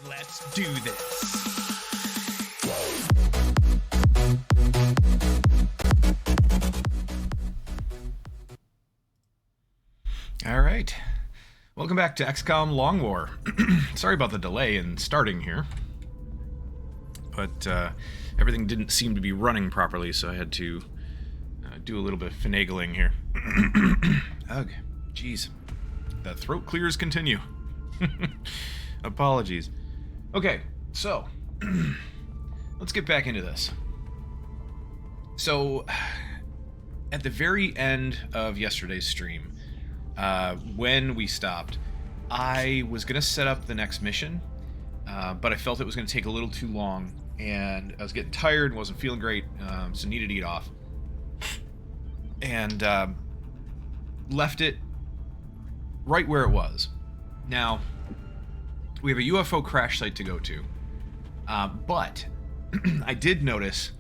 Let's do this. All right. Welcome back to XCOM Long War. Sorry about the delay in starting here. But everything didn't seem to be running properly, so I had to do a little bit of finagling here. Ugh. Jeez. The throat clears continue. Apologies. Okay, so let's get back into this. So, at the very end of yesterday's stream, when we stopped, I was going to set up the next mission, but I felt it was going to take a little too long, and I was getting tired, wasn't feeling great, so needed to eat off. And left it right where it was. Now, we have a UFO crash site to go to, but I did notice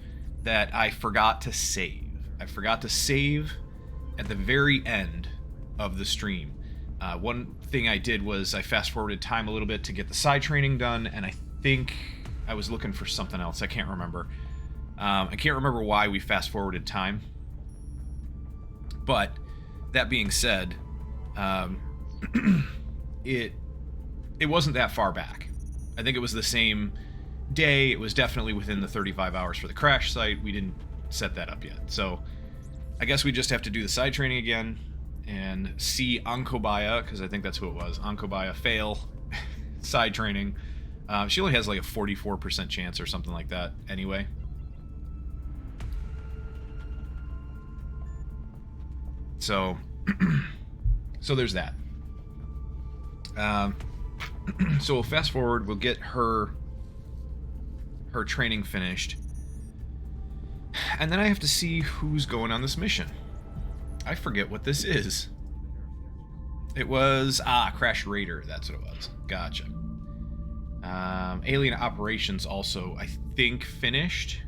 that I forgot to save. I forgot to save at the very end of the stream. One thing I did was I fast-forwarded time a little bit to get the side training done, and I think I was looking for something else. I can't remember. I can't remember why we fast-forwarded time. But, that being said, it wasn't that far back. I think it was the same day. It was definitely within the 35 hours for the crash site. We didn't set that up yet. So I guess we just have to do the side training again and see Ankobaya, because I think that's who it was, Ankobaya fail side training. She only has like a 44% chance or something like that anyway. So, so there's that. So we'll fast forward, we'll get her training finished, and then I have to see who's going on this mission. I forget what this is. It was, Crash Raider, that's what it was. Gotcha. Alien Operations also, I think, finished,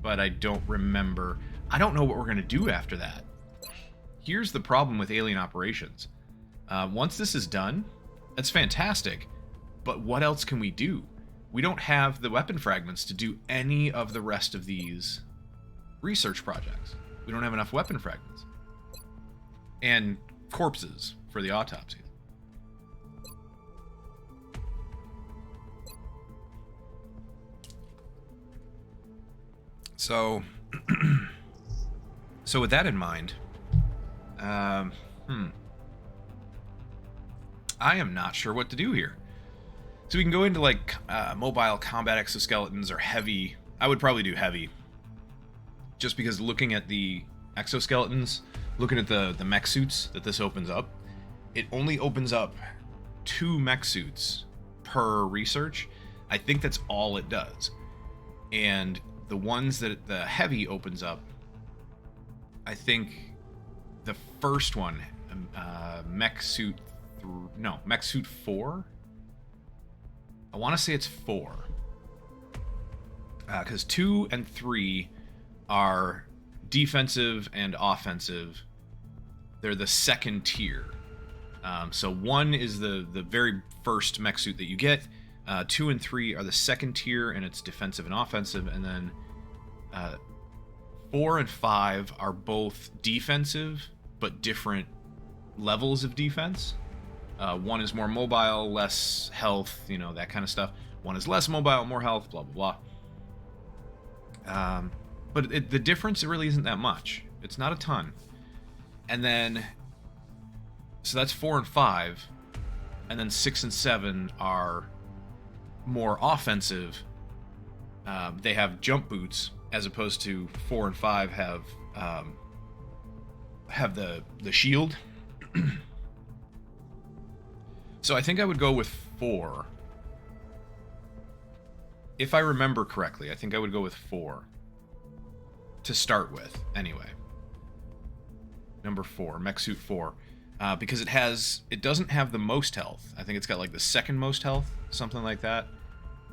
but I don't remember. I don't know what we're going to do after that. Here's the problem with Alien Operations. Once this is done, that's fantastic, but what else can we do? We don't have the weapon fragments to do any of the rest of these research projects. We don't have enough weapon fragments. And corpses for the autopsies. So, so with that in mind, I am not sure what to do here. So we can go into like mobile combat exoskeletons or heavy. I would probably do heavy, just because looking at the exoskeletons, looking at the mech suits that this opens up, it only opens up 2 mech suits per research. I think that's all it does. And the ones that the heavy opens up, I think the first one, mech suit 4. I want to say it's 4. Because 2 and 3 are defensive and offensive. They're the second tier. So 1 is the very first mech suit that you get. 2 and 3 are the second tier, and it's defensive and offensive. And then 4 and 5 are both defensive, but different levels of defense. 1 is more mobile, less health, that kind of stuff. 1 is less mobile, more health, blah, blah, blah. But the difference, it really isn't that much. It's not a ton. And then, so that's 4 and 5. And then 6 and 7 are more offensive. They have jump boots, as opposed to 4 and 5 have the shield. So I think I would go with 4. If I remember correctly, I think I would go with 4. To start with, anyway. Number 4, mech suit 4. Because it doesn't have the most health. I think it's got like the second most health, something like that.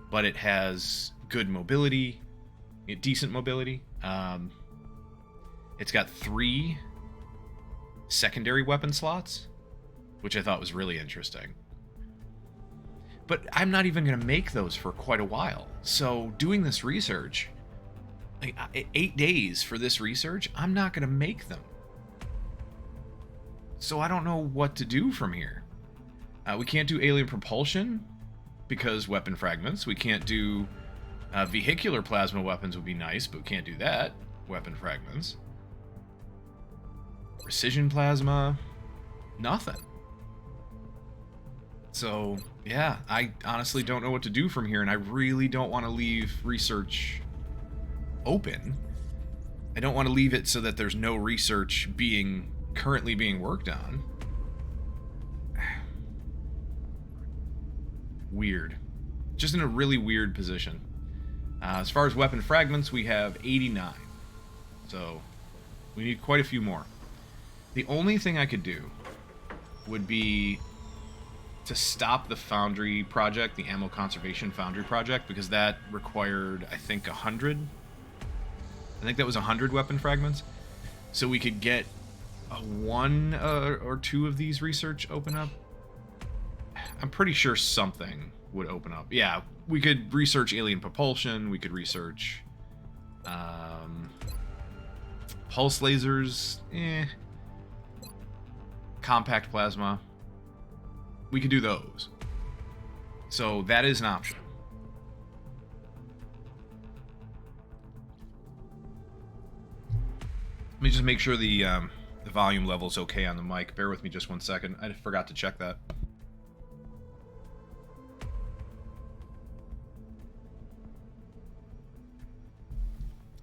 But it has good mobility, decent mobility. It's got 3 secondary weapon slots, which I thought was really interesting. But I'm not even going to make those for quite a while. So doing this research, like 8 days for this research, I'm not going to make them. So I don't know what to do from here. We can't do alien propulsion because weapon fragments. We can't do vehicular plasma weapons would be nice, but we can't do that. Weapon fragments. Precision plasma. Nothing. So, yeah, I honestly don't know what to do from here, and I really don't want to leave research open. I don't want to leave it so that there's no research currently being worked on. Weird. Just in a really weird position. As far as weapon fragments, we have 89. So, we need quite a few more. The only thing I could do would be to stop the foundry project, the ammo conservation foundry project, because that required, I think, 100. I think that was 100 weapon fragments. So we could get 1 or 2 of these research open up. I'm pretty sure something would open up. Yeah, we could research alien propulsion. We could research pulse lasers. Compact plasma. We could do those. So that is an option. Let me just make sure the volume level's okay on the mic. Bear with me just 1 second. I forgot to check that.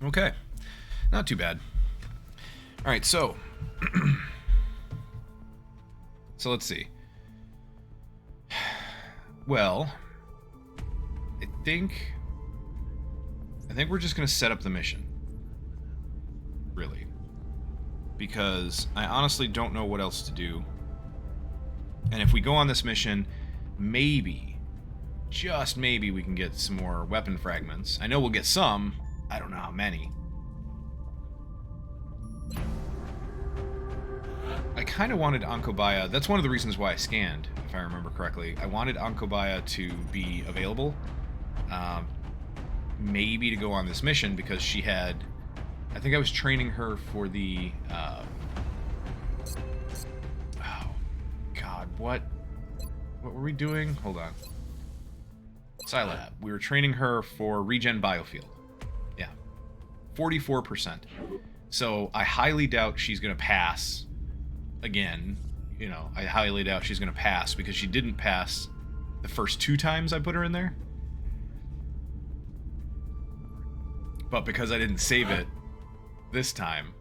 Okay. Not too bad. All right, so so let's see. Well, I think we're just going to set up the mission. Really. Because I honestly don't know what else to do. And if we go on this mission, maybe, just maybe, we can get some more weapon fragments. I know we'll get some. I don't know how many. I kind of wanted Ankobaya. That's one of the reasons why I scanned, if I remember correctly. I wanted Ankobaya to be available. Maybe to go on this mission because she had... I think I was training her for the... oh, God, what were we doing? Hold on. Scilab. We were training her for Regen Biofield. Yeah. 44%. So I highly doubt she's going to pass again. You know, I highly doubt she's going to pass because she didn't pass the first 2 times I put her in there. But because I didn't save it this time,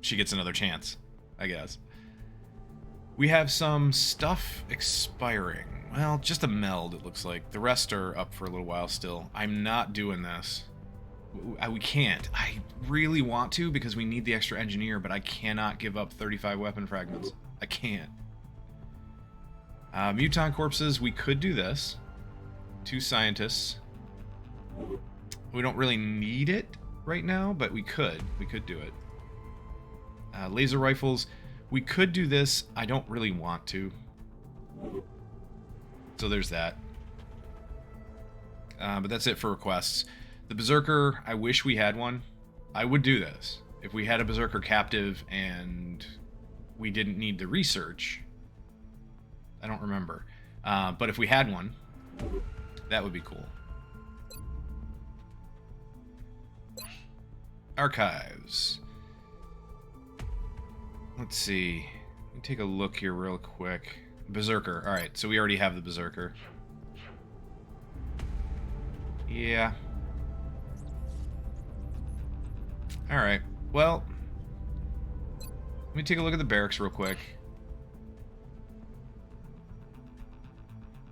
she gets another chance, I guess. We have some stuff expiring. Well, just a meld, it looks like. The rest are up for a little while still. I'm not doing this. We can't. I really want to because we need the extra engineer, but I cannot give up 35 weapon fragments. I can't. Muton corpses, we could do this. 2 scientists. We don't really need it right now, but we could. We could do it. Laser rifles, we could do this. I don't really want to. So there's that. But that's it for requests. The Berserker, I wish we had one. I would do this. If we had a Berserker captive and we didn't need the research. I don't remember. But if we had one, that would be cool. Archives. Let's see. Let me take a look here real quick. Berserker. Alright, so we already have the Berserker. Yeah. Alright, well, let me take a look at the barracks real quick.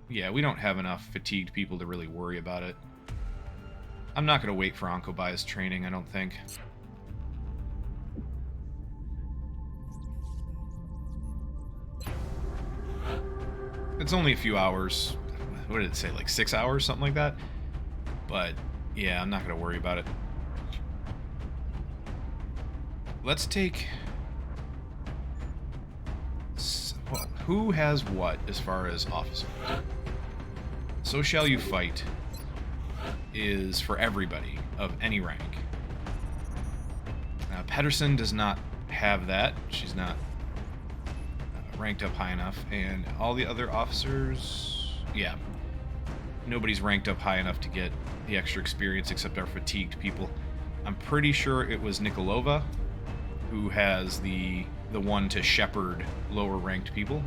Yeah, we don't have enough fatigued people to really worry about it. I'm not going to wait for Onkobai's training, I don't think. It's only a few hours. What did it say, like 6 hours, something like that? But, yeah, I'm not going to worry about it. Let's take... Well, who has what as far as officers? So Shall You Fight is for everybody of any rank. Pedersen does not have that. She's not ranked up high enough. And all the other officers... Yeah. Nobody's ranked up high enough to get the extra experience except our fatigued people. I'm pretty sure it was Nikolova who has the one to shepherd lower ranked people.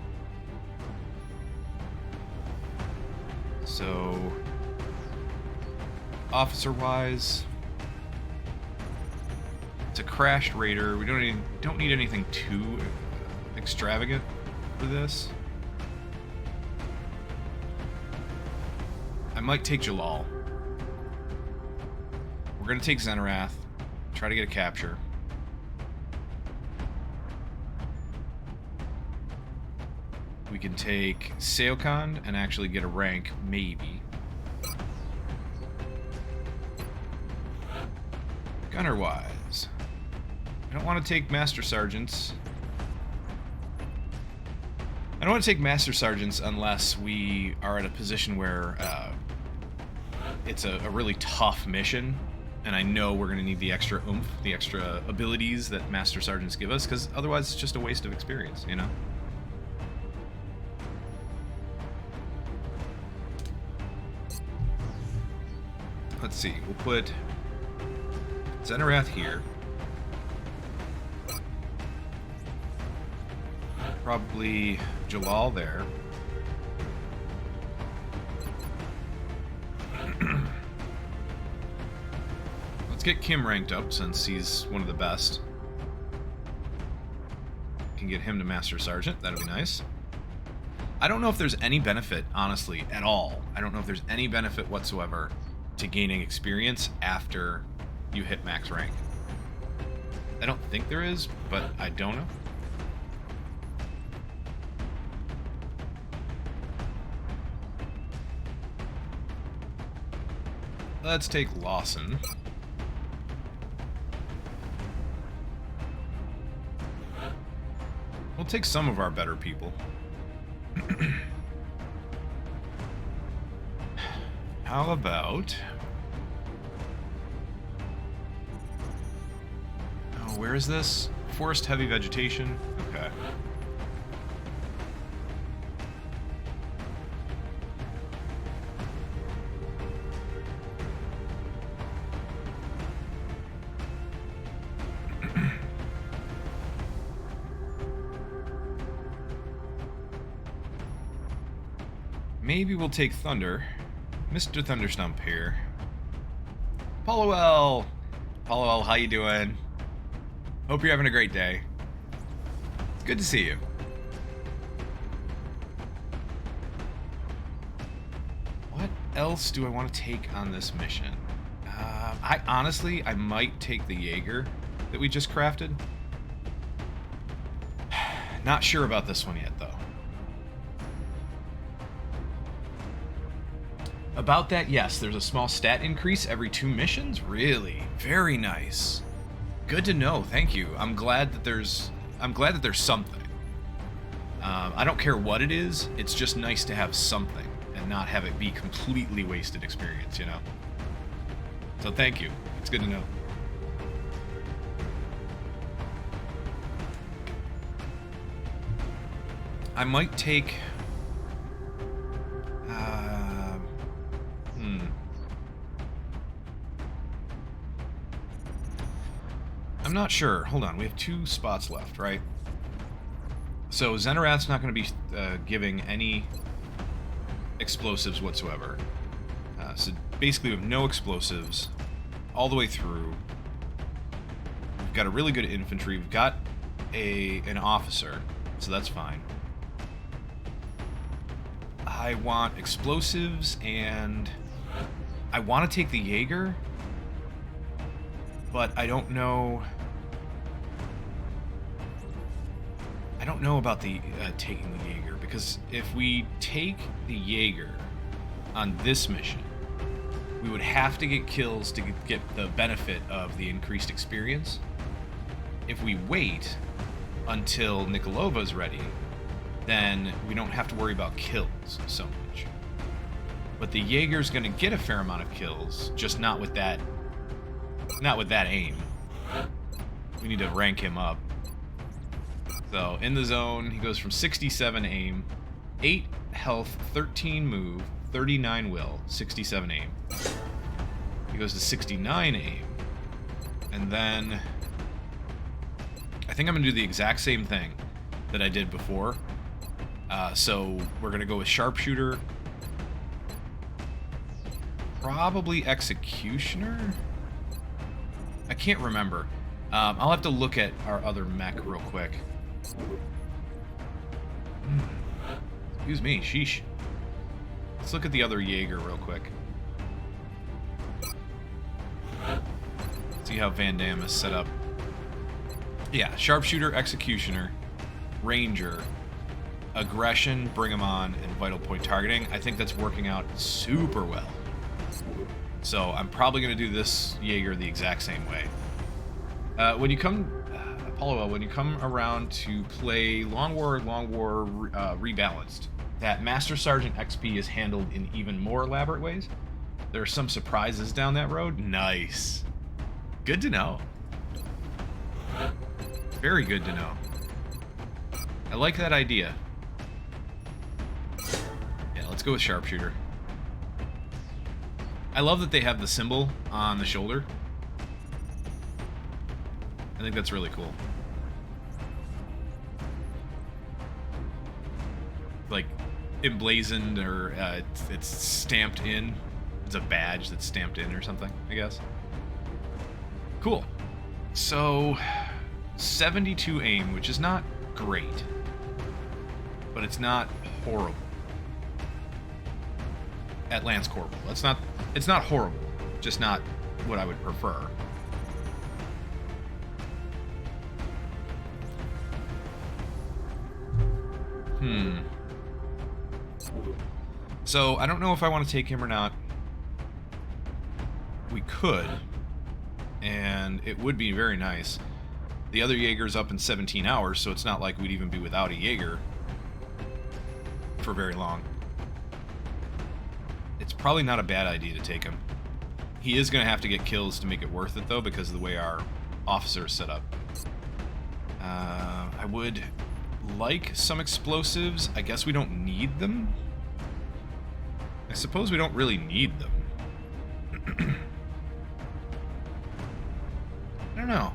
So officer wise, it's a crashed raider. We don't need anything too extravagant for this. I might take Jalal. We're gonna take Zenarath, try to get a capture. We can take Seokon and actually get a rank, maybe. Gunner-wise, I don't want to take Master Sergeants. I don't want to take Master Sergeants unless we are at a position where it's a really tough mission, and I know we're going to need the extra oomph, the extra abilities that Master Sergeants give us, because otherwise it's just a waste of experience, you know? Let's see, we'll put Zenarath here. Probably Jalal there. Let's get Kim ranked up since he's one of the best. Can get him to Master Sergeant, that'll be nice. I don't know if there's any benefit, honestly, at all. I don't know if there's any benefit whatsoever to gaining experience after you hit max rank. I don't think there is, but I don't know. Let's take Lawson. We'll take some of our better people. How about... Oh, where is this? Forest heavy vegetation? Okay. maybe we'll take Thunder. Mr. Thunderstump here. Apollo L, how you doing? Hope you're having a great day. It's good to see you. What else do I want to take on this mission? I might take the Jaeger that we just crafted. Not sure about this one yet, though. About that, yes, there's a small stat increase every 2 missions. Really? Very nice. Good to know. Thank you. I'm glad that there's something. I don't care what it is. It's just nice to have something and not have it be completely wasted experience, you know? So thank you. It's good to know. I might take... I'm not sure. Hold on. We have 2 spots left, right? So Xenorath's not going to be giving any explosives whatsoever. So basically we have no explosives all the way through. We've got a really good infantry. We've got an officer, so that's fine. I want explosives, and I want to take the Jaeger, but I don't know about the taking the Jaeger, because if we take the Jaeger on this mission, we would have to get kills to get the benefit of the increased experience. If we wait until Nikolova's ready, then we don't have to worry about kills so much. But the Jaeger's going to get a fair amount of kills, just not with that aim. We need to rank him up. So, in the zone, he goes from 67 aim, 8 health, 13 move, 39 will, 67 aim. He goes to 69 aim. And then I think I'm going to do the exact same thing that I did before. So we're going to go with Sharpshooter. Probably Executioner? I can't remember. I'll have to look at our other mech real quick. Excuse me, sheesh. Let's look at the other Jaeger real quick. See how Van Damme is set up. Yeah, Sharpshooter, Executioner, Ranger, Aggression, Bring 'em On, and Vital Point Targeting. I think that's working out super well. So I'm probably going to do this Jaeger the exact same way. When you come... Apollo, when you come around to play Long War Rebalanced, that Master Sergeant XP is handled in even more elaborate ways. There are some surprises down that road. Nice. Good to know. Very good to know. I like that idea. Yeah, let's go with Sharpshooter. I love that they have the symbol on the shoulder. I think that's really cool. Like, emblazoned, or it's stamped in. It's a badge that's stamped in or something, I guess. Cool. So, 72 aim, which is not great, but it's not horrible. At Lance Corporal. It's not horrible, just not what I would prefer. So, I don't know if I want to take him or not. We could, and it would be very nice. The other Jaeger's up in 17 hours, so it's not like we'd even be without a Jaeger for very long. It's probably not a bad idea to take him. He is going to have to get kills to make it worth it, though, because of the way our officer is set up. I would like some explosives. I guess we don't need them. I suppose we don't really need them. I don't know.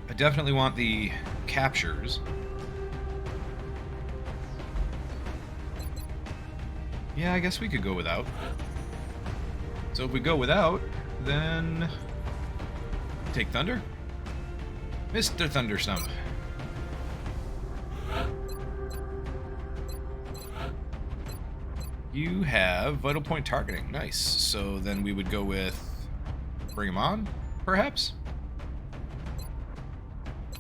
I definitely want the captures. Yeah, I guess we could go without. So if we go without, then take Thunder. Mr. Thunderstump. You have Vital Point targeting. Nice. So then we would go with Bring him on, perhaps?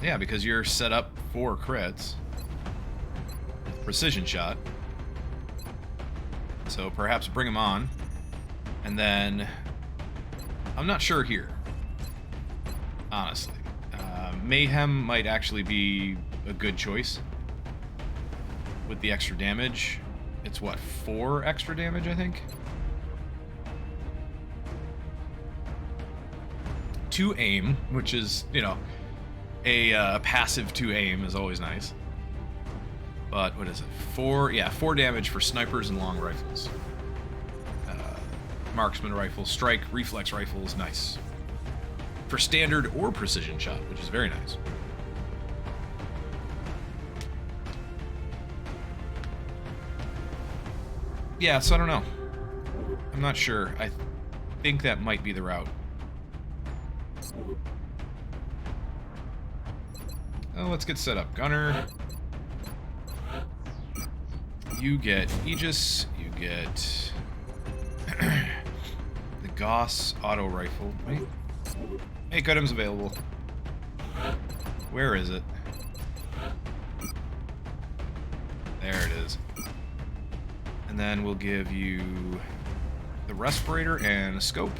Yeah, because you're set up for crits. Precision shot. So perhaps Bring him on. And then I'm not sure here, honestly. Mayhem might actually be a good choice with the extra damage. It's what, 4 extra damage, I think? 2 aim, which is, you know, a passive 2 aim is always nice. But what is it? 4 damage for snipers and long rifles. Marksman rifles, strike, reflex rifles, nice. For standard or precision shot, which is very nice. Yeah, so I don't know. I'm not sure. I think that might be the route. Oh, let's get set up. Gunner. You get Aegis. You get the Gauss auto rifle. Wait. Make items available. Where is it? There it is. And then we'll give you the respirator and a scope.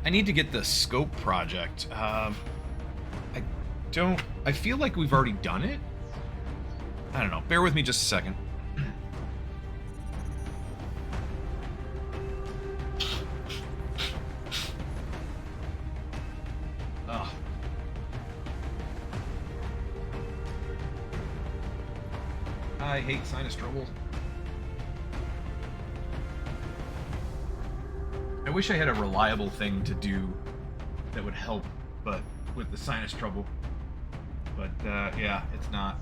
I need to get the scope project. I feel like we've already done it. I don't know. Bear with me just a second. Oh. I hate sinus trouble. I wish I had a reliable thing to do that would help, but with the sinus trouble. But yeah, it's not.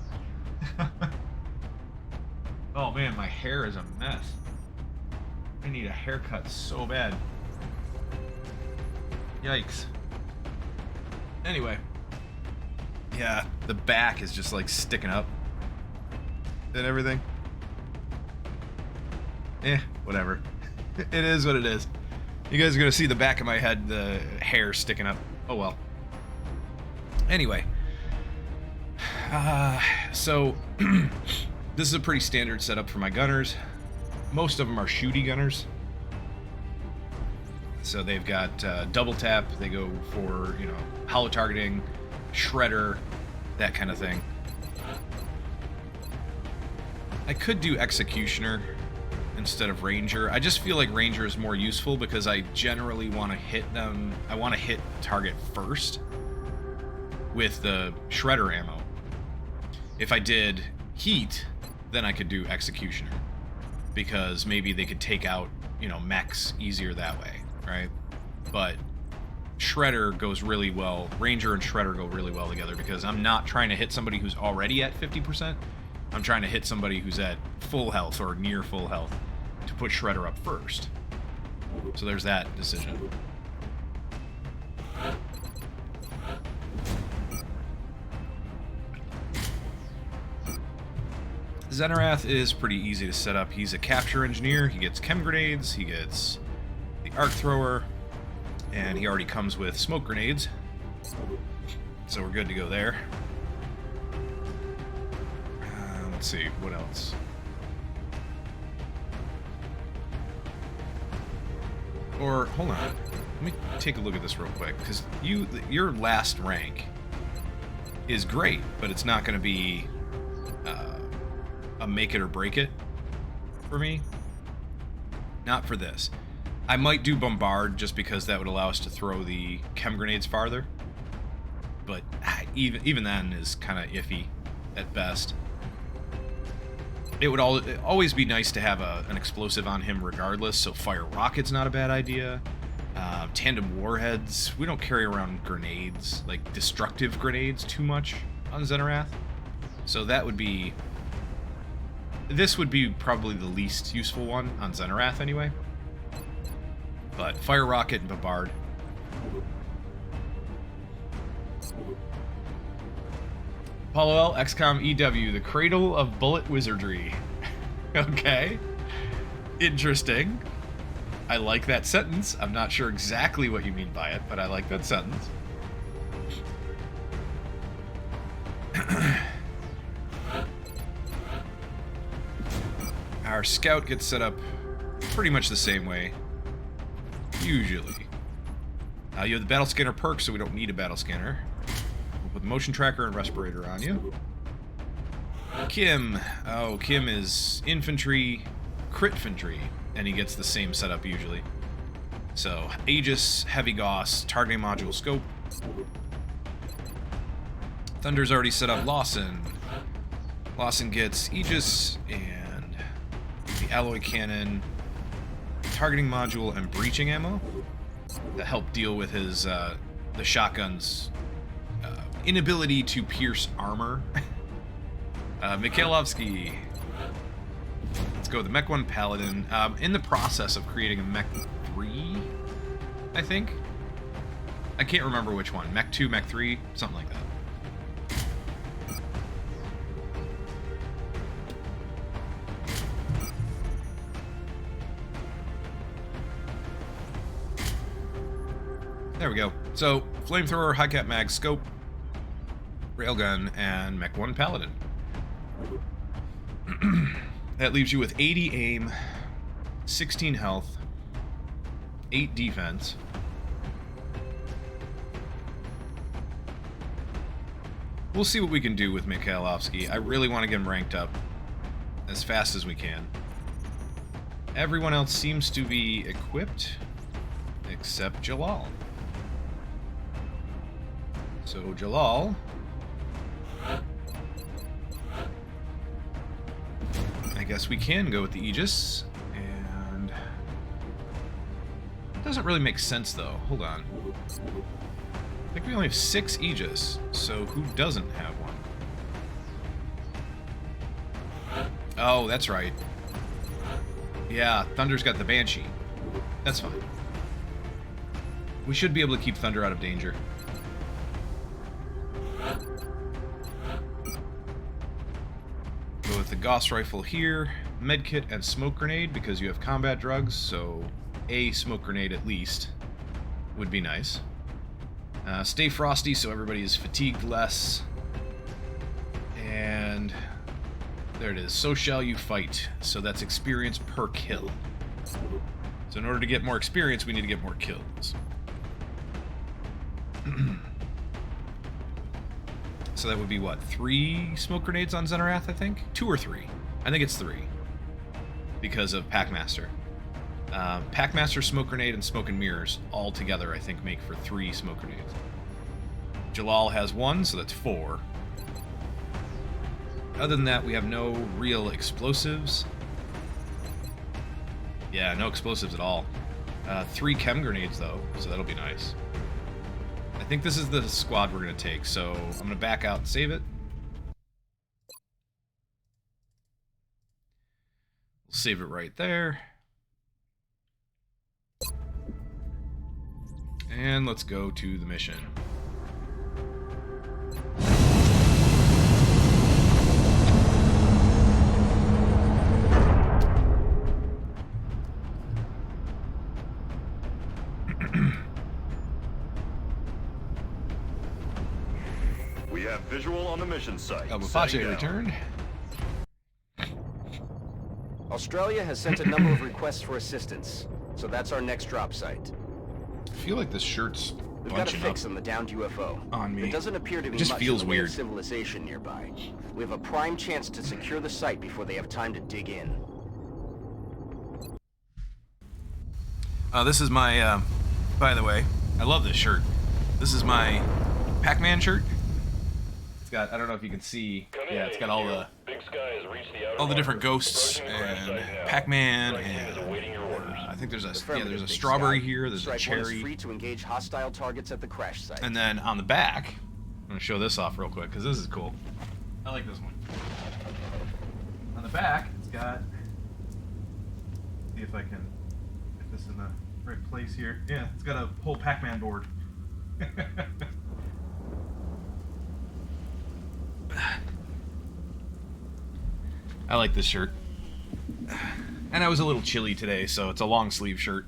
Oh man, my hair is a mess. I need a haircut so bad. Yikes. Anyway. Yeah, the back is just like sticking up. And everything. Whatever. It is what it is. You guys are gonna see the back of my head, the hair sticking up. Oh well. Anyway. So, this is a pretty standard setup for my gunners. Most of them are shooty gunners. So they've got double tap, they go for, you know, hollow targeting, shredder, that kind of thing. I could do executioner instead of ranger. I just feel like ranger is more useful because I generally want to hit them. I want to hit target first with the shredder ammo. If I did heat, then I could do executioner because maybe they could take out, you know, mechs easier that way, right? But shredder goes really well. Ranger and shredder go really well together because I'm not trying to hit somebody who's already at 50%. I'm trying to hit somebody who's at full health or near full health to put shredder up first. So there's that decision. Zenarath is pretty easy to set up. He's a capture engineer. He gets chem grenades. He gets the arc thrower. And he already comes with smoke grenades. So we're good to go there. Let's see, what else? Or, hold on. Let me take a look at this real quick. Because your last rank is great, but it's not going to be a make it or break it for me. Not for this. I might do bombard just because that would allow us to throw the chem grenades farther. But even then is kind of iffy at best. It would always be nice to have an explosive on him regardless, so fire rocket's not a bad idea. Tandem warheads. We don't carry around grenades, like destructive grenades, too much on Zenarath. So that would be This would be probably the least useful one on Xenarath anyway. But Fire Rocket and Bombard. Apollo L, XCOM EW, the cradle of bullet wizardry. Okay. Interesting. I like that sentence. I'm not sure exactly what you mean by it, but I like that sentence. Our scout gets set up pretty much the same way. Usually. You have the battle scanner perk, so we don't need a battle scanner. We'll put the motion tracker and respirator on you. Kim. Oh, Kim is infantry, critfantry, and he gets the same setup usually. So, Aegis, Heavy Gauss, targeting module scope. Thunder's already set up Lawson. Lawson gets Aegis and the alloy cannon, targeting module, and breaching ammo that help deal with his the shotgun's inability to pierce armor. Mikhailovsky. Let's go with the Mech 1 Paladin. In the process of creating a Mech 3, I think. I can't remember which one. Mech 2, Mech 3, something like that. There we go. So, Flamethrower, High-Cap Mag, Scope, Railgun, and Mech 1 Paladin. That leaves you with 80 aim, 16 health, 8 defense. We'll see what we can do with Mikhailovsky. I really want to get him ranked up as fast as we can. Everyone else seems to be equipped, except Jalal. So, Jalal... I guess we can go with the Aegis, and... It doesn't really make sense, though. Hold on. I think we only have 6 Aegis, so who doesn't have one? Oh, that's right. Yeah, Thunder's got the Banshee. That's fine. We should be able to keep Thunder out of danger. Go with the Gauss Rifle here, Medkit and Smoke Grenade because you have combat drugs, so a Smoke Grenade at least would be nice. Stay frosty so everybody is fatigued less. And there it is. So shall you fight. So that's experience per kill. So in order to get more experience, we need to get more kills. So that would be, what, 3 smoke grenades on Xenarath, I think? 2 or 3. I think it's 3. Because of Packmaster. Packmaster, Smoke Grenade, and Smoke and Mirrors all together, I think, make for 3 smoke grenades. Jalal has 1, so that's 4. Other than that, we have no real explosives. Yeah, no explosives at all. 3 chem grenades, though, so that'll be nice. I think this is the squad we're going to take, so I'm going to back out and save it. We'll save it right there. And let's go to the mission. We have visual on the mission site. Apache returned. Australia has sent a number of requests for assistance, so that's our next drop site. I feel like this shirt's We've got a bunching fix up on the downed UFO. on me. It doesn't appear to be Just much feels in the way of weird. civilization nearby. We have a prime chance to secure the site before they have time to dig in. This is my, by the way, I love this shirt. This is my Pac-Man shirt. It's got, I don't know if you can see, yeah, it's got all the different ghosts and Pac-Man and I think there's a Affirmative, Big strawberry Sky. here, there's a Strike One is cherry, free to engage hostile targets at the crash site. and then on the back, I'm gonna show this off real quick because this is cool. I like this one. On the back, it's got. See if I can get this in the right place here. Yeah, it's got a whole Pac-Man board. I like this shirt. And I was a little chilly today, so it's a long sleeve shirt.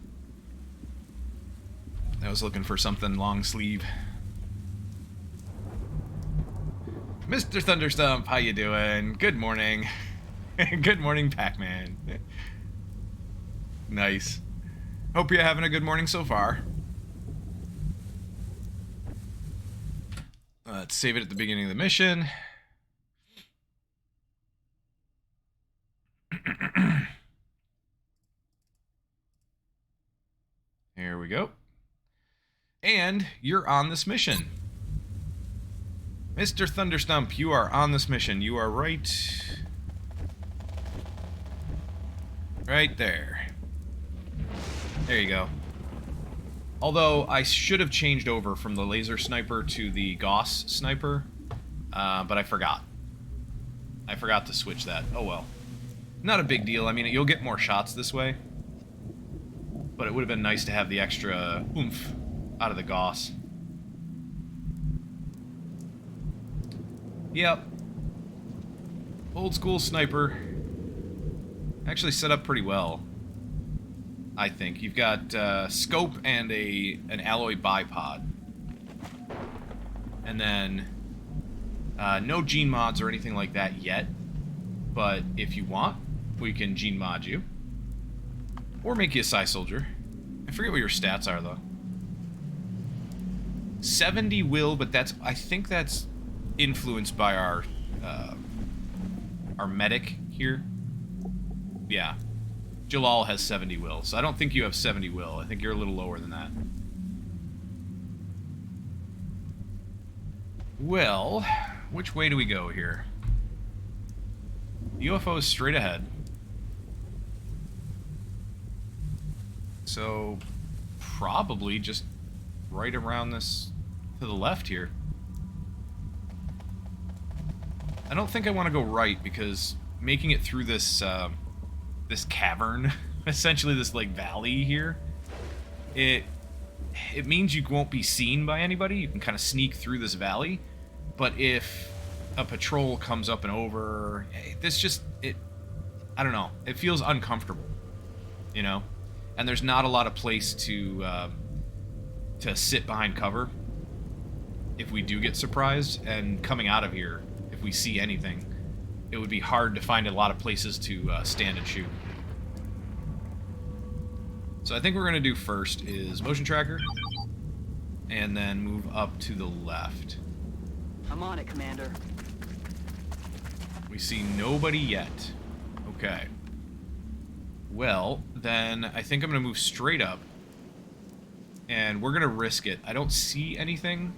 I was looking for something long sleeve. Mr. Thunderstump, how you doing? Good morning. Good morning, Pac-Man. Nice. Hope you're having a good morning so far. Let's save it at the beginning of the mission. Here we go. And you're on this mission. Mr. Thunderstump, you are on this mission. You are right there. There you go. Although, I should have changed over from the laser sniper to the Gauss sniper, but I forgot. I forgot to switch that. Oh well. Not a big deal. I mean, you'll get more shots this way. But it would have been nice to have the extra oomph out of the Gauss. Yep. Old school sniper. Actually set up pretty well, I think. You've got scope and an alloy bipod. And then no gene mods or anything like that yet. But if you want, we can gene mod you. Or make you a Psy Soldier. I forget what your stats are, though. 70 will, but that's... I think that's influenced by our medic here. Yeah. Jalal has 70 will, so I don't think you have 70 will. I think you're a little lower than that. Well, which way do we go here? The UFO is straight ahead. So, probably just right around this to the left here. I don't think I want to go right because making it through this this cavern, essentially this like valley here, it means you won't be seen by anybody. You can kind of sneak through this valley, but if a patrol comes up and over, this just I don't know. It feels uncomfortable, you know. And there's not a lot of place to sit behind cover if we do get surprised. And coming out of here, if we see anything, it would be hard to find a lot of places to stand and shoot. So I think what we're going to do first is motion tracker, and then move up to the left. I'm on it, Commander. We see nobody yet. Okay. Well, then I think I'm going to move straight up. And we're going to risk it. I don't see anything.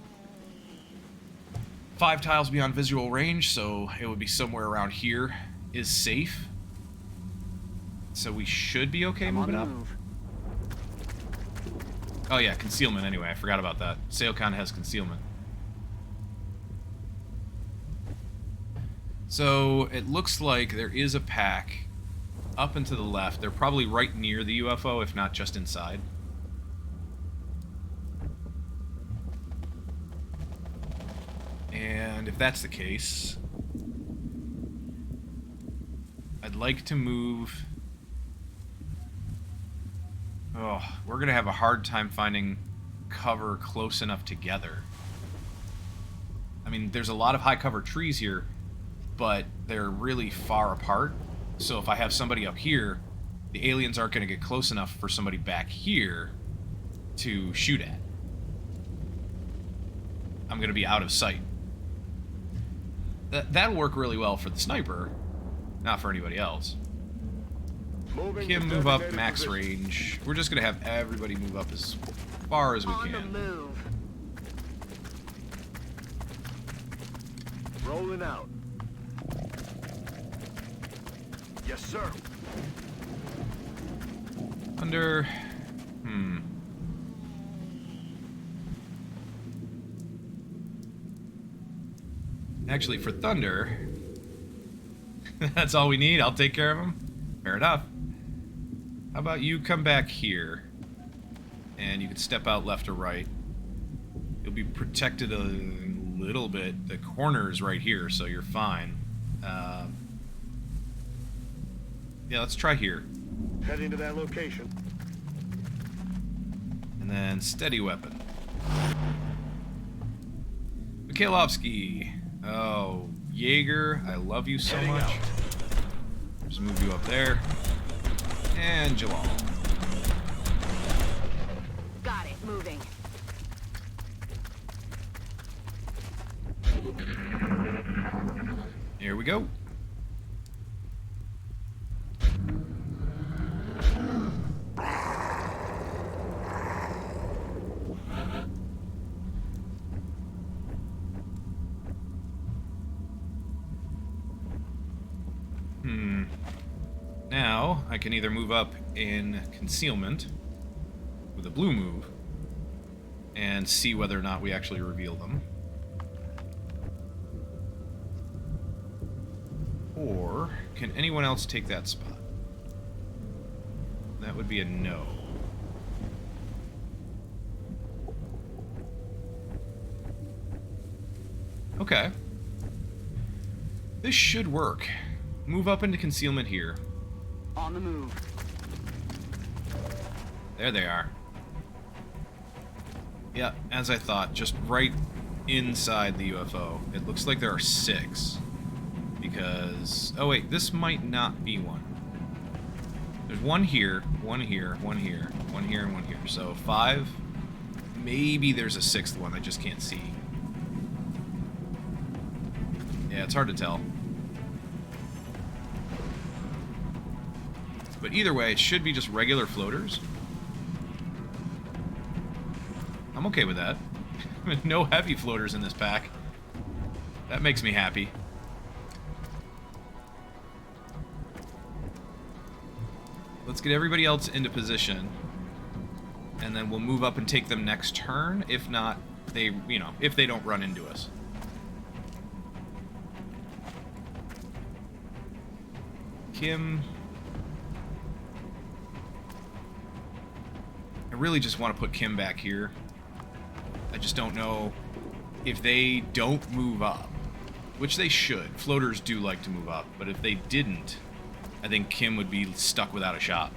5 tiles beyond visual range, so it would be somewhere around here is safe. So we should be okay moving up. Oh yeah, concealment anyway. I forgot about that. Seokon has concealment. So it looks like there is a pack up and to the left. They're probably right near the UFO, if not just inside. And if that's the case, I'd like to move... Oh, we're going to have a hard time finding cover close enough together. I mean, there's a lot of high cover trees here, but they're really far apart. So if I have somebody up here, the aliens aren't going to get close enough for somebody back here to shoot at. I'm going to be out of sight. That'll work really well for the sniper, not for anybody else. Kim, move up max range. We're just going to have everybody move up as far as we can. On the move. Rolling out. Yes, sir. Under... Actually, for Thunder... That's all we need. I'll take care of him. Fair enough. How about you come back here, and you can step out left or right. You'll be protected a little bit. The corner's right here, so you're fine. Yeah, let's try here. Heading to that location. And then steady weapon. Mikhailovsky. Oh, Jaeger, I love you so Heading much. out. Just move you up there. And Jalal. Got it. Moving. Here we go. Now, I can either move up in concealment with a blue move and see whether or not we actually reveal them. Or, can anyone else take that spot? That would be a no. Okay. This should work. Move up into concealment here. On the move. There they are. Yeah, as I thought, just right inside the UFO. It looks like there are 6. Because... oh wait, this might not be one. There's one here, one here, one here, one here, and one here. So 5. Maybe there's a 6th one I just can't see. Yeah, it's hard to tell. But either way, it should be just regular floaters. I'm okay with that. No heavy floaters in this pack. That makes me happy. Let's get everybody else into position. And then we'll move up and take them next turn. If not, they, you know, if they don't run into us. Kim... I really just want to put Kim back here. I just don't know if they don't move up, which they should. Floaters do like to move up, but if they didn't, I think Kim would be stuck without a shot.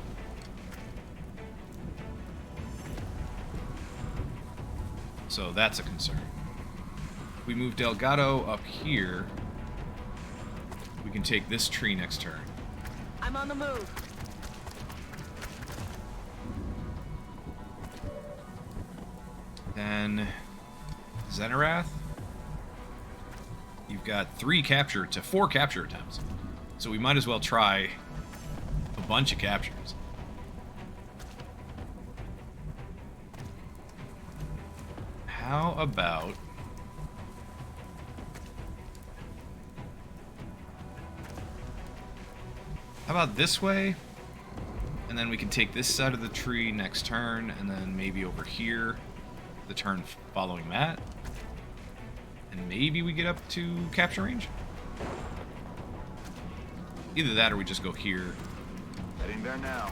So that's a concern. If we move Delgado up here, we can take this tree next turn. I'm on the move. Then Zenarath, you've got 4 capture attempts, so we might as well try a bunch of captures. How about this way, and then we can take this side of the tree next turn, and then maybe over here the turn following that, and maybe we get up to capture range. Either that or we just go here. Heading there now.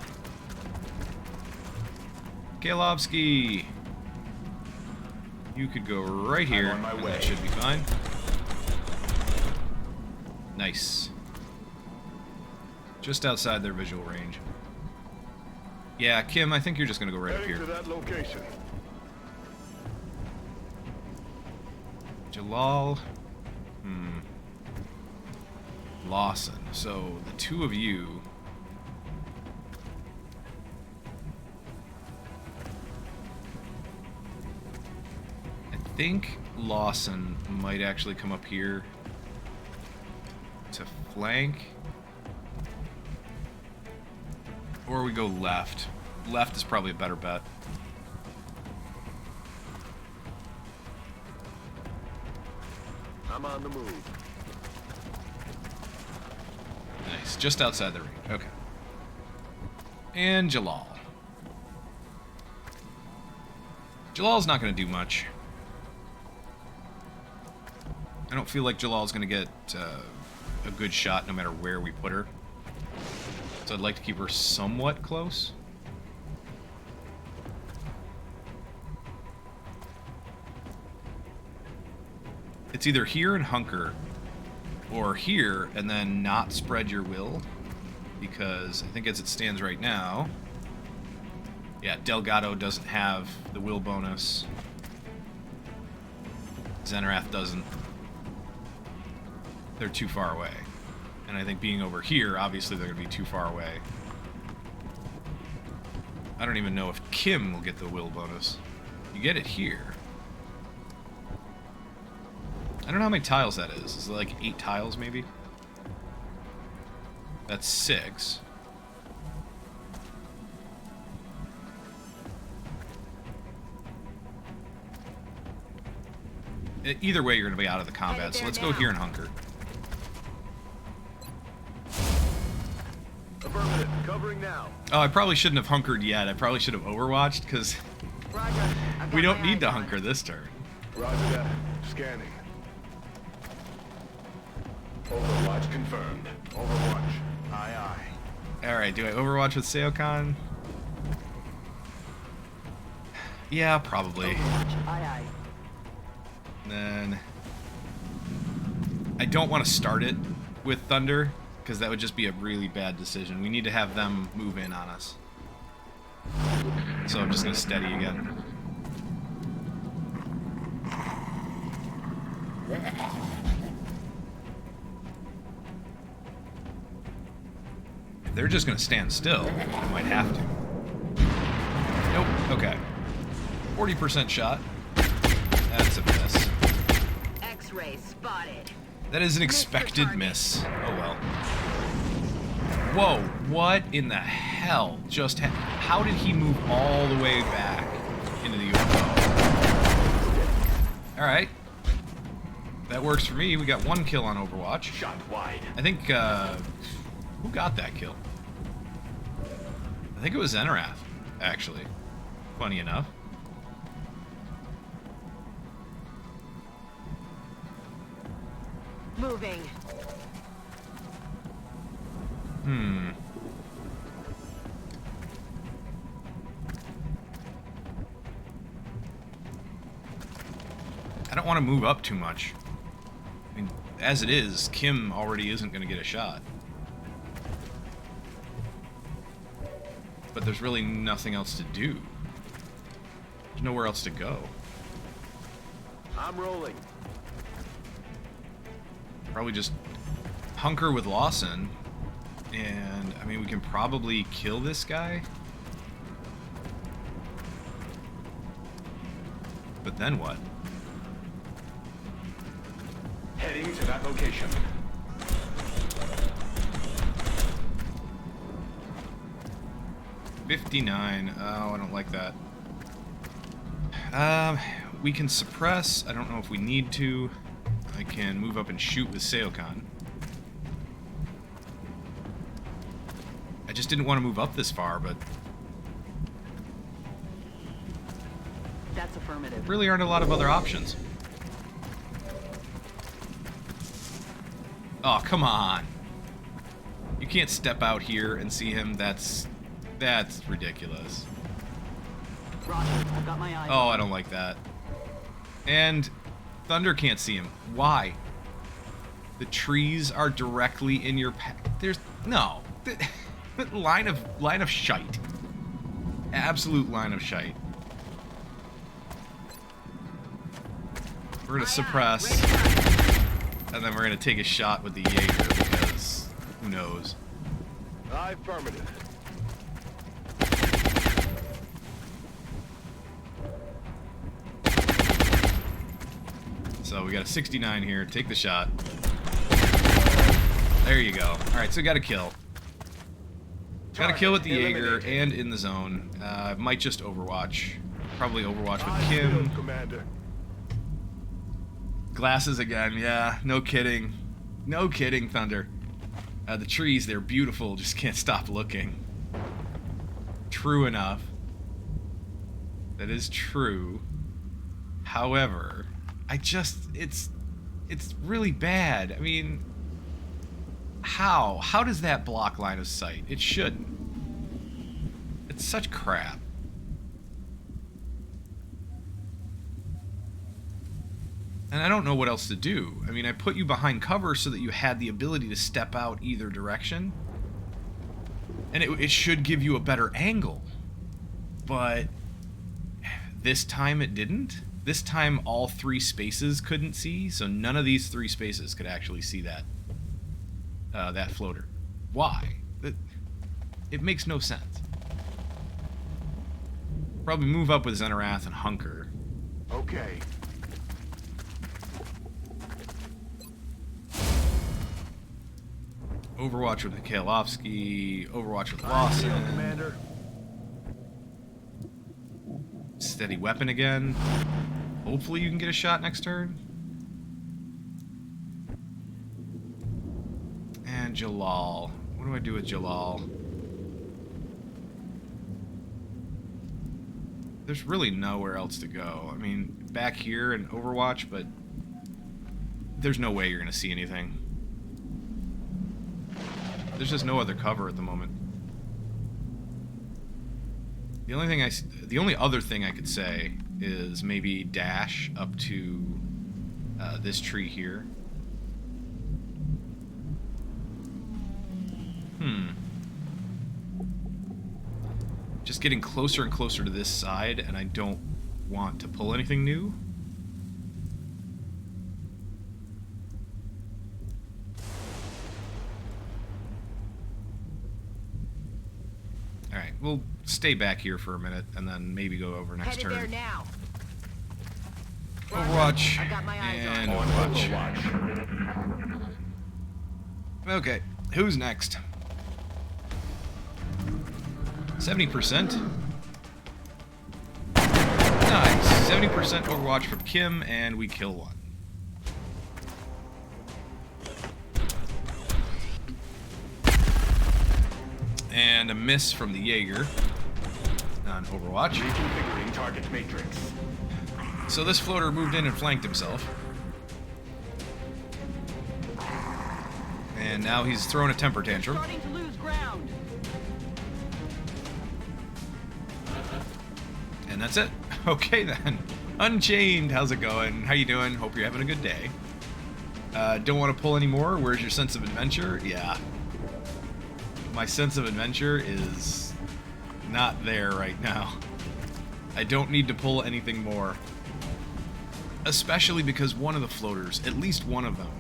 Kailovsky, you could go right here, on my and way. that should be fine. Nice. Just outside their visual range. Yeah, Kim, I think you're just gonna go right up Heading here. to that location. Jalal. Lawson. So, the 2 of you... I think Lawson might actually come up here to flank. Or we go left. Left is probably a better bet. I'm on the move. Nice, just outside the range. Okay. And Jalal. Jalal's not going to do much. I don't feel like Jalal's going to get a good shot no matter where we put her. So I'd like to keep her somewhat close. It's either here and hunker, or here and then not spread your will, because I think as it stands right now, yeah, Delgado doesn't have the will bonus. Zenarath doesn't. They're too far away. And I think being over here, obviously they're going to be too far away. I don't even know if Kim will get the will bonus. You get it here. I don't know how many tiles that is. Is it like 8 tiles, maybe? That's 6. Either way, you're going to be out of the combat, so let's go here and hunker. Affirmative. Covering now. Oh, I probably shouldn't have hunkered yet. I probably should have overwatched, because Roger. I've we got don't my need to eyes on. hunker this turn. Roger that. Scanning. Overwatch confirmed. Overwatch. Aye, aye. Alright, do I overwatch with Seokon? Yeah, probably. Aye, aye. Then I don't want to start it with Thunder, because that would just be a really bad decision. We need to have them move in on us. So I'm just going to steady again. If they're just going to stand still, we might have to. Nope, okay. 40% shot. That's a miss. X-ray spotted. That is an expected miss. Oh well. Whoa, what in the hell just how did he move all the way back into the UFO? Alright. That works for me. We got 1 kill on Overwatch. Shot wide. I think, who got that kill? I think it was Zenarath, actually. Funny enough. Moving. I don't want to move up too much. I mean, as it is, Kim already isn't going to get a shot. But there's really nothing else to do. There's nowhere else to go. I'm rolling. Probably just hunker with Lawson. And, I mean, we can probably kill this guy. But then what? Heading to that location. $59. Oh, I don't like that. We can suppress. I don't know if we need to. I can move up and shoot with Seokon. I just didn't want to move up this far, but That's affirmative. really aren't a lot of other options. Oh, come on. You can't step out here and see him. That's ridiculous. Roger. I've got my eyes. Oh, I don't like that. And Thunder can't see him. Why? The trees are directly in your path. There's no line of shite. Absolute line of shite. We're gonna suppress, and then we're gonna take a shot with the Jaeger because who knows? Affirmative. So we got a 69 here. Take the shot. There you go. All right, so got a kill. Got a kill with the Jaeger and in the zone. Might just Overwatch. Probably Overwatch with Kim. Commander. Glasses again, yeah. No kidding. No kidding, Thunder. The trees, they're beautiful. Just can't stop looking. True enough. That is true. However, it's really bad. I mean, How? How does that block line of sight? It shouldn't. It's such crap. And I don't know what else to do. I mean, I put you behind cover so that you had the ability to step out either direction. And it should give you a better angle. But this time it didn't. This time all 3 spaces couldn't see, so none of these 3 spaces could actually see that that floater. Why? It makes no sense. Probably move up with Xenarath and hunker. Okay. Overwatch with Mikhalovsky, Overwatch with Field, Lawson. Commander. Steady weapon again. Hopefully you can get a shot next turn. And Jalal. What do I do with Jalal? There's really nowhere else to go. I mean, back here in Overwatch, but there's no way you're going to see anything. There's just no other cover at the moment. The only other thing I could say is maybe dash up to this tree here. Just getting closer and closer to this side, and I don't want to pull anything new. Alright, we'll stay back here for a minute, and then maybe go over next Headed there turn. now. Overwatch, I got my eyes and On Overwatch. Overwatch. Okay, who's next? 70%. Nice. 70% Overwatch from Kim, and we kill one. And a miss from the Jaeger on Overwatch. Reconfiguring target matrix. So this floater moved in and flanked himself. And now he's throwing a temper tantrum. Starting to lose ground. And that's it. Okay then. Unchained, how's it going? How you doing? Hope you're having a good day. Don't want to pull any more? Where's your sense of adventure? Yeah. My sense of adventure is not there right now. I don't need to pull anything more. Especially because one of the floaters, at least one of them,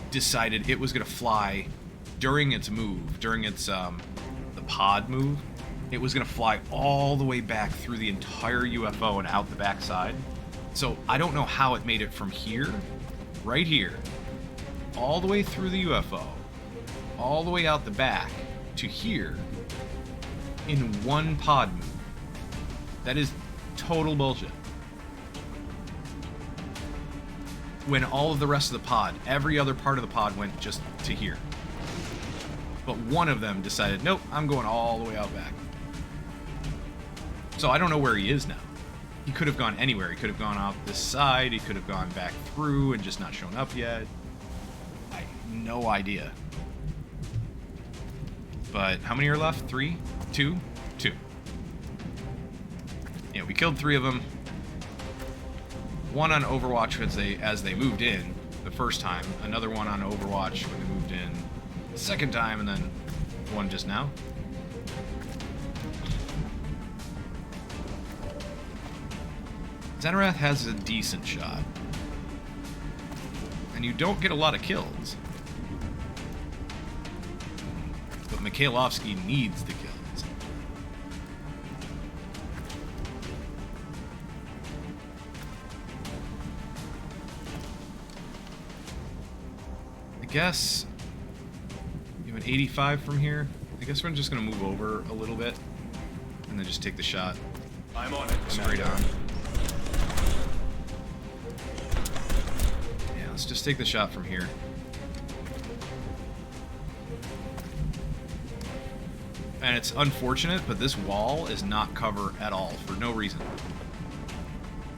decided it was going to fly during its move, during its the pod move. It was going to fly all the way back through the entire UFO and out the backside. So I don't know how it made it from here, right here, all the way through the UFO, all the way out the back to here in one pod move. That is total bullshit. When all of the rest of the pod, every other part of the pod went just to here. But one of them decided, nope, I'm going all the way out back. So I don't know where he is now. He could have gone anywhere. He could have gone off this side. He could have gone back through and just not shown up yet. I have no idea. But how many are left? 3? 2? 2. Yeah, we killed 3 of them. One on Overwatch as they moved in the first time. Another one on Overwatch when they moved in the second time, and then one just now. Xenarath has a decent shot. And you don't get a lot of kills. But Mikhailovsky needs the kills. I guess you have an 85 from here. I guess we're just going to move over a little bit and then just take the shot I'm on it. straight on. Yeah, let's just take the shot from here. And it's unfortunate, but this wall is not cover at all for no reason.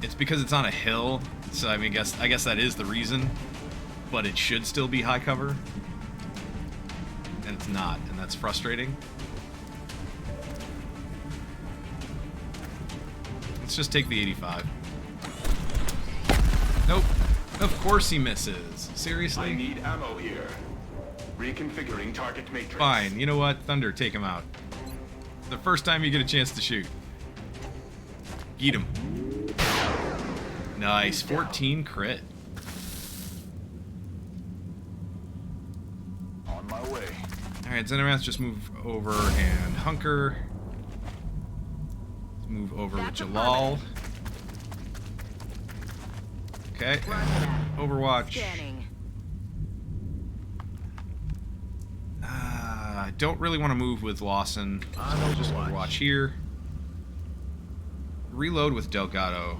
It's because it's on a hill, so I mean, I guess that is the reason, but it should still be high cover. it's not, and that's frustrating. Let's just take the 85. Nope. Of course he misses. Seriously? I need ammo here. Reconfiguring target matrix. Fine. You know what? Thunder, take him out. The first time you get a chance to shoot. Eat him. Nice. 14 crit. On my way. Alright, Xenomath, just move over and hunker. Let's move over with Jalal. Okay. Overwatch. Scanning. I don't really want to move with Lawson. So just Overwatch here. Reload with Delgado.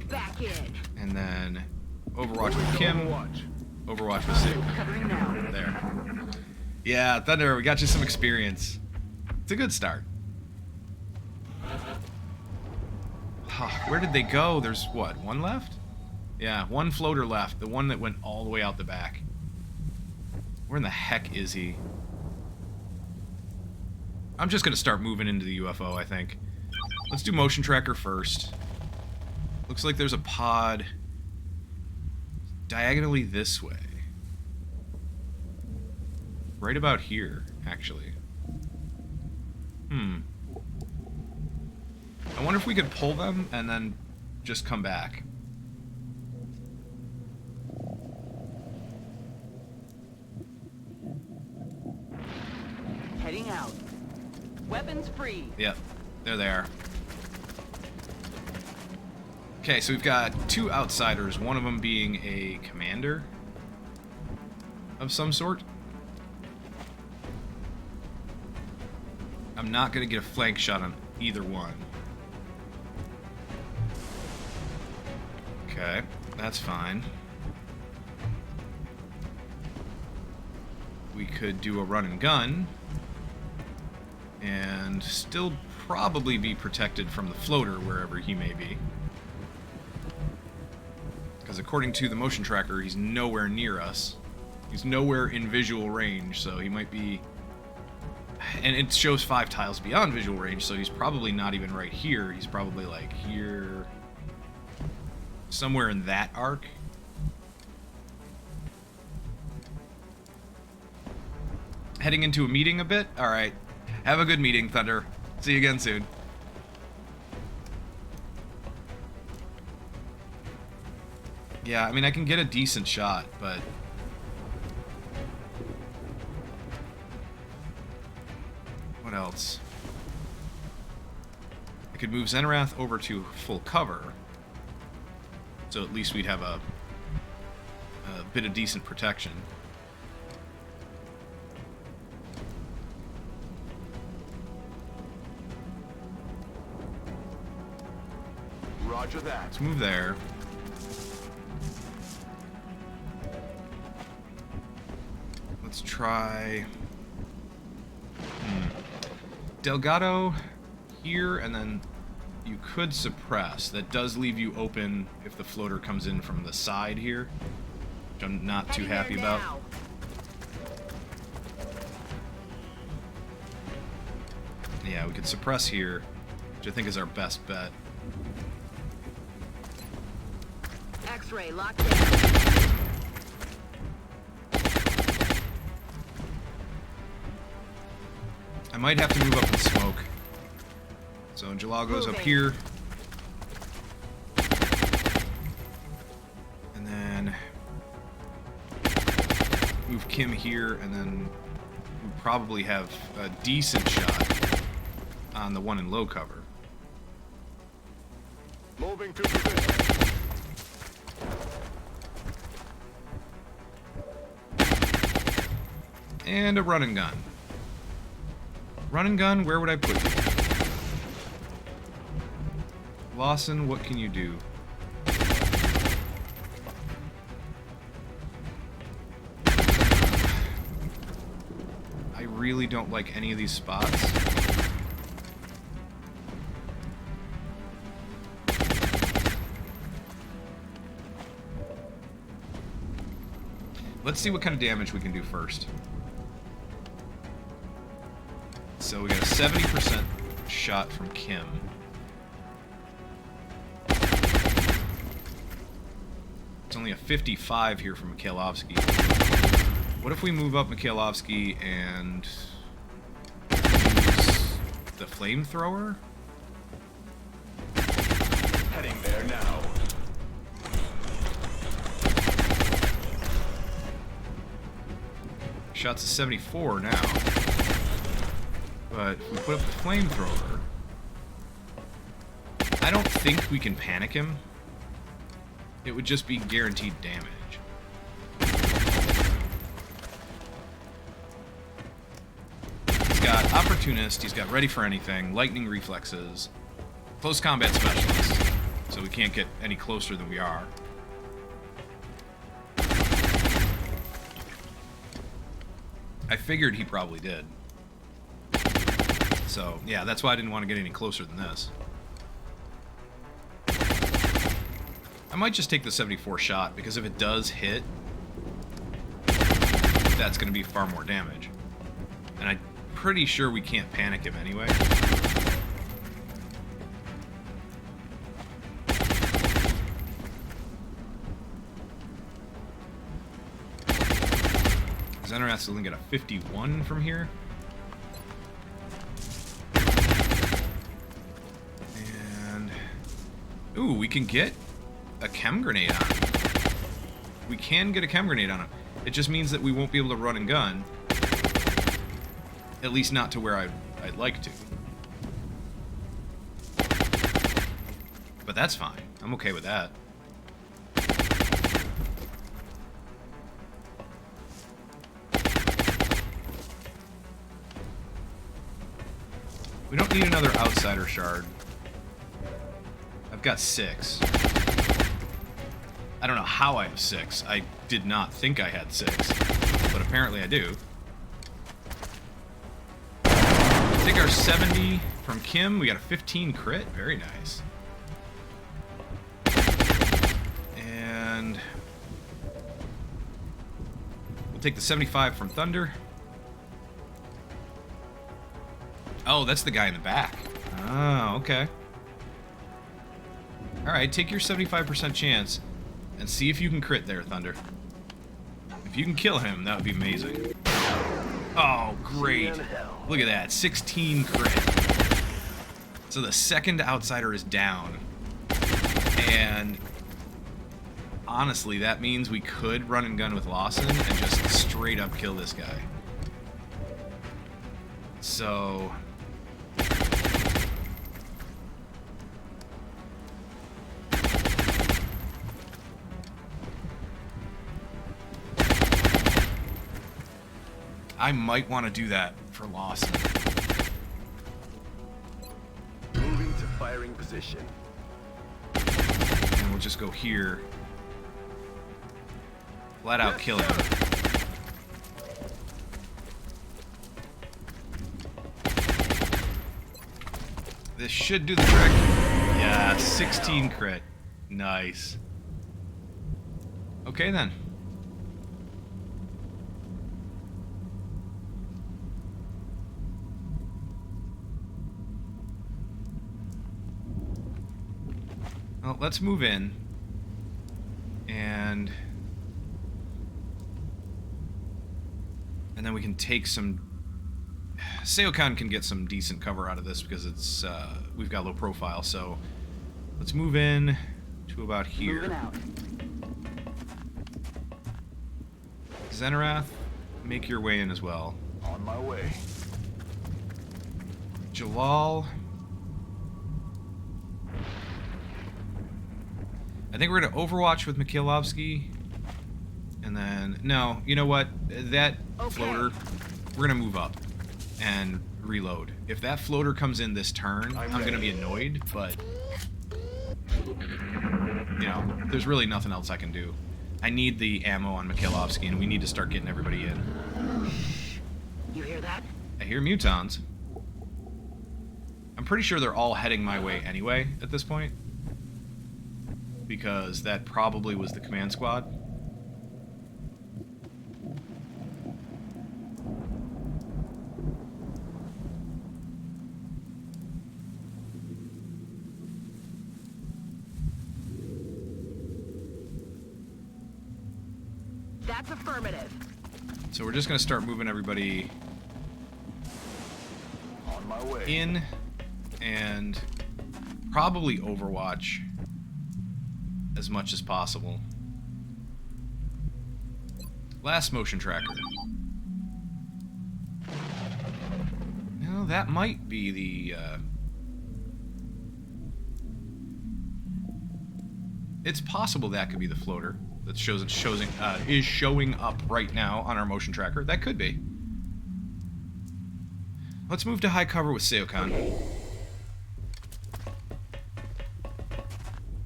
Back in. And then Overwatch with Kim. Overwatch with Sig. Covering now. There. Yeah, Thunder, we got you some experience. It's a good start. Where did they go? There's what, one left? Yeah, one floater left. The one that went all the way out the back. Where in the heck is he? I'm just gonna start moving into the UFO, I think. Let's do motion tracker first. Looks like there's a pod diagonally this way. Right about here, actually. I wonder if we could pull them and then just come back. Heading out. Weapons free. Yep, there they are. Okay, so we've got two outsiders, one of them being a commander of some sort. I'm not going to get a flank shot on either one. Okay, that's fine. We could do a run and gun and still probably be protected from the floater wherever he may be. Because according to the motion tracker, he's nowhere near us. He's nowhere in visual range, so he might be... And it shows 5 tiles beyond visual range, so he's probably not even right here. He's probably like here... somewhere in that arc. Heading into a meeting a bit? Alright. Have a good meeting, Thunder. See you again soon. Yeah, I mean, I can get a decent shot, but... what else? I could move Xenorath over to full cover. So at least we'd have a bit of decent protection. Roger that. Let's move there. Let's try... Delgado here, and then you could suppress. That does leave you open if the floater comes in from the side here, which I'm not too happy about. Yeah, we could suppress here, which I think is our best bet. X-ray locked down. I might have to move up and smoke. So Jalal goes up here. And then move Kim here, and then we'll probably have a decent shot on the one in low cover. Moving to position. And a run and gun. Run and gun, where would I put you? Lawson, what can you do? I really don't like any of these spots. Let's see what kind of damage we can do first. So we got a 70% shot from Kim. It's only a 55 here from Mikhailovsky. What if we move up Mikhailovsky and use the flamethrower? Heading there now. Shots of 74 now. But if we put up the flamethrower, I don't think we can panic him. It would just be guaranteed damage. He's got Opportunist, he's got Ready for Anything, Lightning Reflexes, Close Combat Specialist, so we can't get any closer than we are. I figured he probably did. So, yeah, that's why I didn't want to get any closer than this. I might just take the 74 shot, because if it does hit, that's going to be far more damage. And I'm pretty sure we can't panic him anyway. Xenarath's only got a 51 from here. And... ooh, we can get a chem grenade on him. We can get a chem grenade on him. It just means that we won't be able to run and gun. At least not to where I'd like to. But that's fine. I'm okay with that. We don't need another outsider shard. I've got 6. I don't know how I have 6. I did not think I had 6, but apparently I do. Take our 70 from Kim. We got a 15 crit. Very nice. And we'll take the 75 from Thunder. Oh, that's the guy in the back. Oh, okay. Alright, take your 75% chance and see if you can crit there, Thunder. If you can kill him, that would be amazing. Oh, great. Look at that, 16 crit. So the second outsider is down. And honestly, that means we could run and gun with Lawson and just straight up kill this guy. So... I might want to do that for Lawson. Moving to firing position. And we'll just go here. Flat out kill him. This should do the trick. Yeah, 16 crit. Nice. Okay then. Well, let's move in, and then we can take some... Seokan can get some decent cover out of this because it's we've got low profile, so let's move in to about here. Moving out. Xenarath, make your way in as well. On my way. Jalal... I think we're going to Overwatch with Mikhailovsky. And then... no, you know what? That floater, we're going to move up and reload. If that floater comes in this turn, I'm going to be annoyed, but... you know, there's really nothing else I can do. I need the ammo on Mikhailovsky, and we need to start getting everybody in. You hear that? I hear mutons. I'm pretty sure they're all heading my way anyway at this point. Because that probably was the command squad. That's affirmative. So we're just going to start moving everybody On my way. in and probably Overwatch as much as possible. Last motion tracker. No, that might be the... It's possible that could be the floater that is showing up right now on our motion tracker. That could be. Let's move to high cover with Psychokinetic.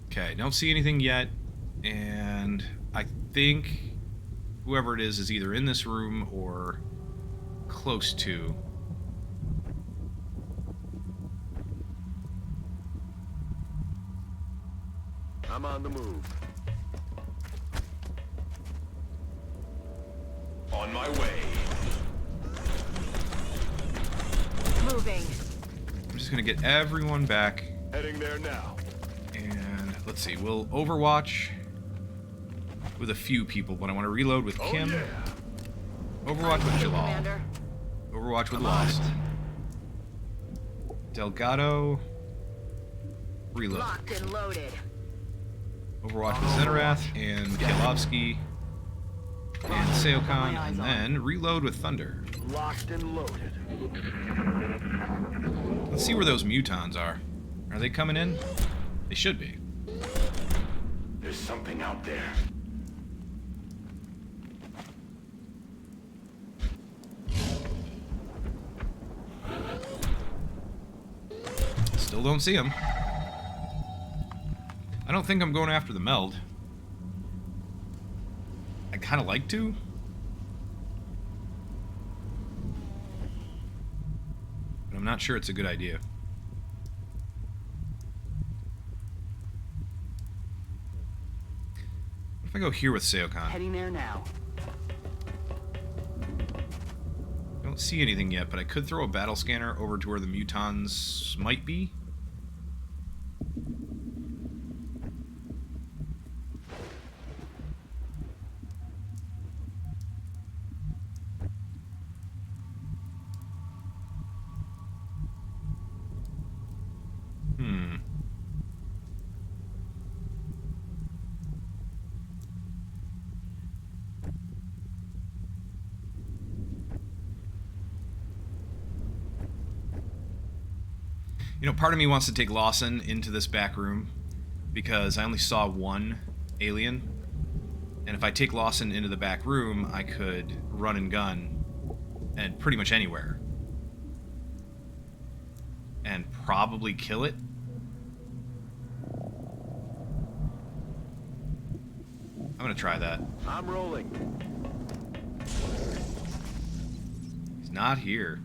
Okay, don't see anything yet, and I think whoever it is either in this room or close to. I'm on the move. On my way. Moving. I'm just gonna get everyone back, Heading there now. and let's see. We'll Overwatch with a few people, but I want to reload with Kim. Oh, yeah. Overwatch with Jalal. Commander. Overwatch with Lost. Delgado. Reload. Locked and loaded. Overwatch with Zenarath and Kilovsky and Seokon, and then reload with Thunder. Locked and loaded. Let's see where those mutons are. Are they coming in? They should be. There's something out there. Still don't see them. I don't think I'm going after the meld. I kind of like to. But I'm not sure it's a good idea. What if I go here with Seokon? Heading there now. Don't see anything yet, but I could throw a battle scanner over to where the mutons might be. You know, part of me wants to take Lawson into this back room because I only saw one alien. And if I take Lawson into the back room, I could run and gun and pretty much anywhere. And probably kill it. I'm gonna try that. I'm rolling. He's not here.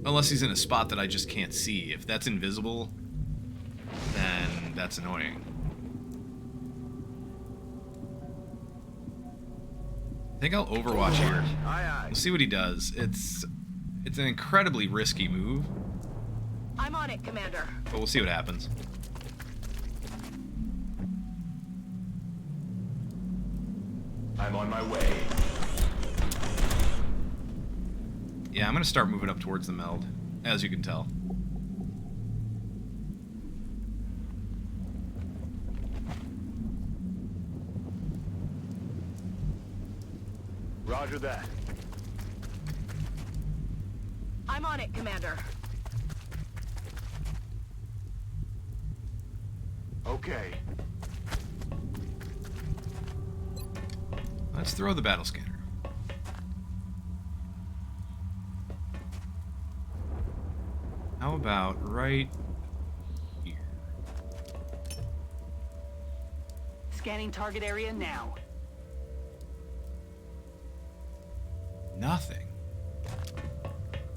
Unless he's in a spot that I just can't see. If that's invisible, then that's annoying. I think I'll Overwatch here. Aye, aye. We'll see what he does. It's an incredibly risky move, I'm on it, Commander. but we'll see what happens. I'm on my way. Yeah, I'm gonna start moving up towards the meld, as you can tell. Roger that. I'm on it, Commander. Okay. Let's throw the battle scanner. How about right here? Scanning target area now. Nothing.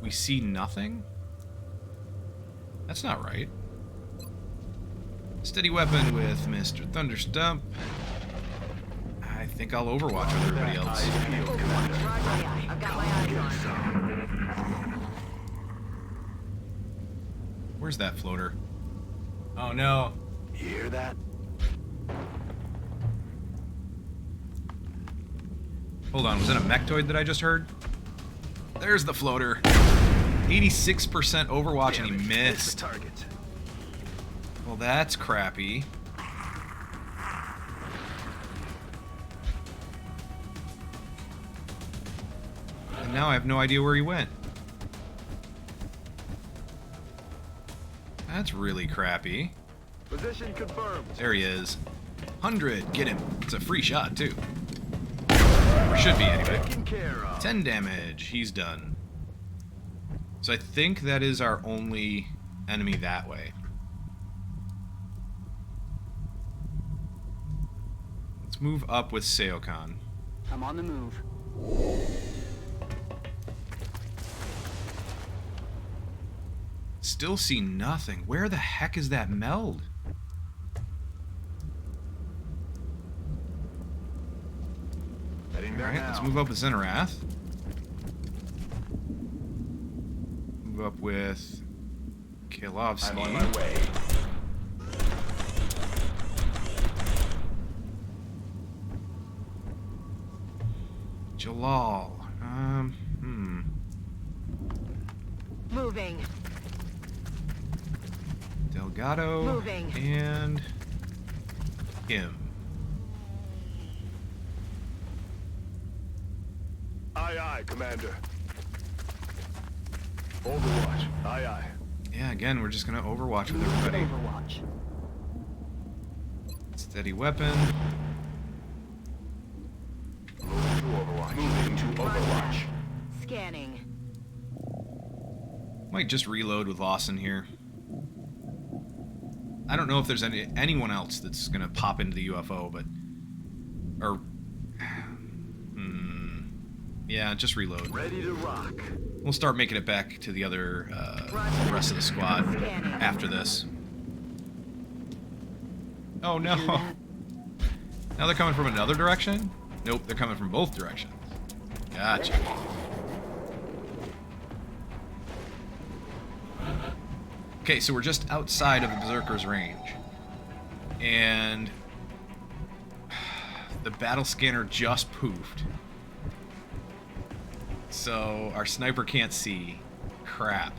We see nothing? That's not right. Steady weapon with Mr. Thunderstump. I think I'll Overwatch with everybody else. Roger, I've got my eyes on. Where's that floater? Oh no. You hear that? Hold on, was that a mechtoid that I just heard? There's the floater. 86% Overwatch, and he missed. Target. Well, that's crappy. And now I have no idea where he went. That's really crappy. Position confirmed. There he is. 100, get him. It's a free shot, too. Or should be, anyway. Taken care of. 10 damage, he's done. So I think that is our only enemy that way. Let's move up with Seokon. I'm on the move. Still see nothing. Where the heck is that meld? Heading there Alright, now. let's move up with Zenarath. Move up with Kalovsky. I'm on my way. Jalal. Moving. Delgado. Moving. And him. Aye, aye, Commander. Overwatch. Aye, aye. Yeah, again, we're just gonna Overwatch with everybody. Overwatch. Steady weapon. Moving to Overwatch. Moving to Overwatch. Scanning. Might just reload with Lawson here. I don't know if there's anyone else that's gonna pop into the UFO, but yeah, just reload. Ready to rock. We'll start making it back to the other rest of the squad after this. Oh no! Now they're coming from another direction? Nope, they're coming from both directions. Gotcha. Okay, so we're just outside of the Berserker's range. And the battle scanner just poofed. So our sniper can't see. Crap.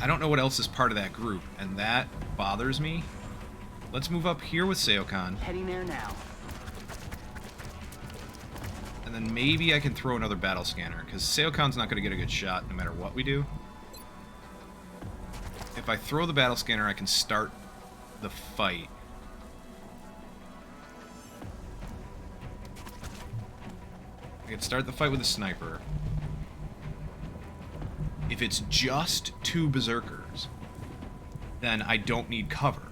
I don't know what else is part of that group, and that bothers me. Let's move up here with Seokon. Heading there now. And then maybe I can throw another battle scanner, because Seokon's not going to get a good shot no matter what we do. If I throw the battle scanner, I can start the fight. I can start the fight with a sniper. If it's just two berserkers, then I don't need cover.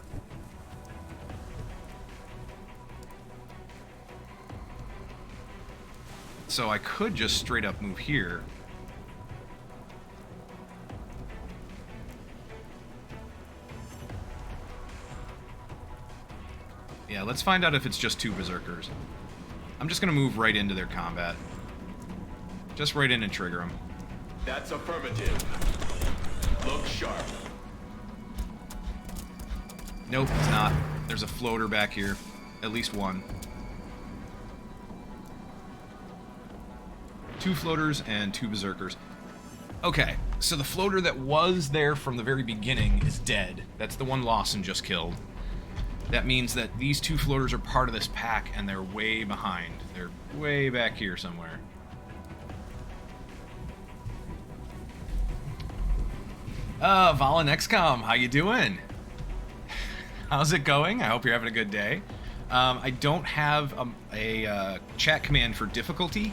So I could just straight up move here. Yeah, let's find out if it's just two berserkers. I'm just gonna move right into their combat. Just right in and trigger them. That's affirmative. Look sharp. Nope, it's not. There's a floater back here. At least one. Two floaters and two berserkers. Okay, so the floater that was there from the very beginning is dead. That's the one Lawson just killed. That means that these two floaters are part of this pack, and they're way behind. They're way back here somewhere. Valen XCOM, how you doing? How's it going? I hope you're having a good day. I don't have a chat command for difficulty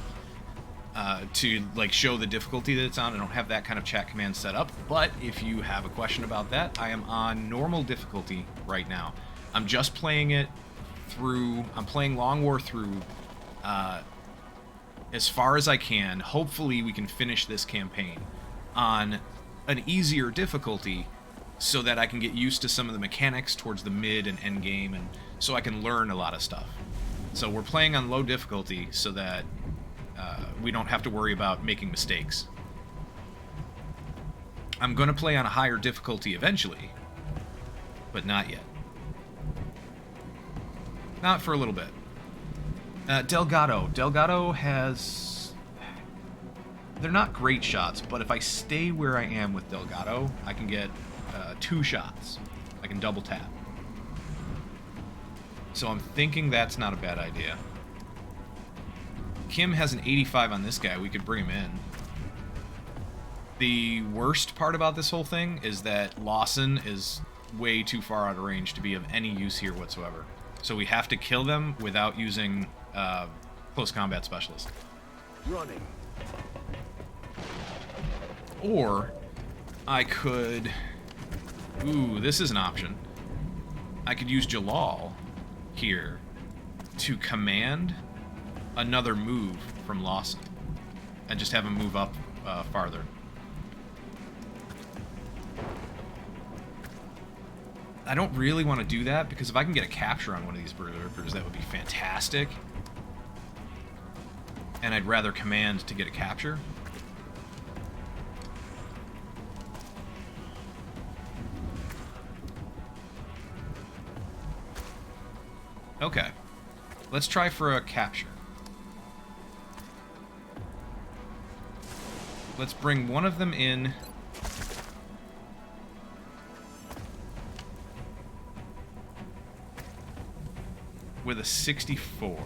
to like show the difficulty that it's on. I don't have that kind of chat command set up, but if you have a question about that, I am on normal difficulty right now. I'm just playing it through, I'm playing Long War through as far as I can. Hopefully we can finish this campaign on an easier difficulty so that I can get used to some of the mechanics towards the mid and end game, and so I can learn a lot of stuff. So we're playing on low difficulty so that we don't have to worry about making mistakes. I'm going to play on a higher difficulty eventually, but not yet. Not for a little bit. Delgado. Delgado has... They're not great shots, but if I stay where I am with Delgado, I can get 2 shots. I can double tap. So I'm thinking that's not a bad idea. Kim has an 85 on this guy. We could bring him in. The worst part about this whole thing is that Lawson is way too far out of range to be of any use here whatsoever. So we have to kill them without using close combat specialist. Running. Or I could... Ooh, this is an option. I could use Jalal here to command another move from Lawson and just have him move up farther. I don't really want to do that because if I can get a capture on one of these berserkers, that would be fantastic. And I'd rather command to get a capture. Okay. Let's try for a capture. Let's bring one of them in. With a 64.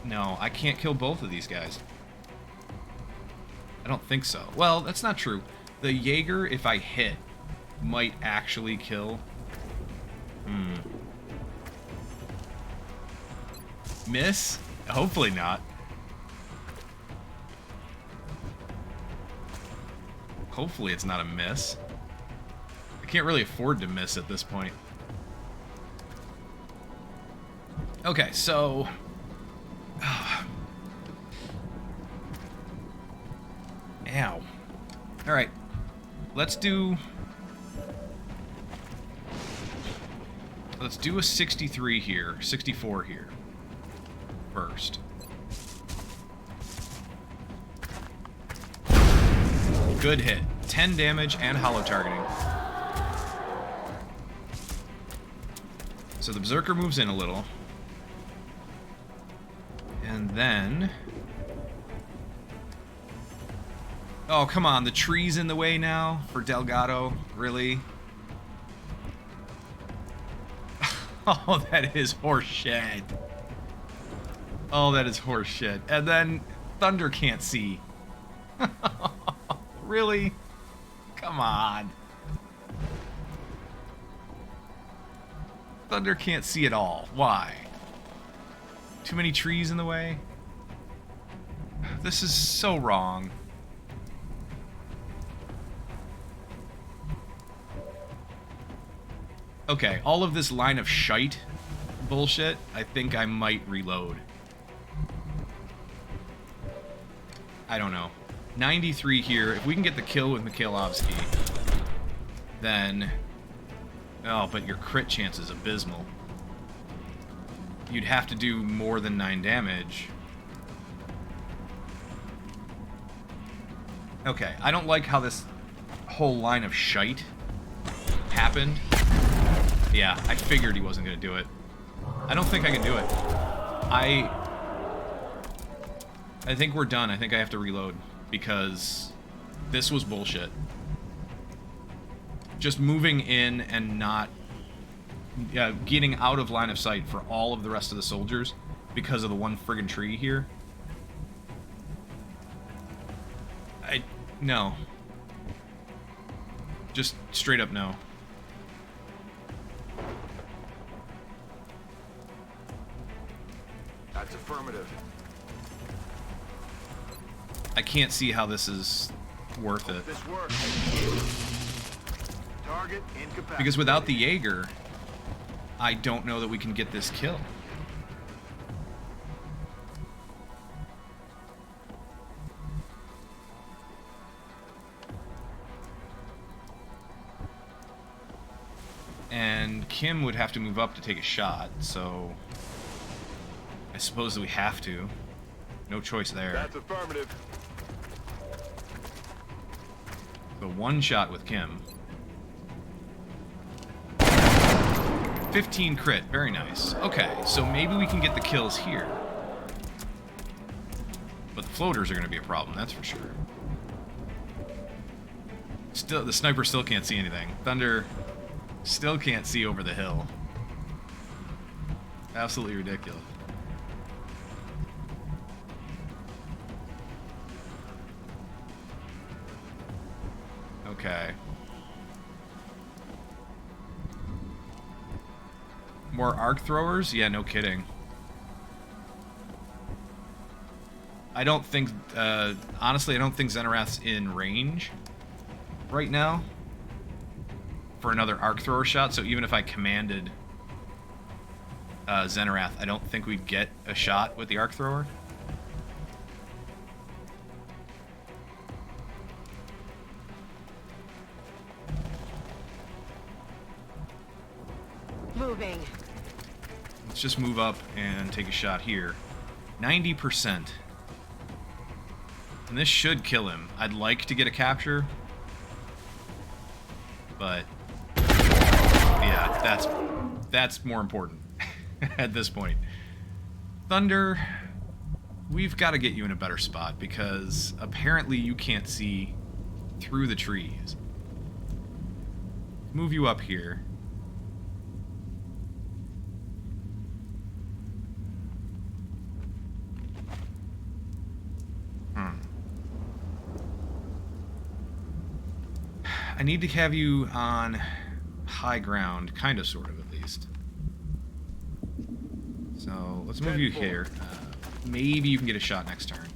No, I can't kill both of these guys. I don't think so. Well, that's not true. The Jaeger, if I hit, might actually kill. Miss? Hopefully not. Hopefully it's not a miss. I can't really afford to miss at this point. Okay, so... Ow. Alright. Let's do a 63 here, 64 here. First. Good hit. 10 damage and hollow targeting. So the Berserker moves in a little. And then... Oh, come on. The tree's in the way now for Delgado. Really? Oh, that is horseshit. Oh, that is horseshit. And then Thunder can't see. Really? Come on. Thunder can't see at all. Why? Too many trees in the way? This is so wrong. Okay, all of this line of shite bullshit, I think I might reload. I don't know. 93 here. If we can get the kill with Mikhailovsky, then... Oh, but your crit chance is abysmal. You'd have to do more than 9 damage. Okay, I don't like how this whole line of shite happened. Yeah, I figured he wasn't going to do it. I don't think I can do it. I think we're done. I think I have to reload. Because this was bullshit. Just moving in and not... getting out of line of sight for all of the rest of the soldiers because of the one friggin' tree here. No. Just straight up no. That's affirmative. I can't see how this is worth it. This works. Target incapacitated. Because without the Jaeger, I don't know that we can get this kill. And Kim would have to move up to take a shot, so I suppose that we have to. No choice there. That's affirmative. But a one-shot with Kim. 15 crit, very nice. Okay, so maybe we can get the kills here. But the floaters are going to be a problem, that's for sure. Still, the sniper still can't see anything. Thunder still can't see over the hill. Absolutely ridiculous. Okay. More arc throwers? Yeah, no kidding. I don't think, honestly, I don't think Xenarath's in range right now for another arc thrower shot, so even if I commanded Xenarath, I don't think we'd get a shot with the arc thrower. Moving. Let's just move up and take a shot here. 90%. And this should kill him. I'd like to get a capture, but yeah, that's more important at this point. Thunder, we've got to get you in a better spot because apparently you can't see through the trees. Move you up here. I need to have you on high ground, kind of, sort of, at least. So, let's move you here. Maybe you can get a shot next turn.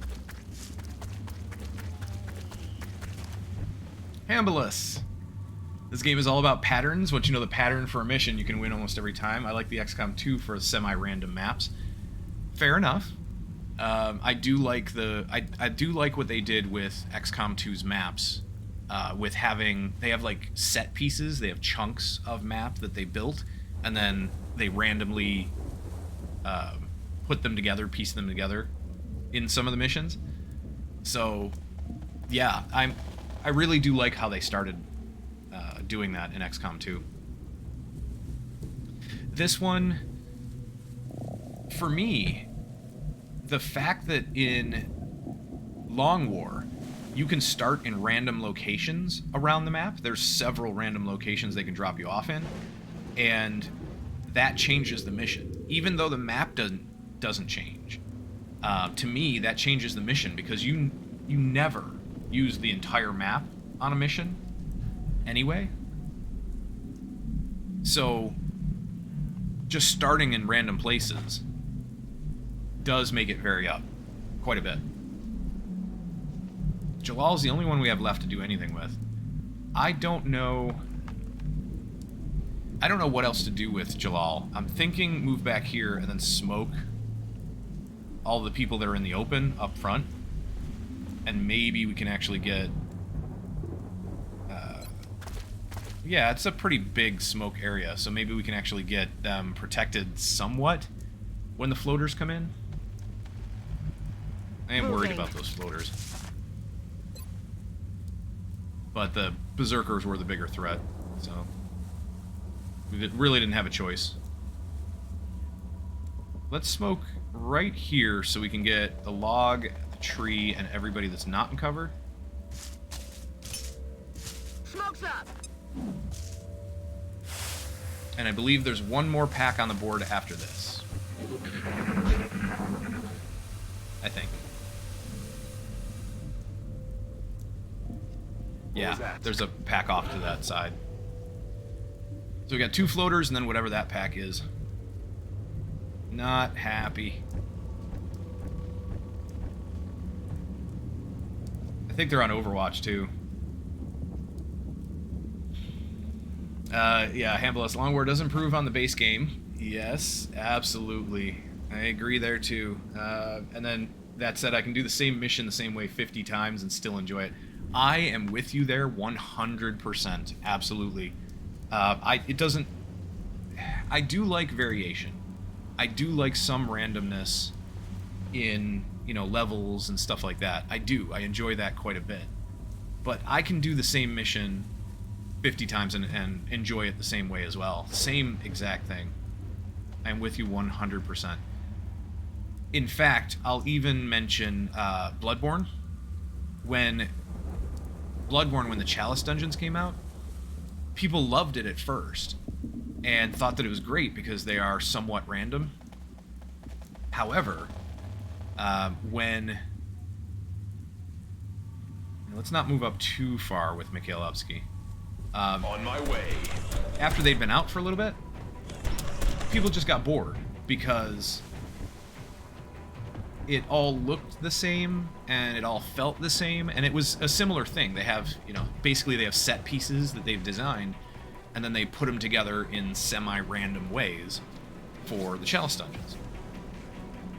Hambalus! This game is all about patterns. Once you know the pattern for a mission, you can win almost every time. I like the XCOM 2 for semi-random maps. Fair enough. I do like I do like what they did with XCOM 2's maps. With having, they have like set pieces, they have chunks of map that they built, and then they randomly put them together, piece them together in some of the missions. So, yeah, I really do like how they started doing that in XCOM 2. This one, for me, the fact that in Long War, you can start in random locations around the map. There's several random locations they can drop you off in, and that changes the mission. Even though the map doesn't change, to me that changes the mission because you never use the entire map on a mission anyway. So just starting in random places does make it vary up quite a bit. Jalal's the only one we have left to do anything with. I don't know what else to do with Jalal. I'm thinking move back here and then smoke all the people that are in the open up front. And maybe we can actually get... yeah, it's a pretty big smoke area, so maybe we can actually get them protected somewhat when the floaters come in. I am worried about those floaters. But the Berserkers were the bigger threat, so we really didn't have a choice. Let's smoke right here so we can get the log, the tree, and everybody that's not in cover. Smoke's up. And I believe there's one more pack on the board after this. I think. Yeah, there's a pack off to that side. So we got 2 floaters and then whatever that pack is. Not happy. I think they're on Overwatch too. Yeah, Hambalus Long War does improve on the base game. Yes, absolutely. I agree there too. And then that said, I can do the same mission the same way 50 times and still enjoy it. I am with you there 100%. Absolutely. I do like variation. I do like some randomness in, you know, levels and stuff like that. I do. I enjoy that quite a bit. But I can do the same mission 50 times and enjoy it the same way as well. Same exact thing. I'm with you 100%. In fact, I'll even mention Bloodborne. When the Chalice dungeons came out, people loved it at first and thought that it was great because they are somewhat random. However, let's not move up too far with Mikhailovsky. On my way. After they'd been out for a little bit, people just got bored because it all looked the same and it all felt the same, and it was a similar thing. They have, basically they have set pieces that they've designed, and then they put them together in semi-random ways for the Chalice dungeons.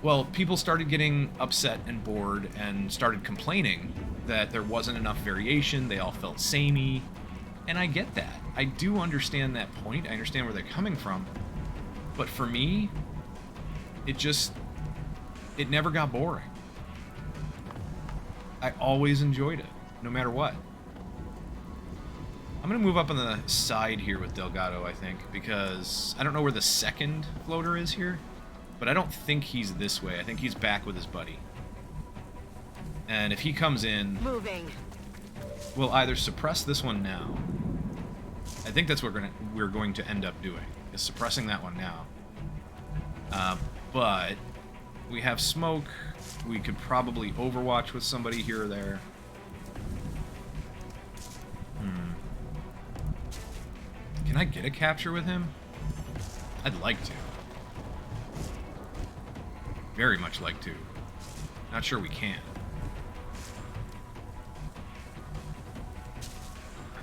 Well, people started getting upset and bored and started complaining that there wasn't enough variation, they all felt samey, and I get that. I do understand that point, I understand where they're coming from, but for me, it never got boring. I always enjoyed it, no matter what. I'm going to move up on the side here with Delgado, I think, because I don't know where the second floater is here, but I don't think he's this way. I think he's back with his buddy. And if he comes in, Moving. we'll either suppress this one now. I think that's what we're going to end up doing, is suppressing that one now. But we have smoke. We could probably overwatch with somebody here or there. Can I get a capture with him? I'd like to. Very much like to. Not sure we can.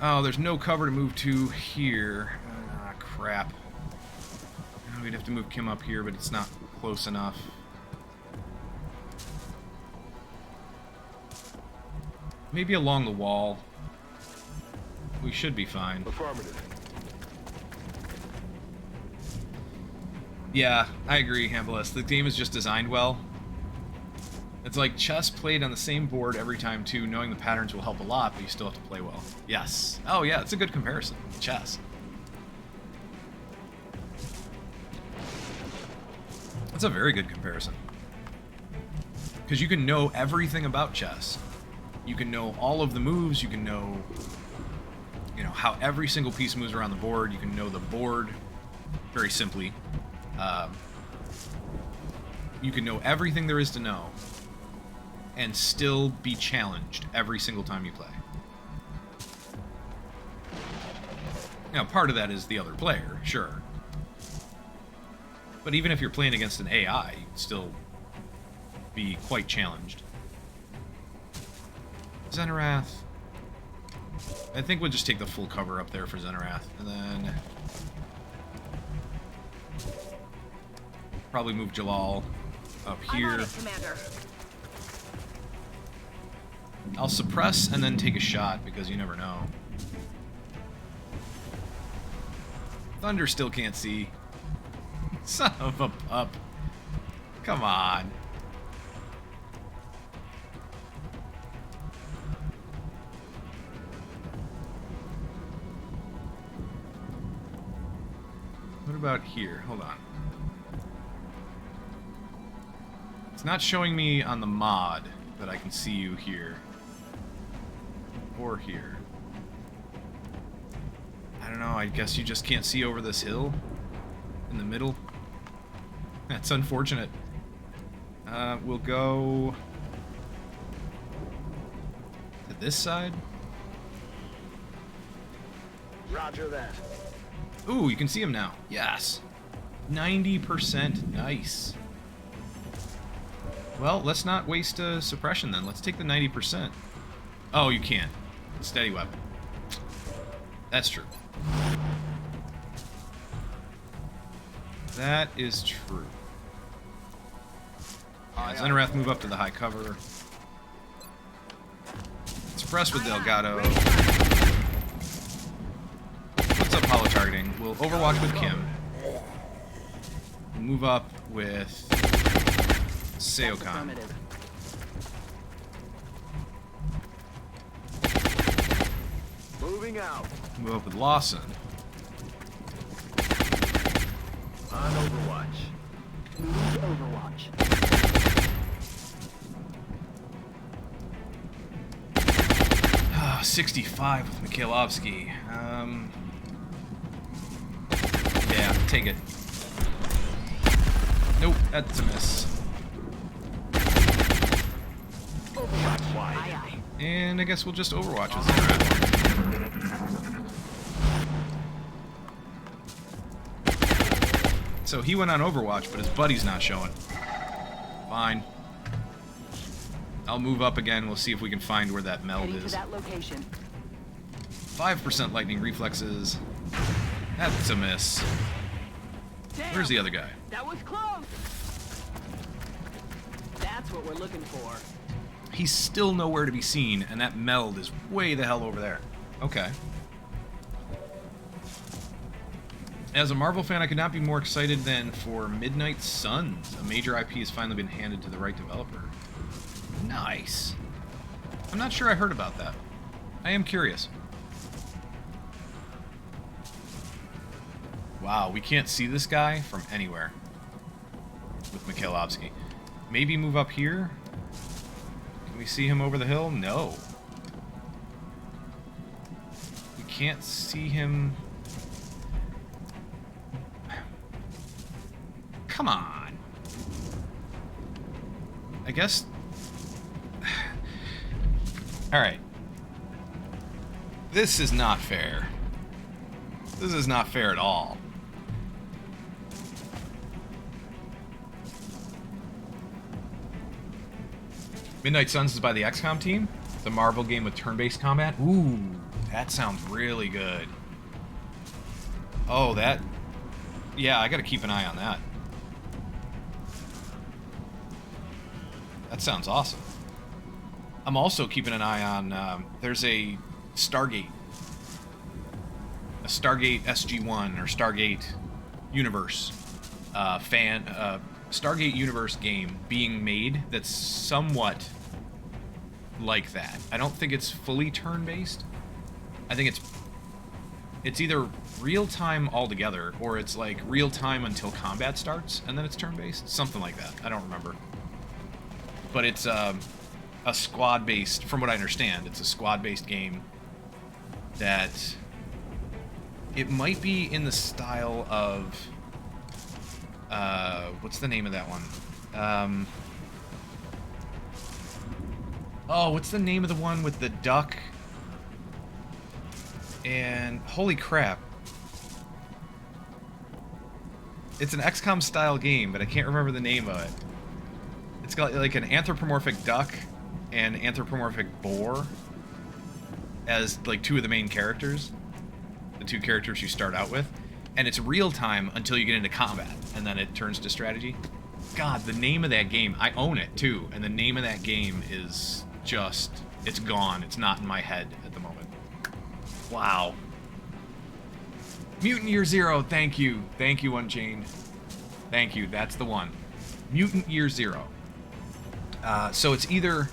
Oh, there's no cover to move to here. Ah, crap. We'd have to move Kim up here, but it's not close enough. Maybe along the wall. We should be fine. Affirmative. Yeah, I agree, Hambless. The game is just designed well. It's like chess played on the same board every time, too. Knowing the patterns will help a lot, but you still have to play well. Yes. Oh, yeah, it's a good comparison. Chess. That's a very good comparison. Because you can know everything about chess. You can know all of the moves. You can know, how every single piece moves around the board. You can know the board very simply. You can know everything there is to know and still be challenged every single time you play. Now, part of that is the other player, sure. But even if you're playing against an AI, you can still be quite challenged. Xenarath. I think we'll just take the full cover up there for Xenarath, and then probably move Jalal up here. I'm on it, Commander. I'll suppress and then take a shot, because you never know. Thunder still can't see. Son of a pup. Come on. What about here? Hold on. It's not showing me on the mod that I can see you here. Or here. I don't know, I guess you just can't see over this hill? In the middle? That's unfortunate. We'll go to this side. Roger that. Ooh, you can see him now. Yes. 90%. Nice. Well, let's not waste a suppression then. Let's take the 90%. Oh, you can't. Steady weapon. That's true. That is true. Xenarath, move up to the high cover. Suppress with Delgado. What's up, holo targeting? We'll overwatch with Kim. We'll move up with Seokan. Moving out. Move up with Lawson. On Overwatch. Moving to Overwatch. 65 with Mikhailovsky. Yeah, take it. Nope, that's a miss. Overwatch. Aye, aye. And I guess we'll just Overwatch with that. So he went on Overwatch, but his buddy's not showing. Fine. I'll move up again. We'll see if we can find where that meld Heading to is. that location. 5% lightning reflexes. That's a miss. Damn, Where's the other guy? that was close. That's what we're looking for. He's still nowhere to be seen, and that meld is way the hell over there. Okay. As a Marvel fan, I could not be more excited than for Midnight Suns. A major IP has finally been handed to the right developer. Nice. I'm not sure I heard about that. I am curious. Wow, we can't see this guy from anywhere with Mikhailovsky. Maybe move up here? Can we see him over the hill? No. We can't see him. Come on. I guess. Alright. This is not fair. This is not fair at all. Midnight Suns is by the XCOM team. The Marvel game with turn-based combat. Ooh, that sounds really good. Oh, that... Yeah, I gotta keep an eye on that. That sounds awesome. I'm also keeping an eye on... there's a Stargate. A Stargate SG-1 or Stargate Universe Stargate Universe game being made that's somewhat like that. I don't think it's fully turn-based. I think it's either real-time altogether, or it's like real-time until combat starts, and then it's turn-based. Something like that. I don't remember. But it's a squad-based, from what I understand, it's a squad-based game that it might be in the style of... what's the name of that one? Oh, what's the name of the one with the duck? And holy crap. It's an XCOM style game, but I can't remember the name of it. It's got like an anthropomorphic duck and anthropomorphic boar as like two of the main characters. The two characters you start out with. And it's real time until you get into combat, and then it turns to strategy. God, the name of that game, I own it too, and the name of that game is just, it's gone. It's not in my head at the moment. Wow. Mutant Year Zero, thank you. Thank you, Unchained. Thank you, that's the one. Mutant Year Zero. So it's either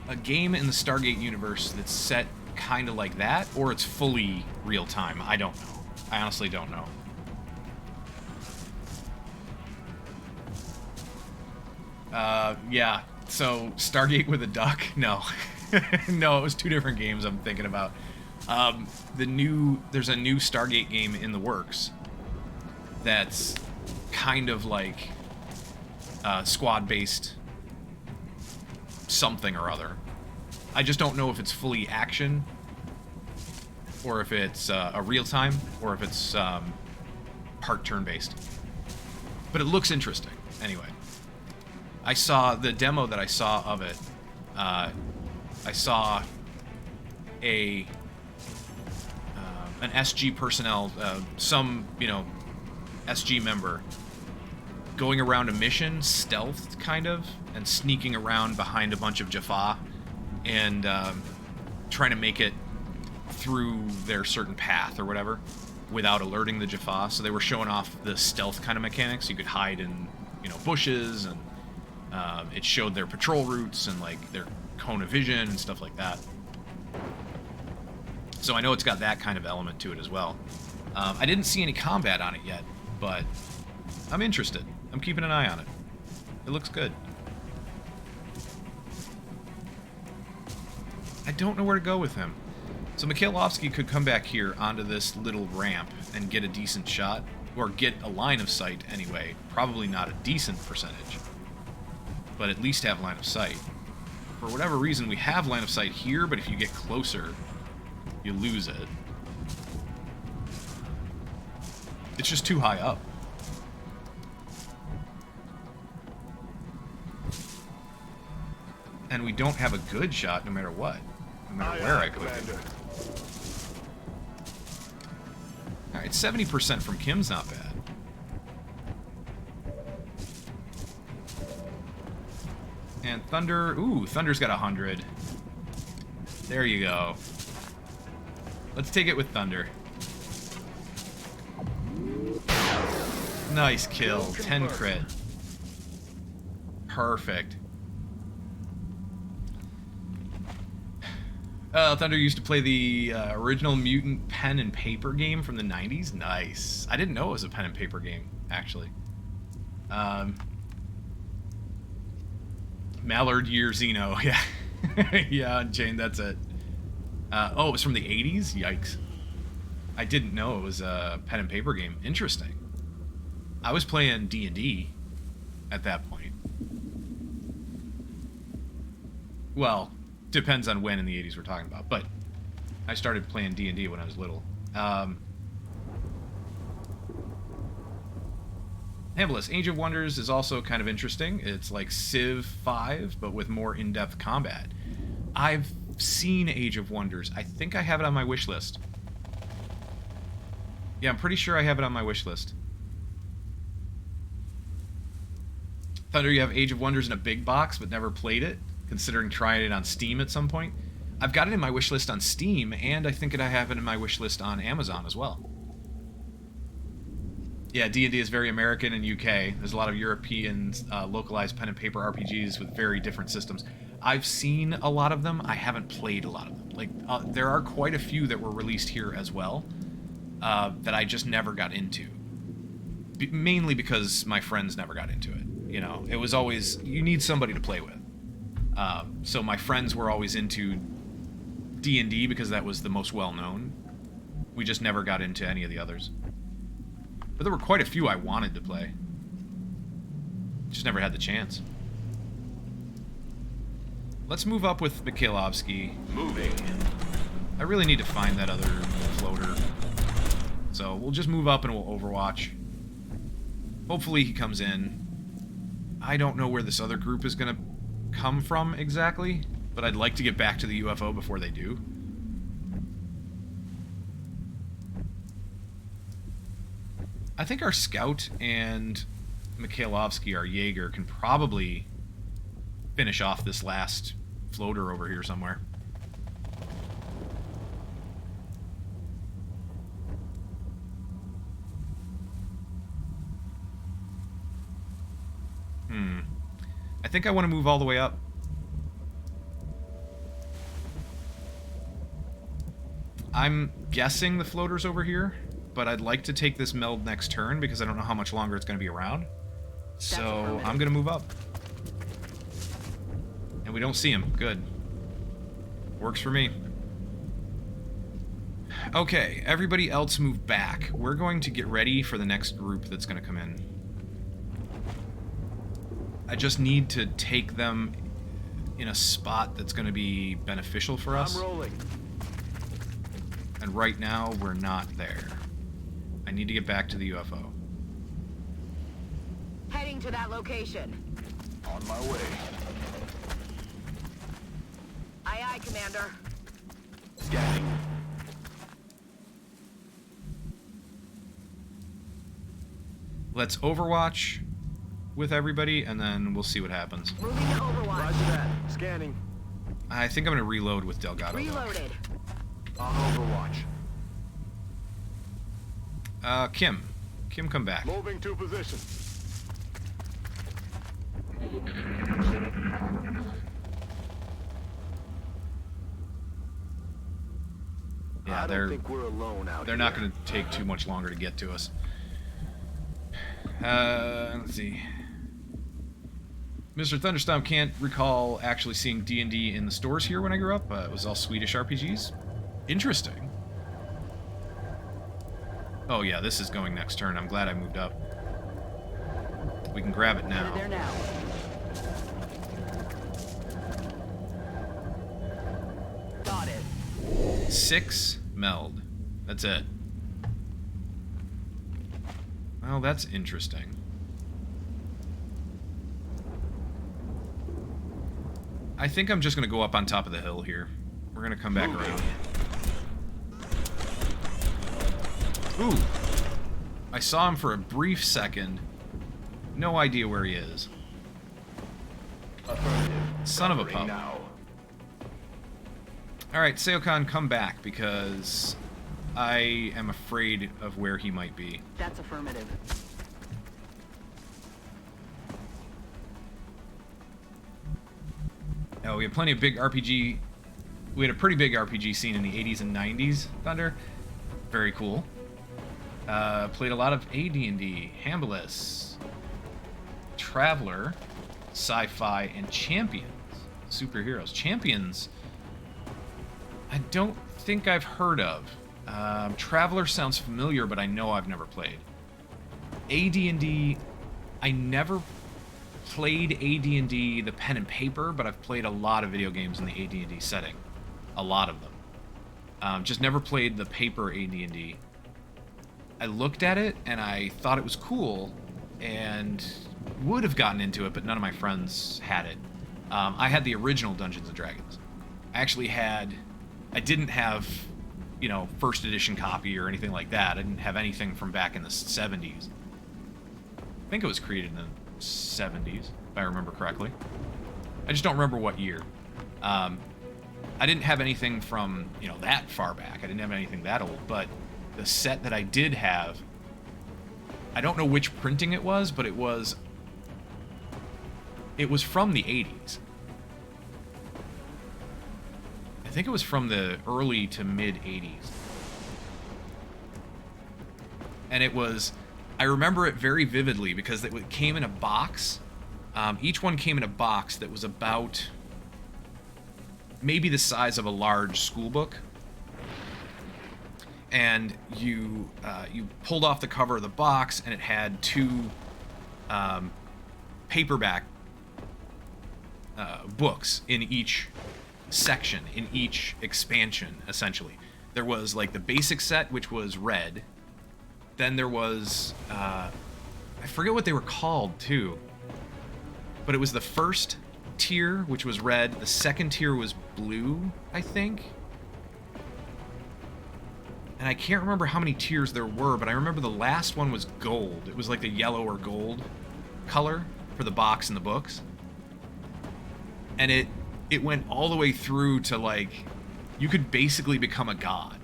a game in the Stargate universe that's set kind of like that, or it's fully real time. I don't know. I honestly don't know. Yeah, so Stargate with a duck? No. No, it was two different games I'm thinking about. There's a new Stargate game in the works that's kind of like squad-based something or other. I just don't know if it's fully action, or if it's a real-time, or if it's part turn-based. But it looks interesting, anyway. I saw the demo that I saw of it. I saw an SG personnel, some, SG member going around a mission, stealthed, kind of, and sneaking around behind a bunch of Jaffa, and trying to make it through their certain path or whatever without alerting the Jaffa. So they were showing off the stealth kind of mechanics. You could hide in, bushes, and it showed their patrol routes and like their cone of vision and stuff like that. So I know it's got that kind of element to it as well. I didn't see any combat on it yet, but I'm interested. I'm keeping an eye on it. It looks good. I don't know where to go with him. So Mikhailovsky could come back here onto this little ramp and get a decent shot, or get a line of sight anyway. Probably not a decent percentage, but at least have line of sight. For whatever reason, we have line of sight here, but if you get closer, you lose it. It's just too high up. And we don't have a good shot no matter what. No matter where I put it. Alright, 70% from Kim's not bad. And Thunder... Ooh, Thunder's got 100. There you go. Let's take it with Thunder. Nice kill. 10 crit. Perfect. Thunder used to play the original Mutant pen and paper game from the 90s. Nice. I didn't know it was a pen and paper game, actually. Mallard Year Xeno, yeah. Yeah, Jane, that's it. Oh, it was from the 80s? Yikes. I didn't know it was a pen and paper game. Interesting. I was playing D&D at that point. Well, depends on when in the 80s we're talking about, but I started playing D&D when I was little. Hambless, Age of Wonders is also kind of interesting. It's like Civ 5, but with more in-depth combat. I've seen Age of Wonders. I think I have it on my wish list. Yeah, I'm pretty sure I have it on my wish list. Thunder, you have Age of Wonders in a big box, but never played it, considering trying it on Steam at some point. I've got it in my wish list on Steam, and I think I have it in my wish list on Amazon as well. Yeah, D&D is very American and UK. There's a lot of European localized pen and paper RPGs with very different systems. I've seen a lot of them. I haven't played a lot of them. Like, there are quite a few that were released here as well that I just never got into. Mainly because my friends never got into it. You know, it was always, you need somebody to play with. So my friends were always into D&D because that was the most well-known. We just never got into any of the others. But there were quite a few I wanted to play. Just never had the chance. Let's move up with Mikhailovsky. Moving. I really need to find that other floater. So we'll just move up and we'll overwatch. Hopefully he comes in. I don't know where this other group is going to come from exactly, but I'd like to get back to the UFO before they do. I think our scout and Mikhailovsky, our Jaeger, can probably finish off this last floater over here somewhere. I think I want to move all the way up. I'm guessing the floater's over here, but I'd like to take this meld next turn because I don't know how much longer it's going to be around. So I'm going to move up. And we don't see him. Good. Works for me. Okay, everybody else move back. We're going to get ready for the next group that's going to come in. I just need to take them in a spot that's going to be beneficial for us. I'm rolling. And right now, we're not there. I need to get back to the UFO. Heading to that location. On my way. Aye, aye, Commander. Scanning. Let's overwatch with everybody, and then we'll see what happens. Moving to Overwatch. Roger that. Scanning. I think I'm going to reload with Delgado. Reloaded. On Overwatch. Kim. Kim, come back. Moving to position. Yeah, I they're don't think we're alone out they're here. not going to take too much longer to get to us. Let's see. Mr. Thunderstorm can't recall actually seeing D&D in the stores here when I grew up. It was all Swedish RPGs. Interesting. Oh yeah, this is going next turn. I'm glad I moved up. We can grab it now. Headed there now. Got it. 6 meld. That's it. Well, that's interesting. I think I'm just going to go up on top of the hill here. We're going to come back around. Ooh. I saw him for a brief second. No idea where he is. Son of a pup. Now. Alright, Seokan, come back, because I am afraid of where he might be. That's affirmative. Oh, we have plenty of big RPG. We had a pretty big RPG scene in the 80s and 90s, Thunder. Very cool. Played a lot of AD&D, Hambliss, Traveler, Sci-Fi, and Champions. Superheroes. Champions, I don't think I've heard of. Traveler sounds familiar, but I know I've never played. AD&D, I never played AD&D, the pen and paper, but I've played a lot of video games in the AD&D setting. A lot of them. Just never played the paper AD&D. I looked at it, and I thought it was cool, and would have gotten into it, but none of my friends had it. I had the original Dungeons & Dragons. I didn't have, you know, first edition copy or anything like that. I didn't have anything from back in the 70s. I think it was created in the 70s, if I remember correctly. I just don't remember what year. I didn't have anything from, you know, that far back. I didn't have anything that old, but the set that I did have, I don't know which printing it was, but it was from the 80s. I think it was from the early to mid 80s. And it was, I remember it very vividly because it came in a box. Each one came in a box that was about maybe the size of a large school book. And you pulled off the cover of the box, and it had 2 paperback books in each section, in each expansion, essentially. There was like the basic set, which was red. Then there was I forget what they were called too, but it was the first tier, which was red. The second tier was blue, I think. And I can't remember how many tiers there were, but I remember the last one was gold. It was like the yellow or gold color for the box and the books. And it went all the way through to, like, you could basically become a god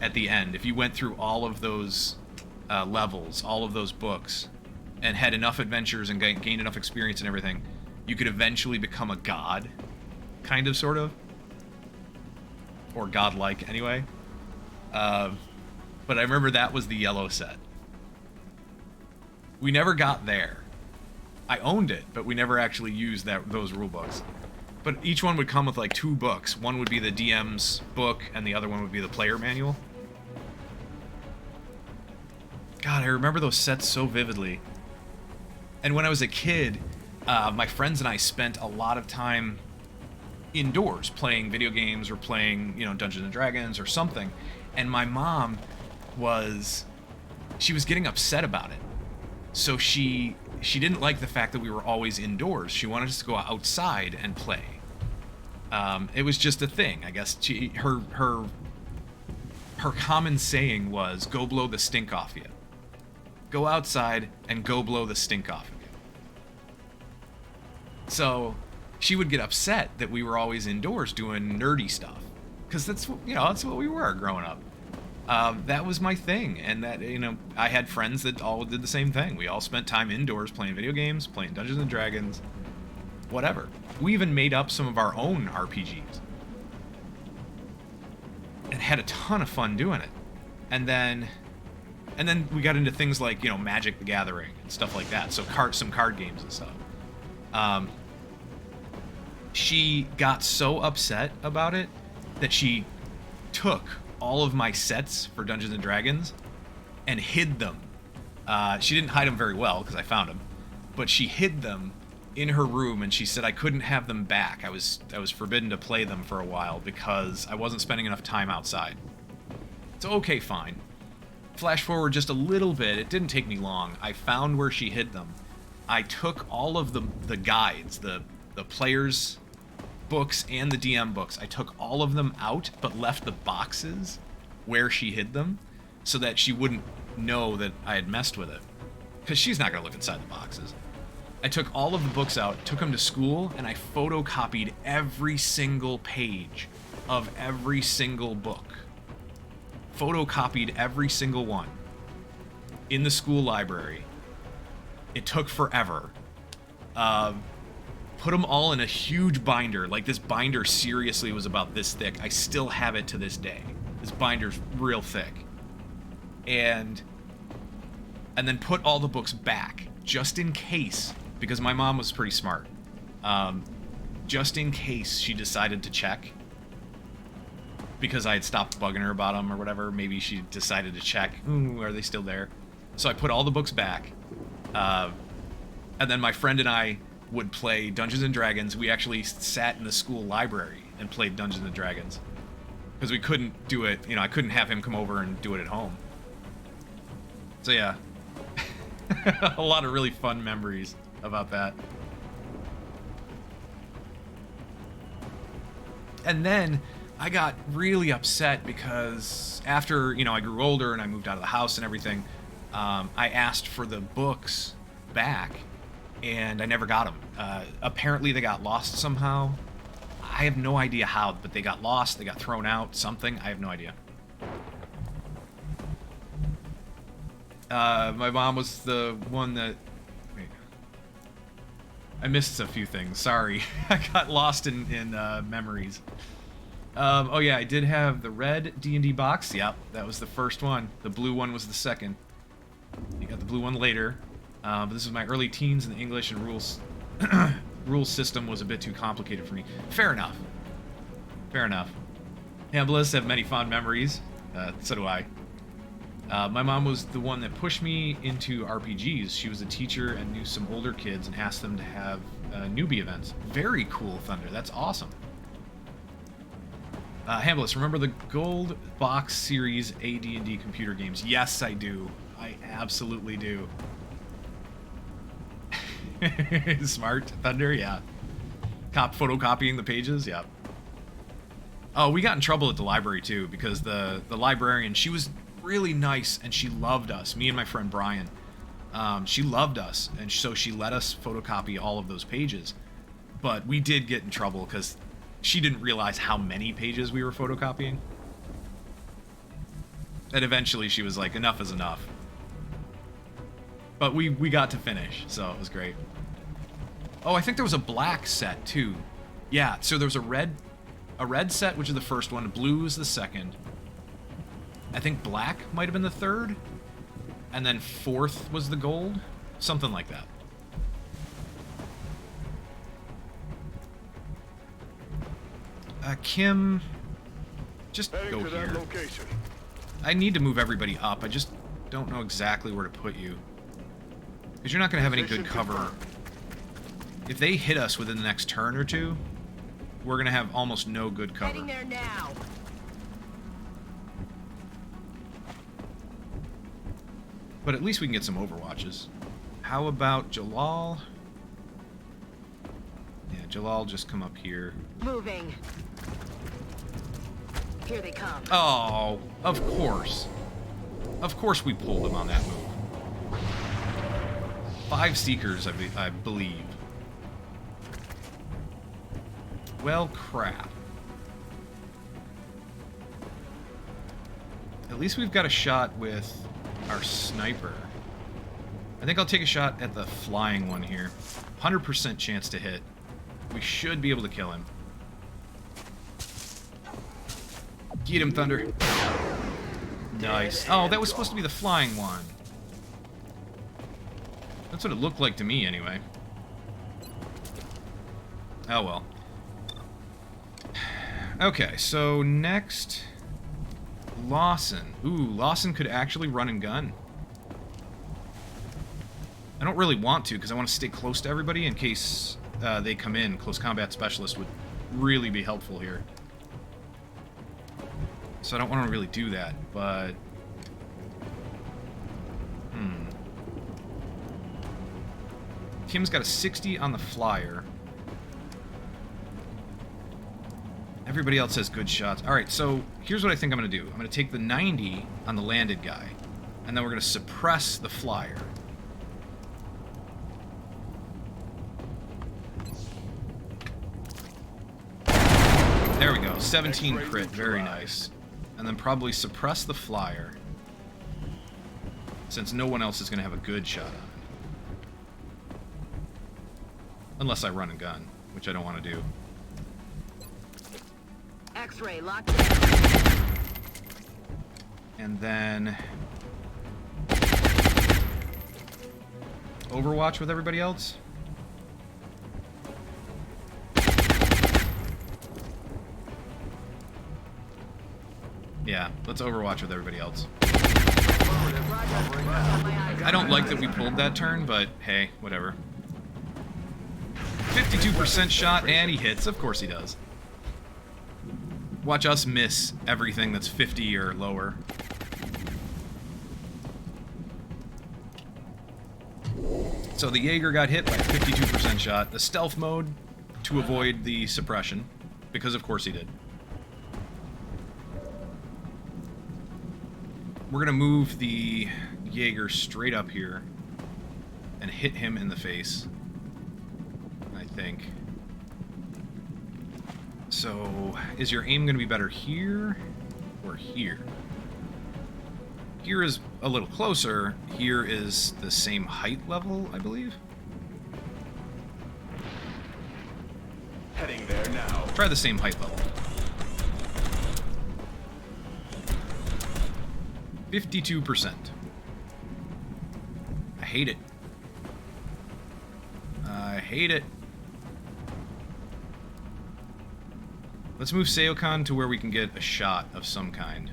at the end. If you went through all of those levels, all of those books, and had enough adventures and gained enough experience and everything, you could eventually become a god. Kind of, sort of. Or godlike, anyway. But I remember that was the yellow set. We never got there. I owned it, but we never actually used those rule books. But each one would come with like 2 books. One would be the DM's book, and the other one would be the player manual. God, I remember those sets so vividly. And when I was a kid, my friends and I spent a lot of time indoors playing video games or playing, you know, Dungeons and Dragons or something. And my mom was getting upset about it. So she didn't like the fact that we were always indoors. She wanted us to go outside and play. It was just a thing, I guess. Her common saying was, "Go blow the stink off you." Go outside and go blow the stink off of you. So she would get upset that we were always indoors doing nerdy stuff, because that's what we were growing up. That was my thing, and that, you know, I had friends that all did the same thing. We all spent time indoors playing video games, playing Dungeons and Dragons, whatever. We even made up some of our own RPGs. and had a ton of fun doing it. And then we got into things like, you know, Magic the Gathering and stuff like that. So some card games and stuff. She got so upset about it that she took all of my sets for Dungeons and Dragons and hid them. She didn't hide them very well because I found them, but she hid them in her room, and she said I couldn't have them back. I was forbidden to play them for a while because I wasn't spending enough time outside. So okay, fine. Flash forward just a little bit. It didn't take me long. I found where she hid them. I took all of the guides, the players' books and the DM books. I took all of them out, but left the boxes where she hid them so that she wouldn't know that I had messed with it. Because she's not going to look inside the boxes. I took all of the books out, took them to school, and I photocopied every single page of every single book. Photocopied every single one in the school library. It took forever. Put them all in a huge binder. Like, this binder seriously was about this thick. I still have it to this day. This binder's real thick. And then put all the books back, just in case, because my mom was pretty smart. Just in case she decided to check, because I had stopped bugging her about them or whatever. Maybe she decided to check. Ooh, are they still there? So I put all the books back. And then my friend and I would play Dungeons and Dragons. We actually sat in the school library and played Dungeons and Dragons. Because we couldn't do it, you know, I couldn't have him come over and do it at home. So yeah. A lot of really fun memories about that. And then I got really upset because after, you know, I grew older and I moved out of the house and everything, I asked for the books back, and I never got them. Apparently they got lost somehow. I have no idea how, but they got lost, they got thrown out, something. I have no idea. My mom was the one that... Wait. I missed a few things, sorry. I got lost in memories. Oh yeah, I did have the red D&D box. Yep, that was the first one. The blue one was the second. You got the blue one later. But this was my early teens, and the English and rules system was a bit too complicated for me. Fair enough. Fair enough. Hambliss have many fond memories. So do I. My mom was the one that pushed me into RPGs. She was a teacher and knew some older kids and asked them to have newbie events. Very cool, Thunder. That's awesome. Hambliss, remember the Gold Box Series AD&D computer games? Yes, I do. I absolutely do. Smart, Thunder, yeah. Photocopying the pages, yeah. Oh, we got in trouble at the library, too, because the librarian, she was really nice, and she loved us, me and my friend Brian. She loved us, and so she let us photocopy all of those pages. But we did get in trouble, because she didn't realize how many pages we were photocopying. And eventually she was like, enough is enough. But we got to finish, so it was great. Oh, I think there was a black set, too. Yeah, so there was a red set, which is the first one. Blue is the second. I think black might have been the third. And then fourth was the gold. Something like that. Kim, just go here. I need to move everybody up. I just don't know exactly where to put you. Because you're not going to have any good cover. If they hit us within the next turn or two, we're going to have almost no good cover. Heading there now. But at least we can get some overwatches. How about Jalal? Yeah, Jalal, just come up here. Moving. Here they come. Oh, of course. Of course we pulled him on that move. 5 Seekers, I believe. Well, crap. At least we've got a shot with our sniper. I think I'll take a shot at the flying one here. 100% chance to hit. We should be able to kill him. Get him, Thunder. Nice. Oh, that was supposed to be the flying one. That's what it looked like to me, anyway. Oh, well. Okay, so next... Lawson. Ooh, Lawson could actually run and gun. I don't really want to, because I want to stay close to everybody in case they come in. Close combat specialist would really be helpful here. So I don't want to really do that, but... Kim's got a 60 on the flyer. Everybody else has good shots. Alright, so here's what I think I'm going to do. I'm going to take the 90 on the landed guy, and then we're going to suppress the flyer. There we go. 17 crit. Very nice. And then probably suppress the flyer, since no one else is going to have a good shot on it. Unless I run and gun, which I don't want to do. X-ray locked in. And then... Overwatch with everybody else? Yeah, let's Overwatch with everybody else. I don't like that we pulled that turn, but hey, whatever. 52% shot, and he hits. Of course he does. Watch us miss everything that's 50 or lower. So the Jaeger got hit by 52% shot. The stealth mode to avoid the suppression, because of course he did. We're going to move the Jaeger straight up here and hit him in the face, I think. So, is your aim going to be better here or here? Here is a little closer. Here is the same height level, I believe. Heading there now. Try the same height level. 52%. I hate it. I hate it. Let's move Seokan to where we can get a shot of some kind.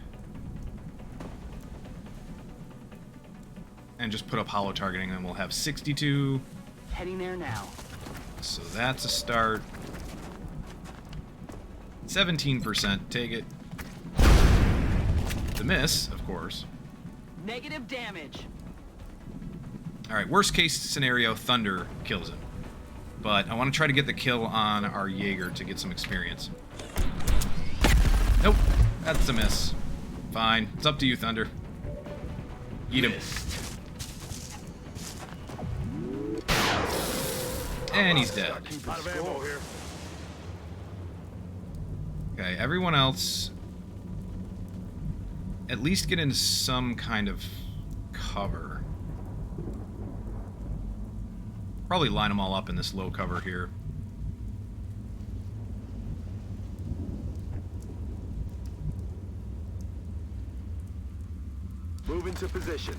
And just put up hollow targeting, and we'll have 62. Heading there now. So that's a start. 17%, take it. The miss, of course. Negative damage. Alright, worst case scenario, Thunder kills him. But I want to try to get the kill on our Jaeger to get some experience. Nope, that's a miss. Fine, it's up to you, Thunder. Eat him. And he's dead. Out of ammo here. Okay, everyone else... at least get into some kind of cover. Probably line them all up in this low cover here. Move into position.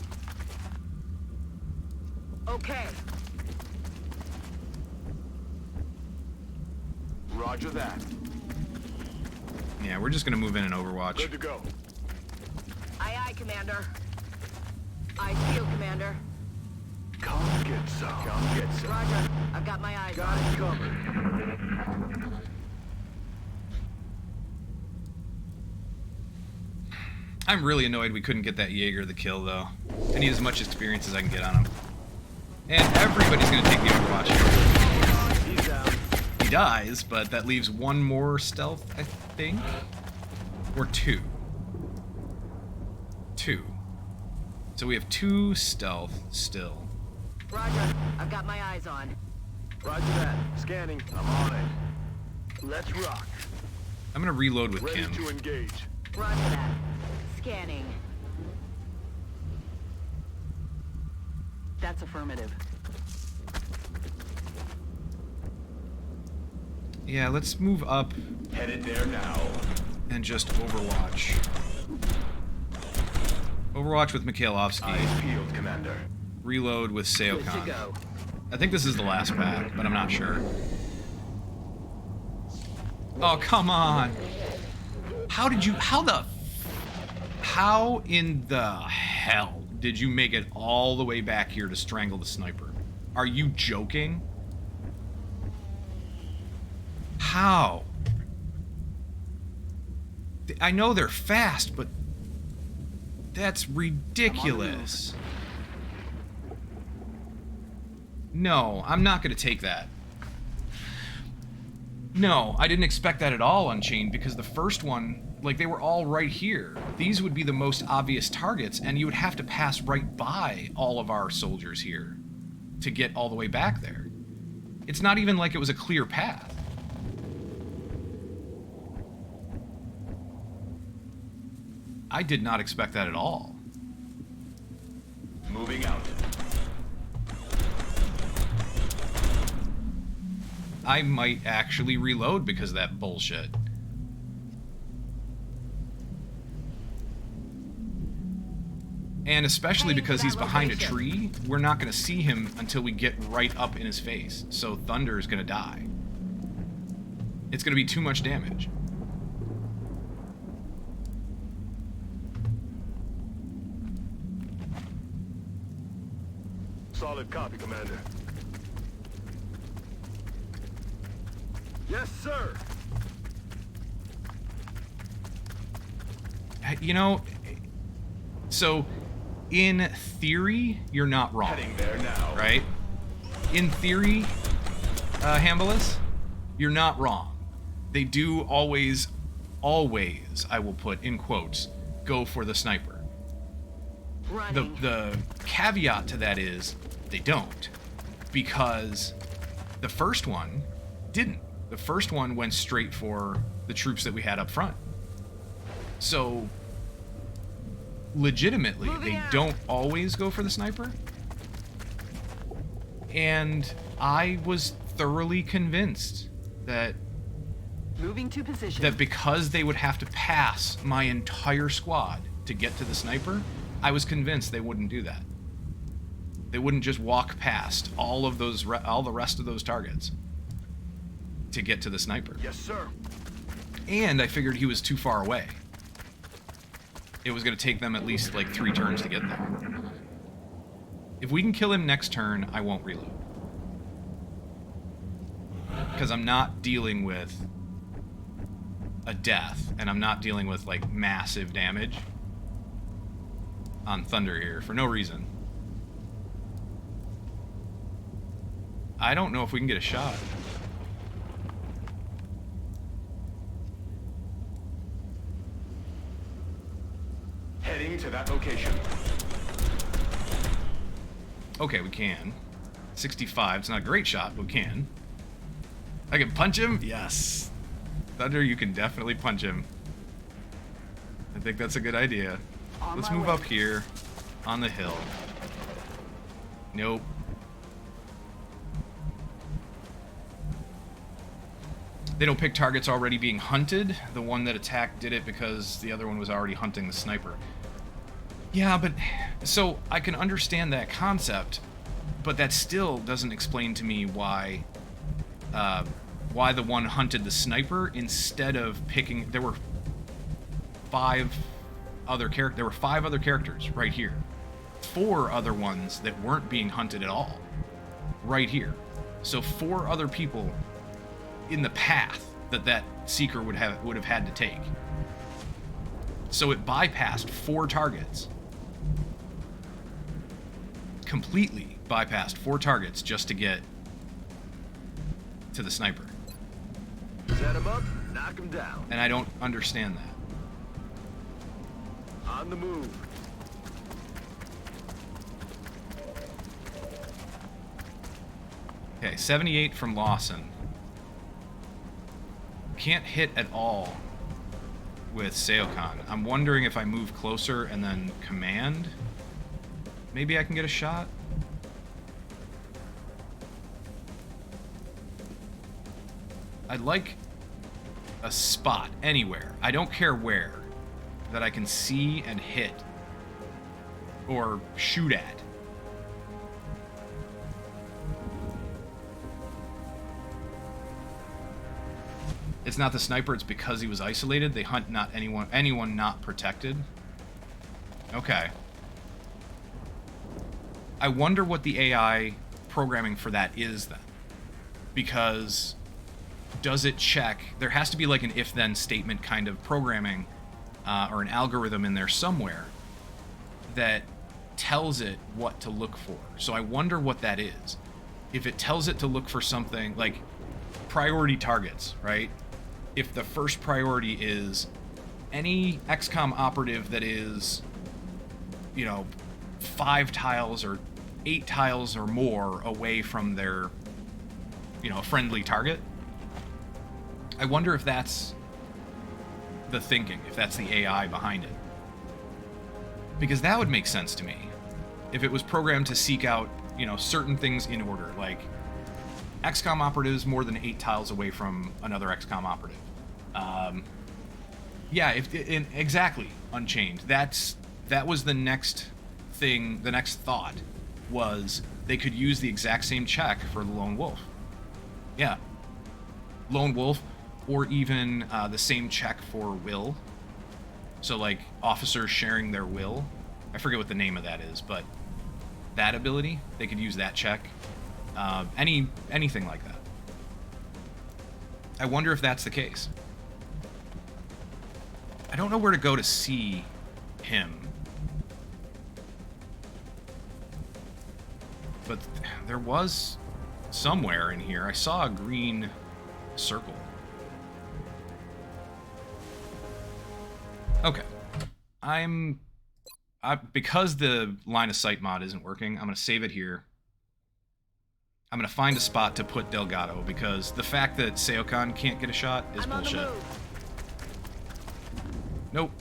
Okay. Roger that. Yeah, we're just gonna move in and Overwatch. Good to go. Aye, aye, Commander. I feel, Commander. Come get some. Come get some. Roger. I've got my eyes Got on it it. covered. I'm really annoyed we couldn't get that Jaeger the kill, though. I need as much experience as I can get on him. And everybody's gonna take the Overwatch here. He's down. He dies, but that leaves one more stealth, I think? Or two. Two. So we have 2 stealth still. Roger. I've got my eyes on. Roger that. Scanning. I'm on it. Let's rock. I'm gonna reload with Ready Kim. to engage. Roger that. Scanning. That's affirmative. Yeah, let's move up Headed there now. and just Overwatch. Overwatch with Mikhailovsky. Eyes peeled, Commander. Reload with Good to Seokan. go. I think this is the last pack, but I'm not sure. Oh, come on. How in the hell did you make it all the way back here to strangle the sniper? Are you joking? How? I know they're fast, but that's ridiculous. No, I'm not going to take that. No, I didn't expect that at all, Unchained, because the first one, like, they were all right here. These would be the most obvious targets, and you would have to pass right by all of our soldiers here to get all the way back there. It's not even like it was a clear path. I did not expect that at all. Moving out. I might actually reload because of that bullshit. And especially because he's behind a tree, we're not going to see him until we get right up in his face. So Thunder is going to die. It's going to be too much damage. Solid copy, Commander. Yes, sir. You know, so in theory, you're not wrong. Heading there now. Right? In theory, Hambalus, you're not wrong. They do always, I will put in quotes, go for the sniper. Running. The caveat to that is they don't, because the first one didn't. The first one went straight for the troops that we had up front. So, legitimately, they don't always go for the sniper. And I was thoroughly convinced that Moving to position. because they would have to pass my entire squad to get to the sniper, I was convinced they wouldn't do that. They wouldn't just walk past all of those, all the rest of those targets to get to the sniper. Yes, sir. And I figured he was too far away. It was going to take them at least like 3 turns to get there. If we can kill him next turn, I won't reload. Because I'm not dealing with a death, and I'm not dealing with like massive damage on Thunder here for no reason. I don't know if we can get a shot. Heading to that location. Okay, we can. 65, it's not a great shot, but we can. I can punch him? Yes. Thunder, you can definitely punch him. I think that's a good idea. On Let's my move way. up here on the hill. Nope. They don't pick targets already being hunted. The one that attacked did it because the other one was already hunting the sniper. Yeah, but so I can understand that concept, but that still doesn't explain to me why the one hunted the sniper instead of picking. There were 5 other characters right here. 4 other ones that weren't being hunted at all right here. So 4 other people in the path that seeker would have had to take. So it bypassed 4 targets. Completely bypassed 4 targets just to get to the sniper. Set him up, knock him down. And I don't understand that. On the move. Okay, 78 from Lawson. Can't hit at all with Seokan. I'm wondering if I move closer and then command, maybe I can get a shot. a spot anywhere, I don't care where, that I can see and hit or shoot at. It's not the sniper, it's because he was isolated. They hunt not anyone not protected. Okay. I wonder what the AI programming for that is then. Because does it check? There has to be like an if-then statement kind of programming or an algorithm in there somewhere that tells it what to look for. So I wonder what that is. If it tells it to look for something like priority targets, right? If the first priority is any XCOM operative that is, you know, 5 tiles or 8 tiles or more away from their, you know, friendly target. I wonder if that's the thinking, if that's the AI behind it. Because that would make sense to me. If it was programmed to seek out, you know, certain things in order, like XCOM operatives more than 8 tiles away from another XCOM operative. Yeah, exactly, Unchained. That was the next thing, the next thought, was they could use the exact same check for the Lone Wolf. Yeah. Lone Wolf, or even the same check for will. So, like, officers sharing their will. I forget what the name of that is, but that ability, they could use that check. Anything like that. I wonder if that's the case. I don't know where to go to see him. But there was somewhere in here. I saw a green circle. Okay. Because the line of sight mod isn't working, I'm going to save it here. I'm going to find a spot to put Delgado, because the fact that Seokan can't get a shot is bullshit. Nope.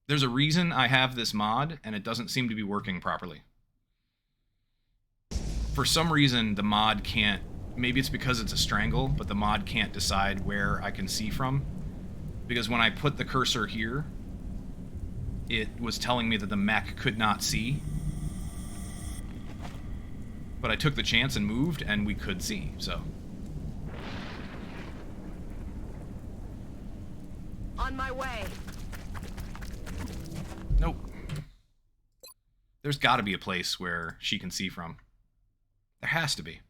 There's a reason I have this mod, and it doesn't seem to be working properly. For some reason, the mod can't... Maybe it's because it's a strangle, but the mod can't decide where I can see from. Because when I put the cursor here, it was telling me that the mech could not see. But I took the chance and moved, and we could see, so... On my way. Nope. There's got to be a place where she can see from. There has to be.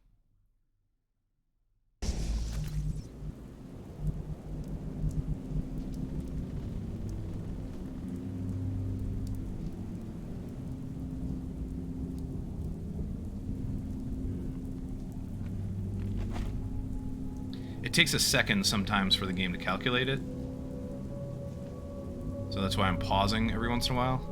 It takes a second sometimes for the game to calculate it. So that's why I'm pausing every once in a while.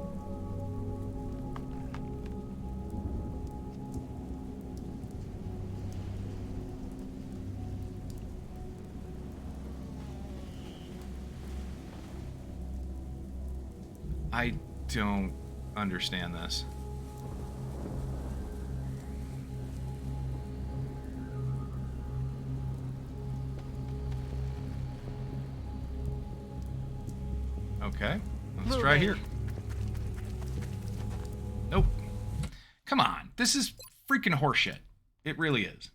I don't understand this. Okay, let's try here. Nope. Come on, this is freaking horseshit. It really is.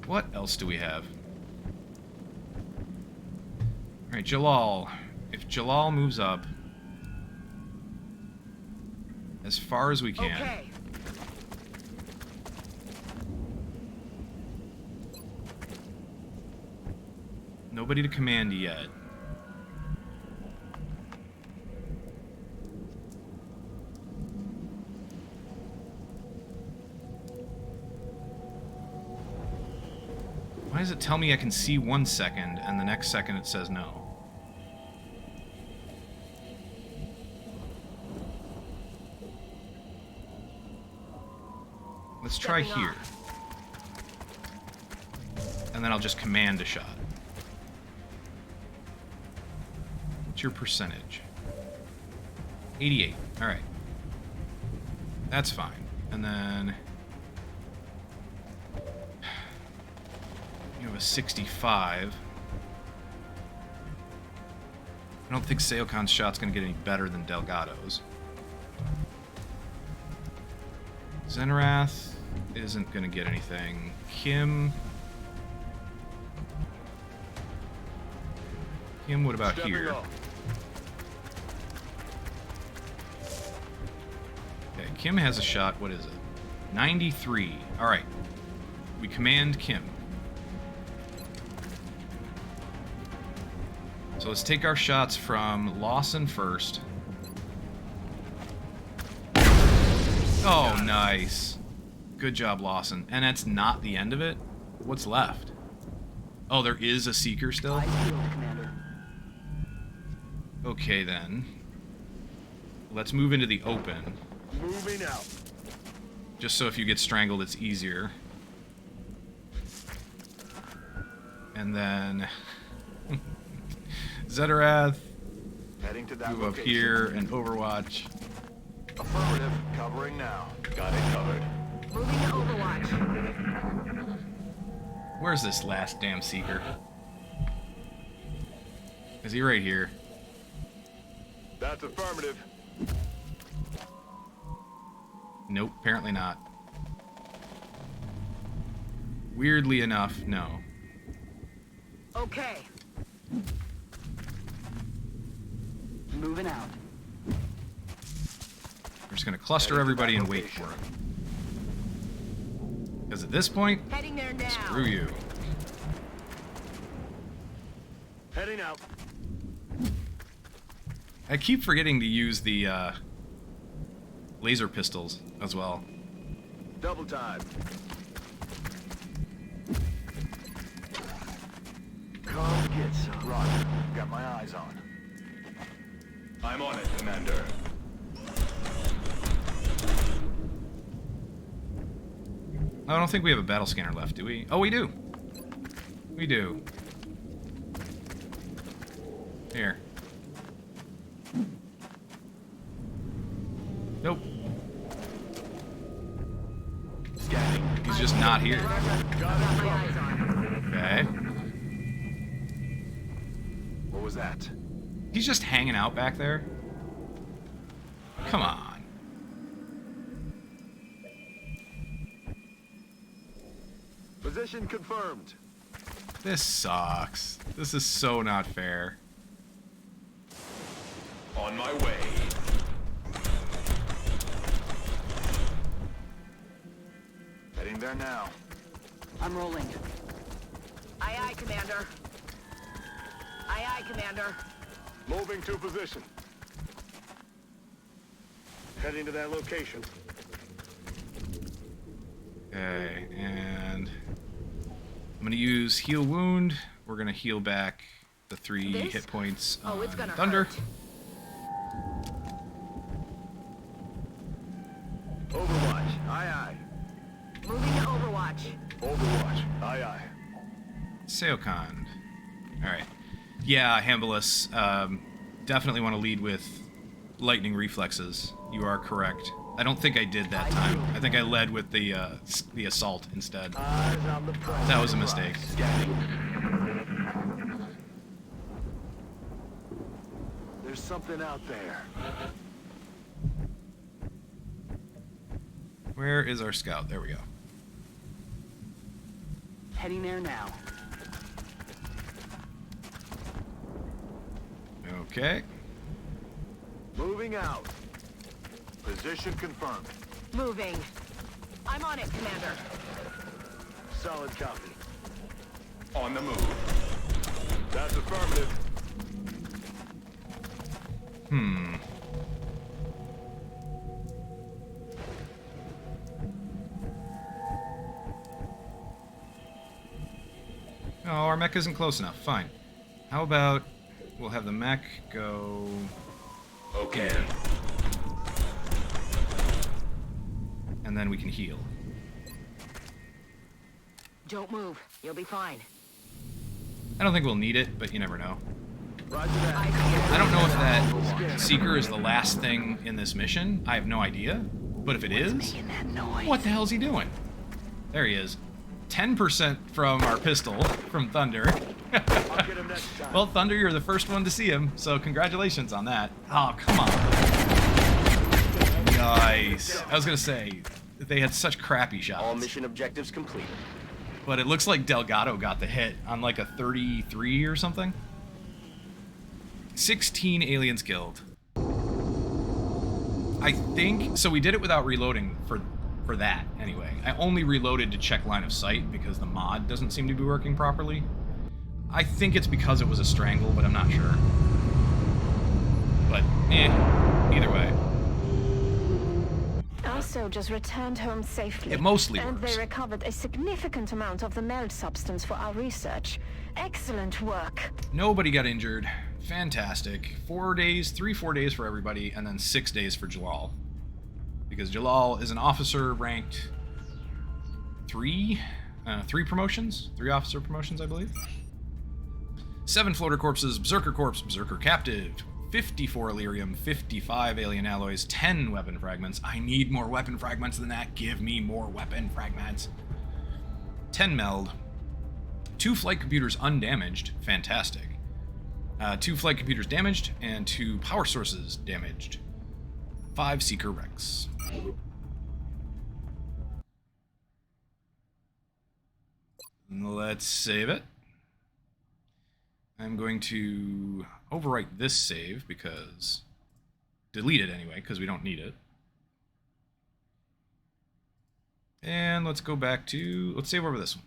What else do we have? Alright, Jalal. If Jalal moves up as far as we can. Okay. Nobody to command yet. Why does it tell me I can see 1 second, and the next second it says no? Let's try here. And then I'll just command a shot. What's your percentage? 88. Alright. That's fine. And then you have a 65. I don't think Seokon's shot's going to get any better than Delgado's. Zenrath isn't going to get anything. Kim, what about Stepping here? off. Okay, Kim has a shot. What is it? 93. All right. We command Kim. So let's take our shots from Lawson first. Oh, nice. Good job, Lawson. And that's not the end of it? What's left? Oh, there is a Seeker still? Eyes peeled, Commander. Okay, then. Let's move into the open. Moving out. Just so if you get strangled, it's easier. And then... Zeterath, Heading to that move up location. here, and Overwatch. Affirmative. Covering now. Got it covered. Moving to Overwatch. Where's this last damn Seeker? Is he right here? That's affirmative. Nope, apparently not. Weirdly enough, no. Okay. Moving out. We're just gonna cluster everybody and wait for him. Because at this point, Heading there now. screw you. Heading out. I keep forgetting to use the laser pistols as well. Double time. Come get some. Roger. Got my eyes on. I'm on it, Commander. I don't think we have a battle scanner left, do we? Oh, we do. We do. Here. Nope. Scanning. He's just not here. Got Got it my eyes covered. on. Okay. What was that? He's just hanging out back there. Come on. Position confirmed. This sucks. This is so not fair. On my way. Heading there now. I'm rolling. Aye, aye, Commander. Aye, aye, Commander. Moving to position. Heading to that location. Okay, and I'm gonna use heal wound. We're gonna heal back the 3 This? hit points Oh, it's on gonna Thunder. hurt. Overwatch. Aye, aye. Moving to Overwatch. Overwatch. Aye, aye. Seokon. Alright. Yeah, Hambalus. Definitely want to lead with lightning reflexes. You are correct. I don't think I did that time. I think I led with the assault instead. Eyes on the prize. That was a mistake. Scanning. There's something out there. Where is our scout? There we go. Heading there now. Okay. Moving out. Position confirmed. Moving. I'm on it, Commander. Solid copy. On the move. That's affirmative. Hmm. Oh, our mech isn't close enough. Fine. How about we'll have the mech go... Okay. And then we can heal. Don't move. You'll be fine. I don't think we'll need it, but you never know. Roger that. I don't know if that Seeker is the last thing in this mission. I have no idea. But if it is, what the hell is he doing? There he is. 10% from our pistol, from Thunder. Well, Thunder, you're the first one to see him, so congratulations on that. Oh, come on. Nice. I was going to say, they had such crappy shots. All mission objectives completed. But it looks like Delgado got the hit on like a 33 or something. 16 aliens killed. I think, so we did it without reloading for that, anyway. I only reloaded to check line of sight because the mod doesn't seem to be working properly. I think it's because it was a strangle, but I'm not sure. But, either way. Our soldiers returned home safely. It mostly and works. they recovered a significant amount of the meld substance for our research. Excellent work. Nobody got injured. Fantastic. 4 days, 3-4 days for everybody, and then 6 days for Jalal. Because Jalal is an officer ranked 3 promotions, 3 officer promotions, I believe. 7 floater corpses, berserker corpse, berserker captive, 54 Illyrium, 55 alien alloys, 10 weapon fragments. I need more weapon fragments than that. Give me more weapon fragments. 10 meld, 2 flight computers undamaged, fantastic. 2 flight computers damaged, and 2 power sources damaged. 5 seeker wrecks. Let's save it. I'm going to overwrite this save because... delete it anyway, because we don't need it. And let's go back to... let's save over this one.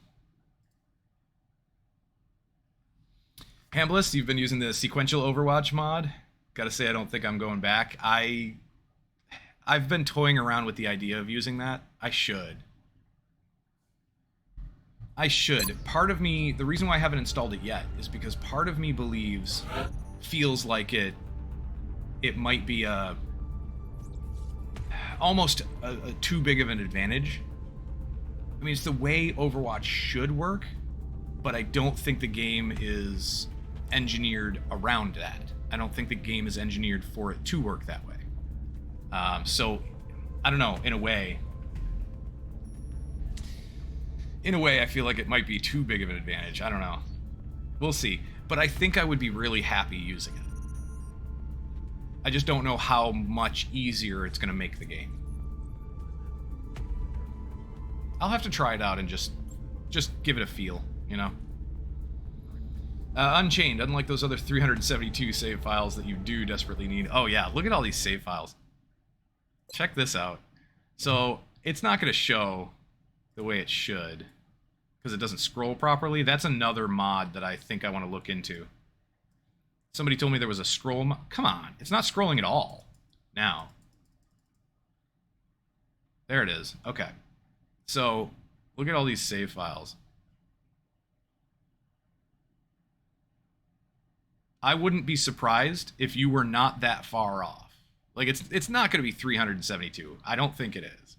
Hambless, you've been using the sequential Overwatch mod. Gotta say, I don't think I'm going back. I've been toying around with the idea of using that. I should. Part of me, the reason why I haven't installed it yet is because part of me feels like it might be almost a too big of an advantage. I mean, it's the way Overwatch should work, but I don't think the game is engineered around that. I don't think the game is engineered for it to work that way. So, I don't know, in a way, I feel like it might be too big of an advantage. I don't know. We'll see. But I think I would be really happy using it. I just don't know how much easier it's going to make the game. I'll have to try it out and just give it a feel, you know? Unchained, unlike those other 372 save files that you do desperately need. Oh yeah, look at all these save files. Check this out. So, it's not going to show the way it should, because it doesn't scroll properly. That's another mod that I think I want to look into. Somebody told me there was a scroll mod. Come on, it's not scrolling at all. Now. There it is. Okay. So, look at all these save files. I wouldn't be surprised if you were not that far off. Like, it's not going to be 372. I don't think it is.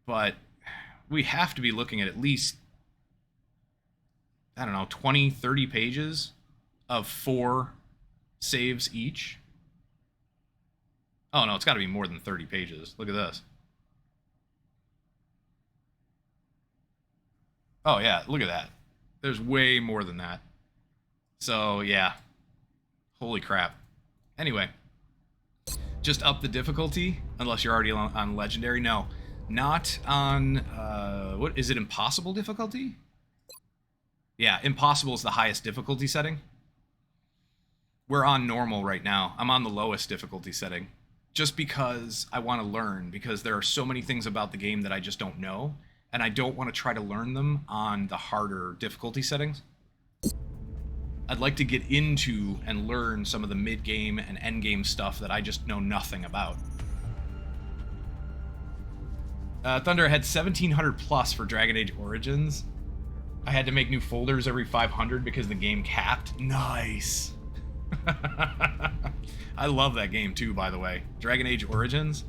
But we have to be looking at least, I don't know, 20, 30 pages of 4 saves each. Oh, no, it's got to be more than 30 pages. Look at this. Oh, yeah, look at that. There's way more than that. So, yeah. Holy crap. Anyway. Just up the difficulty, unless you're already on Legendary. No, not on, what, is it Impossible difficulty? Yeah, Impossible is the highest difficulty setting. We're on Normal right now. I'm on the lowest difficulty setting. Just because I want to learn, because there are so many things about the game that I just don't know. And I don't want to try to learn them on the harder difficulty settings. I'd like to get into and learn some of the mid-game and end-game stuff that I just know nothing about. Thunder had 1,700 plus for Dragon Age Origins. I had to make new folders every 500 because the game capped. Nice! I love that game too, by the way. Dragon Age Origins.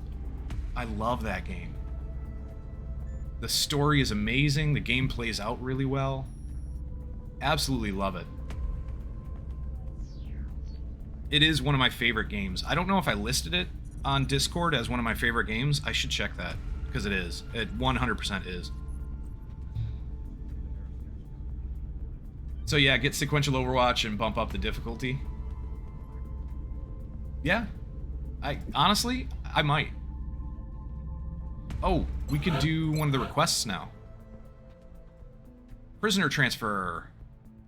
I love that game. The story is amazing. The game plays out really well. Absolutely love it. It is one of my favorite games. I don't know if I listed it on Discord as one of my favorite games. I should check that, because it is. It 100% is. So yeah, get sequential Overwatch and bump up the difficulty. Yeah. Honestly, I might. Oh, we could do one of the requests now. Prisoner transfer.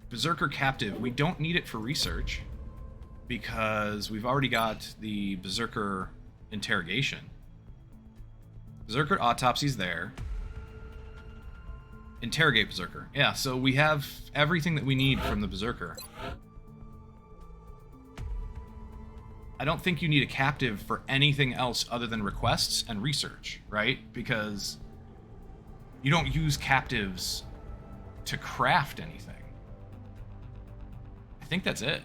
Berserker captive. We don't need it for research, because we've already got the Berserker interrogation. Berserker autopsy's there. Interrogate Berserker. Yeah, so we have everything that we need from the Berserker. I don't think you need a captive for anything else other than requests and research, right? Because you don't use captives to craft anything. I think that's it.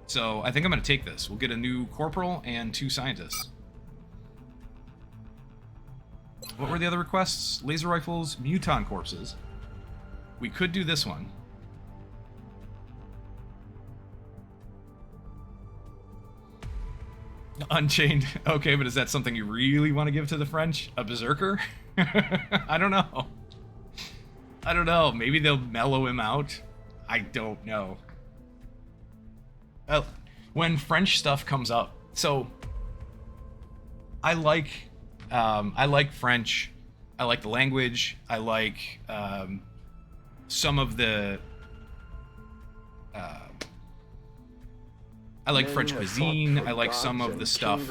So I think I'm going to take this. We'll get a new corporal and 2 scientists. What were the other requests? Laser rifles, muton corpses. We could do this one. Unchained. Okay, but is that something you really want to give to the French? A berserker? I don't know. I don't know. Maybe they'll mellow him out. I don't know. When French stuff comes up, so I like French. I like the language. I like some of the. I like French cuisine. I like some of the stuff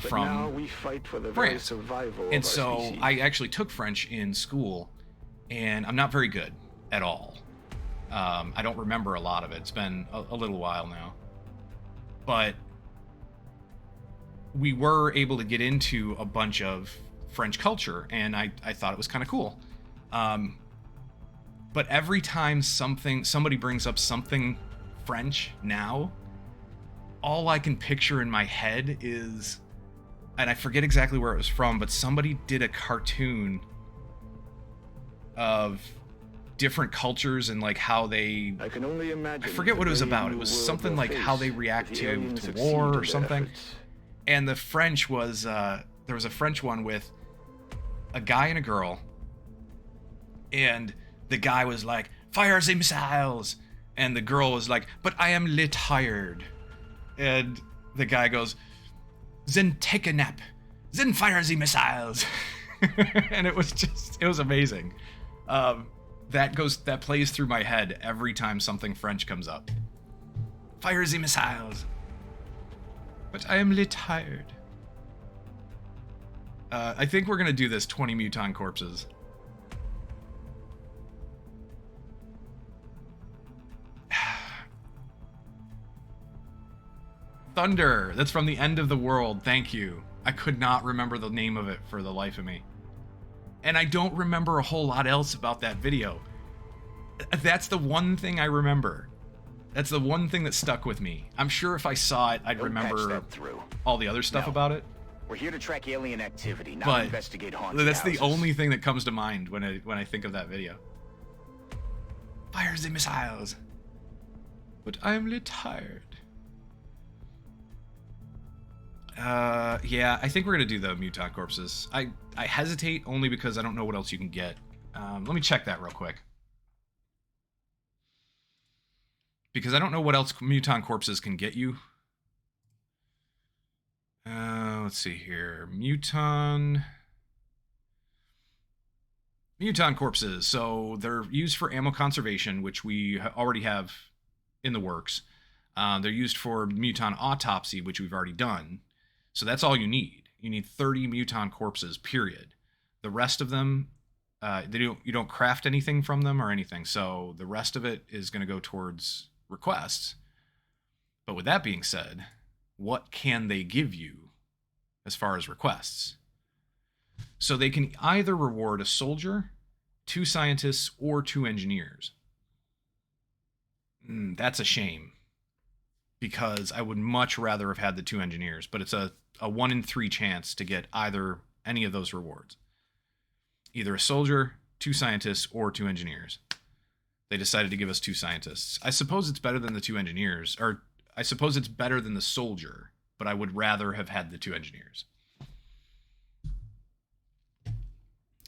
from France. And so I actually took French in school, and I'm not very good at all. I don't remember a lot of it. It's been a little while now. But we were able to get into a bunch of French culture, and I thought it was kind of cool. But every time somebody brings up something French now, all I can picture in my head is, and I forget exactly where it was from, but somebody did a cartoon of different cultures and like how they, I can only imagine. I forget what it was about. It was something like how they react to war or something. And the French was, there was a French one with a guy and a girl, and the guy was like, fire the missiles, and the girl was like, but I am lit tired. And the guy goes, then take a nap, then fire the missiles. And it was amazing. That plays through my head every time something French comes up. Fire the missiles. But I am lit tired. I think we're gonna do this 20 muton corpses. Thunder. That's from the End of the World. Thank you. I could not remember the name of it for the life of me. And I don't remember a whole lot else about that video. That's the one thing I remember. That's the one thing that stuck with me. I'm sure if I saw it, I'd remember all the other stuff about it. We're here to track alien activity, not But investigate haunted that's the houses. only thing that comes to mind when I think of that video. Fire the missiles. But I'm lit tired. Yeah, I think we're gonna do the mutant corpses. I hesitate only because I don't know what else you can get. Let me check that real quick. Because I don't know what else mutant corpses can get you. Let's see here. Muton corpses. So they're used for ammo conservation, which we already have in the works. They're used for muton autopsy, which we've already done. So that's all you need. You need 30 muton corpses, period. The rest of them, you don't craft anything from them or anything. So the rest of it is going to go towards requests. But with that being said, what can they give you as far as requests? So they can either reward a soldier, 2 scientists, or 2 engineers. That's a shame, because I would much rather have had the 2 engineers, but it's a 1 in 3 chance to get any of those rewards. Either a soldier, 2 scientists, or 2 engineers. They decided to give us 2 scientists. I suppose it's better than the 2 engineers, or I suppose it's better than the soldier, but I would rather have had the 2 engineers.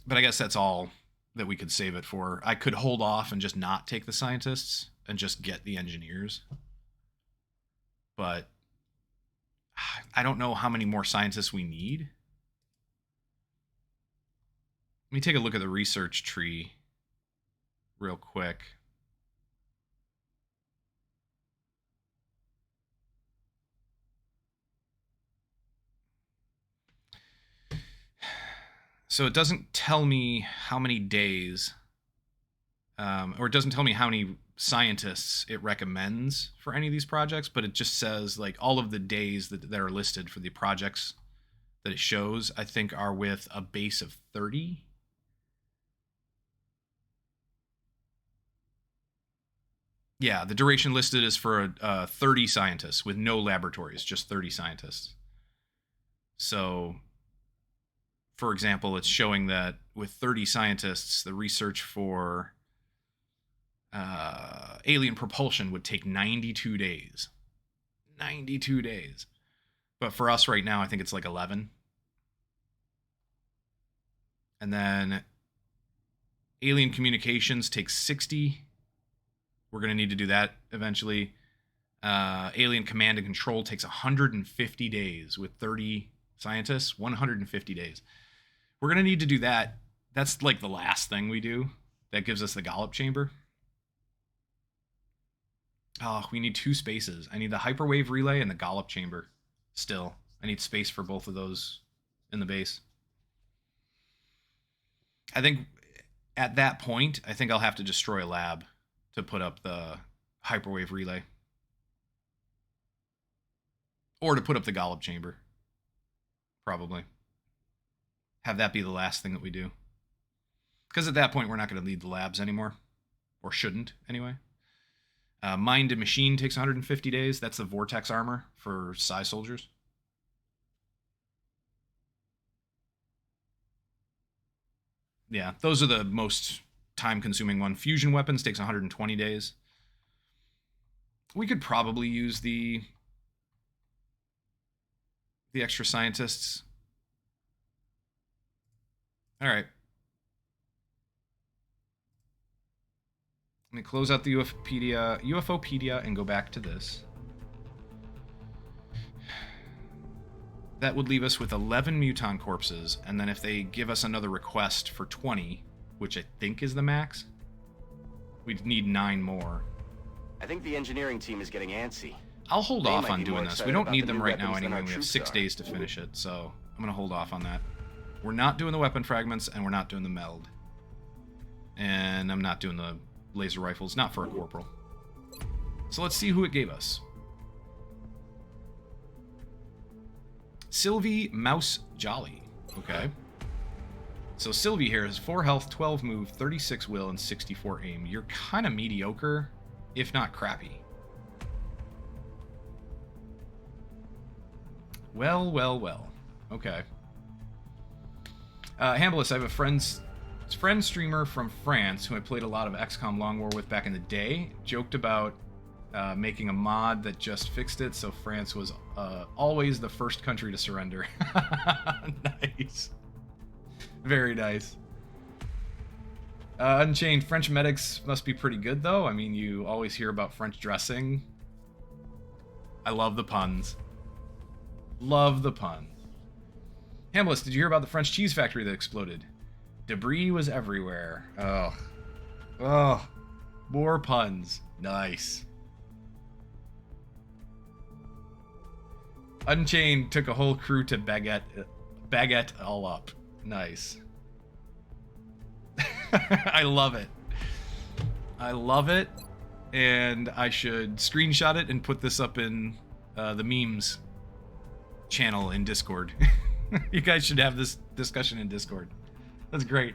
But I guess that's all that we could save it for. I could hold off and just not take the scientists and just get the engineers. But I don't know how many more scientists we need. Let me take a look at the research tree real quick. So it doesn't tell me how many days, or it doesn't tell me how many scientists it recommends for any of these projects, but it just says like all of the days that are listed for the projects that it shows, I think are with a base of 30. Yeah, the duration listed is for 30 scientists with no laboratories, just 30 scientists. So, for example, it's showing that with 30 scientists, the research for alien propulsion would take 92 days. 92 days. But for us right now, I think it's like 11. And then alien communications takes 60. We're going to need to do that eventually. Alien command and control takes 150 days with 30 scientists. 150 days. We're going to need to do that. That's like the last thing we do. That gives us the Gollop chamber. Oh, we need 2 spaces. I need the hyperwave relay and the Gollop chamber. Still, I need space for both of those in the base. I think at that point, I think I'll have to destroy a lab to put up the hyperwave relay. Or to put up the Gollop chamber. Probably. Have that be the last thing that we do. Because at that point, we're not going to lead the labs anymore. Or shouldn't, anyway. Mind to Machine takes 150 days. That's the Vortex armor for Psi soldiers. Yeah, those are the most time-consuming one. Fusion weapons takes 120 days. We could probably use the extra scientists. All right. Let me close out the UFOpedia and go back to this. That would leave us with 11 muton corpses, and then if they give us another request for 20, which I think is the max, we'd need 9 more. I think the engineering team is getting antsy. I'll hold They off might on be more doing this. We excited don't about need the them new right now weapons than anyway. our We have troops 6 are. days to finish it, so I'm going to hold off on that. We're not doing the weapon fragments, and we're not doing the meld. And I'm not doing the laser rifles, not for a corporal. So let's see who it gave us. Sylvie Mouse Jolly. Okay. So Sylvie here has 4 health, 12 move, 36 will, and 64 aim. You're kind of mediocre, if not crappy. Well, well, well. Okay. Hambless, I have a friend streamer from France who I played a lot of XCOM Long War with back in the day. Joked about making a mod that just fixed it, so France was always the first country to surrender. Nice. Very nice. Unchained, French medics must be pretty good, though. I mean, you always hear about French dressing. I love the puns. Love the puns. Hambless, did you hear about the French cheese factory that exploded? Debris was everywhere. Oh. Oh. More puns. Nice. Unchained took a whole crew to baguette all up. Nice. I love it. I love it. And I should screenshot it and put this up in the memes channel in Discord. You guys should have this discussion in Discord. That's great.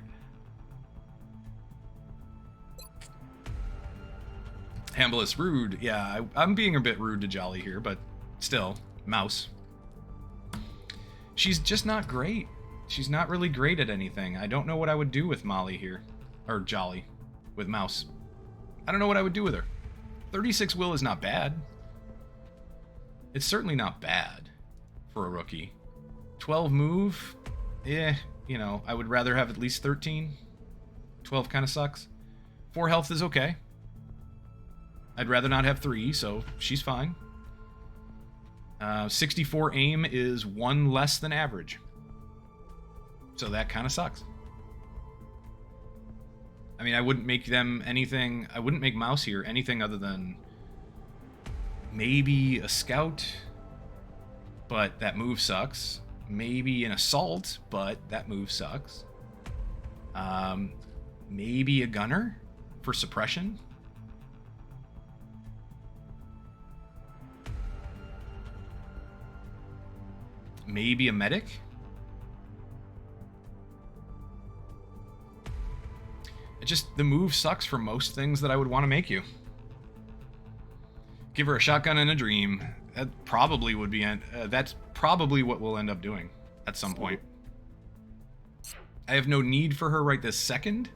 Hambless, rude. Yeah, I'm being a bit rude to Jolly here, but still, Mouse. She's just not great. She's not really great at anything. I don't know what I would do with Molly here. Or Jolly. With Mouse. I don't know what I would do with her. 36 will is not bad. It's certainly not bad for a rookie. 12 move, you know, I would rather have at least 13. 12 kind of sucks. 4 health is okay. I'd rather not have 3, so she's fine. 64 aim is 1 less than average. So that kind of sucks. I mean, I wouldn't make them anything... I wouldn't make Mouse here anything other than maybe a scout, but that move sucks. Maybe an assault, but that move sucks. Maybe a gunner for suppression. Maybe a medic. It just, the move sucks for most things that I would want to make you. Give her a shotgun and a dream. That probably would be, that's probably what we'll end up doing at some point. I have no need for her right this second,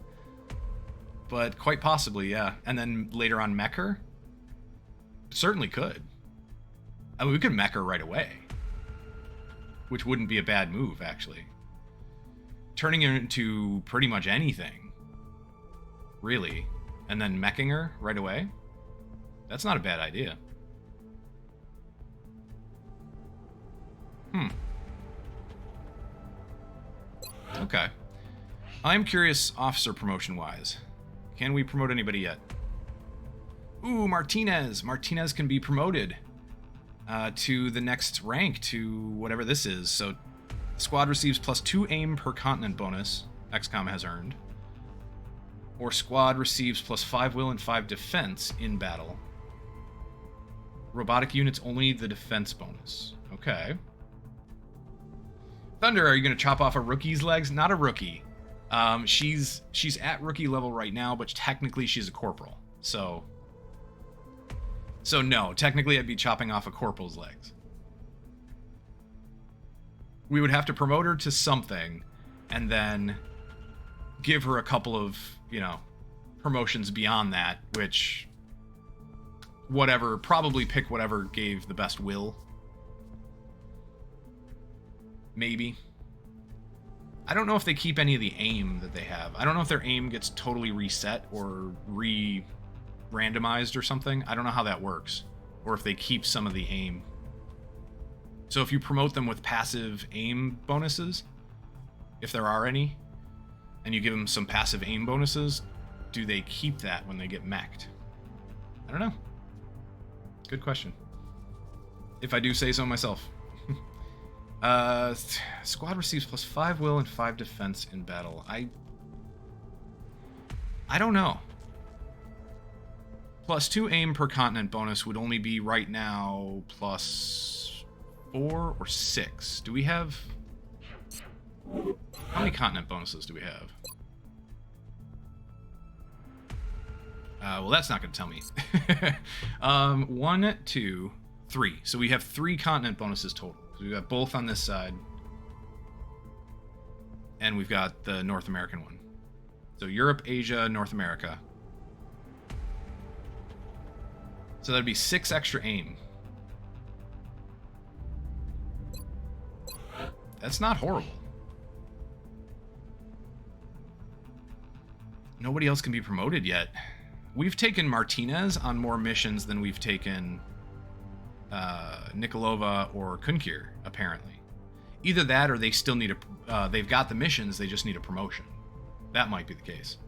but quite possibly, yeah. And then later on mech her? Certainly could. I mean, we could mech her right away, which wouldn't be a bad move, actually. Turning her into pretty much anything, really, and then meching her right away? That's not a bad idea. Okay. I'm curious, officer promotion-wise. Can we promote anybody yet? Ooh, Martinez! Martinez can be promoted to the next rank, to whatever this is. So, squad receives +2 aim per continent bonus, XCOM has earned. Or squad receives +5 will and 5 defense in battle. Robotic units only the defense bonus. Okay. Thunder, are you going to chop off a rookie's legs? Not a rookie. She's at rookie level right now, but technically she's a corporal. So no, technically I'd be chopping off a corporal's legs. We would have to promote her to something, and then give her a couple of, you know, promotions beyond that, which, whatever, probably pick whatever gave the best will. Maybe. I don't know if they keep any of the aim that they have. I don't know if their aim gets totally reset or randomized or something. I don't know how that works. Or if they keep some of the aim. So if you promote them with passive aim bonuses, if there are any, and you give them some passive aim bonuses, do they keep that when they get mech'd? I don't know. Good question. If I do say so myself. Squad receives +5 will and 5 defense in battle. I don't know. +2 aim per continent bonus would only be right now +4 or 6. Do we have... How many continent bonuses do we have? Well, that's not going to tell me. 1, 2, 3. So we have 3 continent bonuses total. So we've got both on this side. And we've got the North American one. So Europe, Asia, North America. So that'd be 6 extra aim. That's not horrible. Nobody else can be promoted yet. We've taken Martinez on more missions than we've taken Nikolova or Kunkir, apparently. Either that or they still need a... they've got the missions, they just need a promotion. That might be the case.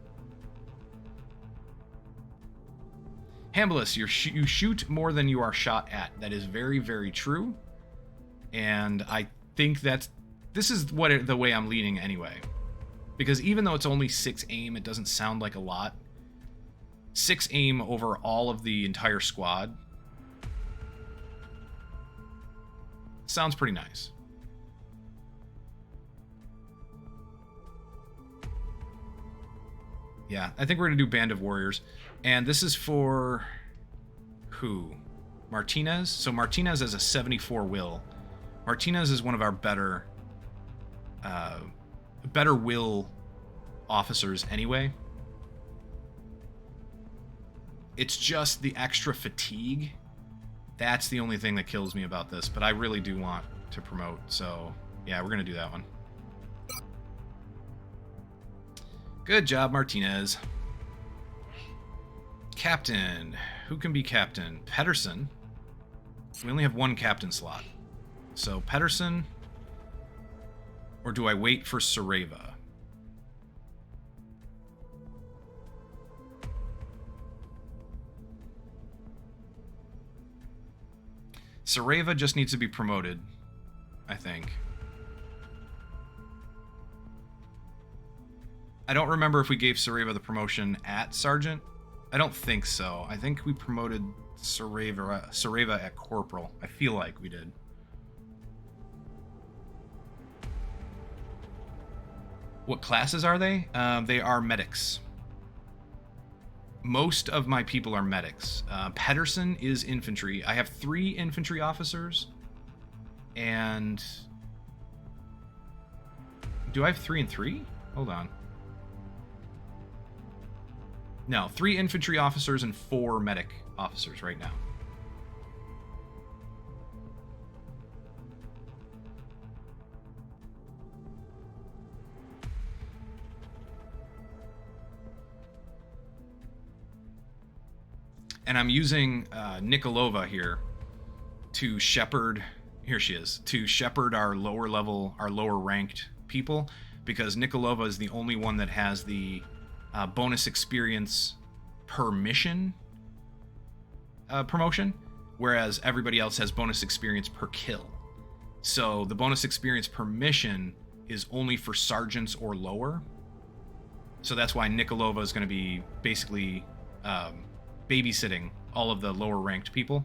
Hambless, you shoot more than you are shot at. That is very, very true. And I think that's... This is the way I'm leaning anyway. Because even though it's only 6 aim, it doesn't sound like a lot. 6 aim over all of the entire squad sounds pretty nice. Yeah, I think we're going to do Band of Warriors. And this is for... who? Martinez? So Martinez has a 74 will. Martinez is one of our better will officers anyway. It's just the extra fatigue That's the only thing that kills me about this, but I really do want to promote, so yeah, we're going to do that one. Good job, Martinez. Captain. Who can be captain? Pedersen. We only have one captain slot. So Pedersen, or do I wait for Sareva? Sareva just needs to be promoted, I think. I don't remember if we gave Sareva the promotion at Sergeant. I don't think so. I think we promoted Sareva at Corporal. I feel like we did. What classes are they? They are medics. Most of my people are medics. Pedersen is infantry. I have 3 infantry officers. And... do I have 3 and 3? Hold on. No, 3 infantry officers and 4 medic officers right now. And I'm using Nikolova here to shepherd, here she is, to shepherd our lower level, our lower ranked people, because Nikolova is the only one that has the bonus experience per mission promotion, whereas everybody else has bonus experience per kill. So the bonus experience per mission is only for sergeants or lower. So that's why Nikolova is going to be basically babysitting all of the lower ranked people,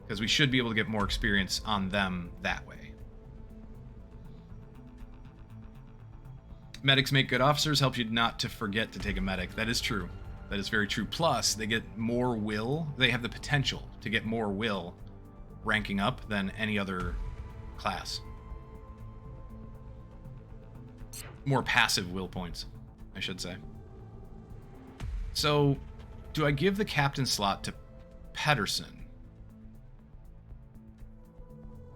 because we should be able to get more experience on them that way. Medics make good officers, helps you not to forget to take a medic. That is true. That is very true. Plus, they get more will. They have the potential to get more will ranking up than any other class. More passive will points, I should say. So, do I give the captain slot to Pedersen?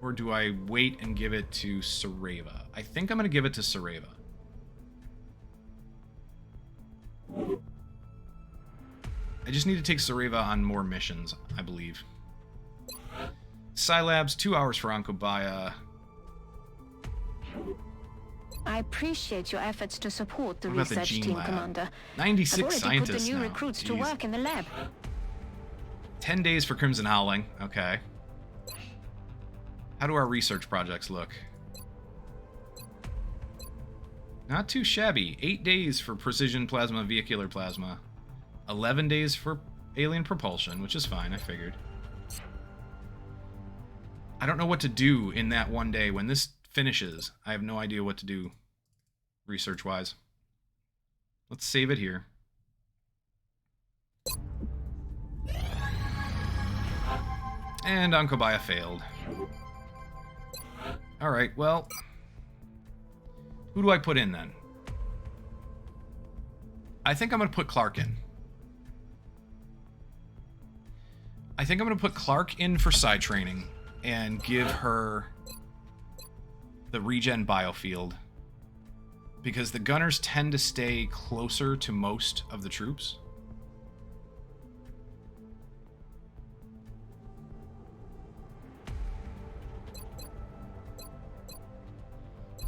Or do I wait and give it to Sareva? I think I'm going to give it to Sareva. I just need to take Sareva on more missions, I believe. Scilabs, 2 hours for Ankobaya. I appreciate your efforts to support the What about the research Gene team, Lab? Commander. 96 I've already scientists put the new now. recruits to Jeez. work in the lab. 10 days for Crimson Howling. Okay. How do our research projects look? Not too shabby. 8 days for Precision Plasma, Vehicular Plasma. 11 days for Alien Propulsion, which is fine, I figured. I don't know what to do in that one day. When this finishes, I have no idea what to do research-wise. Let's save it here. And Ankobaya failed. Alright, well... who do I put in, then? I think I'm going to put Clark in. I think I'm going to put Clark in for side training and give her the regen biofield, because the gunners tend to stay closer to most of the troops.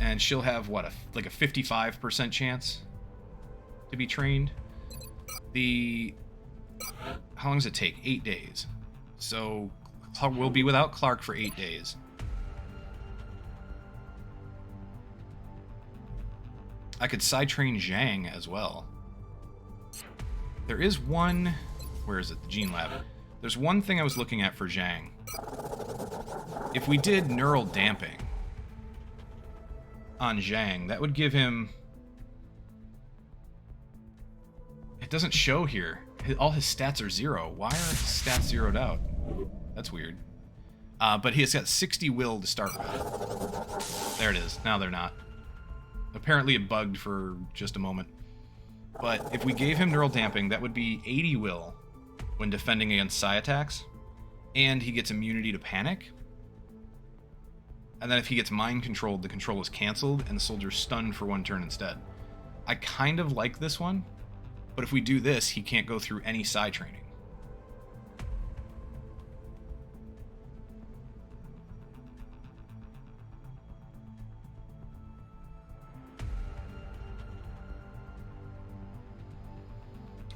And she'll have, what, like a 55% chance to be trained. How long does it take? 8 days. So we'll be without Clark for 8 days. I could side train Zhang as well. There is one... where is it? The Gene Lab. There's one thing I was looking at for Zhang. If we did neural damping on Zhang, that would give him... it doesn't show here. All his stats are 0. Why are his stats zeroed out? That's weird. But he's got 60 will to start with. There it is. Now they're not. Apparently it bugged for just a moment. But if we gave him neural damping, that would be 80 will when defending against psi attacks. and he gets immunity to panic. And then if he gets mind controlled, the control is canceled and the soldier's stunned for 1 turn instead. I kind of like this one, but if we do this, he can't go through any psi training.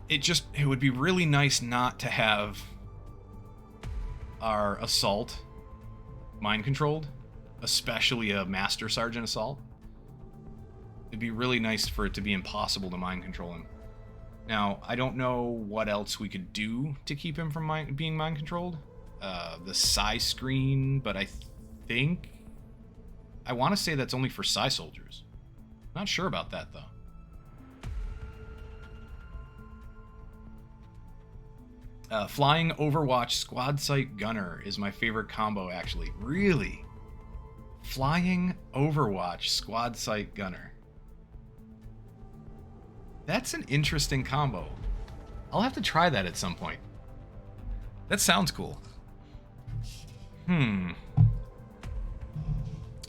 It would be really nice not to have our assault mind controlled, especially a Master Sergeant assault. It'd be really nice for it to be impossible to mind control him. Now, I don't know what else we could do to keep him from being mind controlled. The psi screen, but I want to say that's only for psi soldiers. Not sure about that though. Flying Overwatch Squad Sight Gunner is my favorite combo, actually. Really? Flying Overwatch Squad Sight Gunner. That's an interesting combo. I'll have to try that at some point. That sounds cool.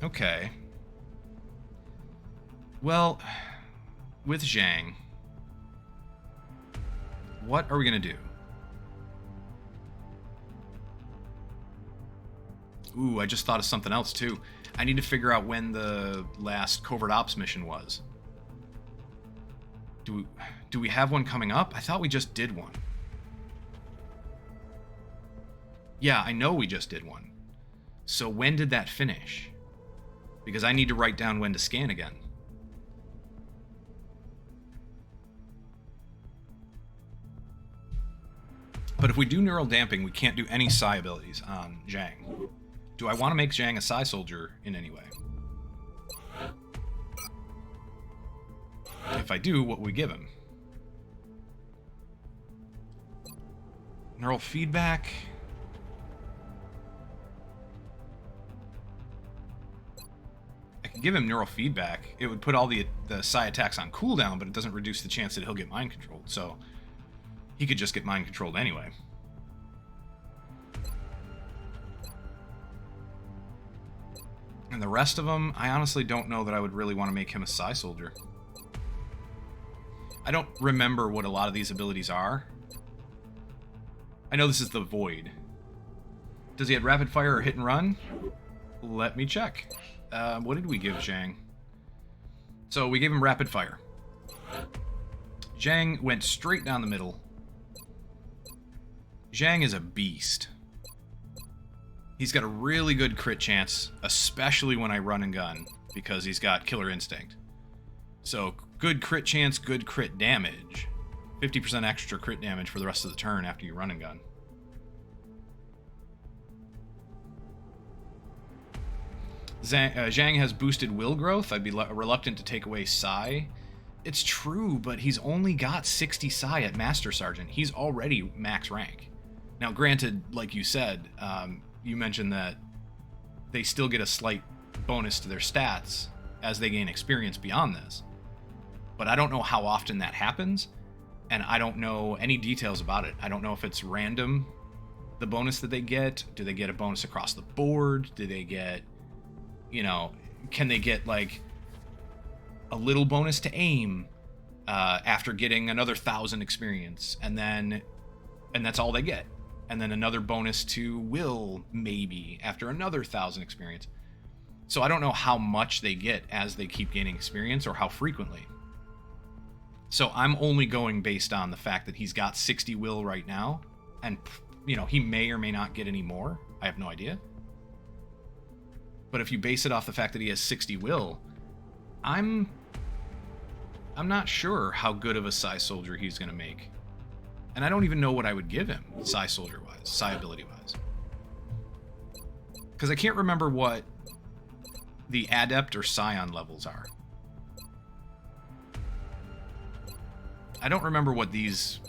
Okay. Well, with Zhang, what are we going to do? Ooh, I just thought of something else, too. I need to figure out when the last Covert Ops mission was. Do we have one coming up? I thought we just did one. Yeah, I know we just did one. So when did that finish? Because I need to write down when to scan again. But if we do neural damping, we can't do any psi abilities on Zhang. Do I want to make Zhang a psi soldier in any way? If I do, what will we give him? Neural feedback. I can give him neural feedback. It would put all the psi attacks on cooldown, but it doesn't reduce the chance that he'll get mind controlled. So he could just get mind controlled anyway. And the rest of them, I honestly don't know that I would really want to make him a psi soldier. I don't remember what a lot of these abilities are. I know this is the Void. Does he have rapid fire or hit and run? Let me check. What did we give Zhang? So we gave him rapid fire. Zhang went straight down the middle. Zhang is a beast. He's got a really good crit chance, especially when I run and gun, because he's got killer instinct. So, good crit chance, good crit damage. 50% extra crit damage for the rest of the turn after you run and gun. Zhang has boosted will growth. I'd be reluctant to take away psi. It's true, but he's only got 60 psi at Master Sergeant. He's already max rank. Now, granted, like you said, you mentioned that they still get a slight bonus to their stats as they gain experience beyond this. But I don't know how often that happens, and I don't know any details about it. I don't know if it's random, the bonus that they get. Do they get a bonus across the board? Do they get, can they get, like, a little bonus to aim after getting another 1,000 experience, and that's all they get? And then another bonus to will, maybe, after another 1,000 experience. So I don't know how much they get as they keep gaining experience or how frequently. So I'm only going based on the fact that he's got 60 will right now, and, he may or may not get any more. I have no idea. But if you base it off the fact that he has 60 will, I'm not sure how good of a psi soldier he's going to make. And I don't even know what I would give him, psi soldier-wise, psi ability-wise. Because I can't remember what the adept or scion levels are. I don't remember what these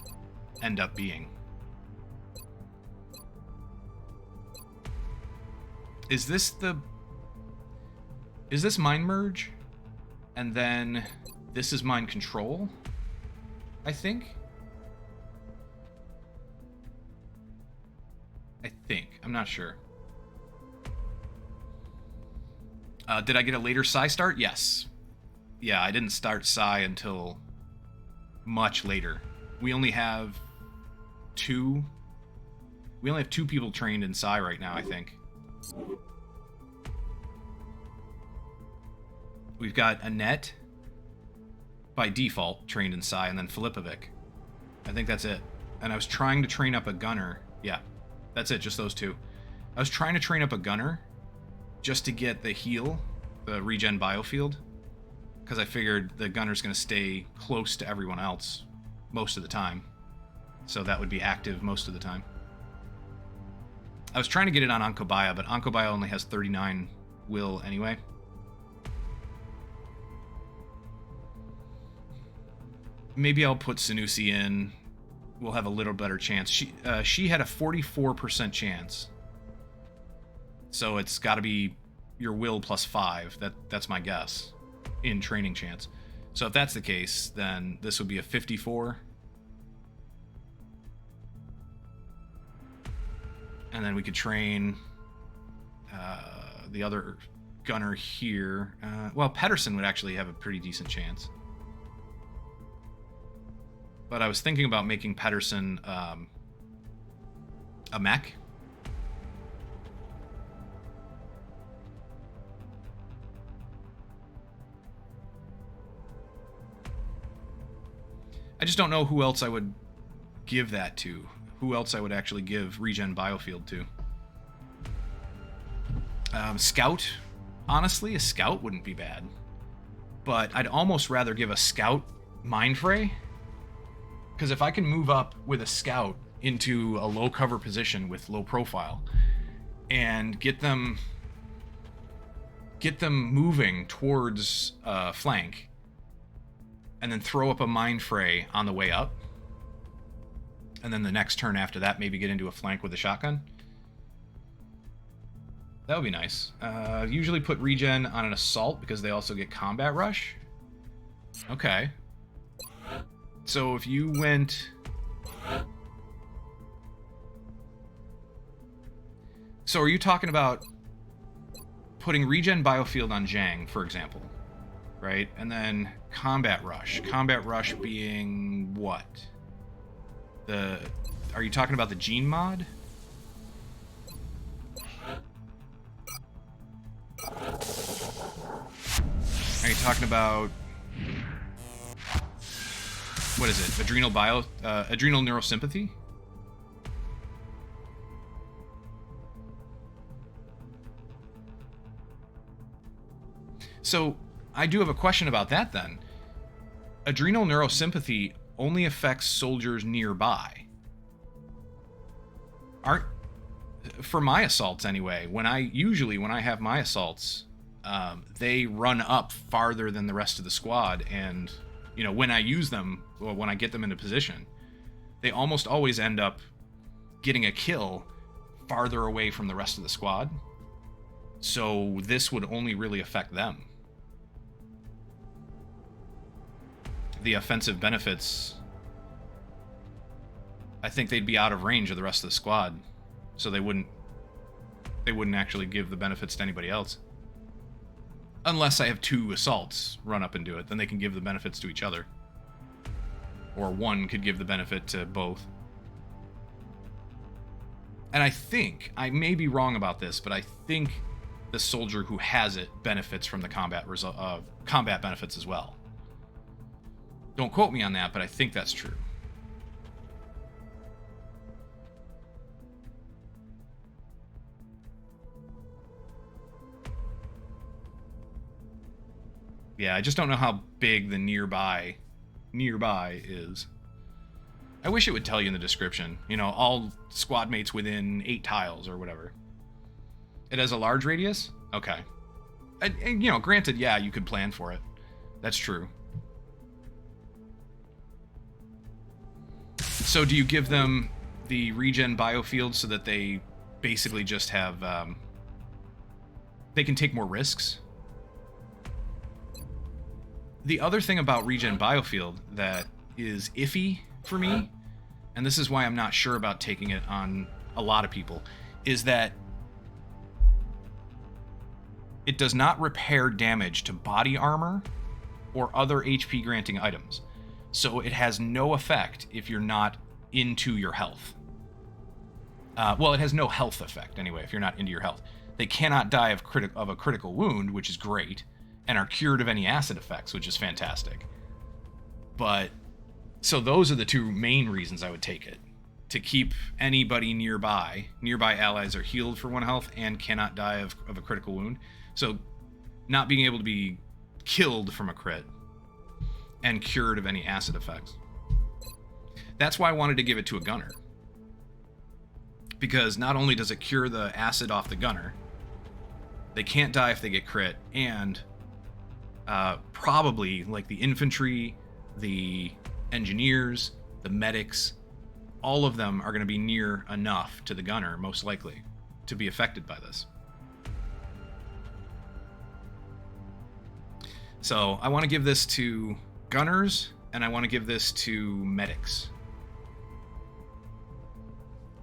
end up being. Is this mind merge? And then this is mind control, I think. I'm not sure. Did I get a later Psy start? Yes. Yeah, I didn't start Psy until much later. We only have two people trained in Psy right now, I think. We've got Annette, by default, trained in Psy, and then Filipovic. I think that's it. And I was trying to train up a gunner. Yeah, that's it, just those two. I was trying to train up a gunner just to get the heal, the regen biofield, because I figured the gunner's going to stay close to everyone else most of the time. So that would be active most of the time. I was trying to get it on Ankobaya, but Ankobaya only has 39 will anyway. Maybe I'll put Sanusi in. We'll have a little better chance. She had a 44% chance. So it's got to be your will plus 5. That's my guess in training chance. So if that's the case, then this would be a 54. And then we could train the other gunner here. Well, Pedersen would actually have a pretty decent chance. But I was thinking about making Pedersen a mech. I just don't know who else I would give that to. Who else I would actually give regen biofield to. Scout. Honestly, a scout wouldn't be bad. But I'd almost rather give a scout mind fray. Because if I can move up with a scout into a low cover position with low profile and get them moving towards flank and then throw up a mind fray on the way up, and then the next turn after that maybe get into a flank with a shotgun, that would be nice. Usually put regen on an assault because they also get combat rush. Okay. So if you went... So are you talking about putting regen biofield on Zhang, for example? Right? And then combat rush. Combat rush being what? Are you talking about the gene mod? Are you talking about... What is it? Adrenal neurosympathy? So, I do have a question about that then. Adrenal neurosympathy only affects soldiers nearby. For my assaults anyway, when I have my assaults, they run up farther than the rest of the squad, and when I use them, or when I get them into position, they almost always end up getting a kill farther away from the rest of the squad. So this would only really affect them. The offensive benefits, I think they'd be out of range of the rest of the squad, so they wouldn't actually give the benefits to anybody else. Unless I have two assaults run up and do it, then they can give the benefits to each other. Or one could give the benefit to both. And I may be wrong about this, but I think the soldier who has it benefits from the combat benefits as well. Don't quote me on that, but I think that's true. Yeah, I just don't know how big the nearby is. I wish it would tell you in the description. All squad mates within 8 tiles or whatever. It has a large radius? Okay. And granted, yeah, you could plan for it. That's true. So do you give them the regen biofield so that they basically just have... they can take more risks? The other thing about regen biofield that is iffy for me, and this is why I'm not sure about taking it on a lot of people, is that it does not repair damage to body armor or other HP granting items. So it has no effect if you're not into your health. Well, it has no health effect anyway if you're not into your health. They cannot die of a critical wound, which is great, and are cured of any acid effects, which is fantastic. But, so those are the two main reasons I would take it. To keep anybody nearby. Nearby allies are healed for 1 health and cannot die of a critical wound. So, not being able to be killed from a crit and cured of any acid effects. That's why I wanted to give it to a gunner. Because not only does it cure the acid off the gunner, they can't die if they get crit, and probably, like, the infantry, the engineers, the medics, all of them are going to be near enough to the gunner, most likely, to be affected by this. So I want to give this to gunners, and I want to give this to medics.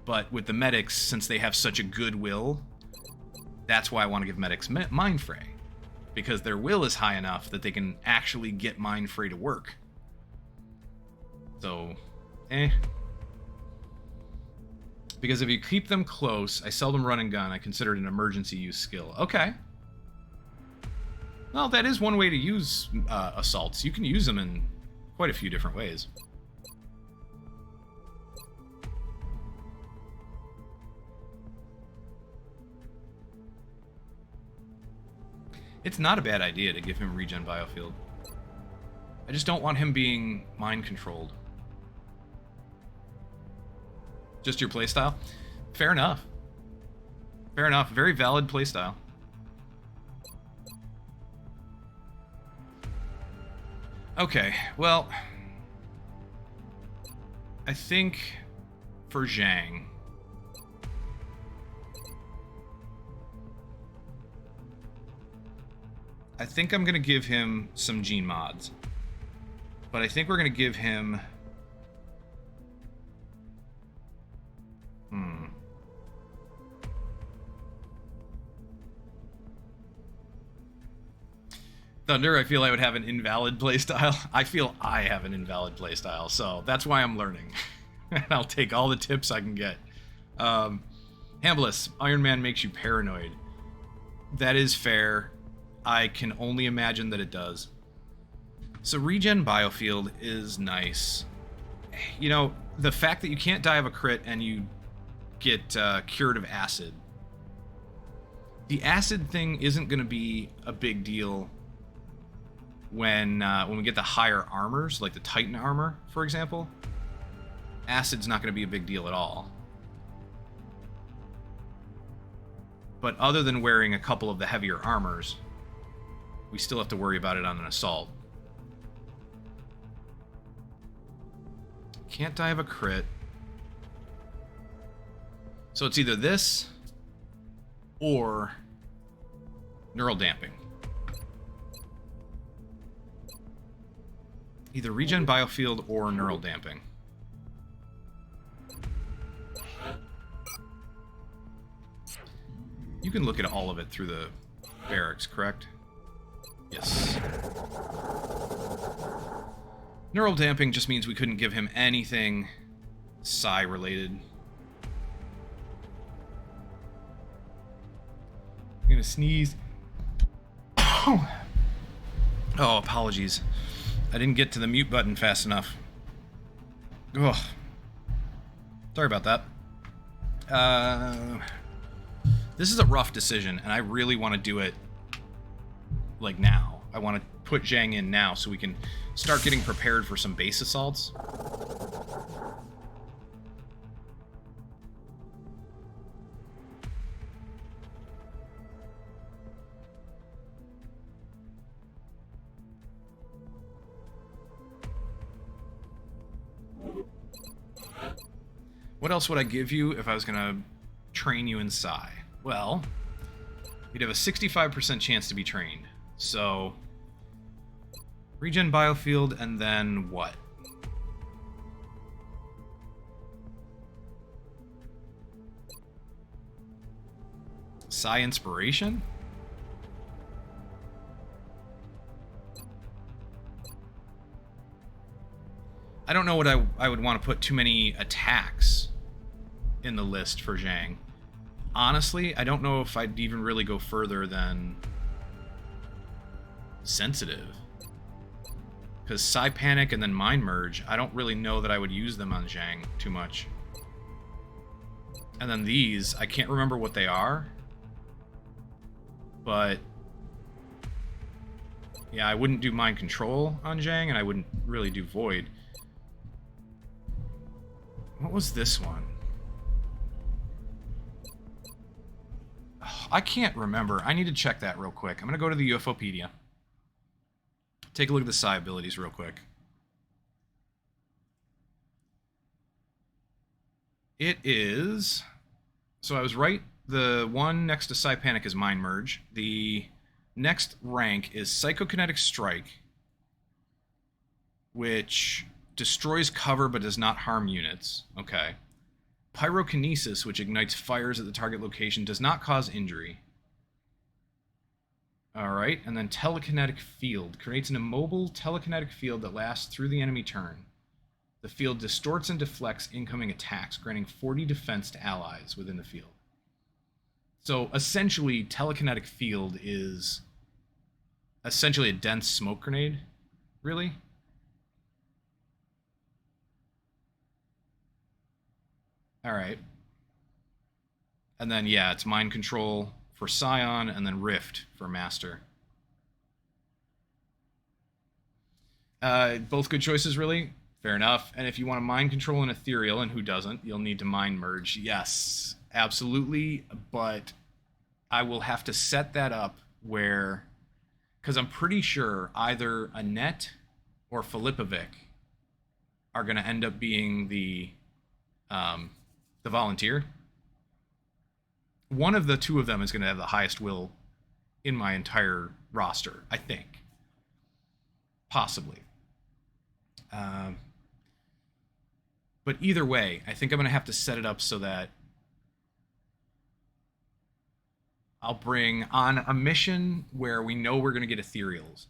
But with the medics, since they have such a good will, that's why I want to give medics Mind Fray. Because their will is high enough that they can actually get Mind Fray to work. So, Because if you keep them close, I seldom run and gun. I consider it an emergency use skill. Okay. Well, that is one way to use assaults. You can use them in quite a few different ways. It's not a bad idea to give him regen biofield. I just don't want him being mind controlled. Just your playstyle? Fair enough. Fair enough. Very valid playstyle. Okay, well, I think for Zhang, I think I'm going to give him some gene mods, but I think we're going to give him, Thunder, I feel I would have an invalid playstyle. I feel I have an invalid playstyle, so that's why I'm learning. And I'll take all the tips I can get. Hambliss, Iron Man makes you paranoid. That is fair. I can only imagine that it does. So regen biofield is nice. You know, the fact that you can't die of a crit and you get cured of acid. The acid thing isn't going to be a big deal when we get the higher armors, like the Titan armor, for example. Acid's not going to be a big deal at all. But other than wearing a couple of the heavier armors, we still have to worry about it on an assault. Can't die of a crit. So it's either this or neural damping. Either regen biofield or neural damping. You can look at all of it through the barracks, correct? Yes. Neural damping just means we couldn't give him anything psi related. I'm gonna sneeze. Oh, apologies. I didn't get to the mute button fast enough. Ugh. Sorry about that. This is a rough decision, and I really want to do it, like, now. I want to put Zhang in now so we can start getting prepared for some base assaults. What else would I give you if I was going to train you in Psi? Well, you'd have a 65% chance to be trained. So, regen biofield, and then what? Psy Inspiration? I don't know what I would want to put too many attacks in the list for Zhang. Honestly, I don't know if I'd even really go further than Sensitive. Because Psy Panic and then Mind Merge, I don't really know that I would use them on Zhang too much. And then these, I can't remember what they are. But yeah, I wouldn't do Mind Control on Zhang, and I wouldn't really do Void. What was this one? Oh, I can't remember. I need to check that real quick. I'm going to go to the UFOpedia. Take a look at the Psy abilities real quick. It is... So I was right. The one next to Psy Panic is Mind Merge. The next rank is Psychokinetic Strike, which destroys cover but does not harm units. Okay. Pyrokinesis, which ignites fires at the target location, does not cause injury. Alright, and then Telekinetic Field. Creates an immobile telekinetic field that lasts through the enemy turn. The field distorts and deflects incoming attacks, granting 40 defense to allies within the field. So, essentially, Telekinetic Field is essentially a dense smoke grenade, really. Alright. And then, yeah, it's Mind Control for Scion, and then Rift for Master. Both good choices, really. Fair enough. And if you want to Mind Control an Ethereal, and who doesn't, you'll need to Mind Merge. Yes, absolutely. But I will have to set that up where... Because I'm pretty sure either Annette or Filipovic are going to end up being the volunteer. One of the two of them is going to have the highest will in my entire roster, I think. Possibly. But either way, I think I'm going to have to set it up so that I'll bring on a mission where we know we're going to get ethereals.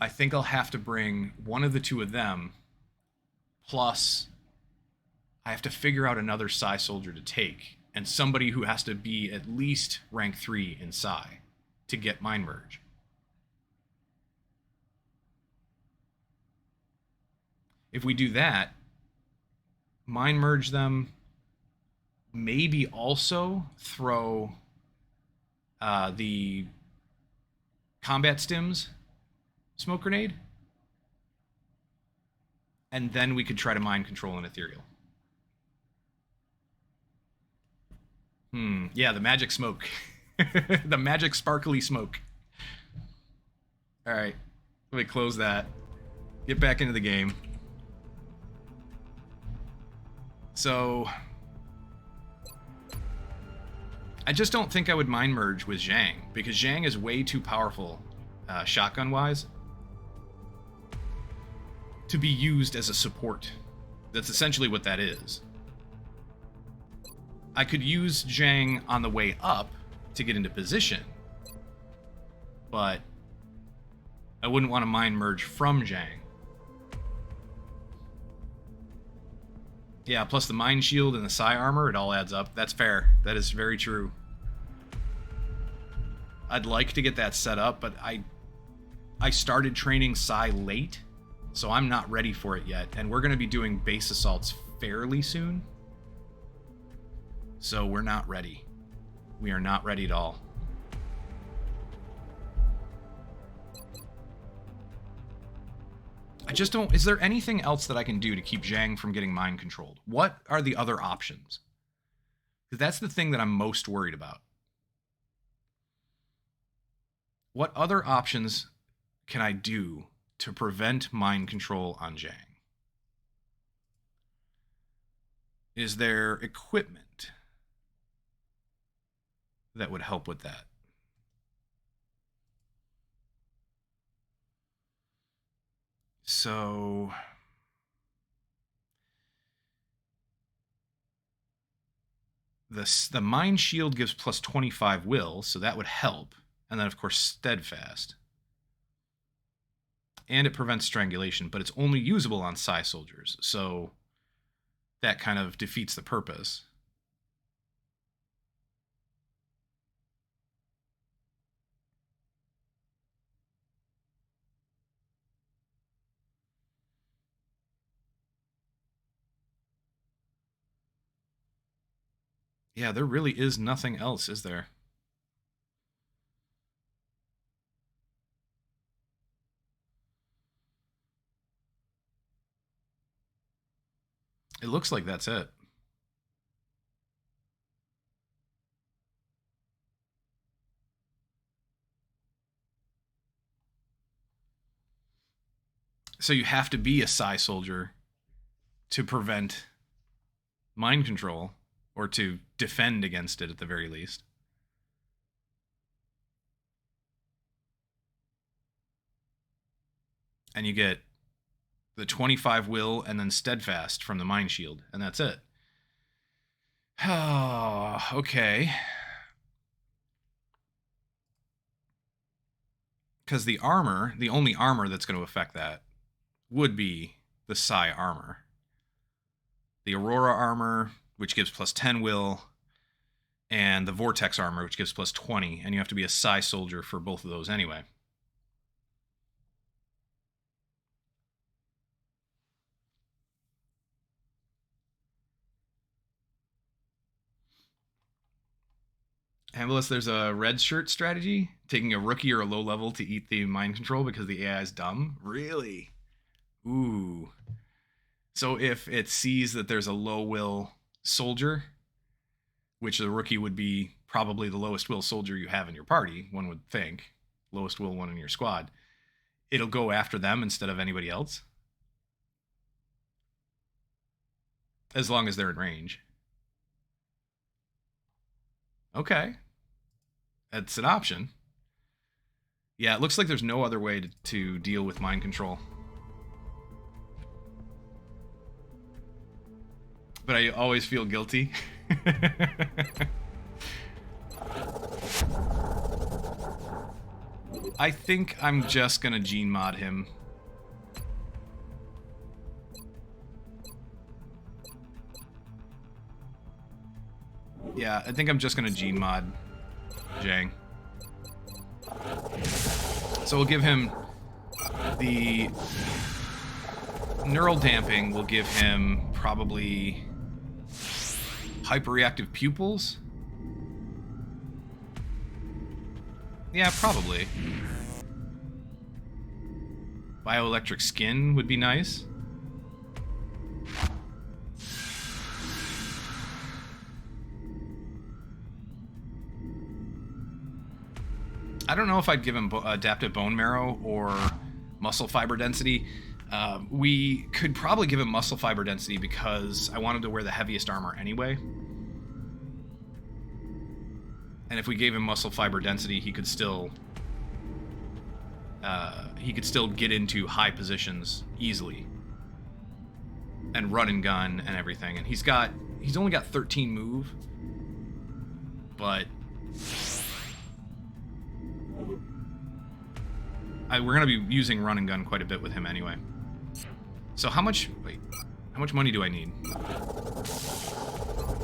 I think I'll have to bring one of the two of them, plus I have to figure out another Psy soldier to take, and somebody who has to be at least rank 3 in Psy to get Mind Merge. If we do that, Mind Merge them, maybe also throw the combat stims smoke grenade, and then we could try to Mind Control an Ethereal. Yeah, the magic smoke. The magic sparkly smoke. Alright, let me close that. Get back into the game. So, I just don't think I would Mind Merge with Zhang, because Zhang is way too powerful, shotgun-wise, to be used as a support. That's essentially what that is. I could use Zhang on the way up to get into position, but I wouldn't want to Mind Merge from Zhang. Yeah, plus the Mind Shield and the Psy Armor, it all adds up. That's fair. That is very true. I'd like to get that set up, but I started training Psy late, so I'm not ready for it yet. And we're going to be doing base assaults fairly soon. So we're not ready. We are not ready at all. I just don't... Is there anything else that I can do to keep Zhang from getting mind controlled? What are the other options? Because that's the thing that I'm most worried about. What other options can I do to prevent mind control on Zhang? Is there equipment that would help with that? So the Mind Shield gives plus 25 will, so that would help. And then, of course, Steadfast. And it prevents strangulation, but it's only usable on Psi soldiers, so that kind of defeats the purpose. Yeah, there really is nothing else, is there? It looks like that's it. So you have to be a Psi soldier to prevent mind control, or to defend against it at the very least. And you get the 25 will and then Steadfast from the Mind Shield, and that's it. Oh, okay. Because the armor, the only armor that's going to affect that would be the Psi armor. The Aurora armor, which gives plus 10 will, and the Vortex armor, which gives plus 20, and you have to be a Psi soldier for both of those anyway. Ambulance, there's a red shirt strategy, taking a rookie or a low level to eat the mind control because the AI is dumb. Really? Ooh. So if it sees that there's a low will soldier, which the rookie would be probably the lowest will soldier you have in your party, one would think, lowest will one in your squad, it'll go after them instead of anybody else. As long as they're in range. Okay. That's an option. Yeah, it looks like there's no other way to deal with mind control. But I always feel guilty. I think I'm just gonna gene mod him. Yeah, I think I'm just gonna gene mod Zhang. So we'll give him the neural damping. We'll give him probably hyperreactive pupils. Yeah, probably. Bioelectric skin would be nice. I don't know if I'd give him adaptive bone marrow or muscle fiber density. We could probably give him muscle fiber density because I wanted to wear the heaviest armor anyway. And if we gave him muscle fiber density, he could still get into high positions easily and run and gun and everything. And he's only got 13 move, but we're gonna be using run and gun quite a bit with him anyway. So how much money do I need?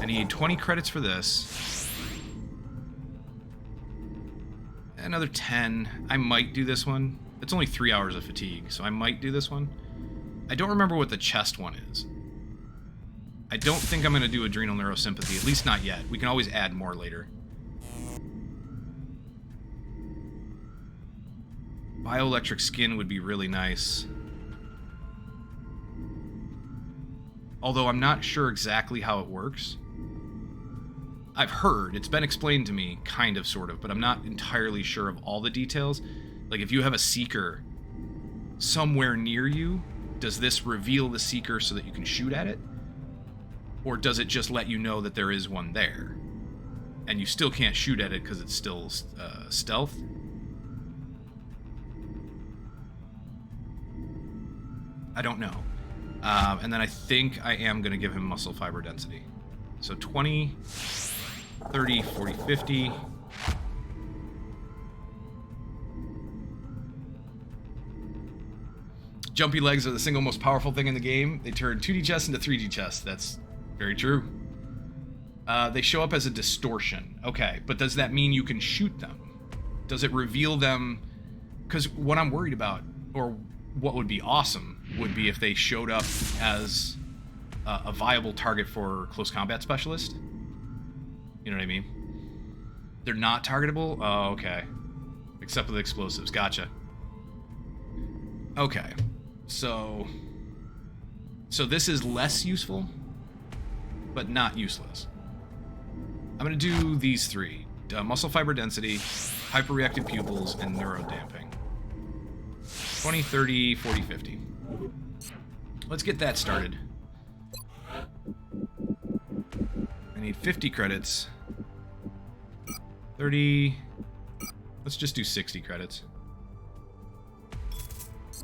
I need 20 credits for this. Another 10. I might do this one. It's only 3 hours of fatigue, so I might do this one. I don't remember what the chest one is. I don't think I'm going to do adrenal neurosympathy, at least not yet. We can always add more later. Bioelectric skin would be really nice. Although I'm not sure exactly how it works. I've heard, it's been explained to me, kind of, sort of, but I'm not entirely sure of all the details. Like, if you have a Seeker somewhere near you, does this reveal the Seeker so that you can shoot at it? Or does it just let you know that there is one there? And you still can't shoot at it because it's still stealth? I don't know. And then I think I am going to give him muscle fiber density. So 20 30, 40, 50. Jumpy legs are the single most powerful thing in the game. They turn 2D chests into 3D chests. That's very true. They show up as a distortion. Okay, but does that mean you can shoot them? Does it reveal them? Because what I'm worried about, or what would be awesome, would be if they showed up as a viable target for close combat specialist. You know what I mean? They're not targetable? Oh, okay. Except with explosives. Gotcha. Okay. So this is less useful, but not useless. I'm going to do these three. Muscle fiber density, hyperreactive pupils, and neurodamping. 20, 30, 40, 50. Let's get that started. I need 50 credits. 30... Let's just do 60 credits.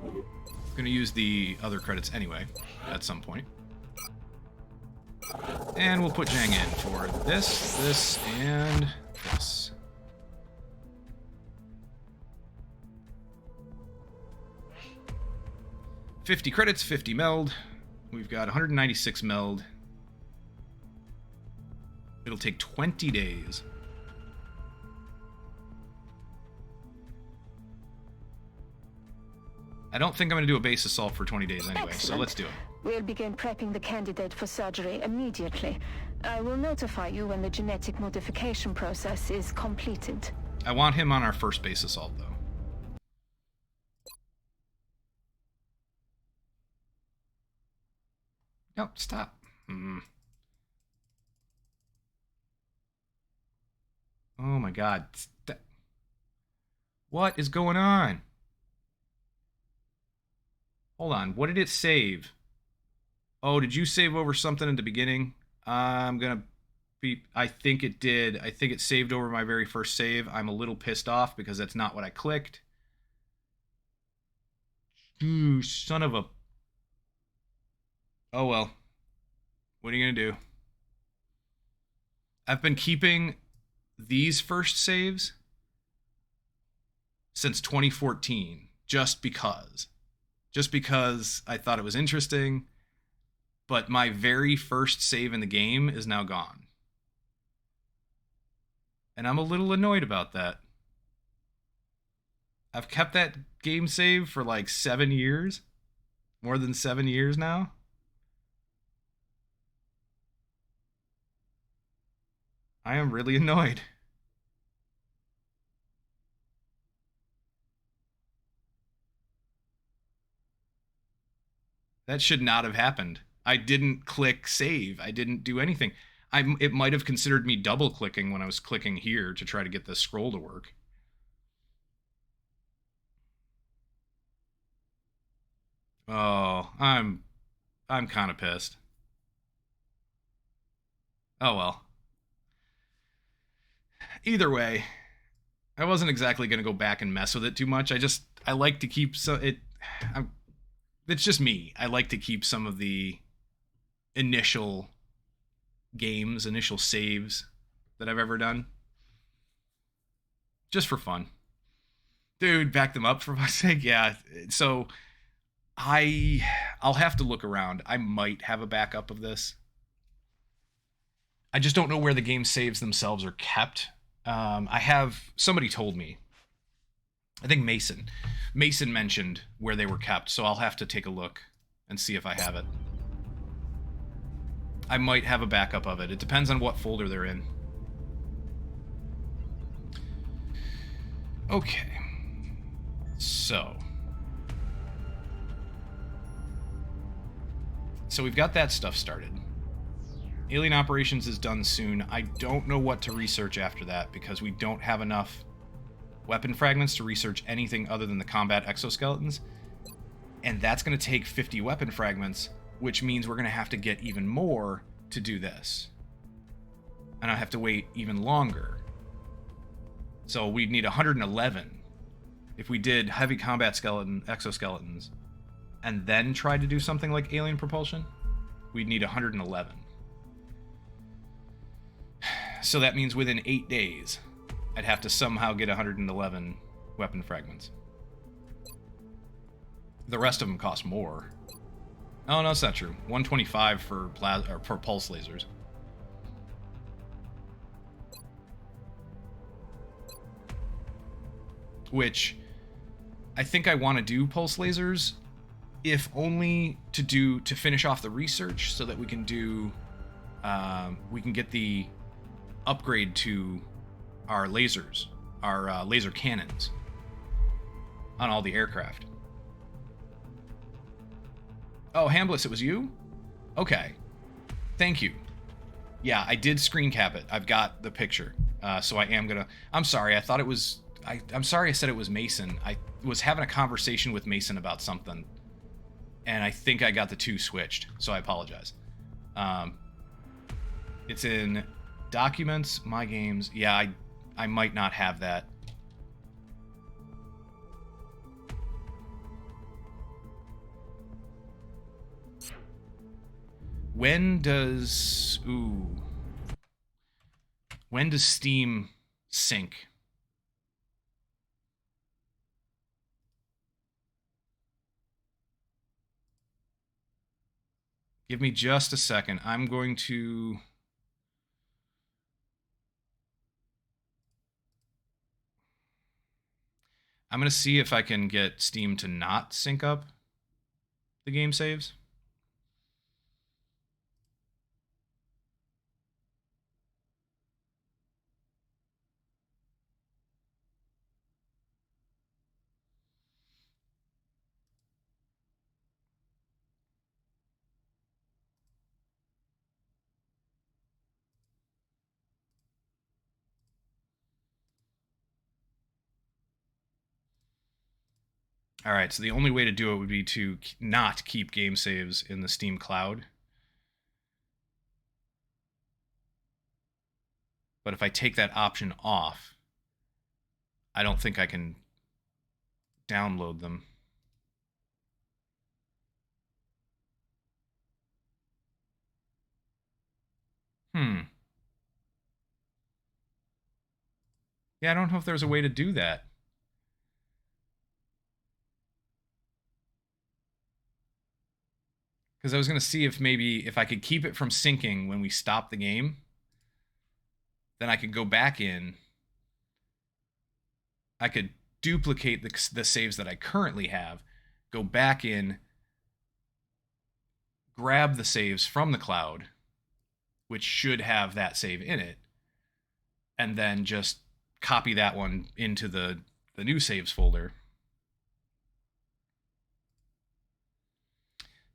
I'm going to use the other credits anyway, at some point. And we'll put Zhang in for this, this, and this. $50 credits, 50 meld. We've got 196 meld. It'll take 20 days. I don't think I'm going to do a base assault for 20 days anyway, so let's do it. We'll begin prepping the candidate for surgery immediately. I will notify you when the genetic modification process is completed. I want him on our first base assault, though. No, stop. Oh my god. What is going on? Hold on, what did it save? Oh, did you save over something in the beginning? I'm gonna be... I think it did. I think it saved over my very first save. I'm a little pissed off because that's not what I clicked. Ooh, son of a... Oh well. What are you gonna do? I've been keeping these first saves since 2014, just because. Just because I thought it was interesting, but my very first save in the game is now gone. And I'm a little annoyed about that. I've kept that game save for like 7 years. More than 7 years now. I am really annoyed. That should not have happened. I didn't click save. I didn't do anything. It might have considered me double clicking when I was clicking here to try to get the scroll to work. Oh, I'm kind of pissed. Oh well. Either way, I wasn't exactly going to go back and mess with it too much. I like to keep it's just me. I like to keep some of the initial games, initial saves that I've ever done. Just for fun. Dude, back them up for my sake. Yeah. So I'll have to look around. I might have a backup of this. I just don't know where the game saves themselves are kept. Somebody told me. I think Mason mentioned where they were kept, so I'll have to take a look and see if I have it. I might have a backup of it. It depends on what folder they're in. Okay. So we've got that stuff started. Alien Operations is done soon. I don't know what to research after that because we don't have enough weapon fragments to research anything other than the combat exoskeletons. And that's going to take 50 weapon fragments, which means we're going to have to get even more to do this. And I have to wait even longer. So we'd need 111 if we did heavy combat exoskeletons and then tried to do something like alien propulsion. We'd need 111. So that means within 8 days, I'd have to somehow get 111 weapon fragments. The rest of them cost more. Oh, no, that's not true. 125 for for pulse lasers. Which I think I want to do pulse lasers, if only to finish off the research so that we can do we can get the upgrade to our lasers, our laser cannons on all the aircraft. Oh, Hambliss, it was you? Okay. Thank you. Yeah, I did screen cap it. I've got the picture. So I am gonna... I'm sorry, I thought it was... I'm sorry I said it was Mason. I was having a conversation with Mason about something, and I think I got the two switched, so I apologize. It's in Documents, My Games. Yeah, I might not have that. When does Steam sync? Give me just a second. I'm going to... see if I can get Steam to not sync up the game saves. All right, so the only way to do it would be to not keep game saves in the Steam cloud. But if I take that option off, I don't think I can download them. Yeah, I don't know if there's a way to do that. Because I was going to see if maybe if I could keep it from syncing when we stop the game, then I could go back in. I could duplicate the saves that I currently have, go back in, grab the saves from the cloud, which should have that save in it, and then just copy that one into the new saves folder.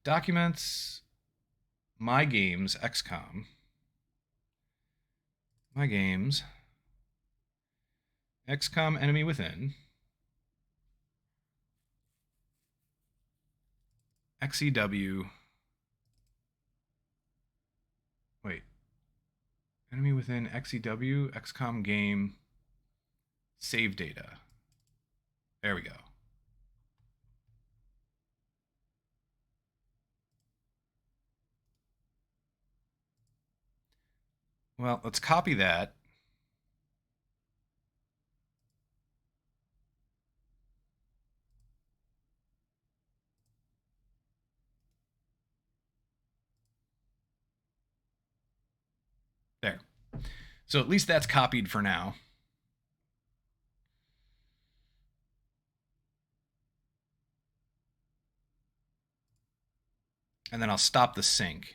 Documents, My Games, XCOM. My Games, XCOM Enemy Within, XEW. Wait. Enemy Within, XEW, XCOM game, save data. There we go. Well, let's copy that. There. So at least that's copied for now. And then I'll stop the sync.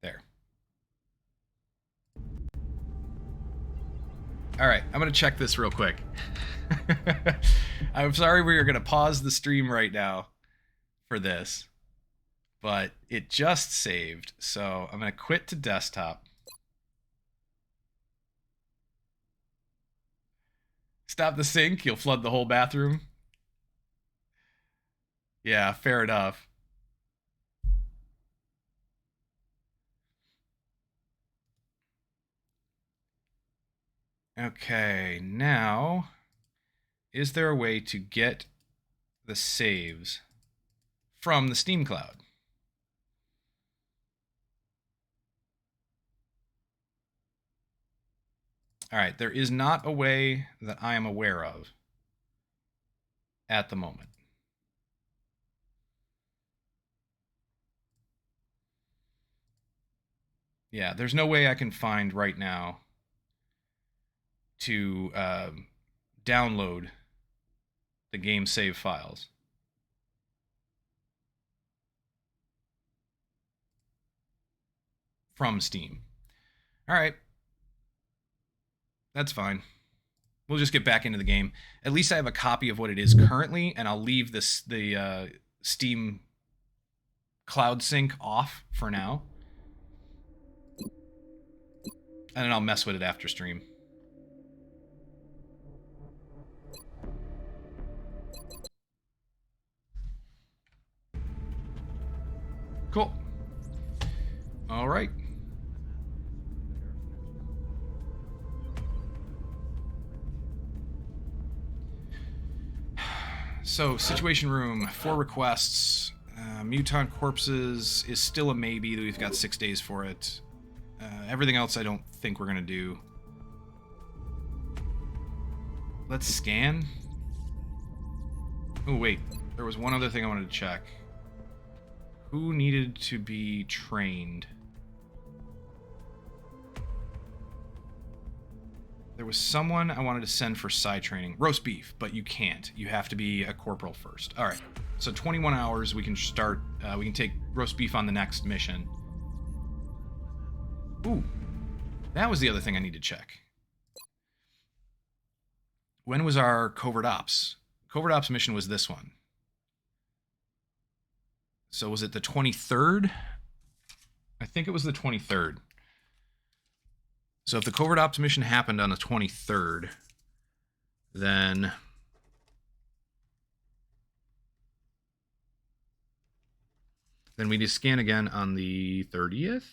There. All right, I'm going to check this real quick. I'm sorry we are going to pause the stream right now for this, but it just saved. So I'm going to quit to desktop. Stop the sync, you'll flood the whole bathroom. Yeah, fair enough. Okay, now, is there a way to get the saves from the Steam cloud. All right, there is not a way that I am aware of at the moment. Yeah, there's no way I can find right now to download the game save files. From Steam. All right. That's fine. We'll just get back into the game. At least I have a copy of what it is currently, and I'll leave the Steam Cloud Sync off for now. And then I'll mess with it after stream. Cool. All right. So, Situation Room, 4 requests. Mutant Corpses is still a maybe. We've got 6 days for it. Everything else I don't think we're going to do. Let's scan. Oh, wait. There was one other thing I wanted to check. Who needed to be trained? There was someone I wanted to send for psi training. Roast beef, but you can't. You have to be a corporal first. All right. So 21 hours, we can start. We can take roast beef on the next mission. Ooh. That was the other thing I need to check. When was our covert ops? Covert ops mission was this one. So was it the 23rd? I think it was the 23rd. So if the covert ops mission happened on the 23rd, then we need to scan again on the 30th.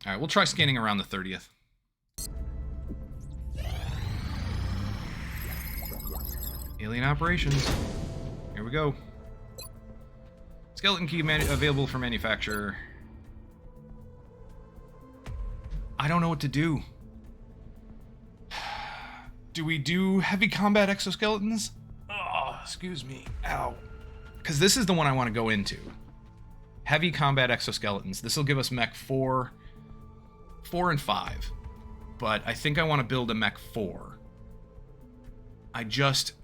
All right, we'll try scanning around the 30th. Alien operations. Here we go. Skeleton key available for manufacture. I don't know what to do. Do we do heavy combat exoskeletons? Oh, excuse me. Ow. Because this is the one I want to go into. Heavy combat exoskeletons. This will give us mech 4 and 5. But I think I want to build a mech 4.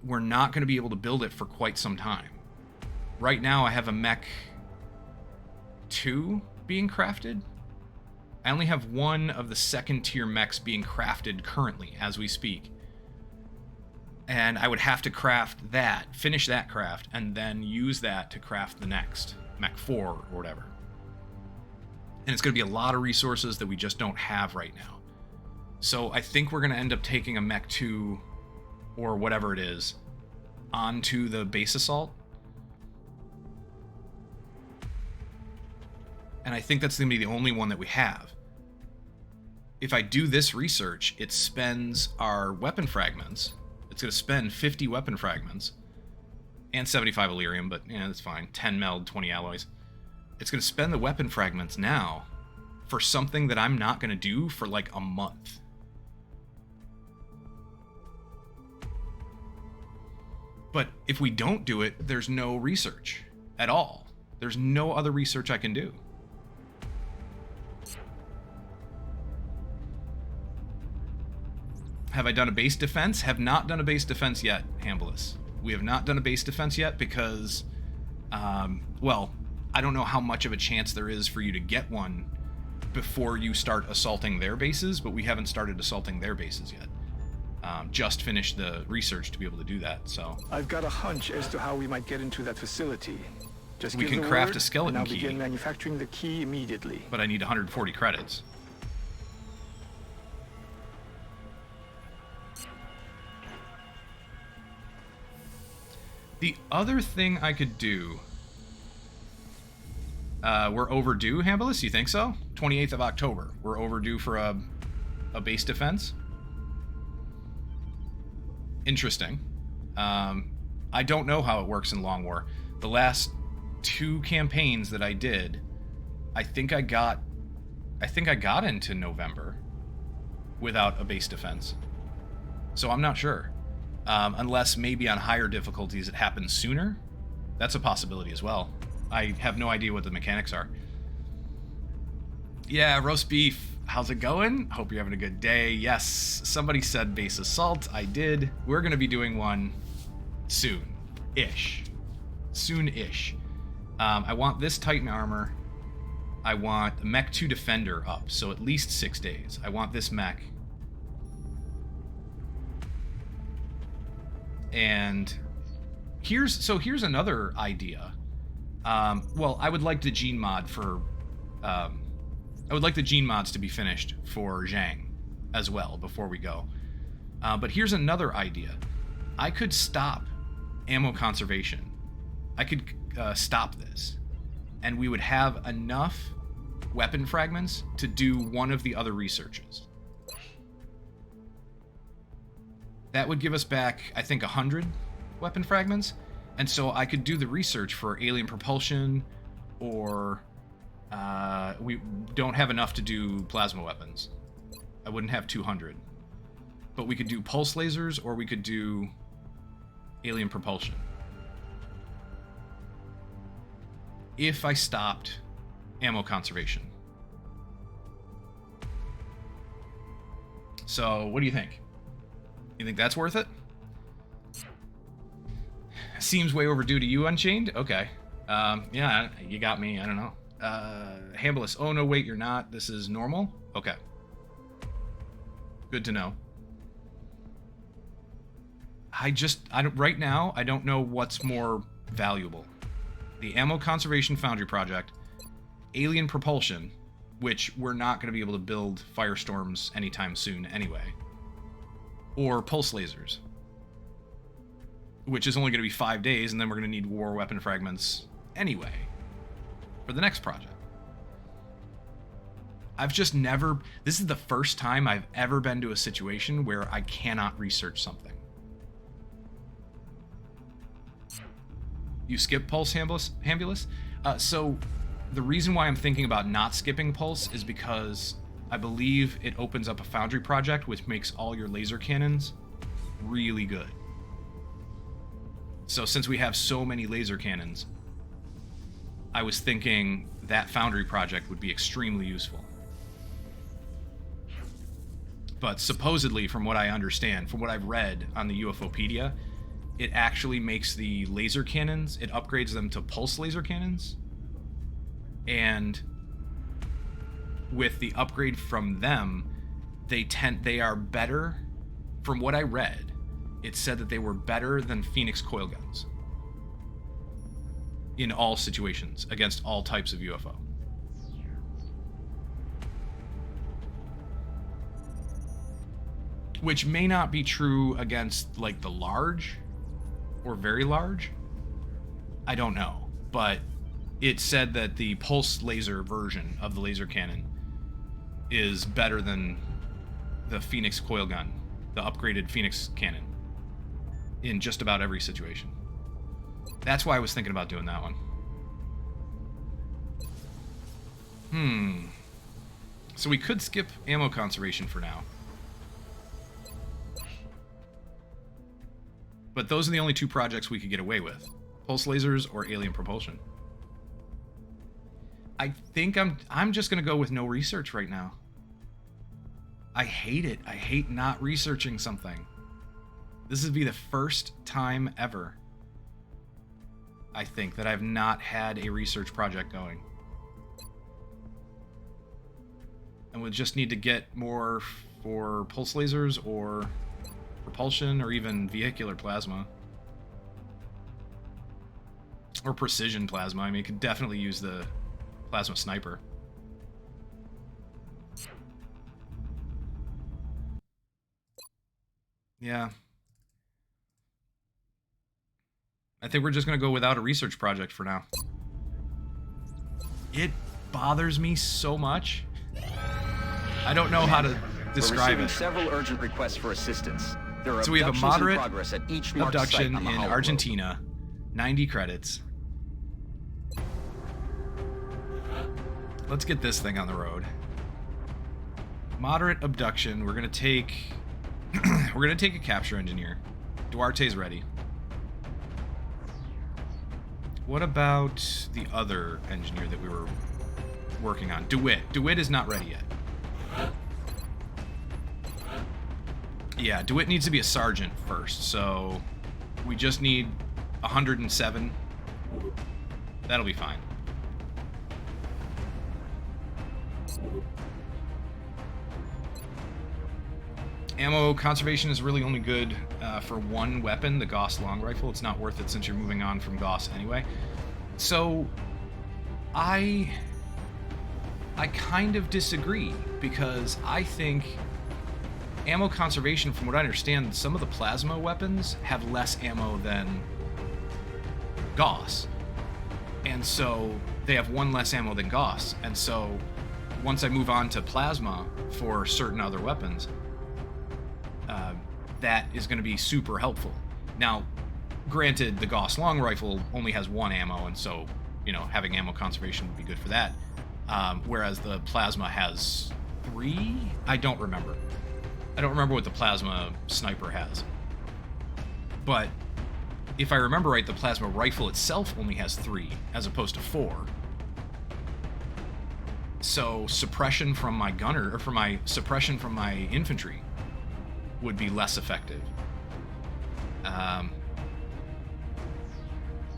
We're not going to be able to build it for quite some time. Right now I have a mech 2 being crafted. I only have one of the second tier mechs being crafted currently as we speak. And I would have to craft that, finish that craft, and then use that to craft the next mech 4 or whatever. And it's going to be a lot of resources that we just don't have right now. So I think we're going to end up taking a mech 2 or whatever it is onto the base assault. And I think that's going to be the only one that we have. If I do this research, it spends our weapon fragments. It's going to spend 50 weapon fragments and 75 Illyrium, but yeah, that's fine. 10 meld, 20 alloys. It's going to spend the weapon fragments now for something that I'm not going to do for like a month. But if we don't do it, there's no research at all. There's no other research I can do. Have I done a base defense? Have not done a base defense yet, Hambless. We have not done a base defense yet because, well, I don't know how much of a chance there is for you to get one before you start assaulting their bases, but we haven't started assaulting their bases yet. Just finished the research to be able to do that, so. I've got a hunch as to how we might get into that facility. Just we give can the craft word, a skeleton and I'll key. begin manufacturing the key immediately. But I need 140 credits. The other thing I could do We're overdue, Hambilus? You think so? 28th of October. We're overdue for a base defense? Interesting. I don't know how it works in Long War. The last 2 campaigns that I did, I think I got into November without a base defense. So I'm not sure. Unless maybe on higher difficulties it happens sooner. That's a possibility as well. I have no idea what the mechanics are. Yeah, roast beef. How's it going? Hope you're having a good day. Yes, somebody said base assault. I did. We're going to be doing one soon-ish. Soon-ish. I want this Titan armor. I want Mech 2 Defender up, so at least 6 days. I want this mech. And here's another idea. Well, I would like the gene mod for... I would like the gene mods to be finished for Zhang as well before we go. But here's another idea. I could stop ammo conservation. I could stop this. And we would have enough weapon fragments to do one of the other researches. That would give us back, I think, 100 weapon fragments. And so I could do the research for alien propulsion, or we don't have enough to do plasma weapons. I wouldn't have 200. But we could do pulse lasers, or we could do alien propulsion. If I stopped ammo conservation. So, what do you think? You think that's worth it? Seems way overdue to you, Unchained? Okay. Yeah, you got me. I don't know. Hambilus. Oh, no, wait, you're not. This is normal? Okay. Good to know. Right now, I don't know what's more valuable. The Ammo Conservation Foundry Project, alien propulsion, which we're not going to be able to build firestorms anytime soon anyway, or pulse lasers, which is only going to be 5 days, and then we're going to need war weapon fragments anyway for the next project. This is the first time I've ever been to a situation where I cannot research something. You skip Pulse, Hambulus? So the reason why I'm thinking about not skipping Pulse is because I believe it opens up a Foundry project which makes all your laser cannons really good. So since we have so many laser cannons, I was thinking that Foundry project would be extremely useful. But supposedly, from what I understand, from what I've read on the UFOpedia, it actually makes the laser cannons, it upgrades them to pulse laser cannons. And with the upgrade from them, they are better. From what I read, it said that they were better than Phoenix coil guns in all situations against all types of UFO. Which may not be true against, like, the large or very large. I don't know. But it said that the pulse laser version of the laser cannon is better than the Phoenix coil gun, the upgraded Phoenix cannon, in just about every situation. That's why I was thinking about doing that one. So we could skip ammo conservation for now. But those are the only 2 projects we could get away with. Pulse lasers or alien propulsion. I think I'm just going to go with no research right now. I hate it. I hate not researching something. This would be the first time ever, I think, that I've not had a research project going. And we'll just need to get more for pulse lasers or propulsion or even vehicular plasma. Or precision plasma. I mean, you could definitely use the plasma sniper. Yeah. I think we're just going to go without a research project for now. It bothers me so much. I don't know how to describe We're receiving it. several urgent requests for assistance. There are So we have a abductions in moderate progress at each marked site abduction on the in Hollow Road. Argentina, 90 credits. Let's get this thing on the road. Moderate abduction. We're gonna take a capture engineer. Duarte's ready. What about the other engineer that we were working on? DeWitt. DeWitt is not ready yet. Yeah, DeWitt needs to be a sergeant first, so we just need 107. That'll be fine. Ammo conservation is really only good for one weapon, the Gauss long rifle. It's not worth it since you're moving on from Gauss anyway. So, I kind of disagree, because I think ammo conservation, from what I understand, some of the plasma weapons have less ammo than Gauss. And so they have one less ammo than Gauss. And so once I move on to plasma for certain other weapons, that is going to be super helpful. Now, granted, the Gauss long rifle only has one ammo, and so, you know, having ammo conservation would be good for that. Whereas the plasma has 3? I don't remember. I don't remember what the plasma sniper has. But if I remember right, the plasma rifle itself only has 3, as opposed to 4. So suppression from my gunner, or from my suppression from my infantry, would be less effective.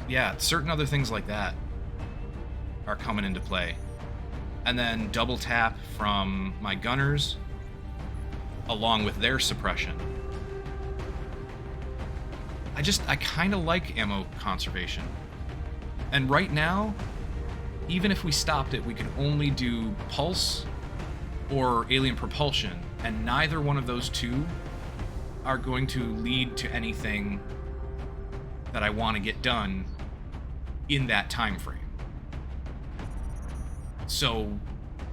Yeah, certain other things like that are coming into play. And then double tap from my gunners, along with their suppression. I kind of like ammo conservation. And right now, even if we stopped it, we could only do pulse or alien propulsion, and neither one of those two are going to lead to anything that I want to get done in that time frame. So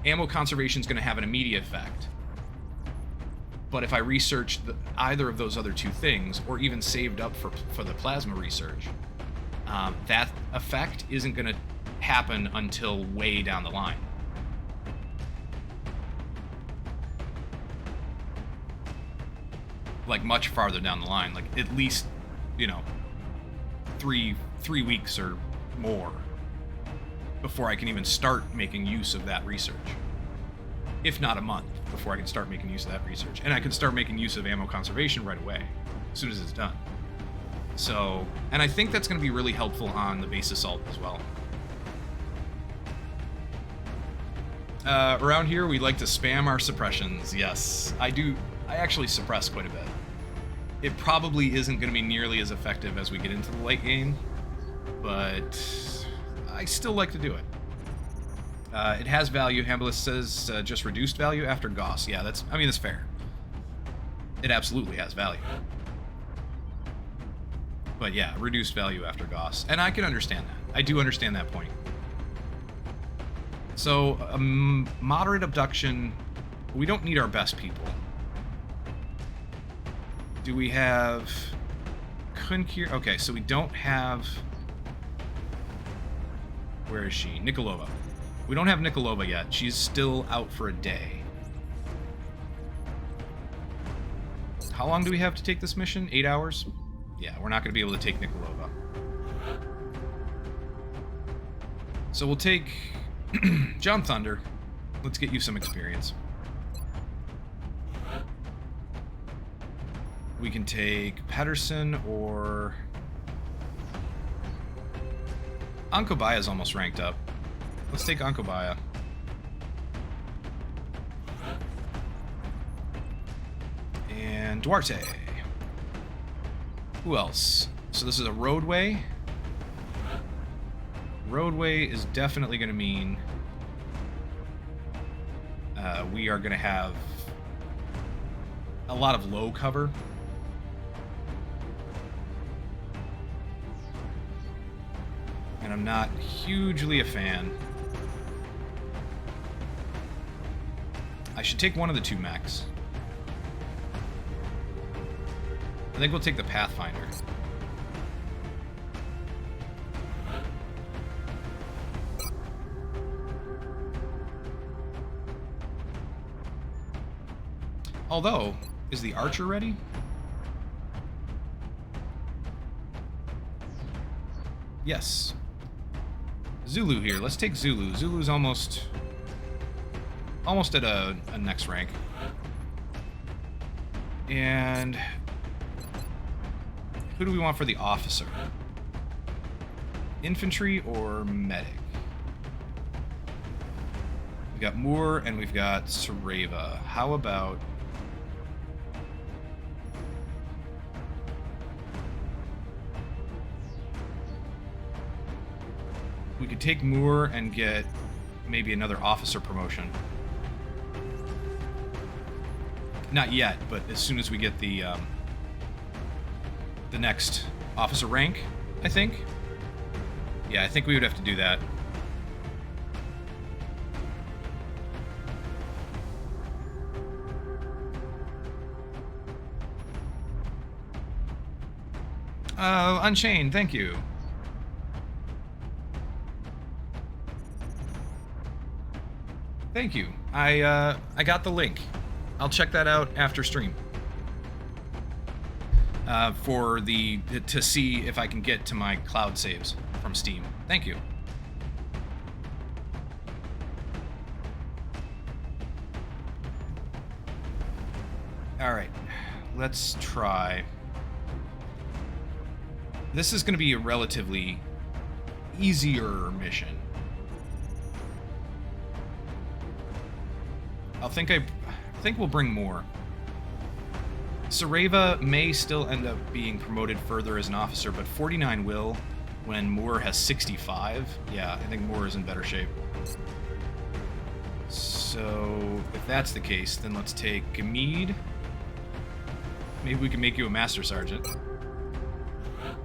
ammo conservation is going to have an immediate effect. But if I researched either of those other two things, or even saved up for the plasma research, that effect isn't going to happen until way down the line. Like much farther down the line, like at least, you know, three weeks or more before I can even start making use of that research. If not a month before I can start making use of that research. And I can start making use of ammo conservation right away, as soon as it's done. So, and I think that's going to be really helpful on the base assault as well. Around here, we like to spam our suppressions. Yes, I do. I actually suppress quite a bit. It probably isn't going to be nearly as effective as we get into the late game, but I still like to do it. It has value. Hambliss says just reduced value after Gauss. Yeah, that's fair. It absolutely has value. But yeah, reduced value after Gauss. And I can understand that. I do understand that point. So, moderate abduction, we don't need our best people. Do we have Kunkir? Okay, so we don't have... Where is she? Nikolova. We don't have Nikolova yet. She's still out for a day. How long do we have to take this mission? 8 hours? Yeah, we're not going to be able to take Nikolova. So we'll take John Thunder. Let's get you some experience. We can take Pedersen or... Ankobaya's almost ranked up. Let's take Ankobaya. And Duarte. Who else? So this is a roadway. Roadway is definitely going to mean we are going to have a lot of low cover. And I'm not hugely a fan I should take one of the two mechs. I think we'll take the Pathfinder. Although, is the Archer ready? Yes. Zulu here. Let's take Zulu. Zulu's almost at a next rank. And who do we want for the officer? Infantry or medic? We've got Moore and we've got Sareva. How about... we could take Moore and get maybe another officer promotion. Not yet, but as soon as we get the next officer rank, I think. Yeah, I think we would have to do that. Unchained, thank you. Thank you. I got the link. I'll check that out after stream. To see if I can get to my cloud saves from Steam. Thank you. All right, let's try. This is going to be a relatively easier mission. I think we'll bring more. Sareva may still end up being promoted further as an officer, but 49 will when Moore has 65. Yeah, I think Moore is in better shape. So, if that's the case, then let's take Gamid. Maybe we can make you a Master Sergeant.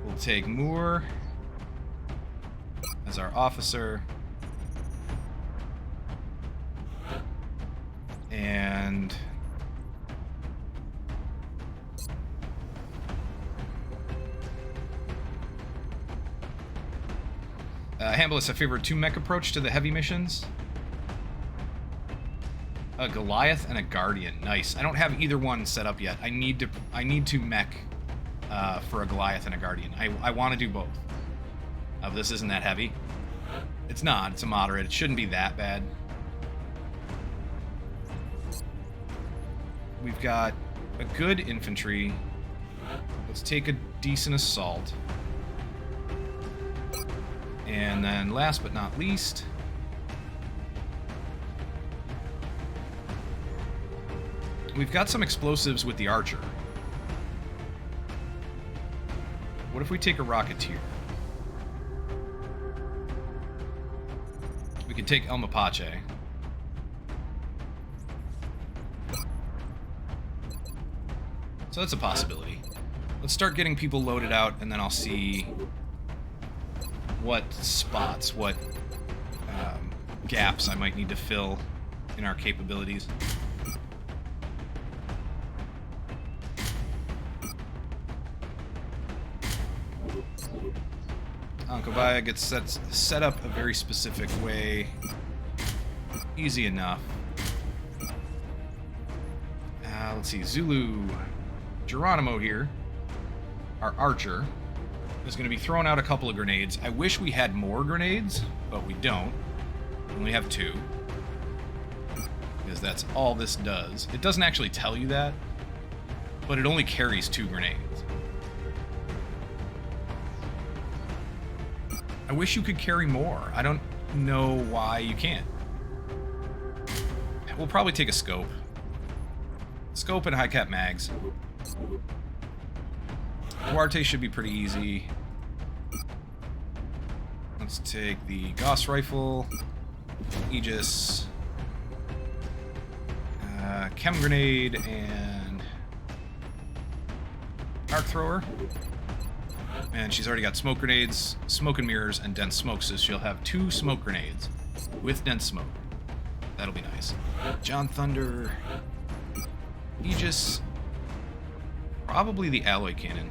We'll take Moore as our officer. And Hambless, I favor a 2-mech approach to the heavy missions. A Goliath and a Guardian. Nice. I don't have either one set up yet. I need to mech for a Goliath and a Guardian. I want to do both. This isn't that heavy. It's not. It's a moderate. It shouldn't be that bad. We've got a good infantry. Let's take a decent assault. And then last but not least, we've got some explosives with the Archer. What if we take a Rocketeer? We could take El Mapache. So that's a possibility. Let's start getting people loaded out, and then I'll see what spots, what gaps I might need to fill in our capabilities. Ankobaya gets set up a very specific way. Easy enough. Let's see, Zulu. Geronimo here, our Archer, is going to be throwing out a couple of grenades. I wish we had more grenades, but we don't. We only have 2. Because that's all this does. It doesn't actually tell you that, but it only carries 2 grenades. I wish you could carry more. I don't know why you can't. We'll probably take a scope. Scope and high-cap mags. Duarte should be pretty easy. Let's take the Gauss rifle, Aegis, chem grenade, and arc thrower. And she's already got smoke grenades, smoke and mirrors, and dense smoke, so she'll have 2 smoke grenades with dense smoke. That'll be nice. John Thunder. Aegis. Probably the alloy cannon.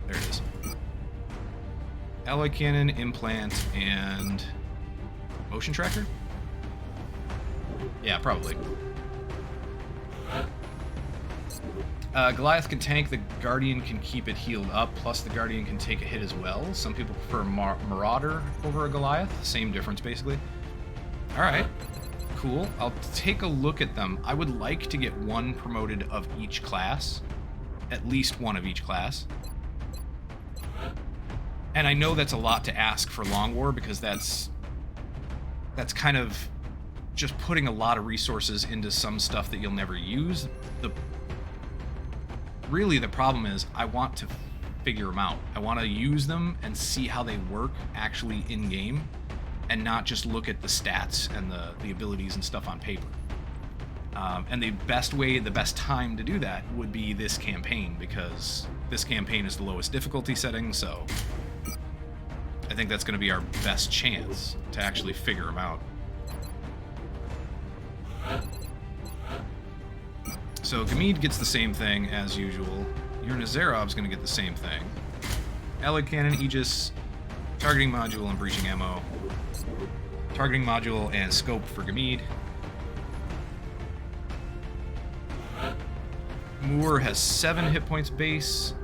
There it is. Alloy cannon, implant, and motion tracker? Yeah, probably. Goliath can tank, the Guardian can keep it healed up, plus the Guardian can take a hit as well. Some people prefer Marauder over a Goliath. Same difference, basically. Alright. Cool. I'll take a look at them. I would like to get one promoted of each class. At least one of each class. And I know that's a lot to ask for Long War, because that's kind of just putting a lot of resources into some stuff that you'll never use. Really, the problem is I want to figure them out. I want to use them and see how they work actually in-game, and not just look at the stats and the abilities and stuff on paper. And the best time to do that would be this campaign, because this campaign is the lowest difficulty setting, so I think that's going to be our best chance to actually figure them out. So Gamid gets the same thing as usual. Your Nazarov's going to get the same thing. Alloy Cannon, Aegis, targeting module and breaching ammo. Targeting module and scope for Gamid. Moore has 7 hit points base.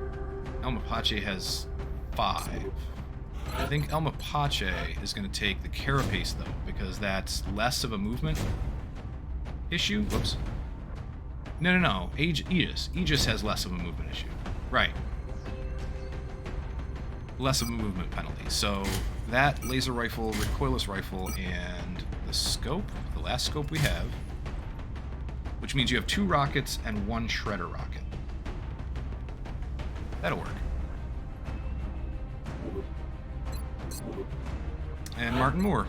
El Mapache has 5. I think El Mapache is going to take the Carapace, though, because that's less of a movement issue. Whoops. No. Aegis. Aegis has less of a movement issue. Right. Less of a movement penalty. So that laser rifle, recoilless rifle, and the scope, the last scope we have, which means you have 2 rockets and 1 shredder rocket. That'll work. And Martin Moore.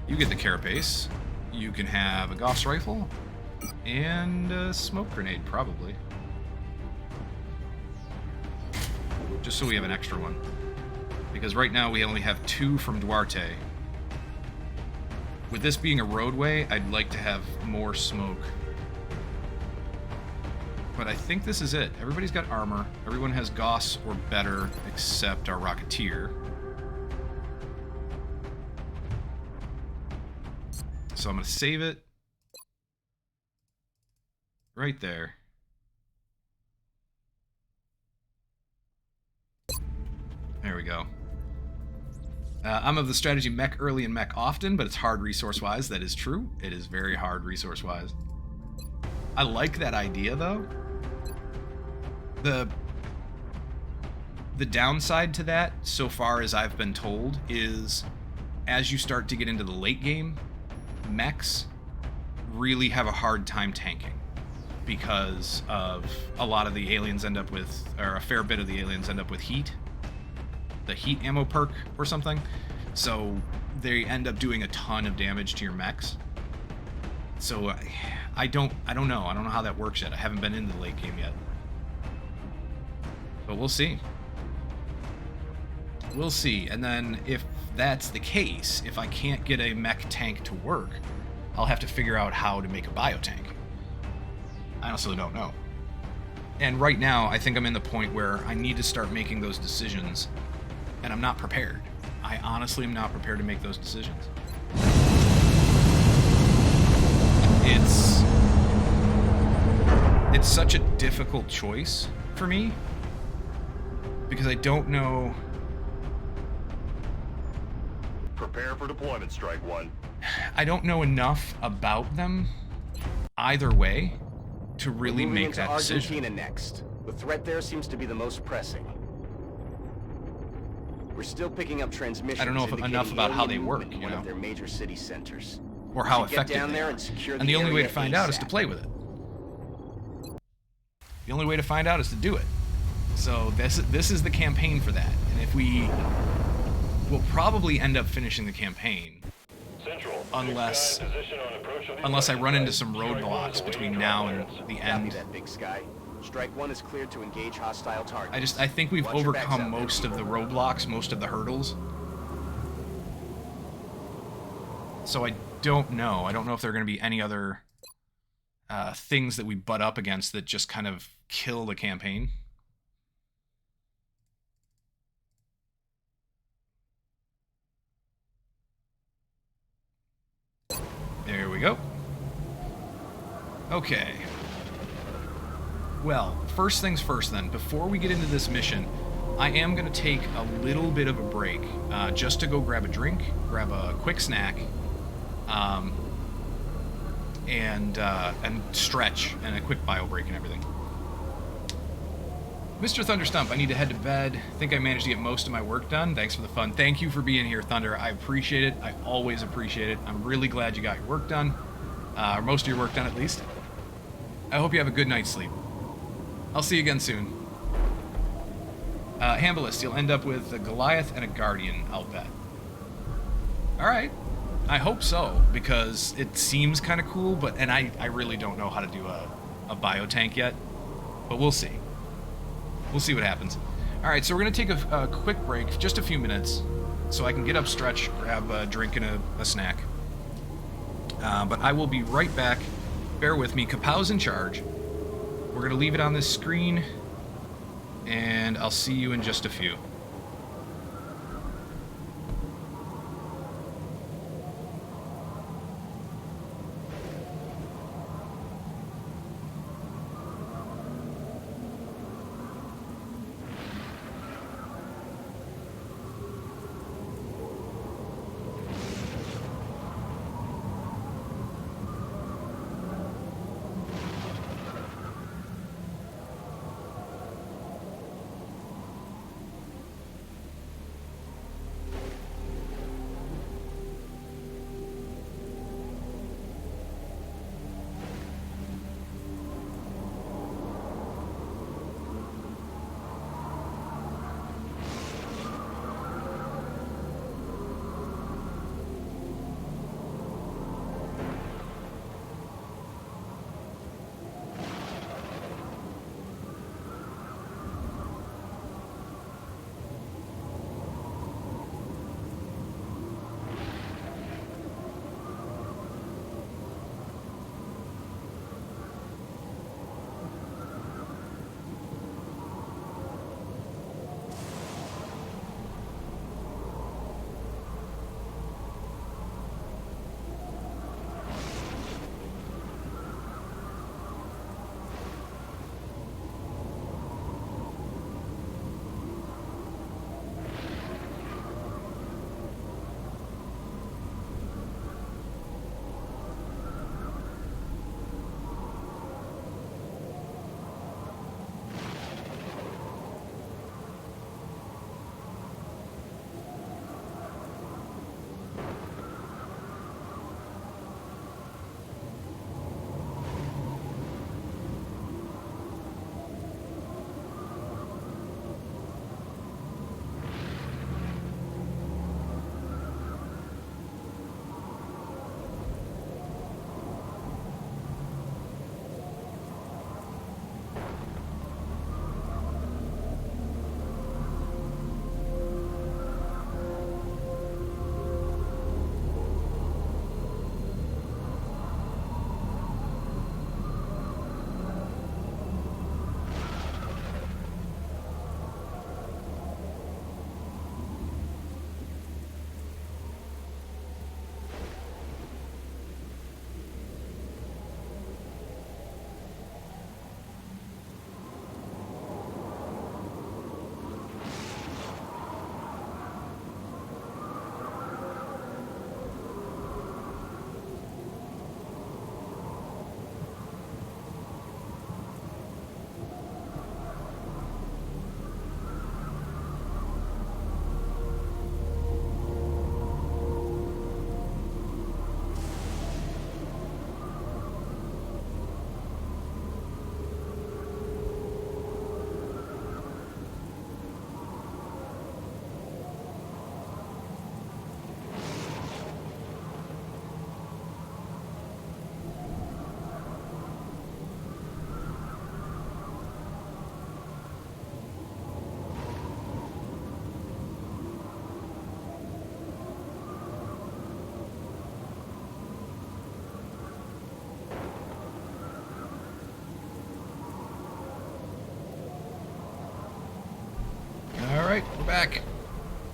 You get the Carapace. You can have a Gauss rifle and a smoke grenade, probably. Just so we have an extra one. Because right now we only have 2 from Duarte. With this being a roadway, I'd like to have more smoke. But I think this is it. Everybody's got armor. Everyone has Gauss or better, except our Rocketeer. So I'm going to save it. Right there. There we go. I'm of the strategy mech early and mech often, but it's hard resource-wise. That is true. It is very hard resource-wise. I like that idea, though. The downside to that, so far as I've been told, is as you start to get into the late game, mechs really have a hard time tanking. Because of a lot of the aliens end up with, or a fair bit of the aliens end up with heat. The heat ammo perk or something. So they end up doing a ton of damage to your mechs. So I don't know. I don't know how that works yet. I haven't been into the late game yet. But we'll see. We'll see. And then if that's the case, if I can't get a mech tank to work, I'll have to figure out how to make a biotank. I honestly don't know. And right now, I think I'm in the point where I need to start making those decisions, and I'm not prepared. I honestly am not prepared to make those decisions. It's such a difficult choice for me, because I don't know... Prepare for deployment, Strike One. I don't know enough about them either way to really make that decision. Argentina next. The threat there seems to be the most pressing. We're still picking up transmissions. I don't know if enough about how they work, in one of their major city centers. Or how effective they are. And the only way to find out is to play with it. The only way to find out is to do it. So this is the campaign for that. And if we'll probably end up finishing the campaign, unless I run into some roadblocks between now and the end. That big sky. Strike One is cleared to engage hostile targets. I think we've overcome most of the roadblocks, most of the hurdles. So I don't know. I don't know if there are going to be any other things that we butt up against that just kind of kill the campaign. There we go. Okay. Well, first things first then. Before we get into this mission, I am going to take a little bit of a break just to go grab a drink, grab a quick snack, and stretch, and a quick bio break and everything. Mr. Thunderstump, I need to head to bed. I think I managed to get most of my work done. Thanks for the fun. Thank you for being here, Thunder. I appreciate it. I always appreciate it. I'm really glad you got your work done, or most of your work done at least. I hope you have a good night's sleep. I'll see you again soon. Hambalist, you'll end up with a Goliath and a Guardian, I'll bet. Alright. I hope so, because it seems kind of cool, and I really don't know how to do a biotank yet. But we'll see. We'll see what happens. Alright, so we're going to take a quick break, just a few minutes, so I can get up, stretch, grab a drink and a snack. But I will be right back. Bear with me. Kapow's in charge. We're going to leave it on this screen, and I'll see you in just a few.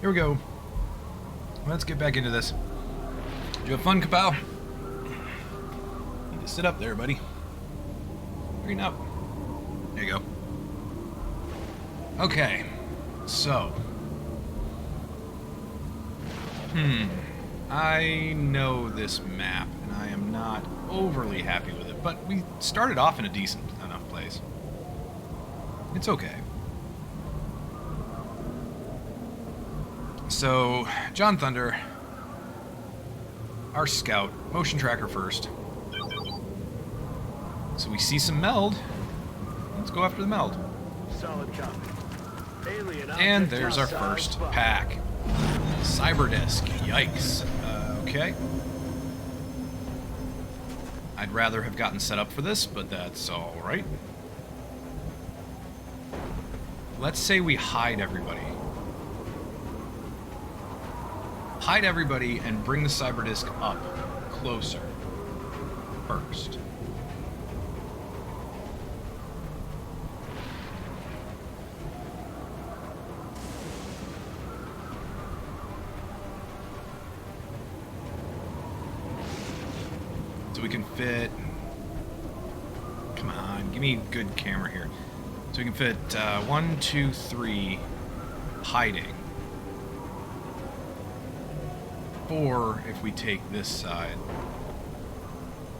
Here we go. Let's get back into this. Did you have fun, Kapow? Need to sit up there, buddy. Straighten up. There you go. Okay. So. I know this map, and I am not overly happy with it, but we started off in a decent enough place. It's okay. So, John Thunder, our scout, motion tracker first. So we see some meld. Let's go after the meld. Solid copy. Alien And object there's our outside first spot. pack. Cyber disk. Yikes. Okay. I'd rather have gotten set up for this, but that's alright. Let's say we hide everybody. Hide everybody and bring the cyber disk up closer first. So we can fit... Come on, give me a good camera here. So we can fit 1, 2, 3 hiding. 4 if we take this side.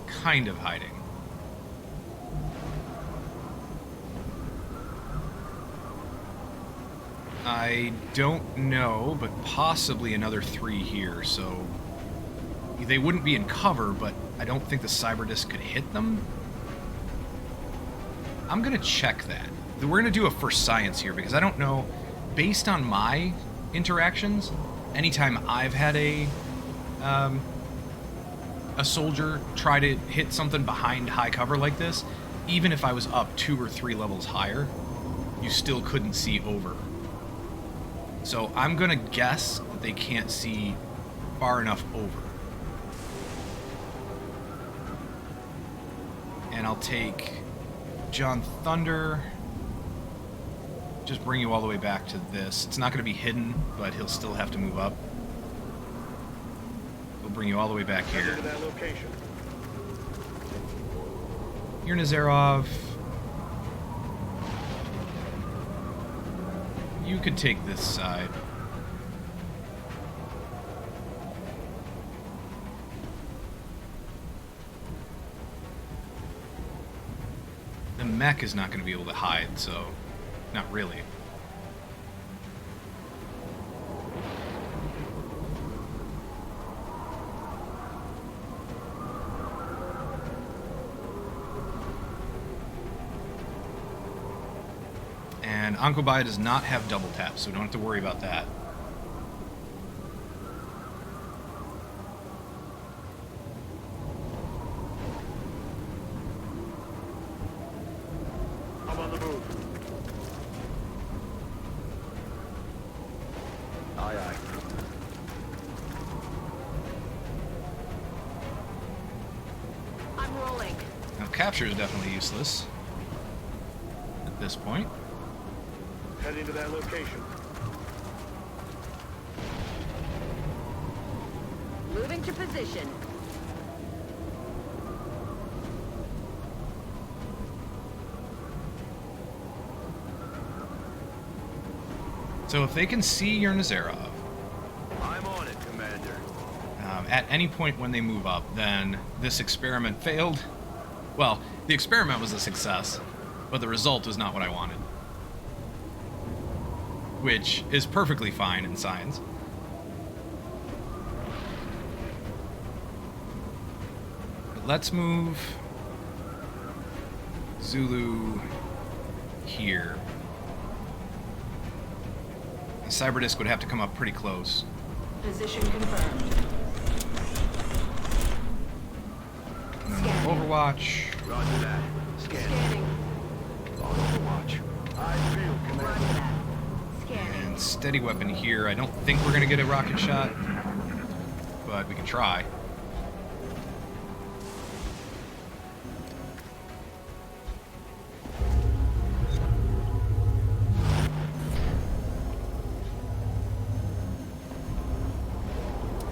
Kind of hiding. I don't know, but possibly another 3 here, so they wouldn't be in cover, but I don't think the cyber disk could hit them. I'm gonna check that. We're gonna do a first science here, because I don't know, based on my interactions, anytime I've had a soldier try to hit something behind high cover like this, even if I was up 2 or 3 levels higher, you still couldn't see over. So I'm gonna guess that they can't see far enough over. And I'll take John Thunder. Just bring you all the way back to this. It's not going to be hidden, but he'll still have to move up. We'll bring you all the way back here. To that location. You're Nazarov. You could take this side. The mech is not going to be able to hide, so not really. And Ankobai does not have double tap, so we don't have to worry about that. I'm on the move. Aye, aye. I'm rolling. Now, capture is definitely useless at this point. Heading to that location. Moving to position. So if they can see your Nazarov I'm on it, Commander. at any point when they move up, then this experiment failed. Well, the experiment was a success, but the result was not what I wanted. Which is perfectly fine in science. But let's move Zulu here. The cyber disk would have to come up pretty close. Position confirmed. And then Overwatch. Roger that. Scanning. On Overwatch. I feel, Roger Commander. that. Scanning. And steady weapon here. I don't think we're going to get a rocket shot, but we can try.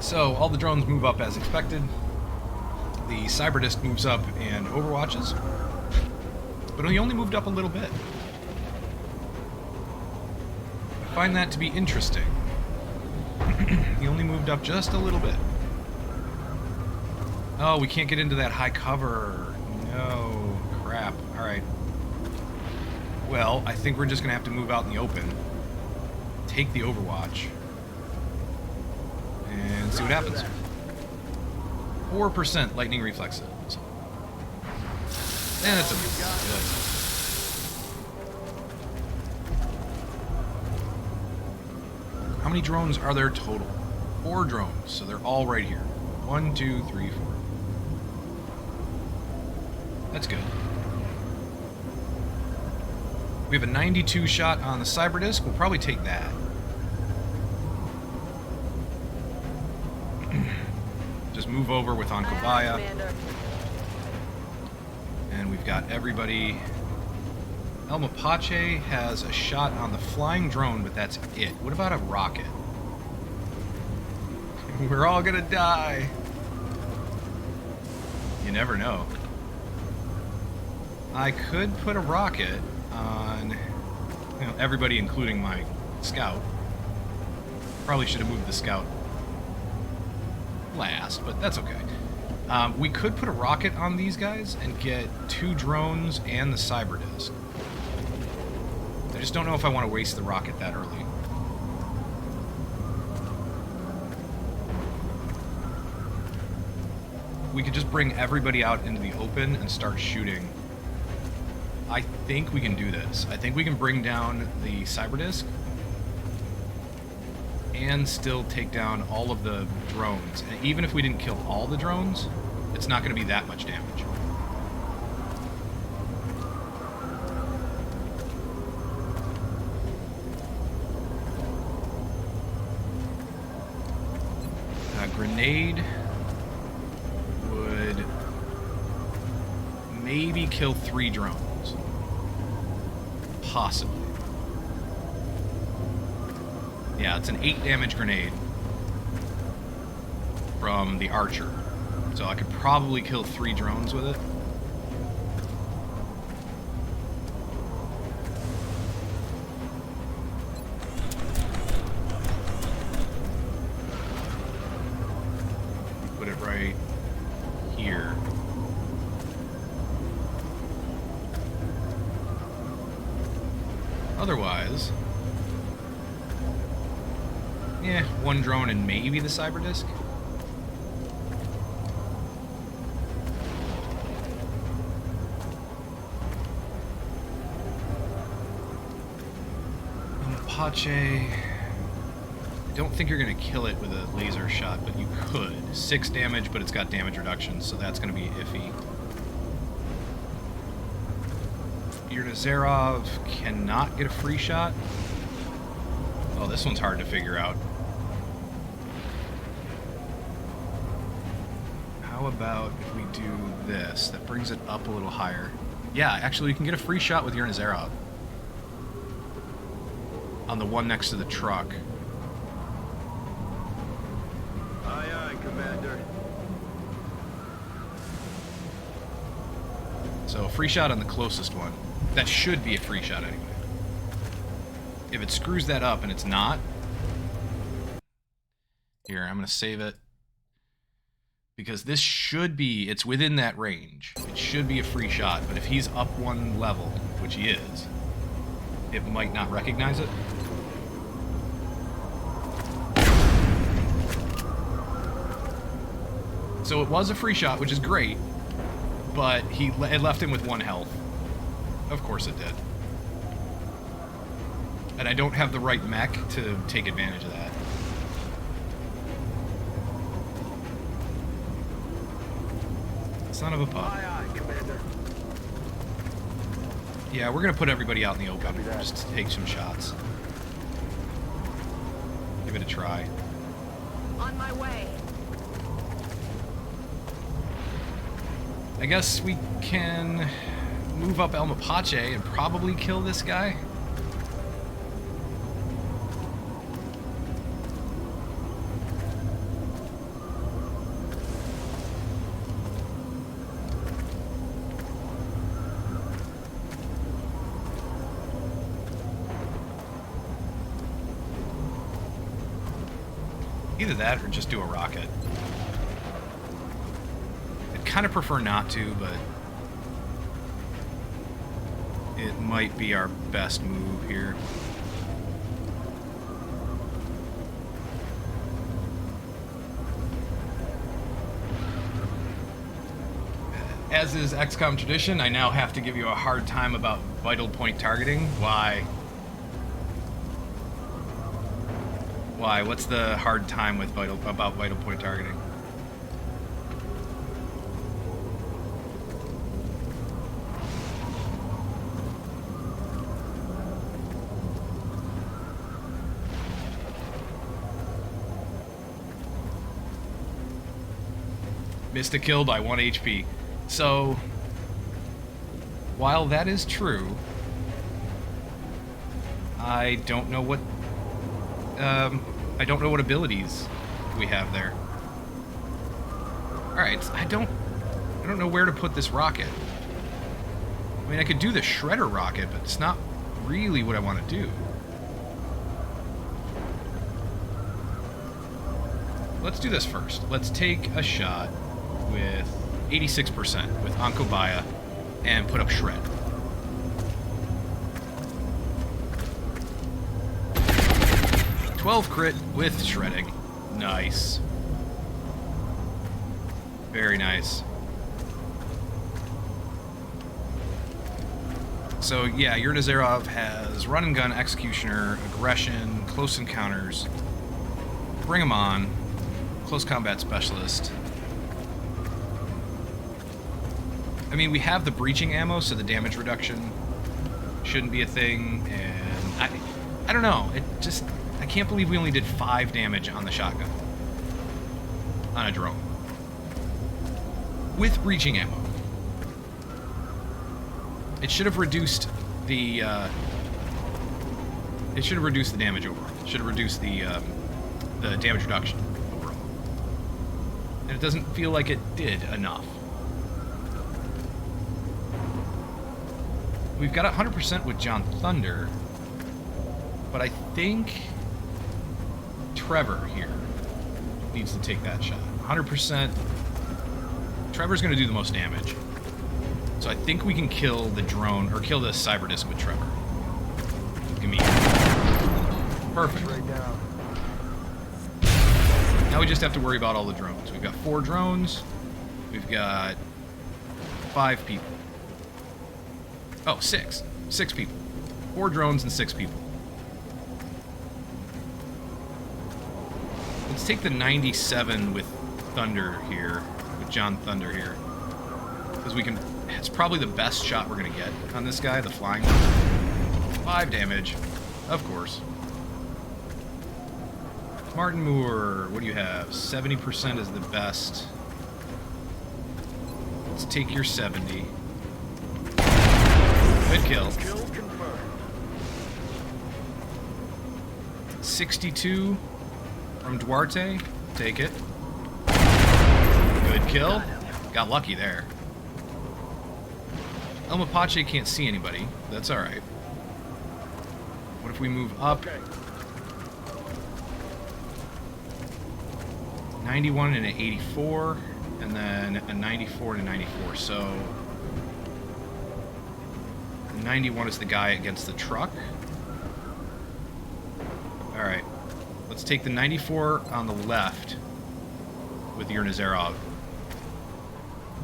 So, all the drones move up as expected. The cyber disc moves up and overwatches. But he only moved up a little bit. I find that to be interesting. He only moved up just a little bit. Oh, we can't get into that high cover. No. Crap. Alright. Well, I think we're just going to have to move out in the open. Take the overwatch. And see what happens. 4% lightning reflexes. And it's a good. How many drones are there total? 4 drones, so they're all right here. 1, 2, 3, 4. That's good. We have a 92 shot on the cyber disc. We'll probably take that. Just move over with Ankobaya. And we've got everybody. El Mapache has a shot on the flying drone, but that's it. What about a rocket? We're all gonna die. You never know. I could put a rocket on, everybody, including my scout. Probably should have moved the scout last, but that's okay. We could put a rocket on these guys and get 2 drones and the cyber disc. I just don't know if I want to waste the rocket that early. We could just bring everybody out into the open and start shooting. I think we can do this. I think we can bring down the cyber disc and still take down all of the drones. And even if we didn't kill all the drones, it's not going to be that much damage. A grenade would maybe kill 3 drones. Possibly. Yeah, it's an 8 damage grenade from the archer. So I could probably kill 3 drones with it. Put it right here. Otherwise, yeah, 1 drone and maybe the cyber disc. Apache. I don't think you're going to kill it with a laser shot, but you could. 6 damage, but it's got damage reduction, so that's going to be iffy. Urnazarov cannot get a free shot. Oh, this one's hard to figure out. How about if we do this? That brings it up a little higher. Yeah, actually, we can get a free shot with Urnazarov on the one next to the truck. Aye, aye, Commander. So, a free shot on the closest one. That should be a free shot anyway. If it screws that up and it's not... Here, I'm going to save it. Because this should be... It's within that range. It should be a free shot, but if he's up 1 level, which he is, it might not recognize it. So it was a free shot, which is great, but it left him with 1 health. Of course it did. And I don't have the right mech to take advantage of that. Son of a pup. Aye, aye, Commander. Yeah, we're gonna put everybody out in the open. Just to take some shots. Give it a try. On my way. I guess we can move up El Mapache and probably kill this guy. either that or just do a rocket. I'd kind of prefer not to, but it might be our best move here. As is XCOM tradition, I now have to give you a hard time about vital point targeting. Why? Why? What's the hard time with vital point targeting? Missed a kill by 1 HP. So, while that is true, I don't know what abilities we have there. All right, I don't know where to put this rocket. I mean, I could do the shredder rocket, but it's not really what I want to do. Let's do this first. Let's take a shot with 86% with Ankobaya and put up shred. "12 crit with shredding." Nice. Very nice. So yeah, Yurnazarov has run and gun, executioner, aggression, close encounters. Bring him on. Close combat specialist. I mean, we have the breaching ammo, so the damage reduction shouldn't be a thing, and I don't know, I can't believe we only did 5 damage on the shotgun. On a drone. With breaching ammo. It should have reduced the, damage overall. It should have reduced the damage reduction overall. And it doesn't feel like it did enough. We've got 100% with John Thunder, but I think Trevor here needs to take that shot. 100%. Trevor's going to do the most damage. So I think we can kill the drone, or kill the cyber disc with Trevor. Give me. Perfect. Now we just have to worry about all the drones. We've got 4 drones. We've got 5 people. Oh, 6. 6 people. 4 drones and 6 people. Let's take the 97 with Thunder here, with John Thunder here. Because we can, it's probably the best shot we're going to get on this guy, the flying one. 5 damage, of course. Martin Moore, what do you have? 70% is the best. Let's take your 70. Good kill. 62 from Duarte. Take it. Good kill. Got lucky there. El Mapache can't see anybody. That's alright. What if we move up? 91 and an 84, and then a 94 and a 94. So 91 is the guy against the truck. Alright. Let's take the 94 on the left with Yurnazarov.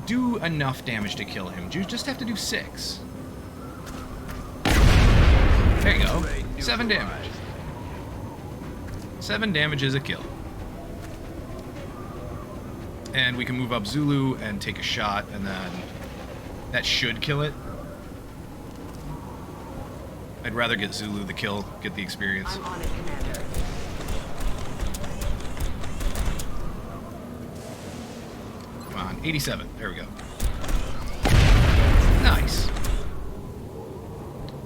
Do enough damage to kill him. You just have to do 6. There you go. 7 damage. 7 damage is a kill. And we can move up Zulu and take a shot, and then that should kill it. I'd rather get Zulu the kill, get the experience. I'm on it, Commander. Come on, 87. There we go. Nice.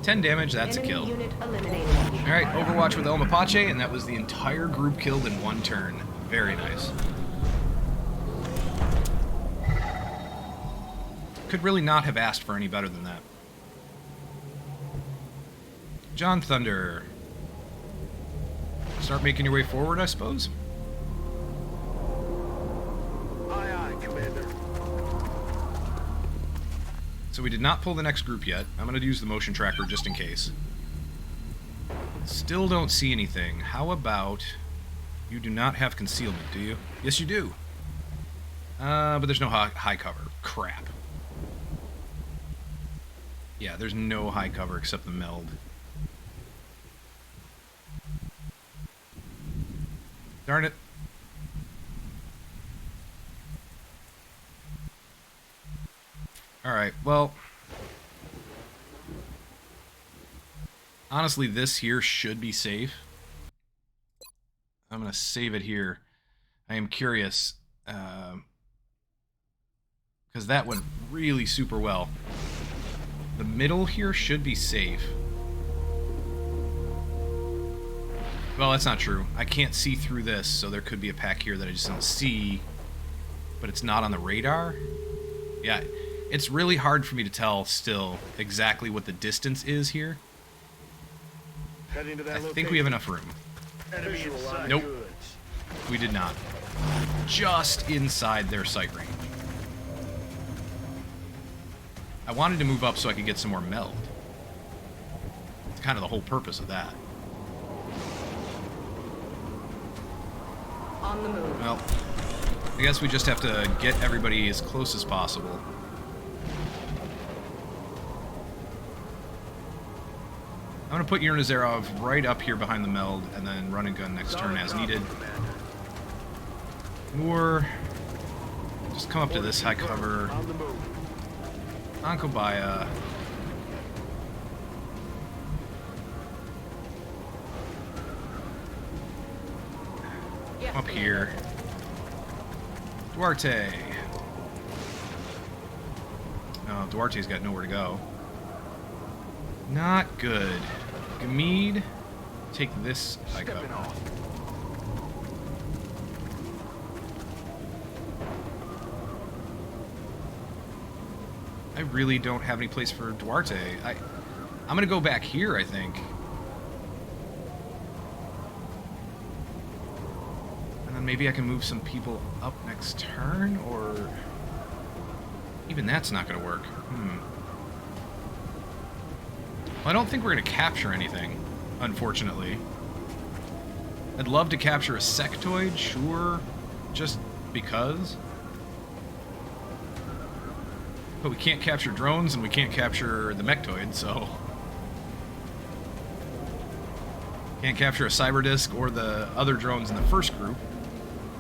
10 damage, that's a kill. Unit eliminated. Alright, Overwatch with El Mapache, and that was the entire group killed in 1 turn. Very nice. Could really not have asked for any better than that. John Thunder. Start making your way forward, I suppose? So we did not pull the next group yet. I'm going to use the motion tracker just in case. Still don't see anything. How about... You do not have concealment, do you? Yes, you do. But there's no high cover. Crap. Yeah, there's no high cover except the meld. Darn it. Alright, well... Honestly, this here should be safe. I'm going to save it here. I am curious, because that went really super well. The middle here should be safe. Well, that's not true. I can't see through this, so there could be a pack here that I just don't see, but it's not on the radar. Yeah, it's really hard for me to tell still exactly what the distance is here. Heading to that I location. think we have enough room. Enemy inside. Nope. We did not. Just inside their sight range. I wanted to move up so I could get some more meld. It's kind of the whole purpose of that. On the move. Well, I guess we just have to get everybody as close as possible. I'm going to put Yernazarov right up here behind the meld, and then run and gun next turn as needed. Or just come up to this high cover. On the move. Ankobaya. Yes, Up here. Duarte. Oh, Duarte's got nowhere to go. Not good. Gamid, take this high cover. Stepping off. I really don't have any place for Duarte. I'm gonna go back here, I think. And then maybe I can move some people up next turn, or... Even that's not gonna work. Well, I don't think we're gonna capture anything, unfortunately. I'd love to capture a sectoid, sure, just because. But we can't capture drones, and we can't capture the mechtoid, so... Can't capture a cyber disc or the other drones in the first group.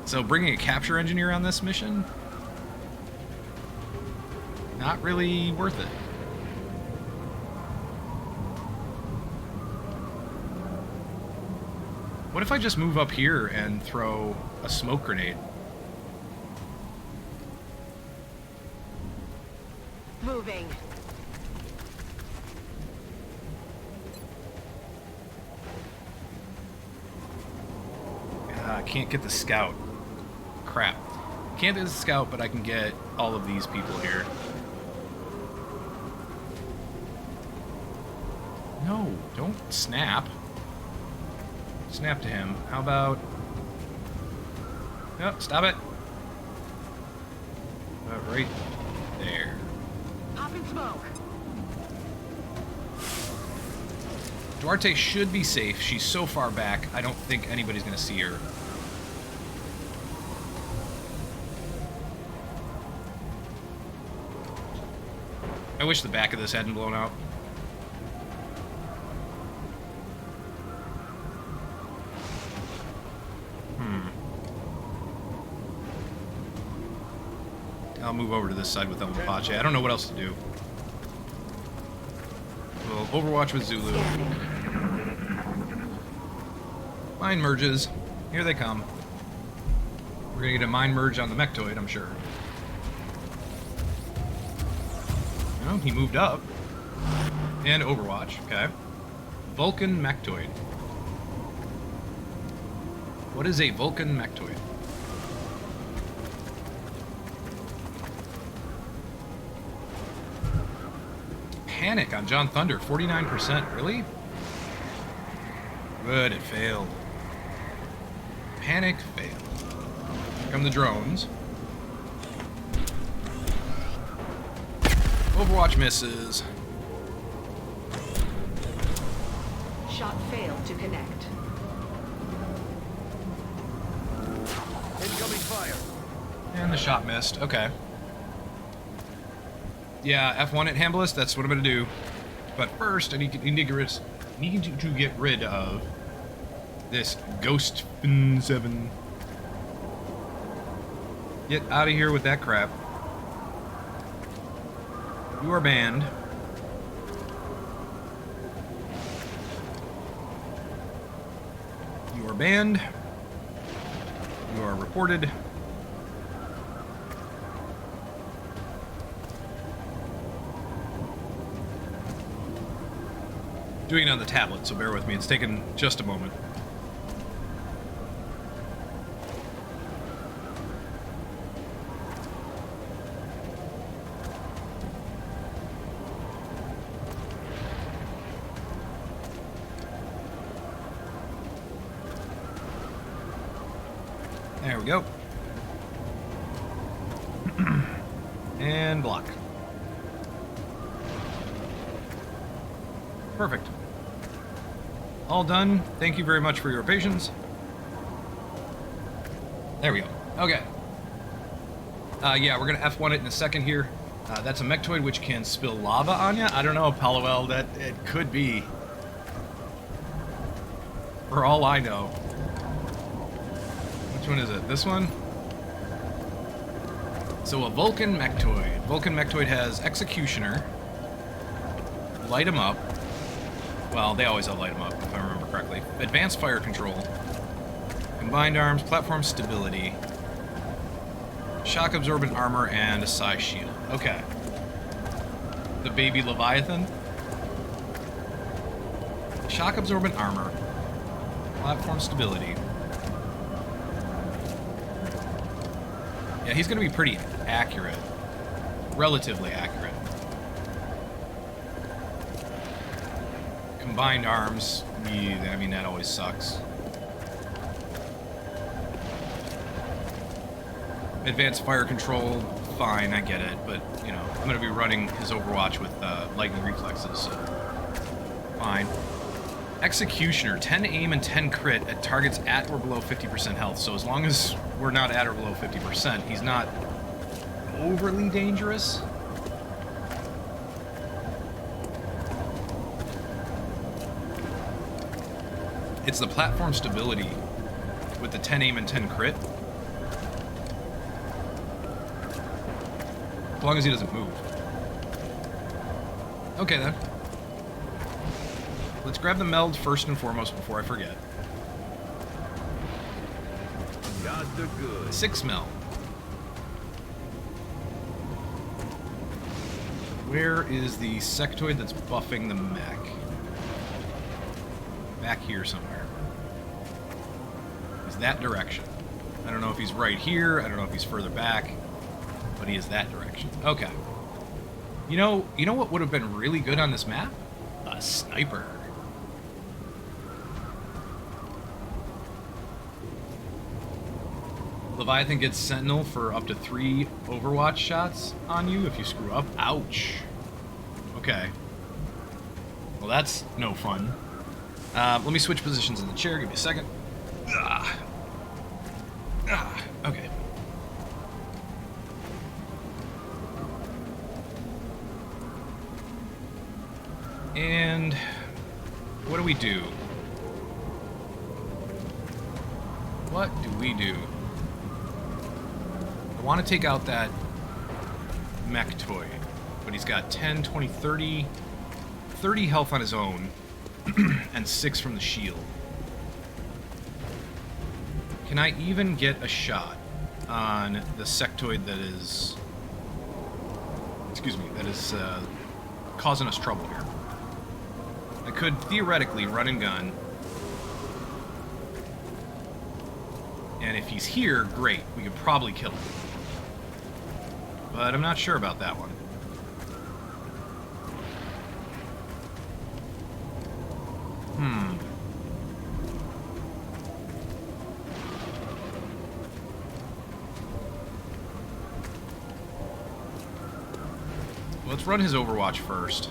So bringing a capture engineer on this mission... Not really worth it. What if I just move up here and throw a smoke grenade? Moving. I can't get the scout. Crap. Can't get the scout, but I can get all of these people here. No, don't snap. Snap to him. How about... No, stop it. Right there. Popping smoke. Duarte should be safe. She's so far back, I don't think anybody's going to see her. I wish the back of this hadn't blown out. I'll move over to this side with El Mapache. I don't know what else to do. We'll Overwatch with Zulu. Mine merges. Here they come. We're gonna get a mine merge on the mechtoid, I'm sure. Oh, he moved up. And Overwatch, okay. Vulcan mechtoid. What is a Vulcan mechtoid? Panic on John Thunder, 49%. Really? Good, it failed. Panic failed. Here come the drones. Overwatch misses. Shot failed to connect. Incoming fire. And the shot missed. Okay. Yeah, F1 at Hamblist, that's what I'm gonna do. But first, I need to get rid of this Ghost 7. Get out of here with that crap. You are banned. You are banned. You are reported. Doing it on the tablet, so bear with me. It's taken just a moment. There we go. And block. Perfect. All done. Thank you very much for your patience. There we go. Okay. Yeah, we're gonna F1 it in a second here. That's a mechtoid which can spill lava on you. I don't know, Paloel, that it could be. For all I know. Which one is it? This one? So a Vulcan mechtoid. Vulcan mechtoid has Executioner. Light him up. Well, they always light him up, if I remember correctly. Advanced fire control. Combined arms, platform stability. Shock absorbent armor, and a psi shield. Okay. The baby Leviathan. Shock absorbent armor. Platform stability. Yeah, he's going to be pretty accurate. Relatively accurate. Combined arms, I mean, that always sucks. Advanced fire control, fine, I get it, but, you know, I'm going to be running his Overwatch with lightning reflexes, so fine. Executioner, 10 aim and 10 crit at targets at or below 50% health, so as long as we're not at or below 50%, he's not overly dangerous. It's the platform stability with the 10 aim and 10 crit. As long as he doesn't move. Okay then. Let's grab the meld first and foremost before I forget. Got the goods. 6 meld. Where is the sectoid that's buffing the mech? Back here somewhere. He's that direction. I don't know if he's right here. I don't know if he's further back. But he is that direction. Okay. You know what would have been really good on this map? A sniper. Leviathan gets Sentinel for up to 3 Overwatch shots on you if you screw up. Ouch. Okay. Well, that's no fun. Let me switch positions in the chair. Give me a second. Okay. And what do we do? What do we do? I want to take out that mech toy, but he's got 10, 20, 30 health on his own, and 6 from the shield. Can I even get a shot on the sectoid that is... Excuse me, that is causing us trouble here? I could theoretically run and gun. And if he's here, great. We could probably kill him. But I'm not sure about that one. Let's run his Overwatch first.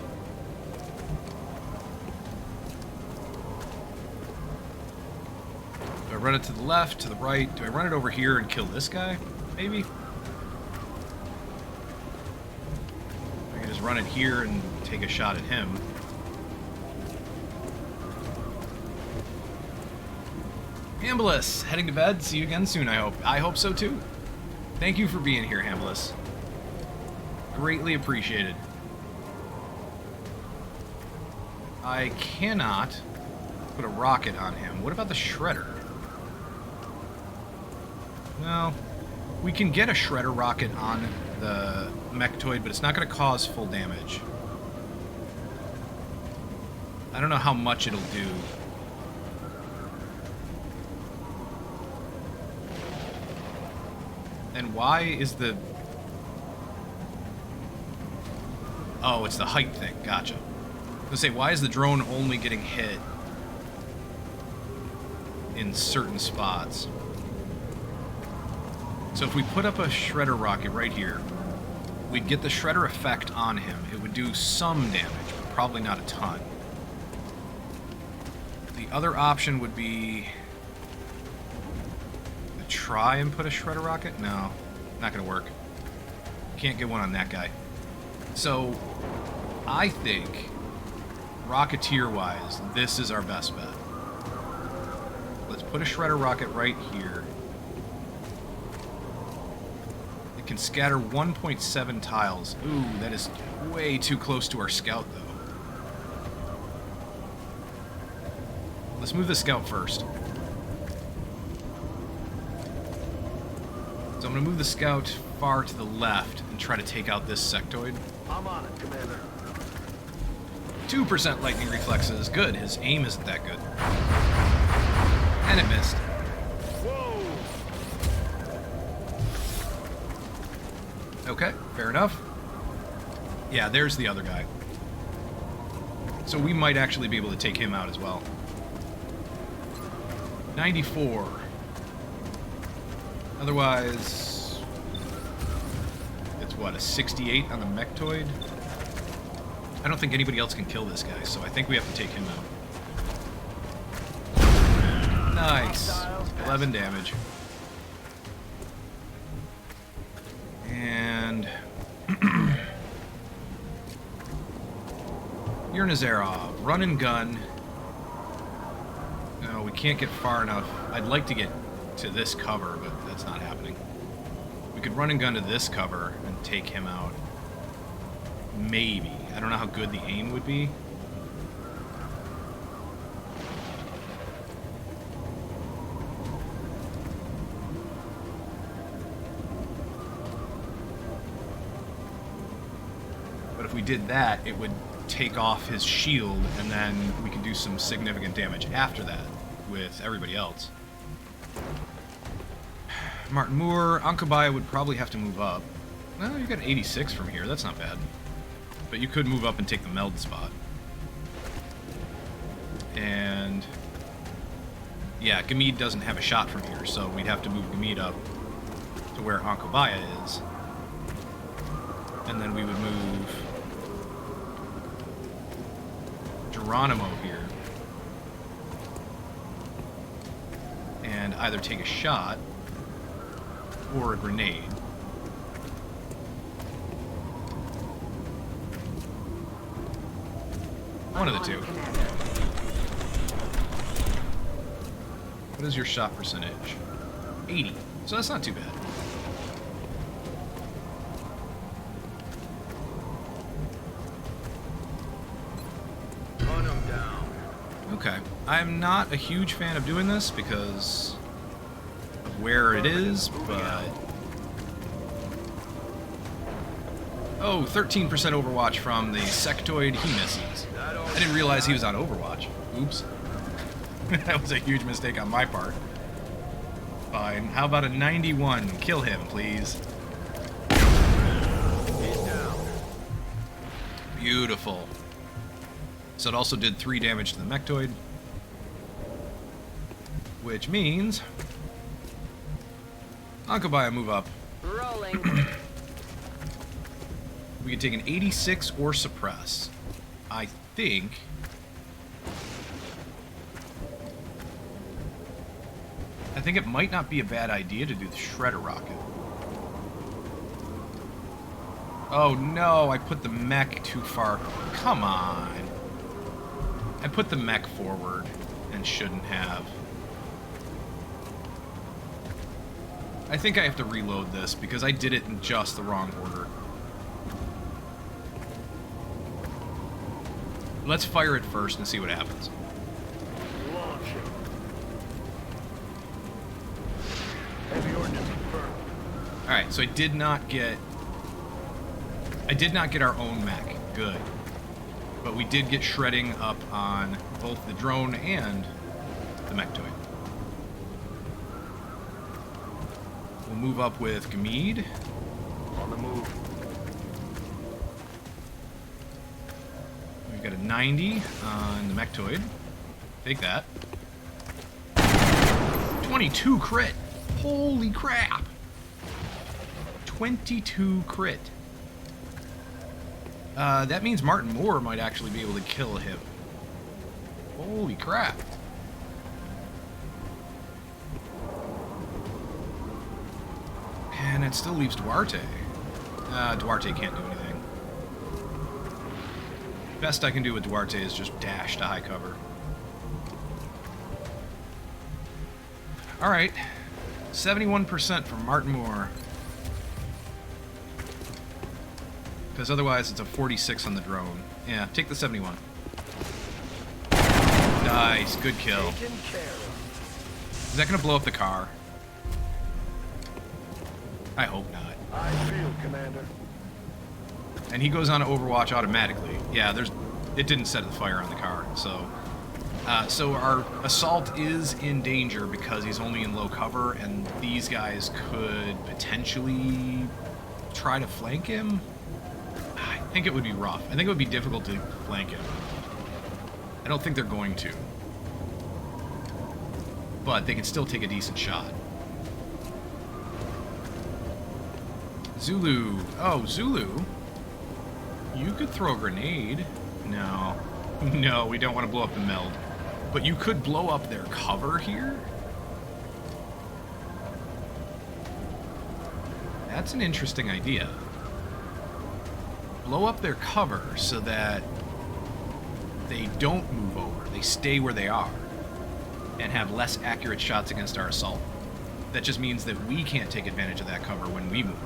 Do I run it to the left, to the right? Do I run it over here and kill this guy? Maybe? I can just run it here and take a shot at him. Hambless, heading to bed. See you again soon, I hope. I hope so too. Thank you for being here, Hambless. Greatly appreciated. I cannot put a rocket on him. What about the Shredder? Well, we can get a Shredder rocket on the Mechtoid, but it's not going to cause full damage. I don't know how much it'll do. And why is the... Oh, it's the height thing. Gotcha. I was gonna say, why is the drone only getting hit in certain spots? So if we put up a Shredder rocket right here, we'd get the Shredder effect on him. It would do some damage, but probably not a ton. The other option would be... try and put a Shredder rocket? No, not gonna work. Can't get one on that guy. So, I think, Rocketeer-wise, this is our best bet. Let's put a Shredder rocket right here. It can scatter 1.7 tiles. Ooh, that is way too close to our scout, though. Let's move the scout first. So I'm going to move the scout far to the left and try to take out this sectoid. I'm on it, Commander. 2% lightning reflexes. Good. His aim isn't that good. And it missed. Whoa! Okay, fair enough. Yeah, there's the other guy. So we might actually be able to take him out as well. 94. Otherwise, it's what, a 68 on the Mechtoid? I don't think anybody else can kill this guy, so I think we have to take him out. Nice. 11 damage. And... Yurnazarov, run and gun. No, we can't get far enough. I'd like to get to this cover, but that's not happening. We could run and gun to this cover and take him out. Maybe. I don't know how good the aim would be. But if we did that, it would take off his shield, and then we could do some significant damage after that with everybody else. Martin Moore, Ankabaya would probably have to move up. Well, you got 86 from here, that's not bad. But you could move up and take the meld spot. And... yeah, Gamid doesn't have a shot from here, so we'd have to move Gamid up to where Ankabaya is. And then we would move Geronimo here. And either take a shot or a grenade. One of the two. What is your shot percentage? 80. So that's not too bad. Run him down. Okay. I'm not a huge fan of doing this because of where it is, but... oh, 13% Overwatch from the sectoid. He misses. I didn't realize he was on Overwatch. Oops. That was a huge mistake on my part. Fine. How about a 91? Kill him, please. He's down. Beautiful. So it also did 3 damage to the Mechtoid. Which means... Ankabaya, move up. Rolling. We could take an 86 or suppress. I think... it might not be a bad idea to do the shredder rocket. Oh no, I put the mech too far. Come on. I put the mech forward and shouldn't have. I think I have to reload this because I did it in just the wrong order. Let's fire it first and see what happens. Heavy ordnance confirmed. Alright, so I did not get our own mech. Good. But we did get shredding up on both the drone and the mechtoid. We'll move up with Gamid. On the move. We've got a 90 on the mechtoid. Take that. 22 crit! Holy crap! 22 crit. That means Martin Moore might actually be able to kill him. Holy crap. And that still leaves Duarte. Duarte can't do anything. Best I can do with Duarte is just dash to high cover. Alright. 71% from Martin Moore. Because otherwise it's a 46 on the drone. Yeah, take the 71. Nice, good kill. Is that going to blow up the car? I hope not. I feel, Commander. And he goes on to Overwatch automatically. Yeah, it didn't set the fire on the car, so... so our assault is in danger because he's only in low cover, and these guys could potentially try to flank him. I think it would be rough. I think it would be difficult to flank him. I don't think they're going to. But they can still take a decent shot. Zulu. Oh, Zulu. You could throw a grenade. No. No, we don't want to blow up the meld. But you could blow up their cover here. That's an interesting idea. Blow up their cover so that they don't move over. They stay where they are and have less accurate shots against our assault. That just means that we can't take advantage of that cover when we move.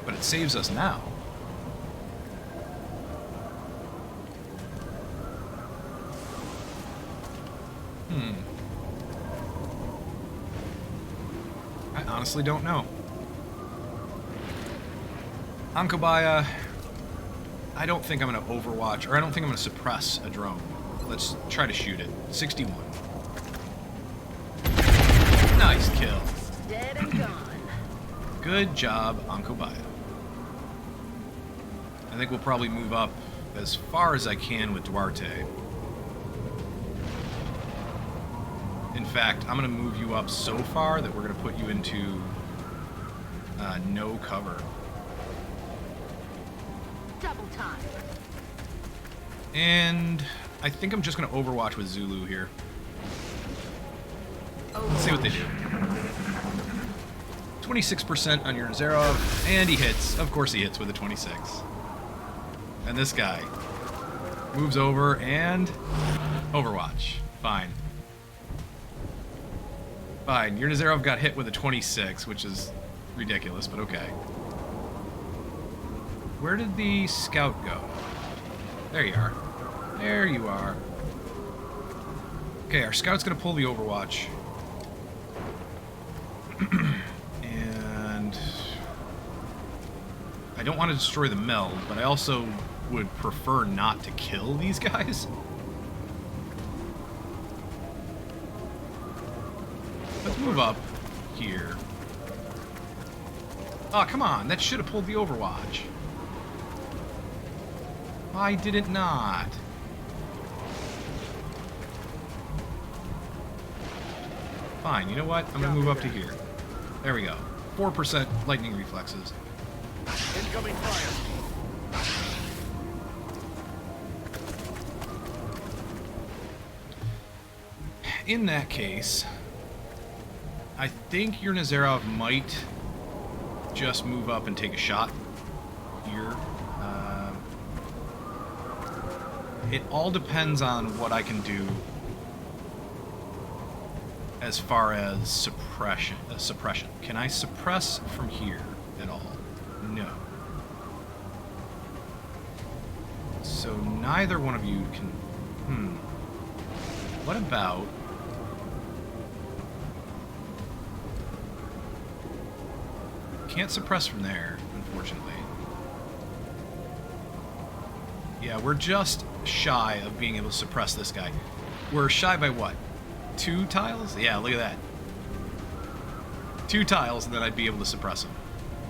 But it saves us now. I honestly don't know. Ankobaya, I don't think I'm going to overwatch, or I don't think I'm going to suppress a drone. Let's try to shoot it. 61. Nice kill. Dead and gone. Good job, Ankobaya. I think we'll probably move up as far as I can with Duarte. In fact, I'm going to move you up so far that we're going to put you into no cover. Double time. And I think I'm just going to overwatch with Zulu here. Let's see what they do. 26% on your Nazarov, and he hits. Of course he hits with a 26. And this guy moves over and overwatch. Fine. Fine. Your Nazarov got hit with a 26, which is ridiculous, but okay. Where did the scout go? There you are. There you are. Okay, our scout's gonna pull the overwatch. And I don't want to destroy the meld, but I also would prefer not to kill these guys. Let's move up here. Oh, come on. That should have pulled the overwatch. Why did it not? Fine, you know what? I'm gonna move up to here. There we go. 4% lightning reflexes. Incoming fire. In that case, I think your Nazarov might just move up and take a shot here. It all depends on what I can do as far as suppression. Can I suppress from here at all? No. So neither one of you can... What about... Can't suppress from there, unfortunately. Yeah, we're just shy of being able to suppress this guy. We're shy by what? 2 tiles? Yeah, look at that. 2 tiles, and then I'd be able to suppress him.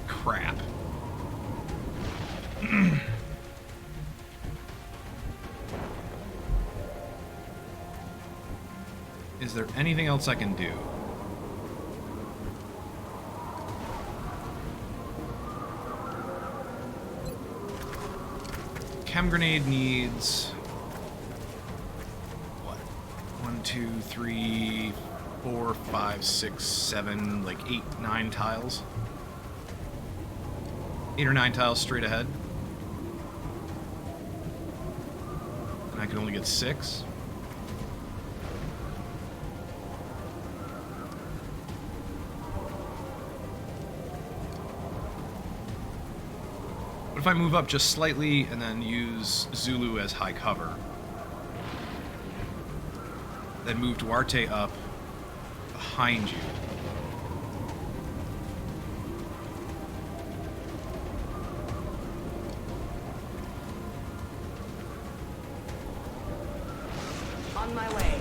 Crap. Is there anything else I can do? Chem grenade needs... what? 1, 2, 3, 4, 5, 6, 7, like 8, 9 tiles. 8 or 9 tiles straight ahead. And I can only get 6. What if I move up just slightly and then use Zulu as high cover? Then move Duarte up behind you. On my way.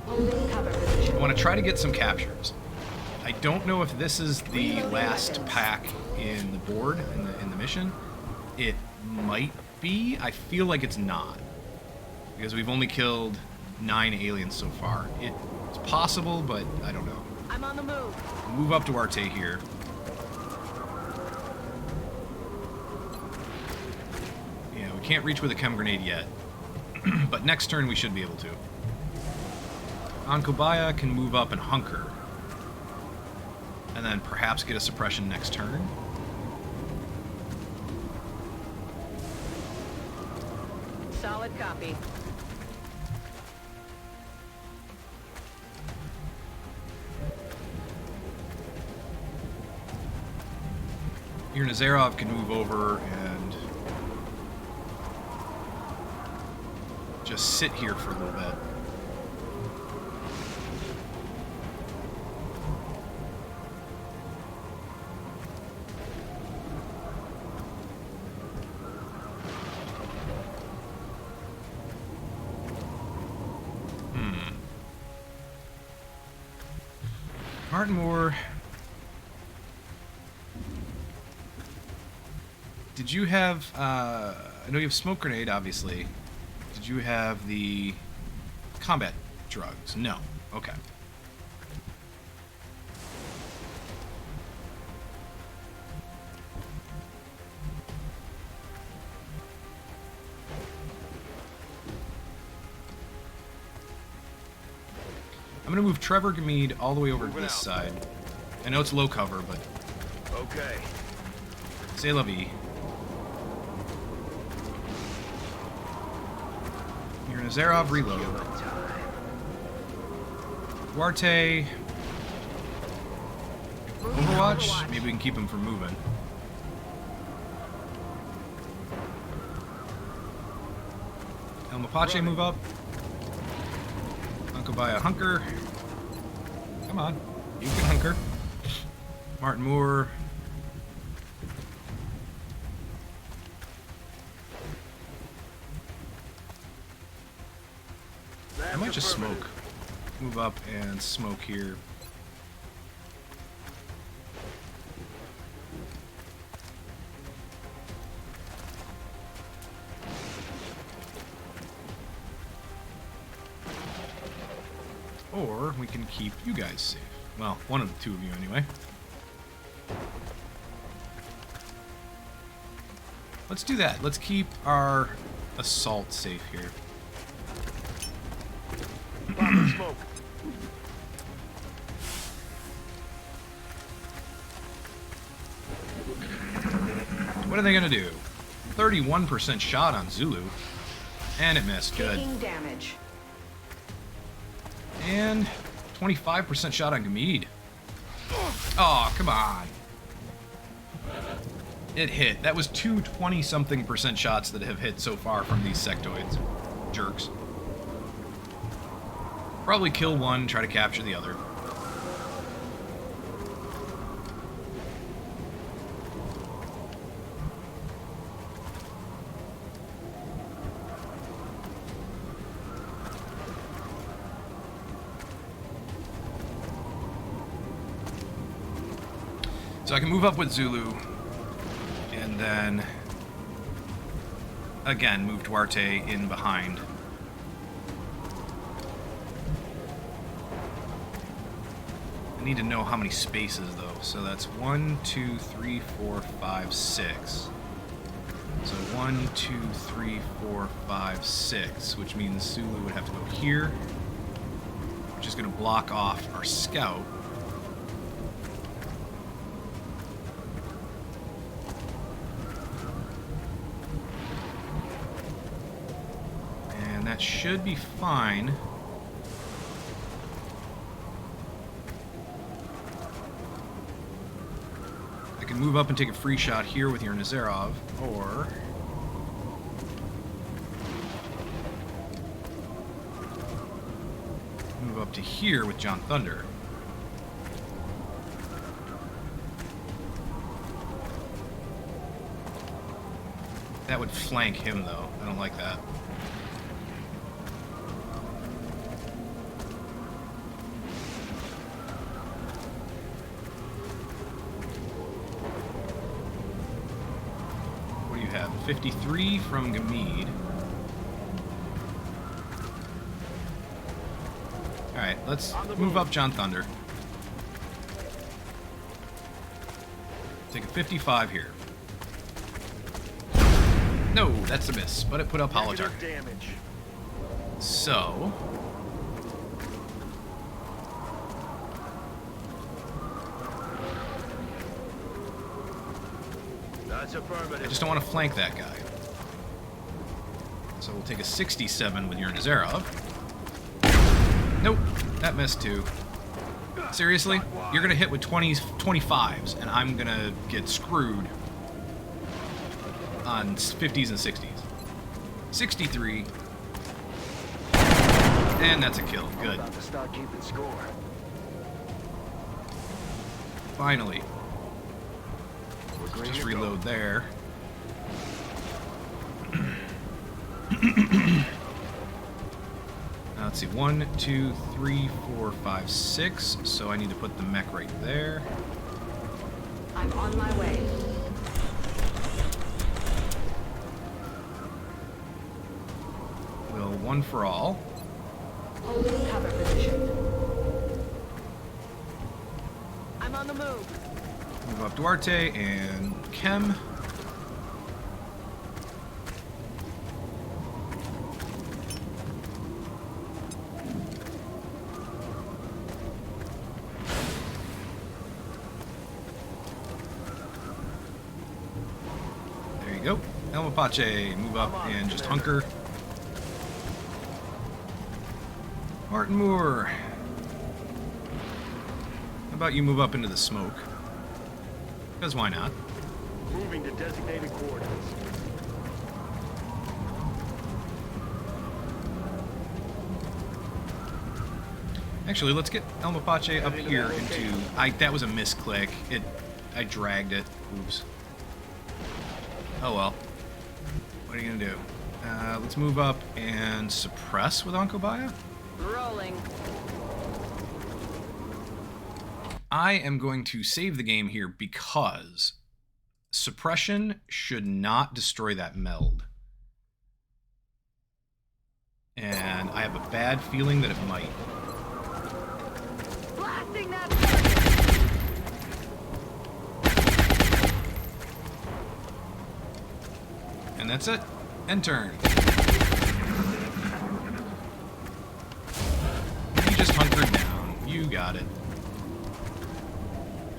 Holding cover position. I want to try to get some captures. I don't know if this is the last pack in the board, in the mission. It might be. I feel like it's not. Because we've only killed 9 aliens so far. It's possible, but I don't know. I'm on the move. Move up Duarte here. Yeah, we can't reach with a chem grenade yet. But next turn we should be able to. Ankobaya can move up and hunker. And then perhaps get a suppression next turn. Solid copy. Your Nazarov can move over and just sit here for a little bit. Martin Moore, did you have, I know you have smoke grenade, obviously. Did you have the combat drugs? No. Okay. I'm gonna move Trevor Gamede all the way over to this side. I know it's low cover, but... Okay. C'est la vie. Your Nazarov reload. Duarte... Overwatch? Maybe we can keep him from moving. El Mapache move up. Ankobaya hunker. Come on. You can hunker. Martin Moore. I might just smoke. Move up and smoke here. Or we can keep you guys safe. Well, one of the two of you anyway. Let's do that. Let's keep our assault safe here. Smoke. What are they gonna do? 31% shot on Zulu. And it missed. Good. Taking damage. And 25% shot on Gamid. Oh, come on. It hit. That was two 20-something% shots that have hit so far from these sectoids. Jerks. Probably kill one, try to capture the other. So I can move up with Zulu, and then, again, move Duarte in behind. I need to know how many spaces, though. So that's 1, 2, 3, 4, 5, 6. So 1, 2, 3, 4, 5, 6, which means Zulu would have to go here, which is going to block off our scout. That should be fine. I can move up and take a free shot here with your Nazarov, or move up to here with John Thunder. That would flank him, though. I don't like that. What do you have? 53 from Gamid. Alright, let's move up John Thunder. Take a 55 here. No, that's a miss, but it put up hollow target. Damage. So That's affirmative. I just don't want to flank that guy. So we'll take a 67 with your Nazarov. Nope, that missed too. Seriously? You're gonna hit with 20s, 25s, and I'm gonna get screwed on 50s and 60s. 63. And that's a kill. Good. About to start keeping score. Finally. We're green Just to go. reload there. Now let's see. 1, 2, 3, 4, 5, 6. So I need to put the mech right there. I'm on my way. Will one for all. Holding cover position. I'm on the move. Move up Duarte and Chem. There you go. El Mapache, move up and just hunker. Martin Moore. How about you move up into the smoke? Because why not? Moving to designated coordinates. Actually, let's get El Mapache up here into... that was a misclick. I dragged it. Oops. Oh well. What are you gonna do? Let's move up and suppress with Onkobaya. Rolling. I am going to save the game here because suppression should not destroy that meld. And I have a bad feeling that it might. Ending that target. And that's it. End turn. You just hunkered down. You got it.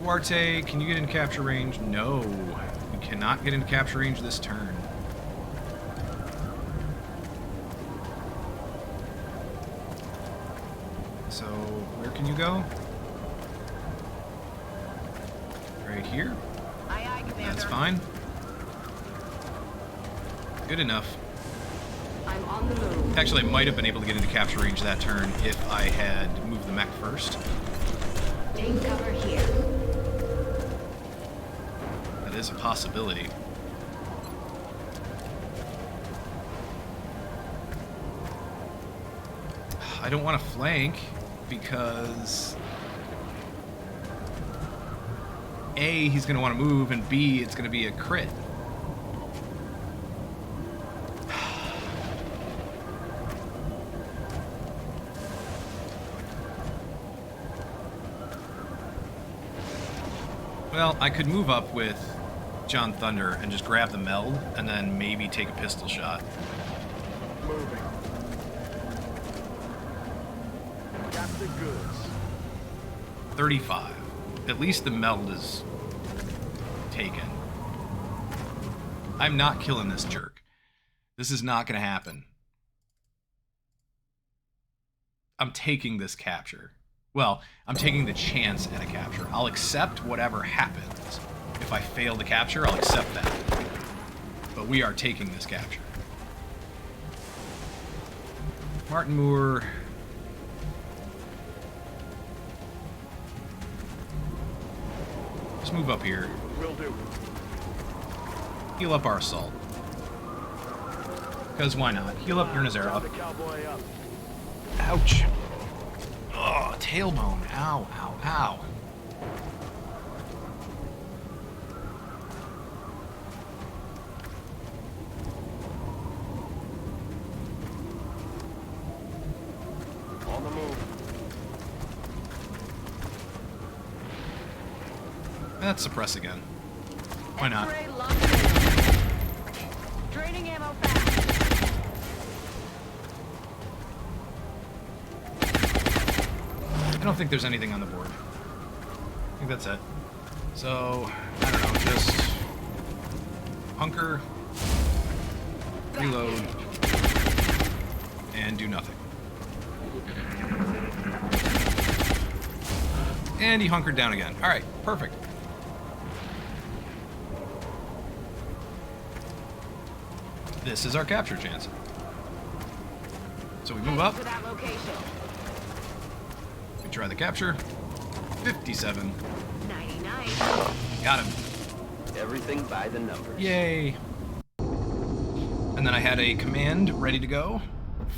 Duarte, can you get in capture range? No. You cannot get into capture range this turn. So, where can you go? Right here? Aye, aye, Commander. That's fine. Good enough. I'm on the move. Actually, I might have been able to get into capture range that turn if I had moved the mech first. Take cover here. That is a possibility. I don't want to flank because A, he's going to want to move, and B, it's going to be a crit. Well, I could move up with John Thunder and just grab the meld and then maybe take a pistol shot. Moving. Got the goods. 35. At least the meld is taken. I'm not killing this jerk. This is not going to happen. I'm taking this capture. Well, I'm taking the chance at a capture. I'll accept whatever happens. If I fail to capture, I'll accept that. But we are taking this capture. Martin Moore. Just move up here. Will do. Heal up our assault. Because why not? Heal up your Time Nazarov. to cowboy up. Ouch. Oh, tailbone. Ow, ow, ow. On the move. Let's suppress again. Why not? X-ray locked in. Draining ammo fast. I don't think there's anything on the board. I think that's it. So, I don't know, just hunker, reload, and do nothing. And he hunkered down again. Alright, perfect. This is our capture chance. So we move up. To that location. We try the capture. 57. 99. Got him. Everything by the numbers. Yay. And then I had a command ready to go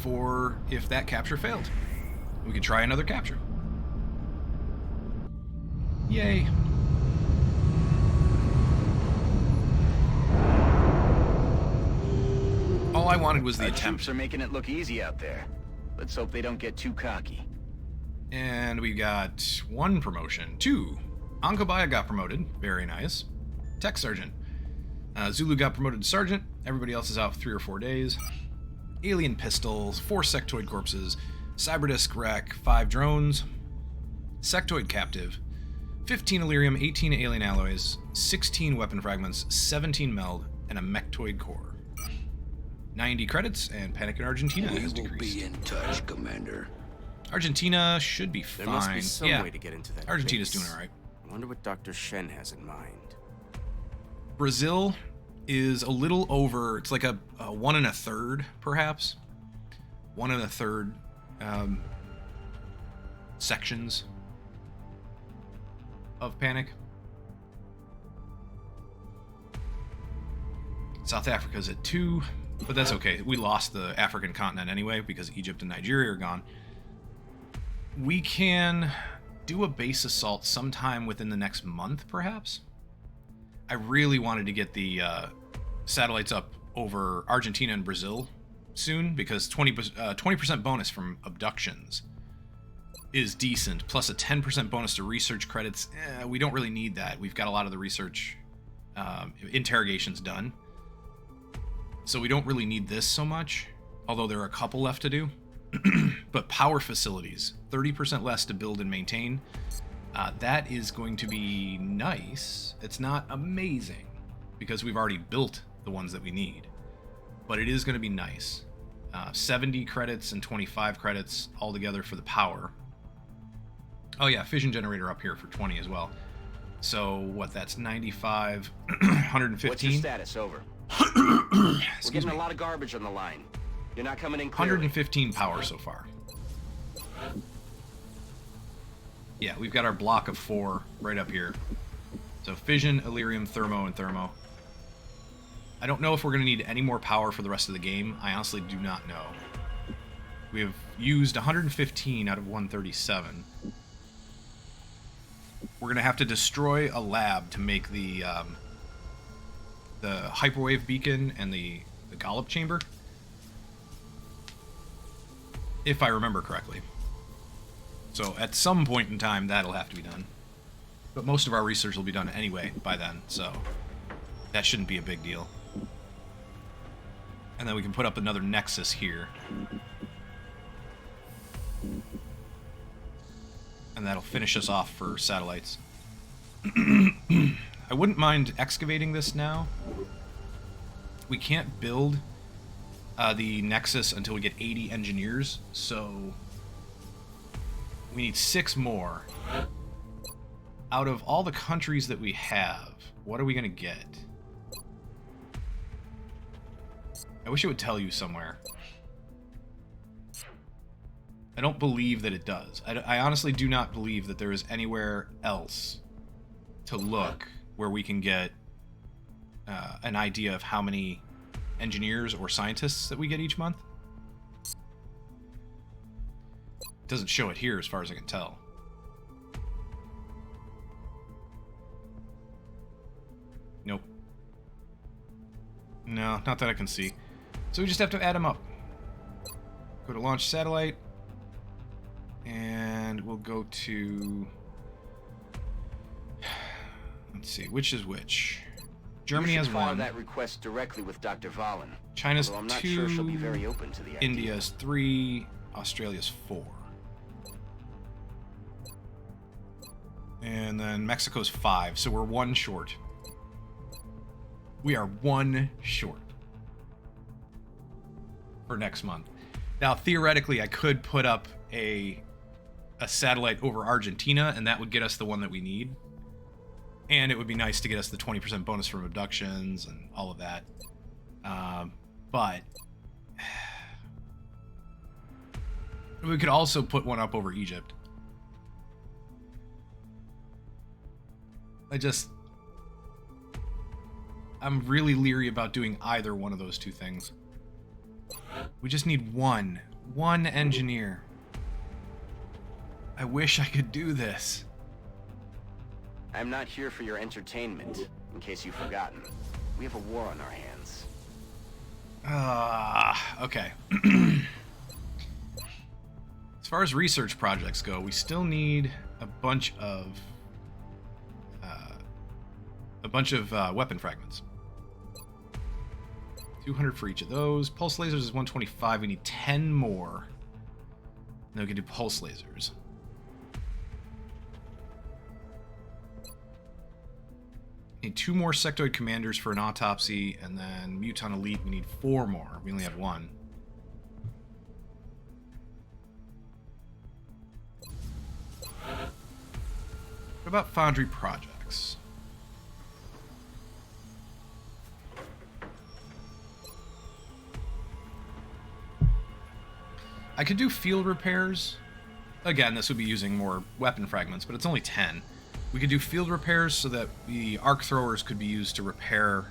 for if that capture failed. We could try another capture. Yay. All I wanted was the Our attempt. troops are making it look easy out there. Let's hope they don't get too cocky. And we got one promotion. 2. Ankabaya got promoted. Very nice. Tech Sergeant. Zulu got promoted to Sergeant. Everybody else is out for 3 or 4 days. Alien Pistols. 4 Sectoid Corpses. Cyberdisc Wreck. 5 Drones. Sectoid Captive. 15 Illyrium. 18 Alien Alloys. 16 Weapon Fragments. 17 Meld. And a Mechtoid Core. 90 credits, and Panic in Argentina has decreased. Be in touch, Commander. Argentina should be fine. There must be some yeah, way to get into that Argentina's base. doing all right. I wonder what Dr. Shen has in mind. Brazil is a little over. It's like a 1 1/3, perhaps. 1 1/3 sections of Panic. South Africa's at 2, but that's okay. We lost the African continent anyway because Egypt and Nigeria are gone. We can do a base assault sometime within the next month, perhaps. I really wanted to get the satellites up over Argentina and Brazil soon because 20% bonus from abductions is decent, plus a 10% bonus to research credits. We don't really need that. We've got a lot of the research interrogations done. So we don't really need this so much, although there are a couple left to do. But power facilities, 30% less to build and maintain. That is going to be nice. It's not amazing, because we've already built the ones that we need. But it is going to be nice. 70 credits and 25 credits altogether for the power. Oh yeah, fission generator up here for 20 as well. So what, that's 95, 115? What's your status? Over. We're getting a lot of garbage on the line. You're not coming in clearly. 115 power so far. Yeah, we've got our block of 4 right up here. So fission, Illyrium, thermo, and thermo. I don't know if we're going to need any more power for the rest of the game. I honestly do not know. We have used 115 out of 137. We're going to have to destroy a lab to make the hyperwave beacon and the Gollop chamber, if I remember correctly. So at some point in time, that'll have to be done. But most of our research will be done anyway by then, so that shouldn't be a big deal. And then we can put up another nexus here. And that'll finish us off for satellites. I wouldn't mind excavating this now. We can't build the nexus until we get 80 engineers, so we need 6 more. Out of all the countries that we have, what are we going to get? I wish it would tell you somewhere. I don't believe that it does. I honestly do not believe that there is anywhere else to look where we can get an idea of how many engineers or scientists that we get each month. It doesn't show it here as far as I can tell. Nope. No, not that I can see. So we just have to add them up. Go to launch satellite. And we'll go to... Let's see, which is which? Germany has 1. That request directly with Dr. Valen. China's I'm not 2. sure she'll be very open to the idea. India's 3. Australia's 4. And then Mexico's 5. So we're 1 short. We are 1 short for next month. Now, theoretically, I could put up a satellite over Argentina, and that would get us the one that we need. And it would be nice to get us the 20% bonus from abductions and all of that. But we could also put one up over Egypt. I'm really leery about doing either one of those two things. We just need one engineer. I wish I could do this. I'm not here for your entertainment, in case you've forgotten. We have a war on our hands. Okay. As far as research projects go, we still need a bunch of weapon fragments. 200 for each of those. Pulse lasers is 125. We need 10 more. Then we can do pulse lasers. Need 2 more sectoid commanders for an autopsy, and then Muton Elite, we need 4 more. We only have 1. What about Foundry projects? I could do field repairs. Again, this would be using more weapon fragments, but it's only 10. We could do field repairs so that the arc throwers could be used to repair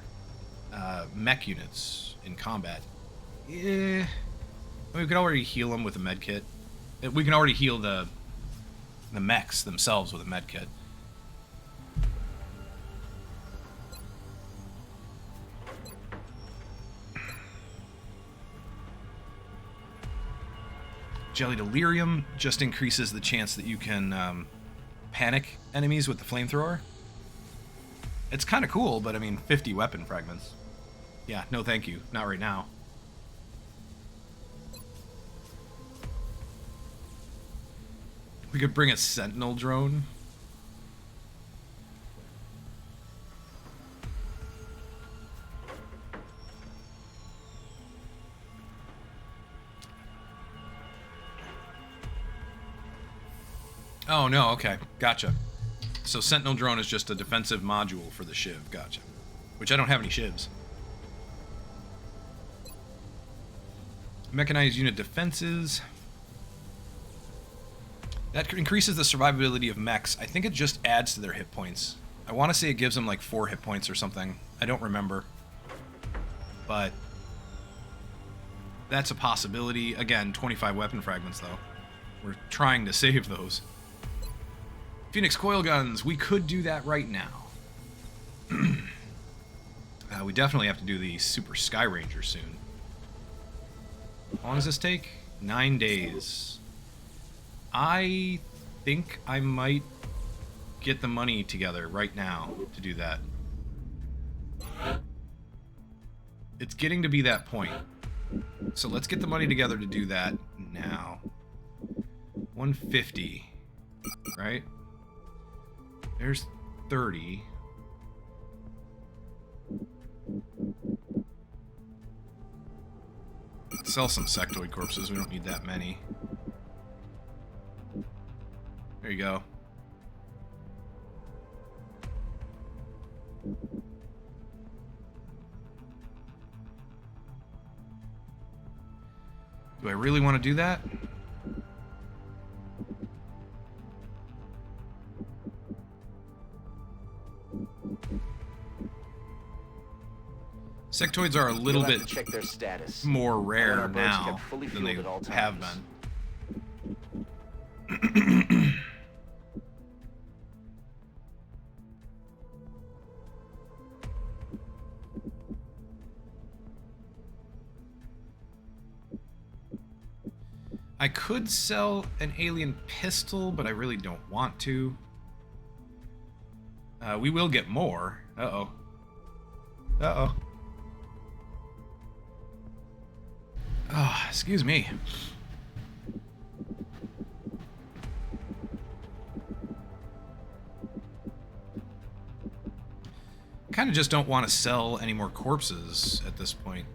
mech units in combat. We could already heal them with a med kit. We can already heal the mechs themselves with a med kit. Jelly Delirium just increases the chance that you can panic enemies with the flamethrower. It's kind of cool, but I mean, 50 weapon fragments. Yeah, no thank you. Not right now. We could bring a Sentinel drone. Oh, no, okay. Gotcha. So Sentinel drone is just a defensive module for the Shiv. Gotcha. Which I don't have any Shivs. Mechanized unit defenses. That increases the survivability of mechs. I think it just adds to their hit points. I want to say it gives them like 4 hit points or something. I don't remember. But that's a possibility. Again, 25 weapon fragments though. We're trying to save those. Phoenix coil guns. We could do that right now. We definitely have to do the Super Sky Ranger soon. How long does this take? 9 days. I think I might get the money together right now to do that. It's getting to be that point. So let's get the money together to do that now. 150, right? There's 30. Sell some sectoid corpses. We don't need that many. There you go. Do I really want to do that? Sectoids are a little You'll have bit to check their status. more rare Our birds now kept fully than they fueled at all have times. been. I could sell an alien pistol, but I really don't want to. We will get more. Uh-oh. Uh-oh. Oh, excuse me. Kind of just don't want to sell any more corpses at this point.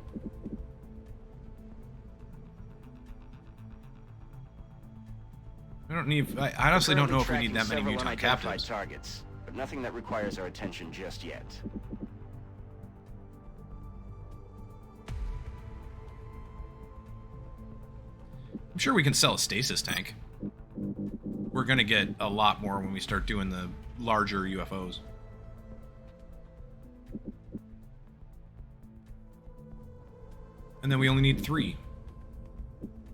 I don't need. I honestly don't know if we need that many mutant captives. Targets, but nothing that requires our attention just yet. I'm sure we can sell a stasis tank. We're gonna get a lot more when we start doing the larger UFOs. And then we only need 3.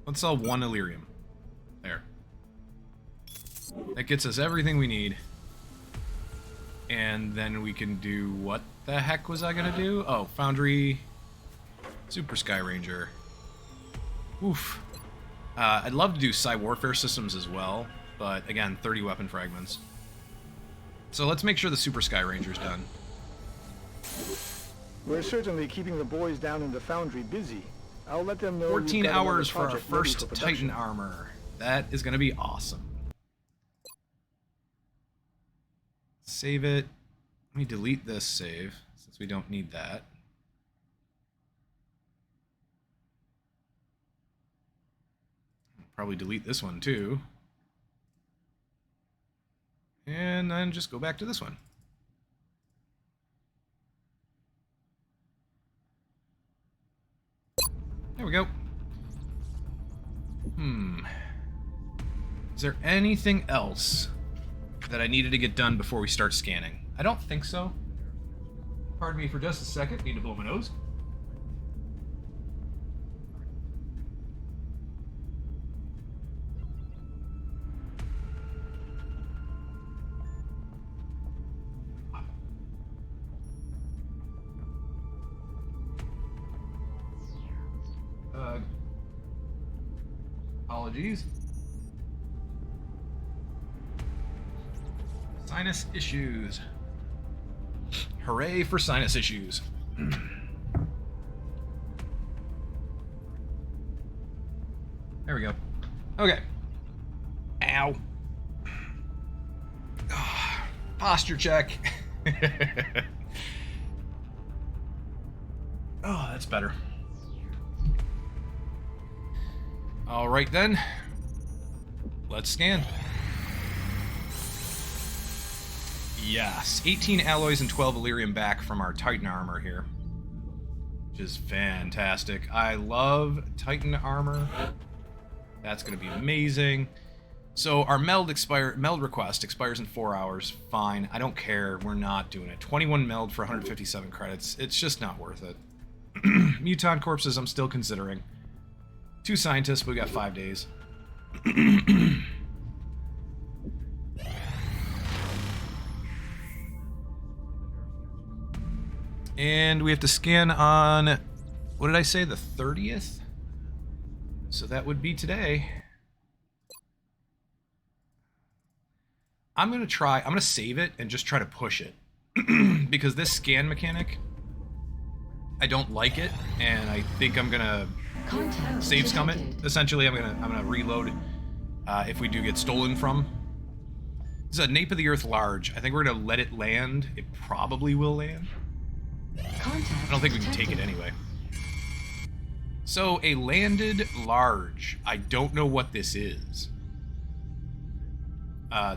Let's sell 1 Illyrium. There. That gets us everything we need. And then we can do... What the heck was I gonna do? Oh, Foundry... Super Sky Ranger. Oof. I'd love to do Psy Warfare systems as well, but again, 30 weapon fragments. So let's make sure the Super Sky Ranger's done. We're certainly keeping the boys down in the foundry busy. I'll let them know. 14 hours for our first Titan armor. That is going to be awesome. Save it. Let me delete this save, since we don't need that. Probably delete this one too. And then just go back to this one. There we go. Is there anything else that I needed to get done before we start scanning? I don't think so. Pardon me for just a second. Need to blow my nose. Apologies. Sinus issues. Hooray for sinus issues. There we go. Okay. Ow. Posture check. Oh, that's better. All right then. Let's scan. Yes, 18 alloys and 12 Illyrium back from our Titan armor here. Which is fantastic. I love Titan armor. That's going to be amazing. So our meld request expires in 4 hours. Fine. I don't care. We're not doing it. 21 meld for 157 credits. It's just not worth it. Muton corpses I'm still considering. 2 scientists, but we got 5 days. And we have to scan on, what did I say, the 30th? So that would be today. I'm going to save it and just try to push it. Because this scan mechanic, I don't like it, and I think I'm going to save scum it. Essentially, I'm gonna reload if we do get stolen from. This is a Nape of the Earth large. I think we're going to let it land. It probably will land. I don't think we can take it anyway. So, a landed large. I don't know what this is.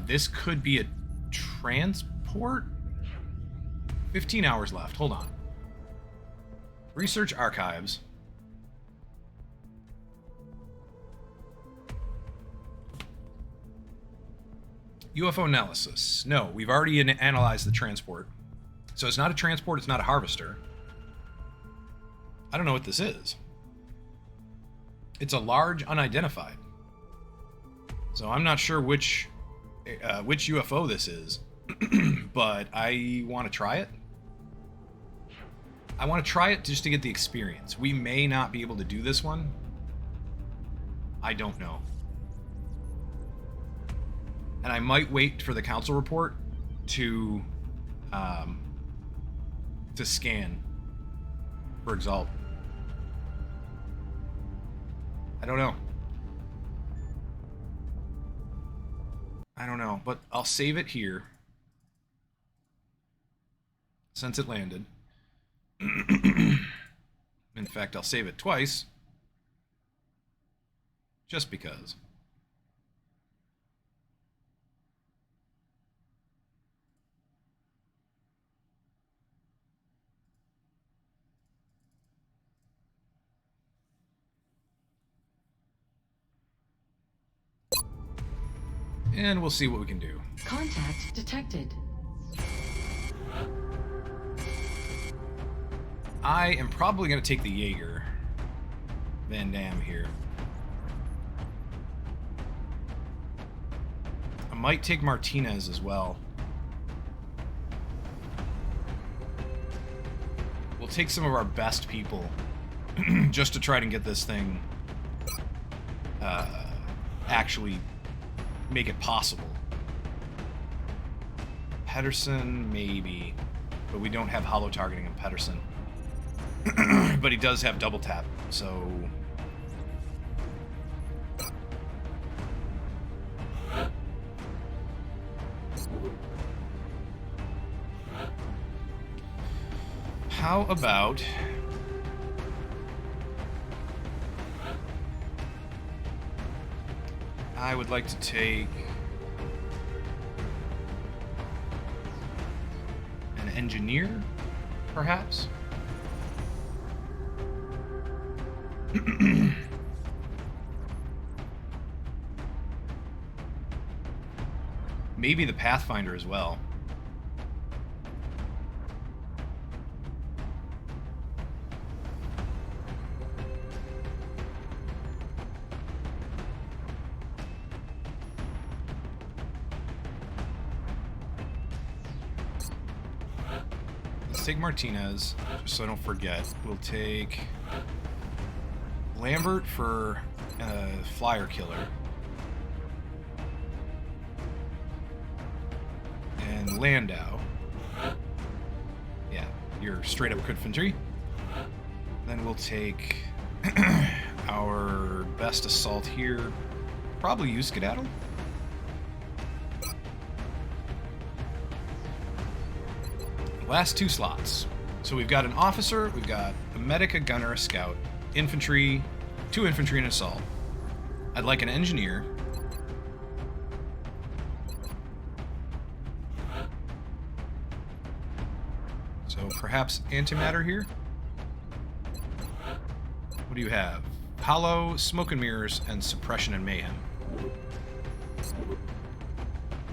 This could be a transport? 15 hours left. Hold on. Research archives. UFO analysis. No, we've already analyzed the transport. So it's not a transport, it's not a harvester. I don't know what this is. It's a large unidentified. So I'm not sure which UFO this is, but I want to try it. I want to try it just to get the experience. We may not be able to do this one. I don't know. And I might wait for the council report to scan for Exalt. I don't know. I don't know, but I'll save it here since it landed. In fact, I'll save it twice just because. And we'll see what we can do. Contact detected. I am probably going to take the Jaeger Van Damme here. I might take Martinez as well. We'll take some of our best people just to try to get this thing actually make it possible. Pedersen, maybe, but we don't have hollow targeting on Pedersen. But he does have double tap, so how about I would like to take an engineer, perhaps? Maybe the Pathfinder as well. Let's take Martinez, just so I don't forget. We'll take Lambert for flyer killer. And Landau. Yeah, you're straight up infantry. Then we'll take our best assault here. Probably use Skedaddle. Last 2 slots. So we've got an officer, we've got a medic, a gunner, a scout, infantry, 2 infantry, and an assault. I'd like an engineer. So perhaps antimatter here? What do you have? Hollow, smoke and mirrors, and suppression and mayhem.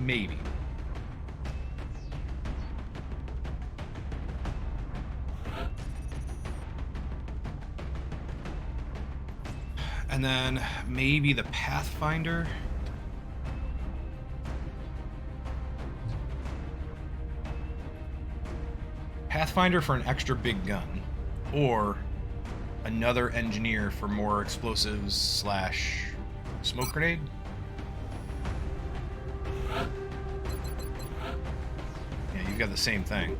Maybe. And then maybe the Pathfinder. Pathfinder for an extra big gun. Or another engineer for more explosives / smoke grenade. Yeah, you've got the same thing.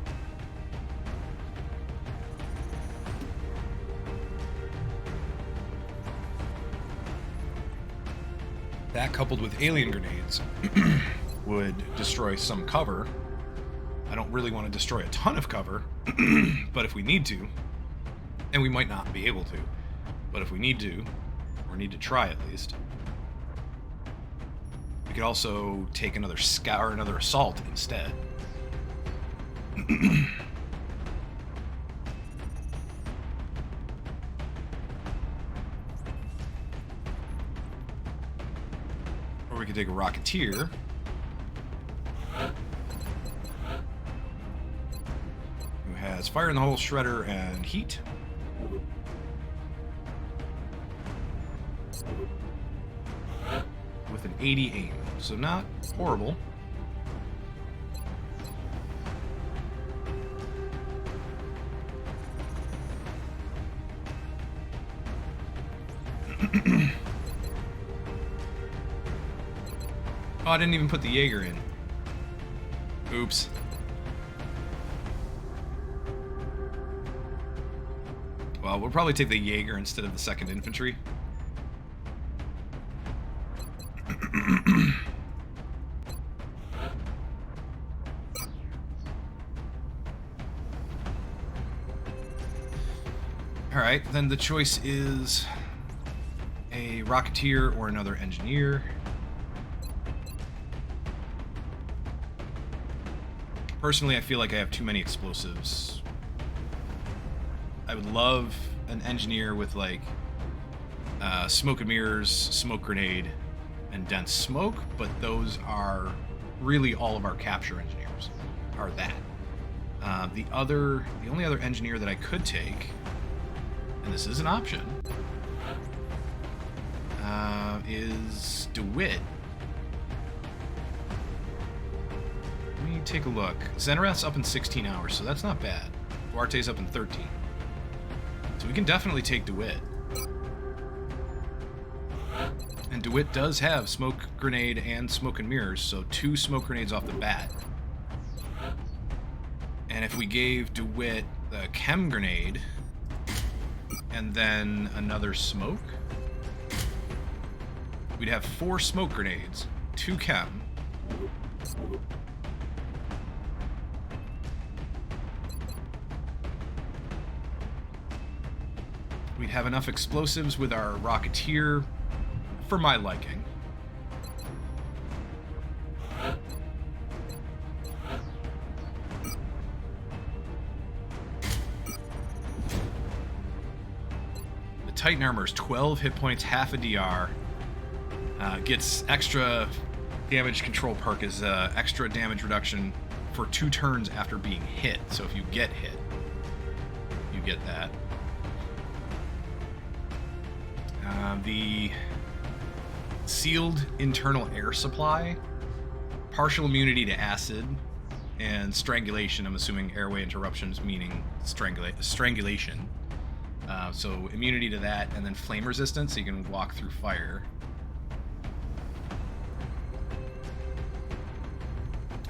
That coupled with alien grenades would destroy some cover. I don't really want to destroy a ton of cover, but if we need to, and we might not be able to, but if we need to, or need to try at least, we could also take another scout or another assault instead. Or we could take a Rocketeer. Who has Fire in the Hole, Shredder, and Heat. With an 80 aim, so not horrible. Oh, I didn't even put the Jaeger in. Oops. Well, we'll probably take the Jaeger instead of the 2nd Infantry. Alright, then the choice is a Rocketeer or another Engineer. Personally, I feel like I have too many explosives. I would love an Engineer with, like, smoke and mirrors, smoke grenade, and dense smoke, but those are really all of our capture engineers, are that. The only other engineer that I could take, and this is an option, is DeWitt. Let me take a look. Zenrath's up in 16 hours, so that's not bad. Duarte's up in 13. So we can definitely take DeWitt. And DeWitt does have smoke grenade and smoke and mirrors, so 2 smoke grenades off the bat. And if we gave DeWitt the chem grenade and then another smoke, we'd have 4 smoke grenades, 2 chem, we'd have enough explosives with our Rocketeer for my liking. The Titan Armor's 12 hit points, half a DR. Gets extra damage control perk as extra damage reduction for 2 turns after being hit. So if you get hit, you get that. The sealed internal air supply, partial immunity to acid, and strangulation. I'm assuming airway interruptions meaning strangulation. So immunity to that, and then flame resistance, so you can walk through fire.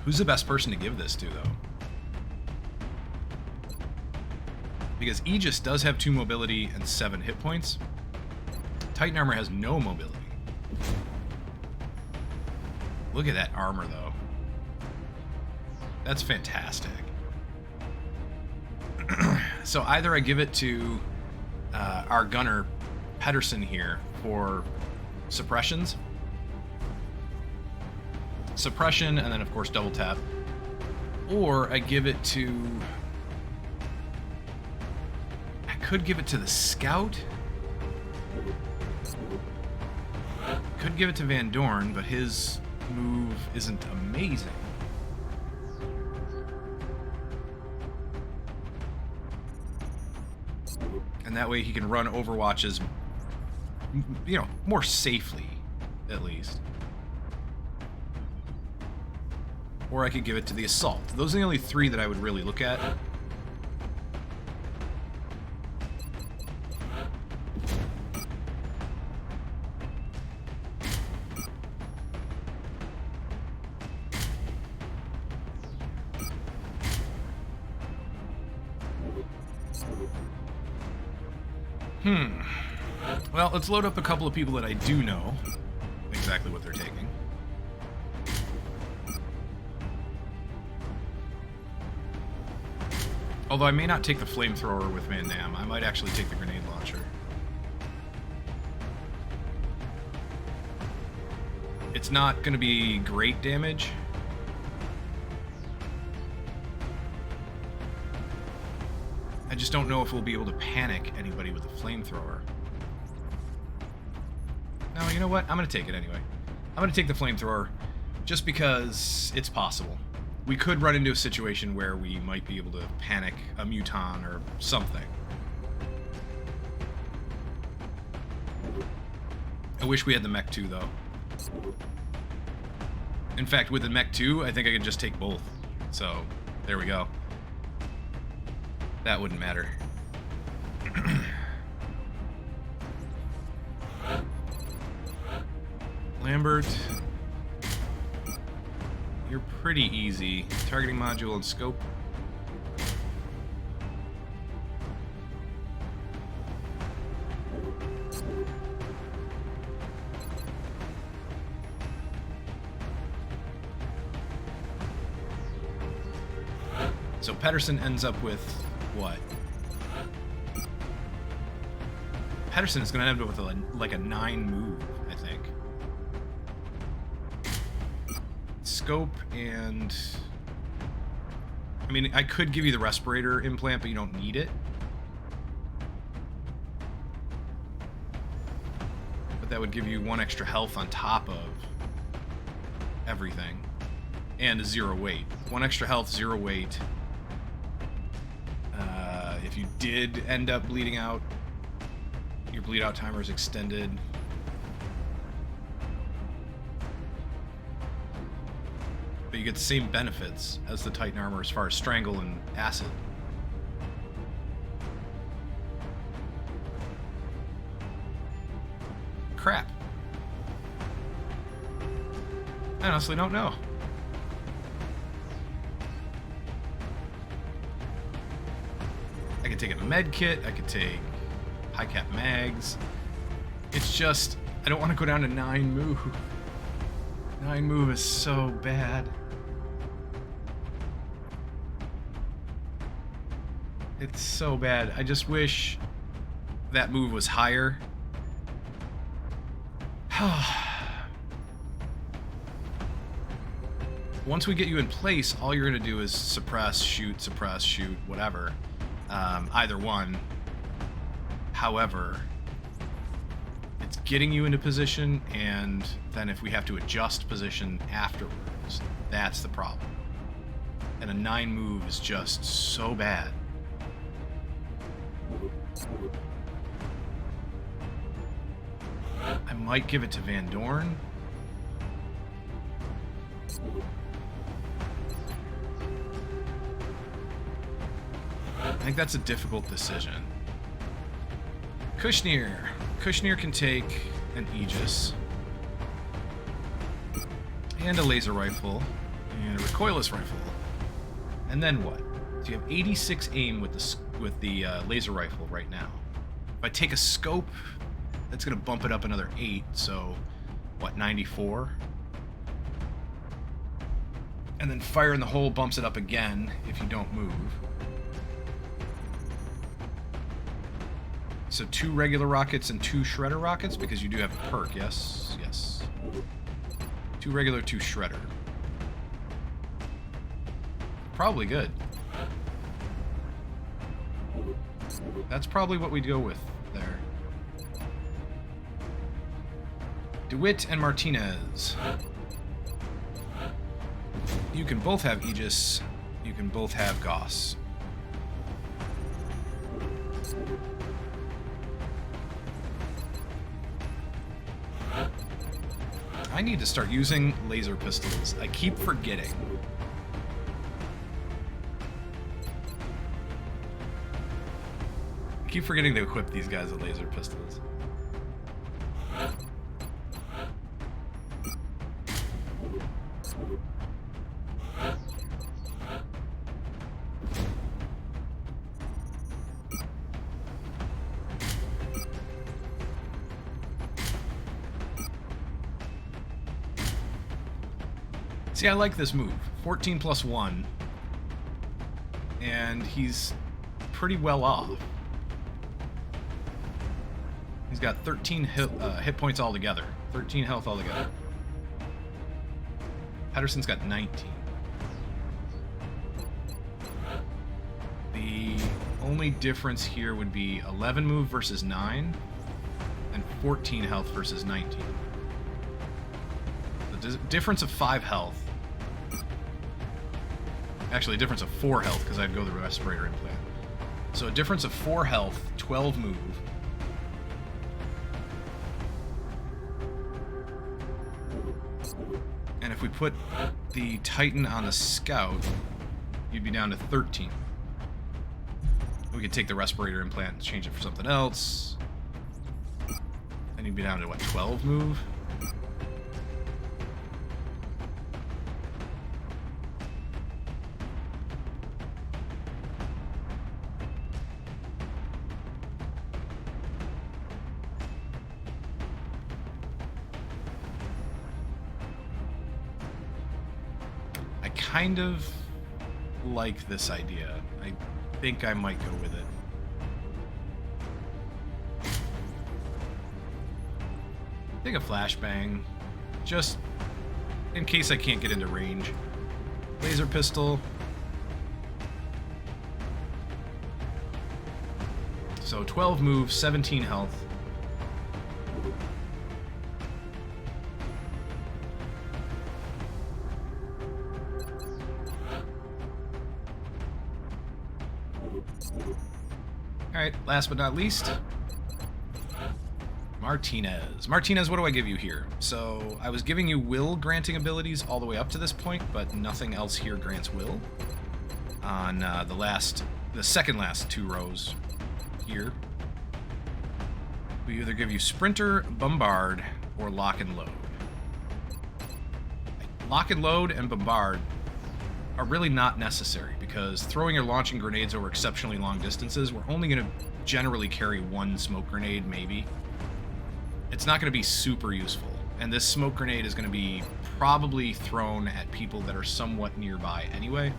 Who's the best person to give this to, though? Because Aegis does have 2 mobility and 7 hit points. Titan armor has no mobility. Look at that armor, though. That's fantastic. So either I give it to our gunner, Pedersen, here for suppressions. Suppression, and then, of course, double tap. Or I give it to... I could give it to the scout. Could give it to Van Dorn, but his move isn't amazing. And that way he can run Overwatches, you know, more safely, at least. Or I could give it to the Assault. Those are the only 3 that I would really look at. Well, let's load up a couple of people that I do know exactly what they're taking. Although I may not take the flamethrower with Van Damme, I might actually take the grenade launcher. It's not going to be great damage. I just don't know if we'll be able to panic anybody with a flamethrower. No, you know what? I'm going to take it anyway. I'm going to take the flamethrower just because it's possible. We could run into a situation where we might be able to panic a Muton or something. I wish we had the Mech 2, though. In fact, with the Mech 2, I think I could just take both. So, there we go. That wouldn't matter. Lambert, you're pretty easy. Targeting module and scope. So Pedersen ends up with what? Pedersen is going to end up with like a 9 move, I think. Scope and... I mean, I could give you the respirator implant, but you don't need it. But that would give you 1 extra health on top of everything. And a 0 weight. 1 extra health, 0 weight. If you did end up bleeding out, your bleed out timer is extended. But you get the same benefits as the Titan armor as far as strangle and acid. Crap. I honestly don't know. I could take a med kit, I could take high cap mags. It's just, I don't want to go down to 9 move. 9 move is so bad. It's so bad. I just wish that move was higher. Once we get you in place, all you're going to do is suppress, shoot, whatever. Either one. However, it's getting you into position, and then if we have to adjust position afterwards, that's the problem. And a 9 move is just so bad. I might give it to Van Dorn. I think that's a difficult decision. Kushner. Kushner can take an Aegis. And a laser rifle. And a recoilless rifle. And then what? So you have 86 aim with the laser rifle right now. If I take a scope, that's going to bump it up another 8, so what, 94? And then fire in the hole bumps it up again if you don't move. So 2 regular rockets and 2 shredder rockets, because you do have a perk, yes? Yes. 2 regular, 2 shredder. Probably good. That's probably what we'd go with there. DeWitt and Martinez. You can both have Aegis. You can both have Gauss. I need to start using laser pistols. I keep forgetting. I keep forgetting to equip these guys with laser pistols. See, I like this move. 14 plus 1. And he's pretty well off. He's got 13 hit points altogether. 13 health altogether. Pedersen's got 19. The only difference here would be 11 move versus 9, and 14 health versus 19. The difference of 5 health. Actually, a difference of 4 health, because I'd go the respirator implant. So a difference of 4 health, 12 move. And if we put the Titan on the Scout, you'd be down to 13. We could take the respirator implant and change it for something else. Then you'd be down to, what, 12 move? Kind of like this idea. I think I might go with it. Take a flashbang, just in case I can't get into range. Laser pistol. So 12 moves, 17 health. Alright, last but not least, Martinez. Martinez, what do I give you here? So, I was giving you will granting abilities all the way up to this point, but nothing else here grants will. On the second last 2 rows here, we either give you Sprinter, Bombard, or Lock and Load. Lock and Load and Bombard are really not necessary, because throwing or launching grenades over exceptionally long distances, we're only going to generally carry 1 smoke grenade, maybe. It's not going to be super useful, and this smoke grenade is going to be probably thrown at people that are somewhat nearby anyway.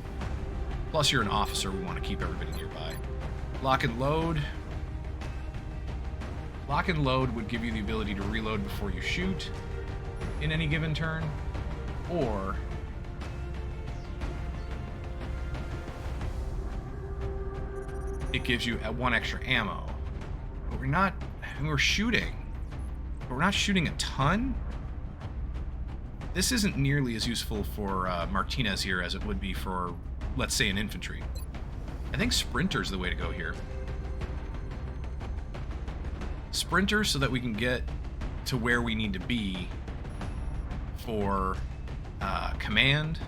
Plus, you're an officer, we want to keep everybody nearby. Lock and Load. Lock and Load would give you the ability to reload before you shoot in any given turn, or it gives you 1 extra ammo. But we're shooting. But we're not shooting a ton. This isn't nearly as useful for Martinez here as it would be for, let's say, an infantry. I think Sprinter's the way to go here. Sprinter, so that we can get to where we need to be for command,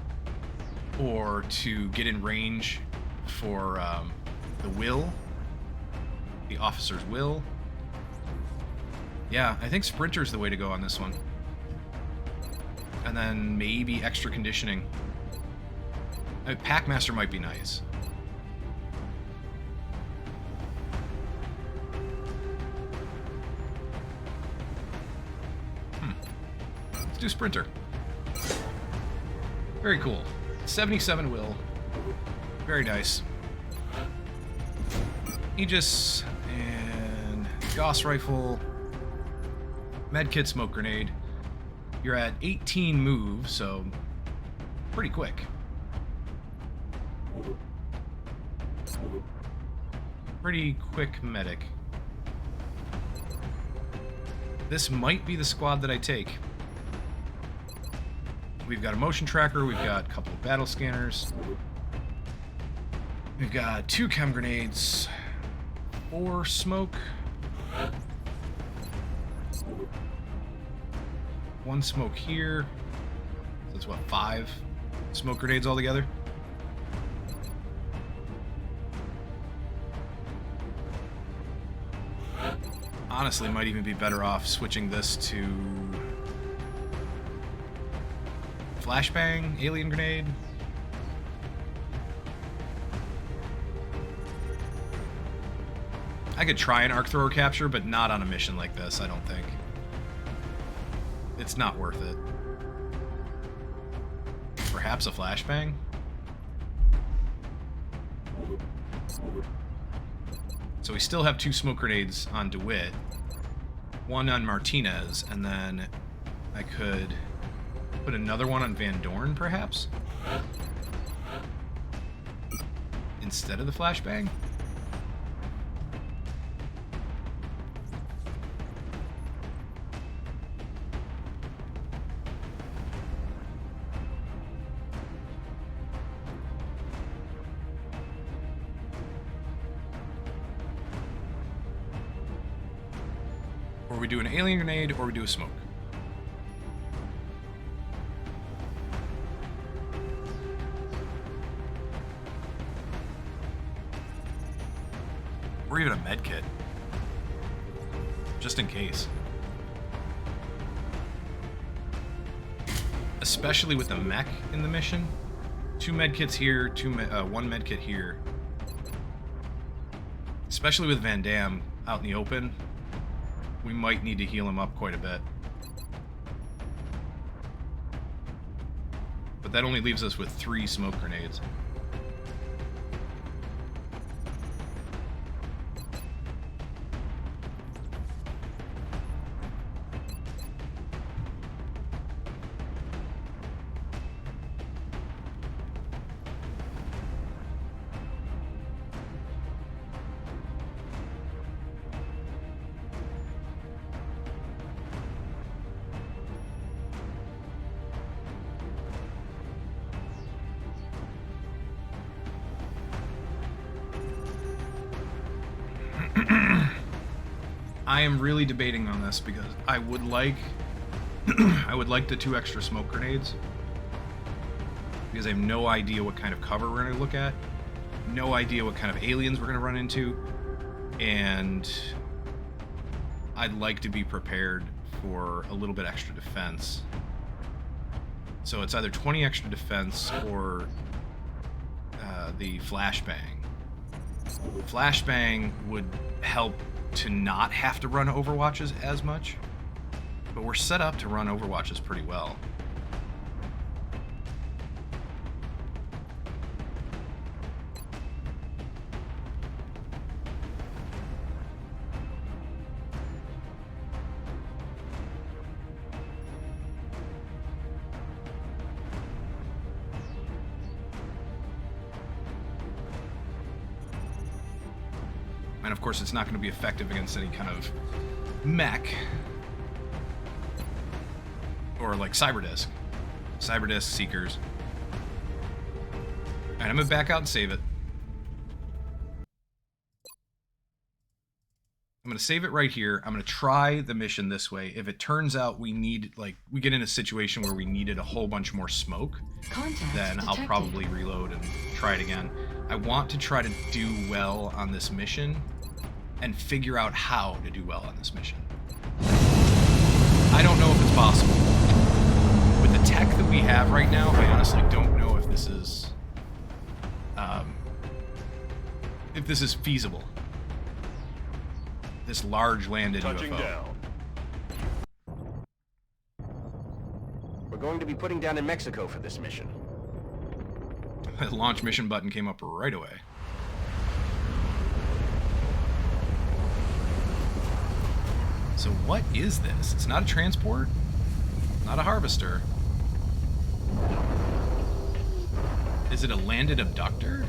or to get in range for the will, the officer's will, Yeah, I think Sprinter's the way to go on this one. And then maybe extra conditioning. Packmaster might be nice. Let's do Sprinter. Very cool. 77 will. Very nice. Aegis and Gauss rifle. Medkit, smoke grenade. You're at 18 move, so pretty quick. Pretty quick medic. This might be the squad that I take. We've got a motion tracker, we've got a couple of battle scanners. We've got 2 chem grenades, 4 smoke. 1 smoke here. So that's what, 5 smoke grenades altogether? Honestly, might even be better off switching this to flashbang, alien grenade. I could try an arc thrower capture, but not on a mission like this, I don't think. It's not worth it. Perhaps a flashbang? So we still have 2 smoke grenades on DeWitt, 1 on Martinez, and then I could put another one on Van Dorn, perhaps? Instead of the flashbang? Or we do an alien grenade, or we do a smoke. Or even a med kit. Just in case. Especially with the mech in the mission. 2 med kits here, 1 med kit here. Especially with Van Damme out in the open. We might need to heal him up quite a bit. But that only leaves us with 3 smoke grenades. I am really debating on this because I would like I would like the 2 extra smoke grenades because I have no idea what kind of cover we're going to look at, no idea what kind of aliens we're going to run into, and I'd like to be prepared for a little bit extra defense. So it's either 20 extra defense or the flashbang. Flashbang would help to not have to run Overwatches as much, but we're set up to run Overwatches pretty well. And of course, it's not going to be effective against any kind of mech. Or like Cyberdisk. Cyberdisk Seekers. Alright, I'm going to back out and save it. I'm going to save it right here. I'm going to try the mission this way. If it turns out we need, like, we get in a situation where we needed a whole bunch more smoke, then I'll probably reload and try it again. I want to try to do well on this mission and figure out how to do well on this mission. I don't know if it's possible. With the tech that we have right now, I honestly don't know if this is feasible. This large landed Touching UFO. down. We're going to be putting down in Mexico for this mission. The launch mission button came up right away. So what is this? It's not a transport, not a harvester. Is it a landed abductor?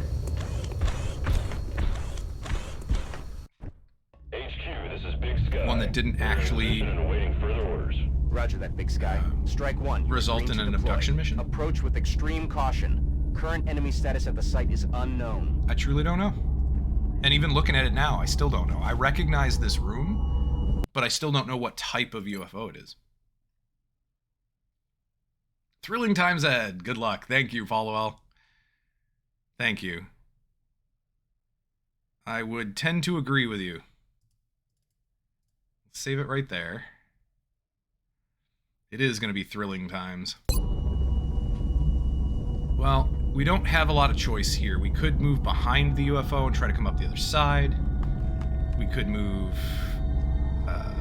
HQ, this is Big Sky. One that didn't actually Awaiting further orders. Roger that, Big Sky. Strike one. You're result green in to an deploy. abduction mission? Approach with extreme caution. Current enemy status at the site is unknown. I truly don't know. And even looking at it now, I still don't know. I recognize this room, but I still don't know what type of UFO it is. Thrilling times ahead. Good luck. Thank you, Followell. Thank you. I would tend to agree with you. Save it right there. It is going to be thrilling times. Well, we don't have a lot of choice here. We could move behind the UFO and try to come up the other side. We could move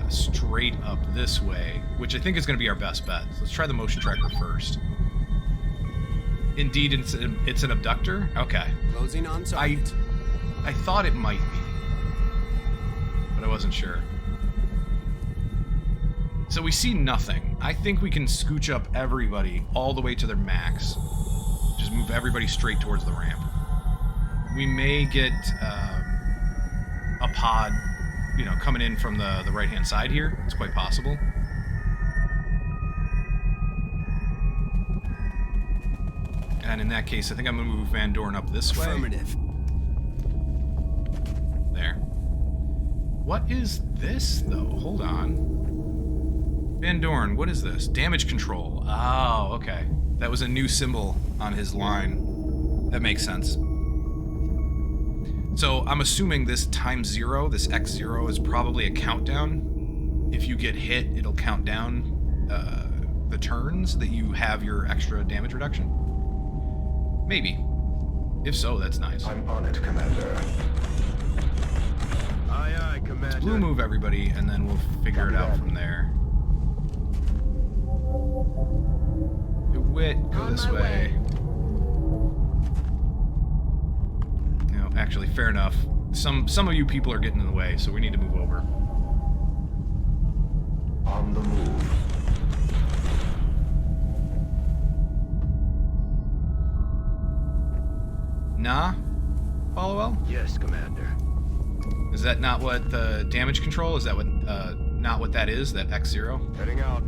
straight up this way, which I think is going to be our best bet. So let's try the motion tracker first. Indeed, it's an abductor? Okay. Closing on target. I thought it might be, but I wasn't sure. So we see nothing. I think we can scooch up everybody all the way to their max. Just move everybody straight towards the ramp. We may get a pod, you know, coming in from the right-hand side here. It's quite possible. And in that case, I think I'm going to move Van Dorn up this way. Affirmative. There. What is this, though? Hold on. Van Dorn, what is this? Damage control. Oh, okay. That was a new symbol on his line. That makes sense. So I'm assuming this ×0, this X0, is probably a countdown. If you get hit, it'll count down the turns that you have your extra damage reduction. Maybe. If so, that's nice. I'm on it, Commander. Aye, aye, Commander. Let's blue move everybody, and then we'll figure it out from there. Wit, go this way. No, actually, fair enough. Some of you people are getting in the way, so we need to move over. On the move. Nah? Followell? Yes, Commander. Is that not what the damage control? Is that what, not what that is, that X0? Heading out.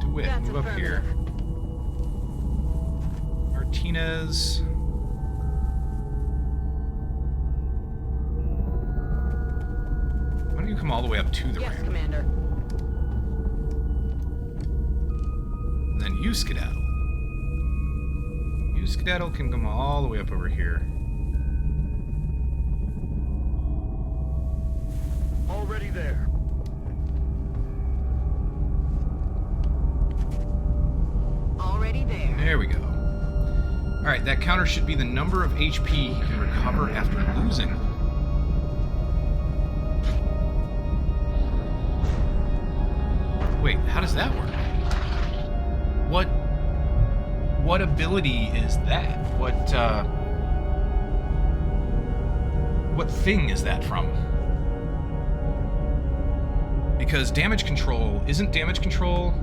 DeWitt, That's move up here. Martinez. Why don't you come all the way up to the Yes, ramp? Commander. And then you skedaddle. You skedaddle can come all the way up over here. Already there. Already there. There we go. Alright, that counter should be the number of HP he can recover after losing. Wait, how does that work? What ability is that? What thing is that from? Because damage control, isn't damage control...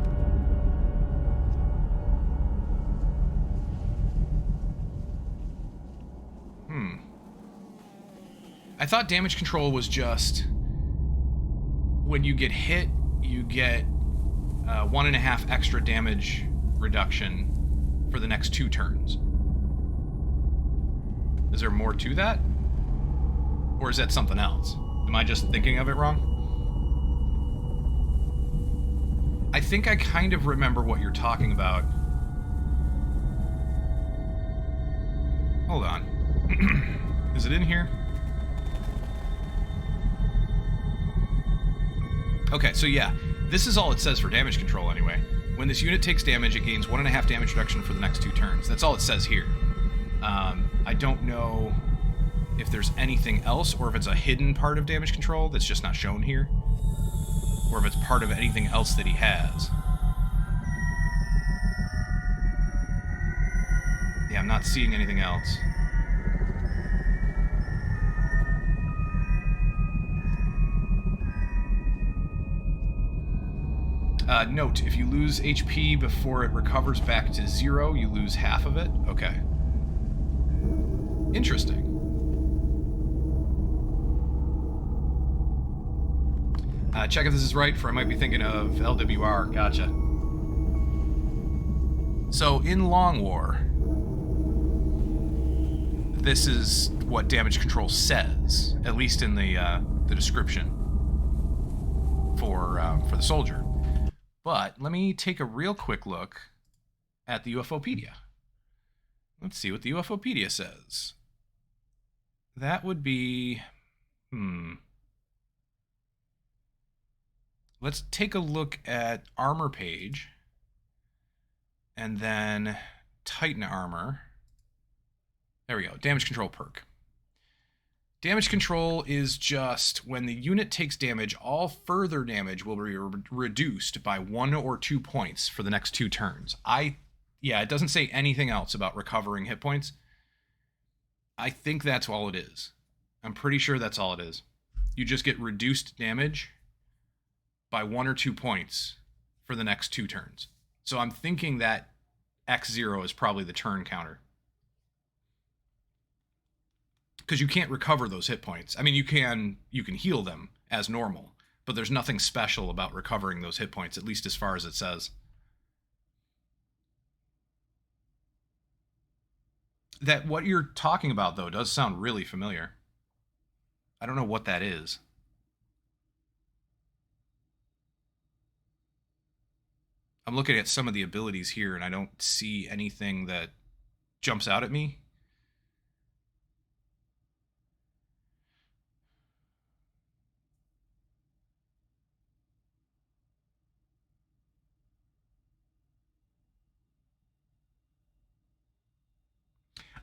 I thought damage control was just when you get hit, you get 1.5 extra damage reduction for the next 2 turns. Is there more to that? Or is that something else? Am I just thinking of it wrong? I think I kind of remember what you're talking about. Hold on. Is it in here? Okay, so yeah, this is all it says for damage control anyway. When this unit takes damage, it gains 1.5 damage reduction for the next 2 turns. That's all it says here. I don't know if there's anything else, or if it's a hidden part of damage control that's just not shown here, or if it's part of anything else that he has. Yeah, I'm not seeing anything else. Note, if you lose HP before it recovers back to 0, you lose half of it? Okay. Interesting. Check if this is right, for I might be thinking of LWR. Gotcha. So, in Long War, this is what damage control says, at least in the description for the soldier. But let me take a real quick look at the UFOpedia. Let's see what the UFOpedia says. That would be... Let's take a look at armor page. And then Titan armor. There we go. Damage control perk. Damage control is just when the unit takes damage, all further damage will be reduced by 1 or 2 points for the next 2 turns. Yeah, it doesn't say anything else about recovering hit points. I think that's all it is. I'm pretty sure that's all it is. You just get reduced damage by 1 or 2 points for the next 2 turns. So I'm thinking that X0 is probably the turn counter. Because you can't recover those hit points. I mean, you can heal them as normal, but there's nothing special about recovering those hit points, at least as far as it says. That what you're talking about, though, does sound really familiar. I don't know what that is. I'm looking at some of the abilities here, and I don't see anything that jumps out at me.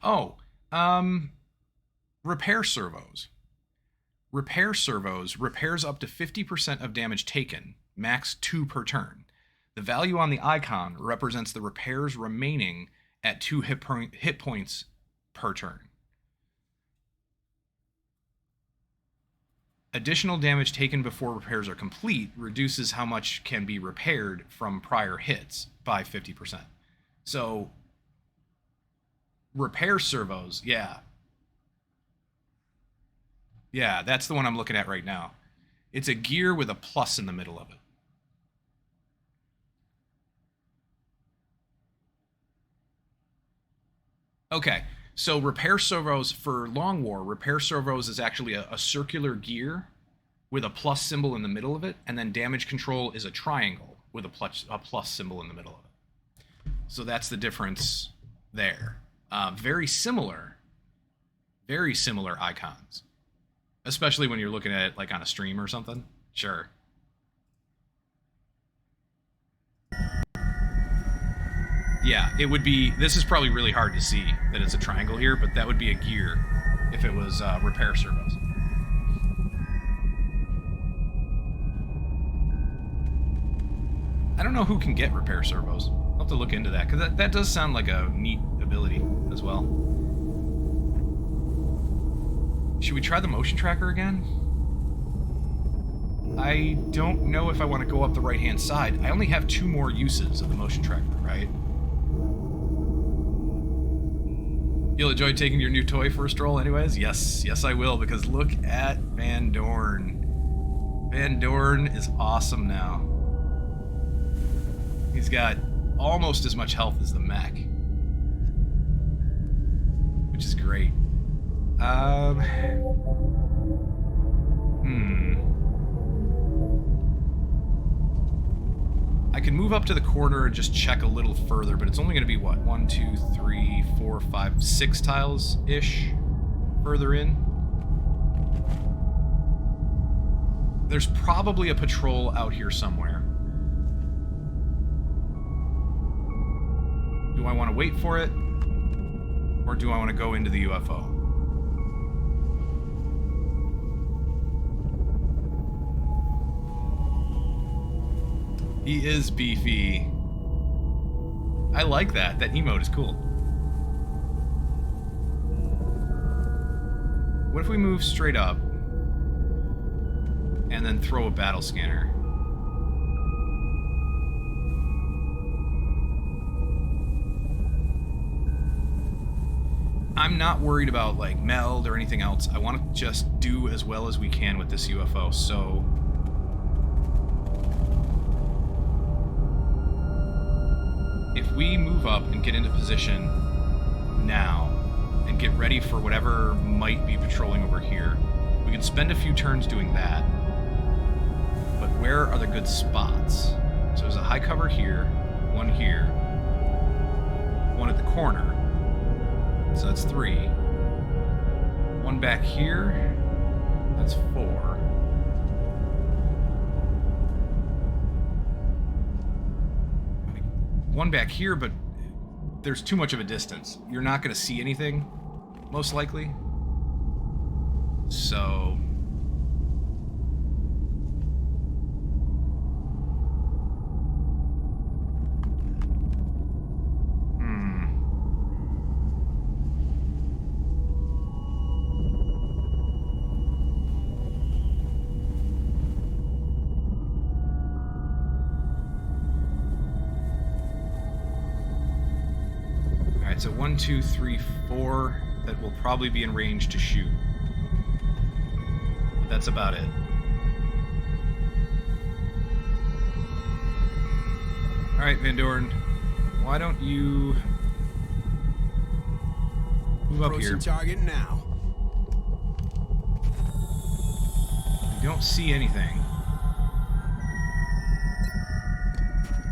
Oh, repair servos. Repair servos repairs up to 50% of damage taken, max 2 per turn. The value on the icon represents the repairs remaining at 2 hit points per turn. Additional damage taken before repairs are complete reduces how much can be repaired from prior hits by 50%. So, repair servos, yeah. Yeah, that's the one I'm looking at right now. It's a gear with a plus in the middle of it. Okay, so repair servos for Long War, repair servos is actually a circular gear with a plus symbol in the middle of it, and then damage control is a triangle with a plus symbol in the middle of it. So that's the difference there. Very similar icons, especially when you're looking at it like on a stream or something. Sure. Yeah, it would be, this is probably really hard to see that it's a triangle here, but that would be a gear if it was repair servos. I don't know who can get repair servos. I'll have to look into that, because that does sound like a neat ability as well. Should we try the motion tracker again? I don't know if I want to go up the right-hand side. I only have 2 more uses of the motion tracker, right? You'll enjoy taking your new toy for a stroll anyways? Yes I will, because look at Van Dorn. Van Dorn is awesome now. He's got almost as much health as the mech, which is great. I can move up to the corner and just check a little further, but it's only going to be, what, 1, 2, 3, 4, 5, 6 tiles-ish further in. There's probably a patrol out here somewhere. Do I want to wait for it? Or do I want to go into the UFO? He is beefy. I like that. That emote is cool. What if we move straight up and then throw a battle scanner? I'm not worried about like meld or anything else. I want to just do as well as we can with this UFO. So if we move up and get into position now and get ready for whatever might be patrolling over here, we can spend a few turns doing that. But where are the good spots? So there's a high cover here, one at the corner. So that's 3. One back here, that's 4. One back here, but there's too much of a distance. You're not going to see anything, most likely. So so 1, 2, 3, 4 that will probably be in range to shoot. That's about it. Alright, Van Doren, why don't you move up here? Target now. You don't see anything.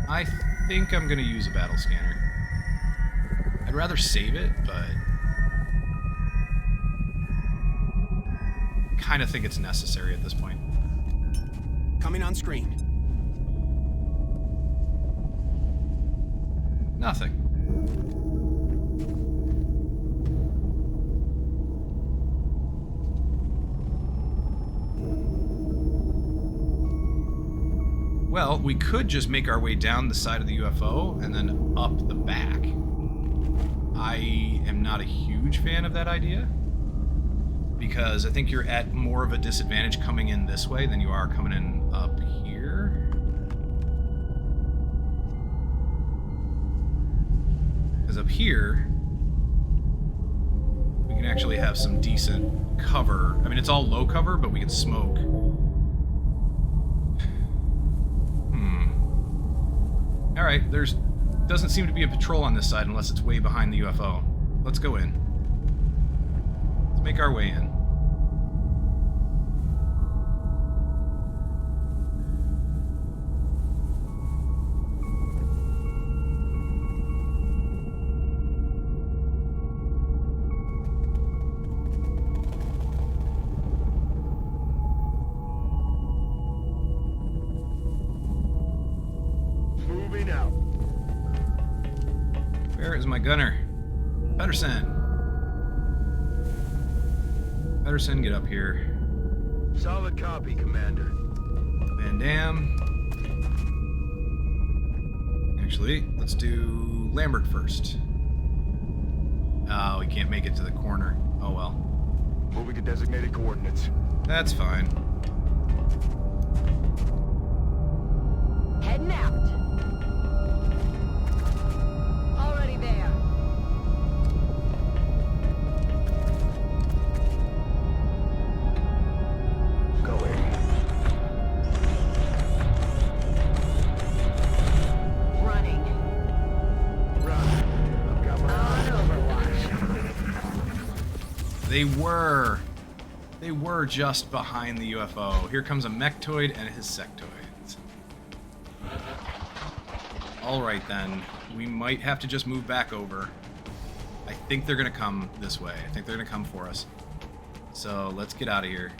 I think I'm gonna use a battle scanner. I'd rather save it, but kind of think it's necessary at this point. Coming on screen. Nothing. Well, we could just make our way down the side of the UFO and then up the back. I am not a huge fan of that idea, because I think you're at more of a disadvantage coming in this way than you are coming in up here. Because up here, we can actually have some decent cover. I mean, it's all low cover, but we can smoke. Alright, doesn't seem to be a patrol on this side unless it's way behind the UFO. Let's go in. Let's make our way in. Moving out. Where is my gunner? Pedersen. Pedersen, get up here. Solid copy, Commander. Van Dam. Actually, let's do Lambert first. Oh, we can't make it to the corner. Oh well. Moving to designated coordinates. That's fine. Heading out. Already there. Going. Running. Run. I've got my On Overwatch. They were just behind the UFO. Here comes a mechtoid and his sectoids. Alright then, we might have to just move back over. I think they're gonna come this way. I think they're gonna come for us. So let's get out of here.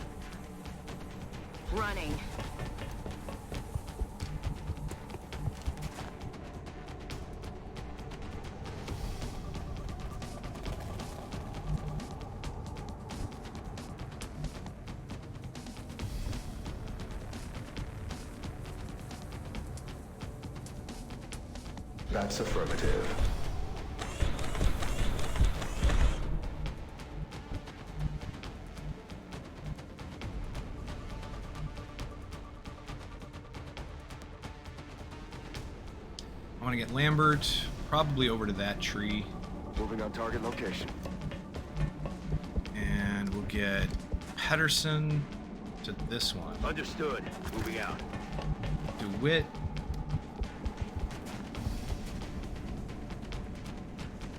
Running. That's affirmative. I want to get Lambert probably over to that tree. Moving on target location. And we'll get Pedersen to this one. Understood. Moving out. DeWitt.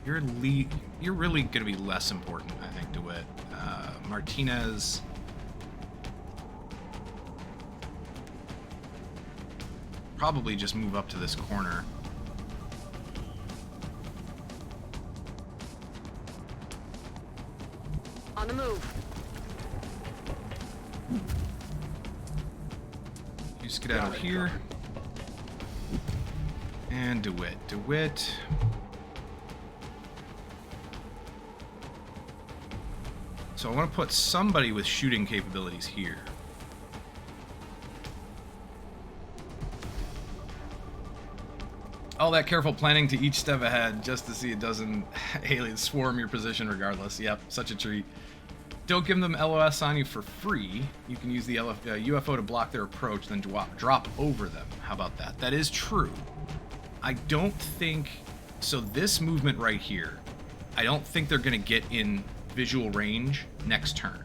You're really going to be less important, I think, DeWitt. Martinez. Probably just move up to this corner. On the move. You skedaddle here. And DeWitt. DeWitt. So I want to put somebody with shooting capabilities here. All that careful planning to each step ahead just to see it doesn't aliens swarm your position regardless. Yep, such a treat. Don't give them LOS on you for free. You can use the UFO to block their approach, then drop over them. How about that? That is true. I don't think... So this movement right here, I don't think they're going to get in visual range next turn.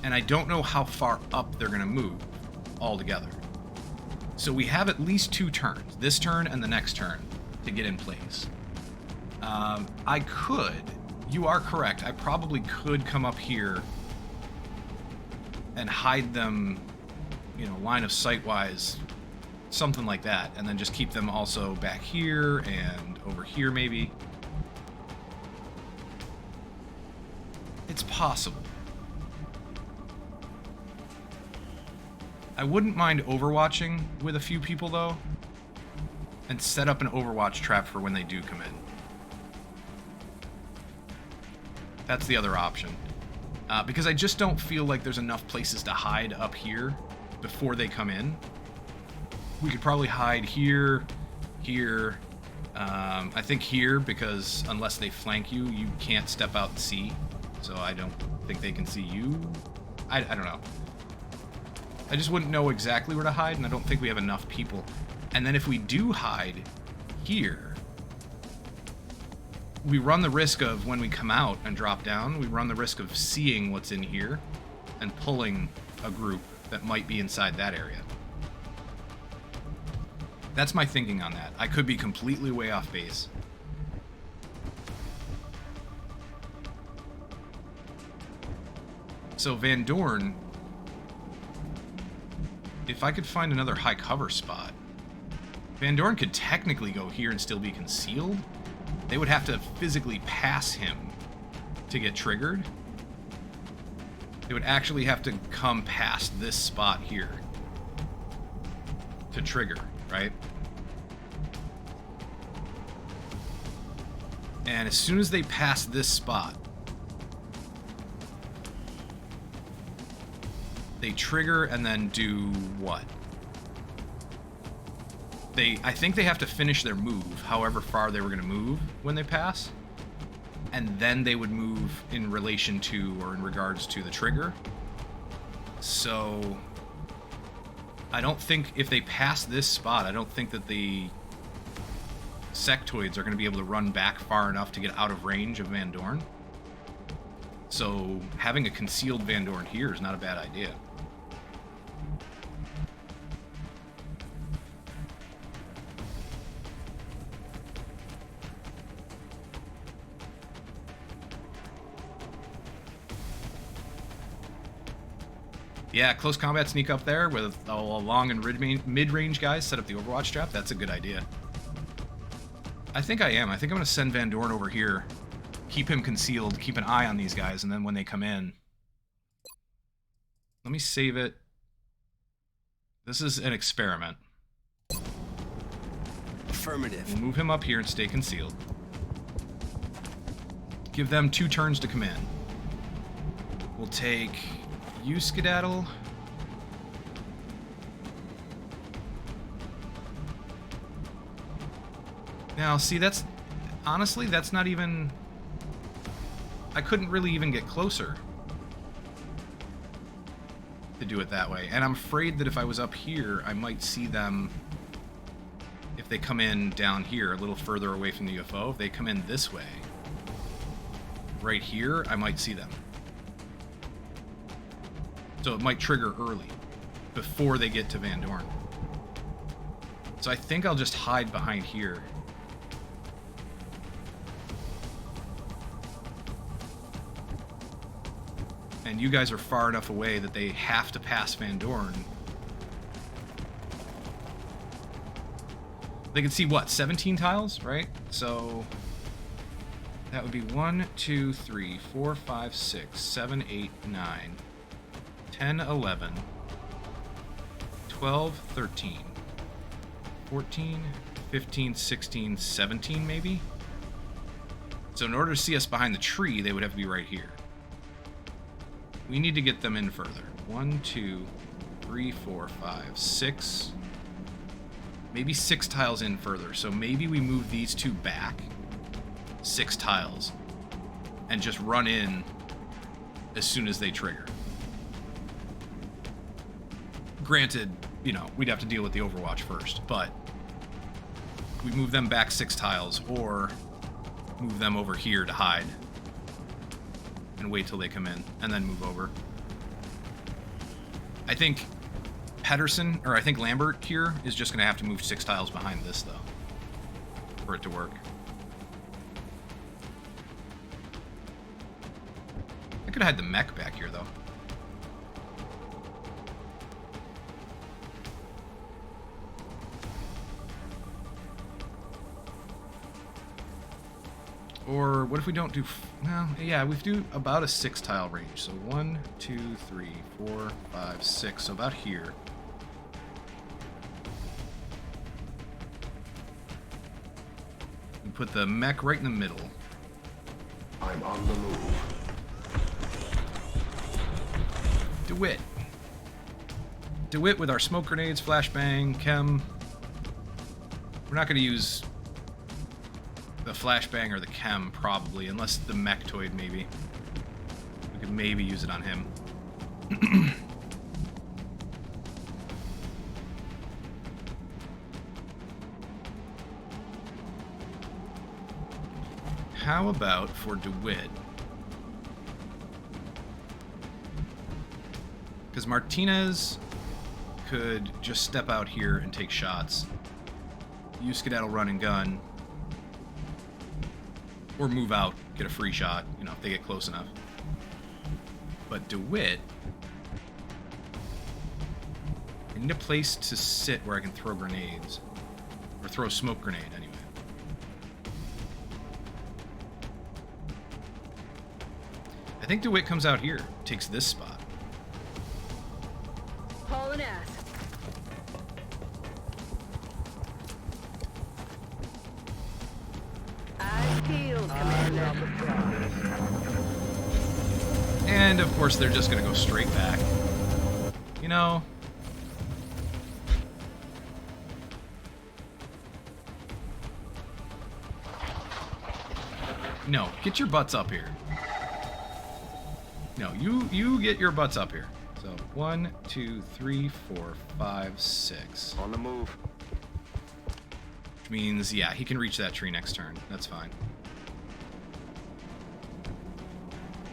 And I don't know how far up they're going to move altogether. So we have at least 2 turns, this turn and the next turn, to get in place. I could, you are correct, I probably could come up here and hide them, you know, line of sight wise, something like that, and then just keep them also back here and over here maybe. It's possible. I wouldn't mind overwatching with a few people though, and set up an overwatch trap for when they do come in. That's the other option. Because I just don't feel like there's enough places to hide up here before they come in. We could probably hide here, here, I think here, because unless they flank you, you can't step out and see. So I don't think they can see you. I don't know. I just wouldn't know exactly where to hide, and I don't think we have enough people. And then if we do hide here, we run the risk of, when we come out and drop down, we run the risk of seeing what's in here and pulling a group that might be inside that area. That's my thinking on that. I could be completely way off base. So Van Dorn, if I could find another high cover spot, Van Dorn could technically go here and still be concealed. They would have to physically pass him to get triggered. They would actually have to come past this spot here to trigger, right? And as soon as they pass this spot, they trigger and then do what? I think they have to finish their move, however far they were going to move when they pass, and then they would move in relation to, or in regards to, the trigger. So I don't think, if they pass this spot, I don't think that the sectoids are going to be able to run back far enough to get out of range of Van Dorn. So having a concealed Van Dorn here is not a bad idea. Yeah, close combat sneak up there with a long and mid-range guys set up the Overwatch trap. That's a good idea. I think I am. I think I'm going to send Van Dorn over here. keep him concealed, keep an eye on these guys, and then when they come in... Let me save it. This is an experiment. Affirmative. We'll move him up here and stay concealed. Give them 2 turns to come in. We'll take you, Skedaddle. Now, see, that's... Honestly, that's not even... I couldn't really even get closer to do it that way. And I'm afraid that if I was up here, I might see them... If they come in down here, a little further away from the UFO, if they come in this way, right here, I might see them. So it might trigger early, before they get to Van Dorn. So I think I'll just hide behind here. And you guys are far enough away that they have to pass Van Dorn. They can see, what, 17 tiles, right? So that would be 1, 2, 3, 4, 5, 6, 7, 8, 9, 10, 11, 12, 13, 14, 15, 16, 17 maybe? So in order to see us behind the tree, they would have to be right here. We need to get them in further. 1, 2, 3, 4, 5, 6. Maybe 6 tiles in further. So maybe we move these 2 back 6 tiles and just run in as soon as they trigger. Granted, you know, we'd have to deal with the Overwatch first, but we move them back 6 tiles or move them over here to hide and wait till they come in and then move over. I think Pedersen, or I think Lambert here is just going to have to move 6 tiles behind this, though, for it to work. I could hide the mech back here, though. Or what if we don't do... Well, yeah, we do about a 6 tile range. So 1, 2, 3, 4, 5, 6. So about here. We put the mech right in the middle. I'm on the move. DeWitt. DeWitt with our smoke grenades, flashbang, chem. We're not going to use the flashbang or the chem, probably, unless the mechtoid, maybe. We could maybe use it on him. How about for DeWitt? Because Martinez could just step out here and take shots. You Skedaddle run and gun. Or move out, get a free shot, you know, if they get close enough. But DeWitt, I need a place to sit where I can throw grenades. Or throw a smoke grenade, anyway. I think DeWitt comes out here, takes this spot. Hauling ass. Eyes peeled, Commander. And, of course, they're just going to go straight back. You know... No, get your butts up here. No, you get your butts up here. So, 1, 2, 3, 4, 5, 6. On the move. Which means, yeah, he can reach that tree next turn. That's fine.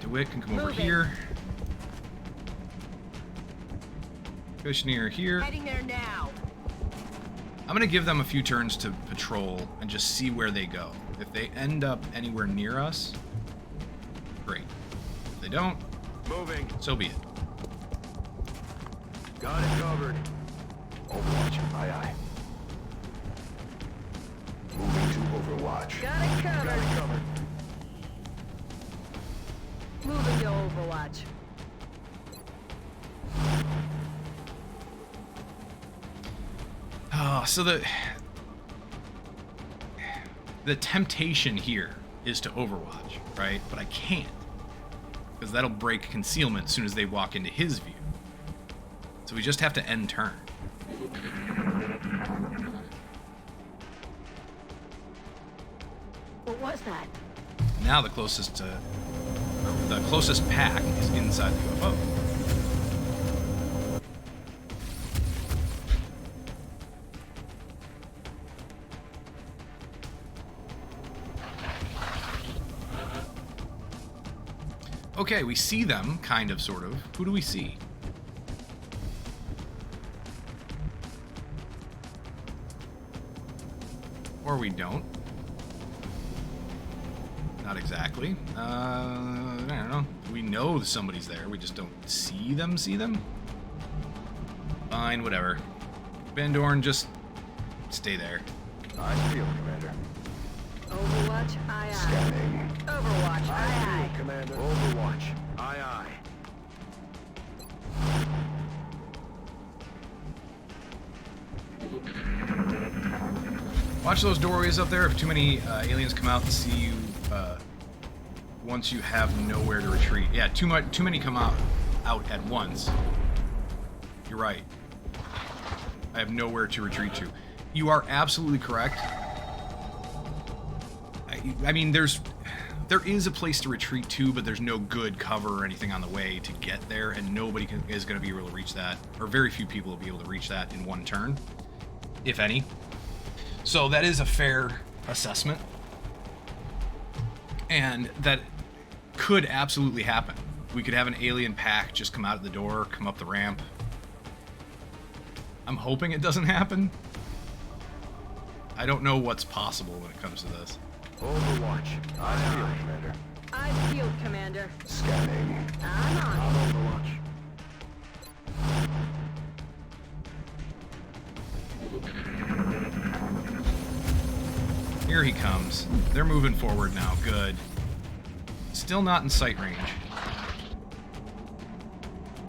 DeWitt can come over here. Kushner here. Heading there now. I'm going to give them a few turns to patrol and just see where they go. If they end up anywhere near us, great. If they don't, Moving. so be it. Got it covered. Overwatch, aye aye. Moving to Overwatch. Got it covered. Got it covered. Moving to Overwatch. Oh, so the temptation here is to Overwatch, right? But I can't, because that'll break concealment as soon as they walk into his view. So we just have to end turn. What was that? Now the closest pack is inside the UFO. Okay, we see them, kind of, sort of. Who do we see? Or we don't. Not exactly. I don't know. We know somebody's there. We just don't see them. Fine, whatever. Van Dorn, just stay there. I feel, Commander. Overwatch, aye aye. Scanning. Overwatch, aye aye. Commander. Overwatch. Aye aye. Watch those doorways up there. If too many aliens come out to see you, once you have nowhere to retreat. Yeah, too many come out at once. You're right. I have nowhere to retreat to. You are absolutely correct. I mean, there is a place to retreat to, but there's no good cover or anything on the way to get there, and nobody is going to be able to reach that, or very few people will be able to reach that in one turn, if any. So that is a fair assessment, and that could absolutely happen. We could have an alien pack just come out of the door, come up the ramp. I'm hoping it doesn't happen. I don't know what's possible when it comes to this. Overwatch. I feel, Commander. I field, Commander. Scanning. I'm on On it. Overwatch. Here he comes. They're moving forward now. Good. Still not in sight range.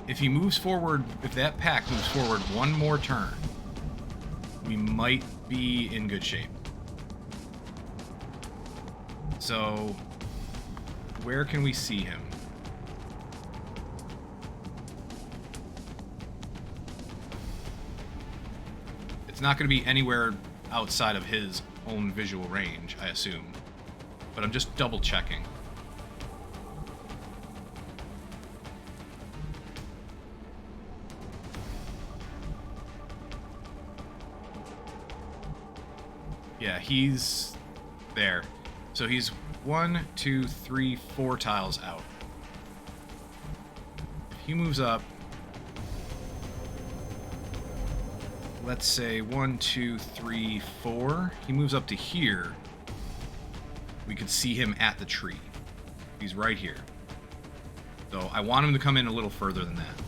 If he moves forward, if that pack moves forward one more turn, we might be in good shape. So, where can we see him? It's not going to be anywhere outside of his own visual range, I assume. But I'm just double checking. Yeah, he's there. So he's 1, 2, 3, 4 tiles out. If he moves up, let's say 1, 2, 3, 4. He moves up to here. We could see him at the tree. He's right here. So I want him to come in a little further than that.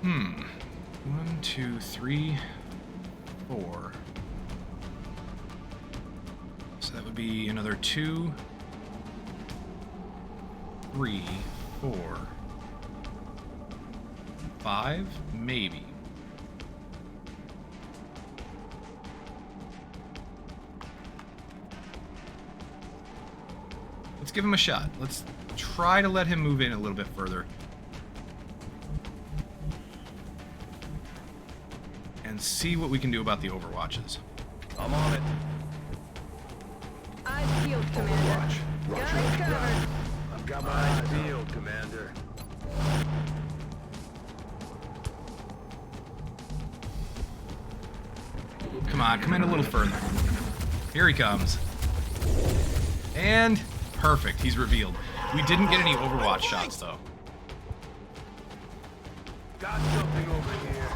Hmm. 1, 2, 3, 4. So that would be another 2, 3, 4, 5, maybe. Let's give him a shot. Let's try to let him move in a little bit further. And see what we can do about the overwatches. I'm on it. I field, Commander. Overwatch. Got Roger. it covered. I've got my eyes peeled, Commander. Come on, come in a little further. Here he comes. And perfect, he's revealed. We didn't get any Overwatch shots, though. Got something over here.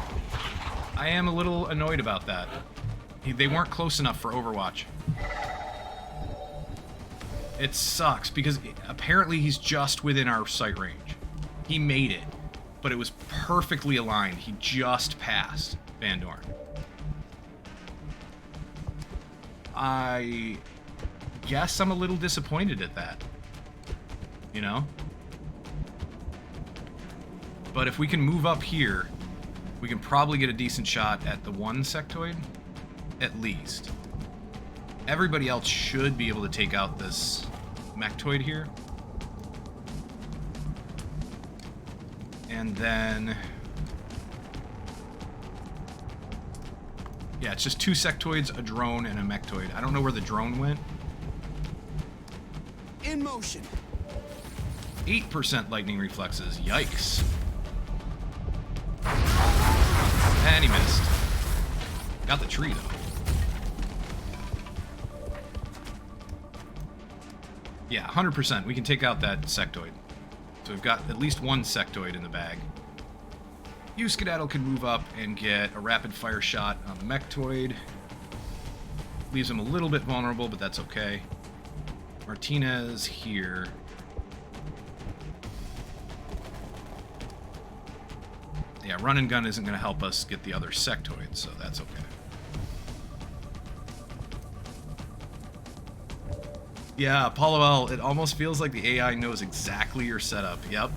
I am a little annoyed about that. They weren't close enough for Overwatch. It sucks because apparently he's just within our sight range. He made it, but it was perfectly aligned. He just passed Van Dorn. I guess I'm a little disappointed at that. You know? But if we can move up here, we can probably get a decent shot at the one sectoid, at least. Everybody else should be able to take out this mechtoid here. And then... yeah, it's just 2 sectoids, a drone, and a mechtoid. I don't know where the drone went. In motion. 8% lightning reflexes. Yikes. And he missed. Got the tree, though. Yeah, 100%. We can take out that sectoid. So we've got at least one sectoid in the bag. You, Skedaddle, can move up and get a rapid-fire shot on the mechtoid. Leaves him a little bit vulnerable, but that's okay. Martinez here. Yeah, run and gun isn't going to help us get the other sectoid, so that's okay. Yeah, Paulo L, it almost feels like the AI knows exactly your setup. Yep,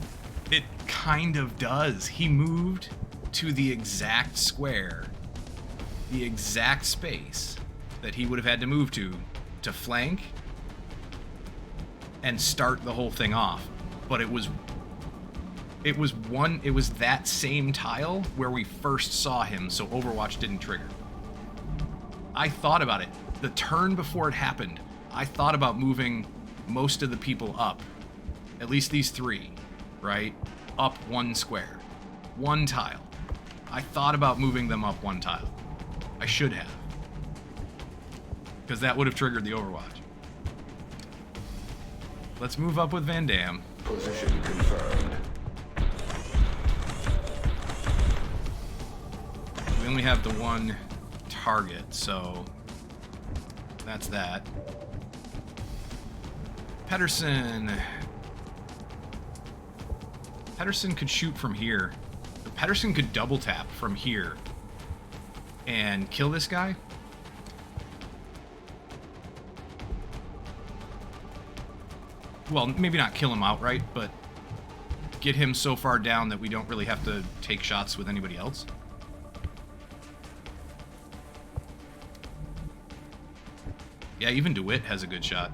it kind of does. He moved to the exact square, the exact space that he would have had to move to flank and start the whole thing off. But it was that same tile where we first saw him, so Overwatch didn't trigger. I thought about it. The turn before it happened, I thought about moving most of the people up. At least these 3, right? Up 1 square. 1 tile. I thought about moving them up 1 tile. I should have. Because that would have triggered the Overwatch. Let's move up with Van Damme. Position confirmed. We only have the 1 target, so that's that. Pedersen could shoot from here. Pedersen could double tap from here and kill this guy. Well, maybe not kill him outright, but get him so far down that we don't really have to take shots with anybody else. Yeah, even DeWitt has a good shot.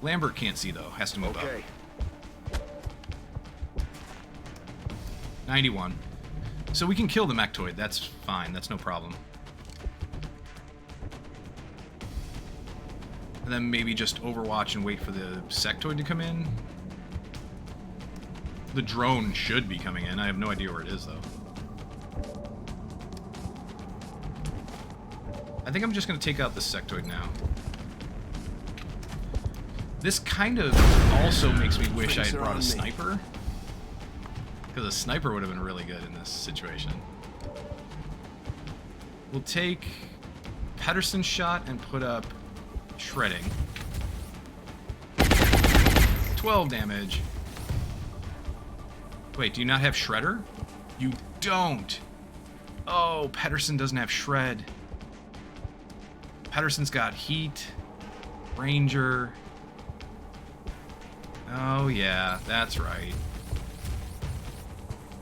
Lambert can't see, though. Has to move up. 91. So we can kill the mechtoid. That's fine. That's no problem. And then maybe just Overwatch and wait for the sectoid to come in. The drone should be coming in. I have no idea where it is, though. I think I'm just going to take out this sectoid now. This kind of also makes me wish I had brought a sniper. Because a sniper would have been really good in this situation. We'll take Pedersen's shot and put up shredding. 12 damage. Wait, do you not have shredder? You don't. Oh, Pedersen doesn't have shred. Pedersen's got heat, ranger. Oh yeah, that's right.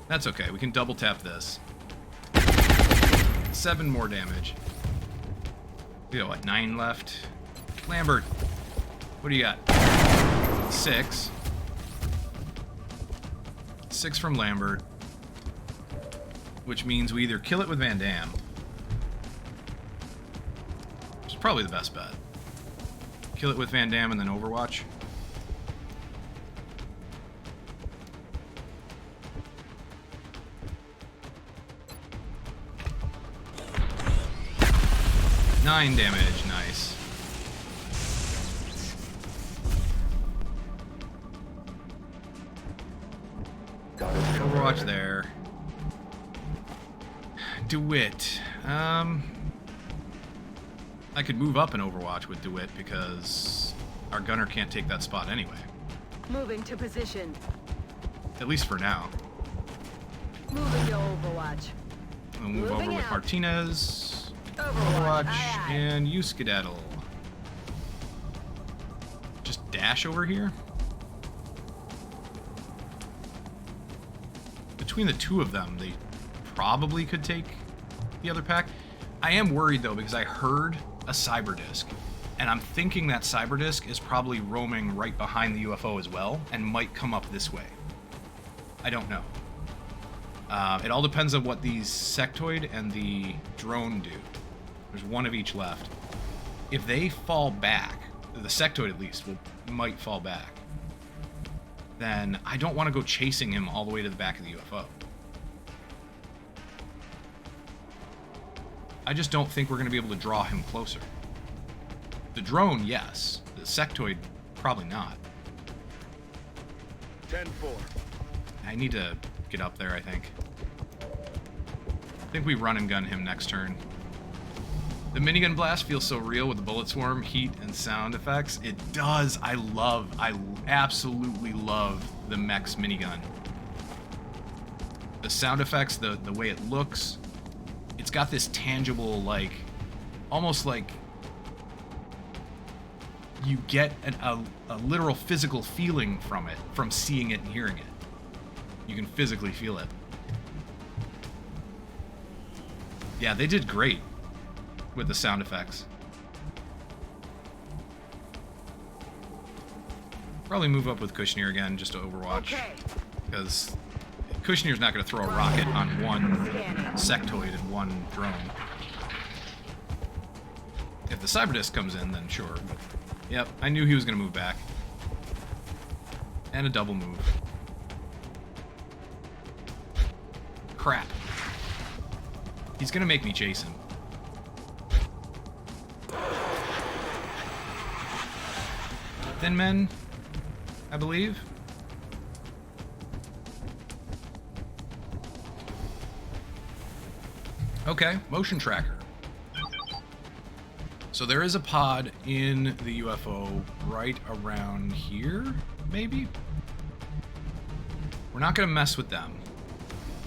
That's okay, we can double tap this. 7 more damage. We got what, 9 left? Lambert, what do you got? 6. 6 from Lambert. Which means we either kill it with Van Damme, which is probably the best bet. Kill it with Van Damme and then Overwatch. Nine damage, nice. Overwatch there. DeWitt. I could move up an Overwatch with DeWitt because our gunner can't take that spot anyway. Moving to position. At least for now. Moving to Overwatch. We'll move Moving over with out. Martinez. Overwatch. Overwatch. Aye, aye. And you skedaddle. Just dash over here. Between the two of them, they probably could take the other pack. I am worried though, because I heard a cyber disc, and I'm thinking that cyber disc is probably roaming right behind the UFO as well, and might come up this way. I don't know. It all depends on what these sectoid and the drone do. There's one of each left. If they fall back, the sectoid at least might fall back, then I don't want to go chasing him all the way to the back of the UFO. I just don't think we're going to be able to draw him closer. The drone, yes. The sectoid, probably not. 10-4. I need to get up there, I think. I think we run and gun him next turn. The minigun blast feels so real with the bullet swarm, heat, and sound effects. It does. I absolutely love the mech's minigun. The sound effects, the way it looks, it's got this tangible, like, almost like you get a literal physical feeling from it, from seeing it and hearing it. You can physically feel it. Yeah, they did great with the sound effects. Probably move up with Kushner again, just to overwatch. Okay. Because Kushner's not going to throw a rocket on one sectoid and one drone. If the cyber disc comes in, then sure. But yep, I knew he was going to move back. And a double move. Crap. He's going to make me chase him. Thin men, I believe. Okay, motion tracker. So there is a pod in the UFO right around here, maybe? We're not going to mess with them.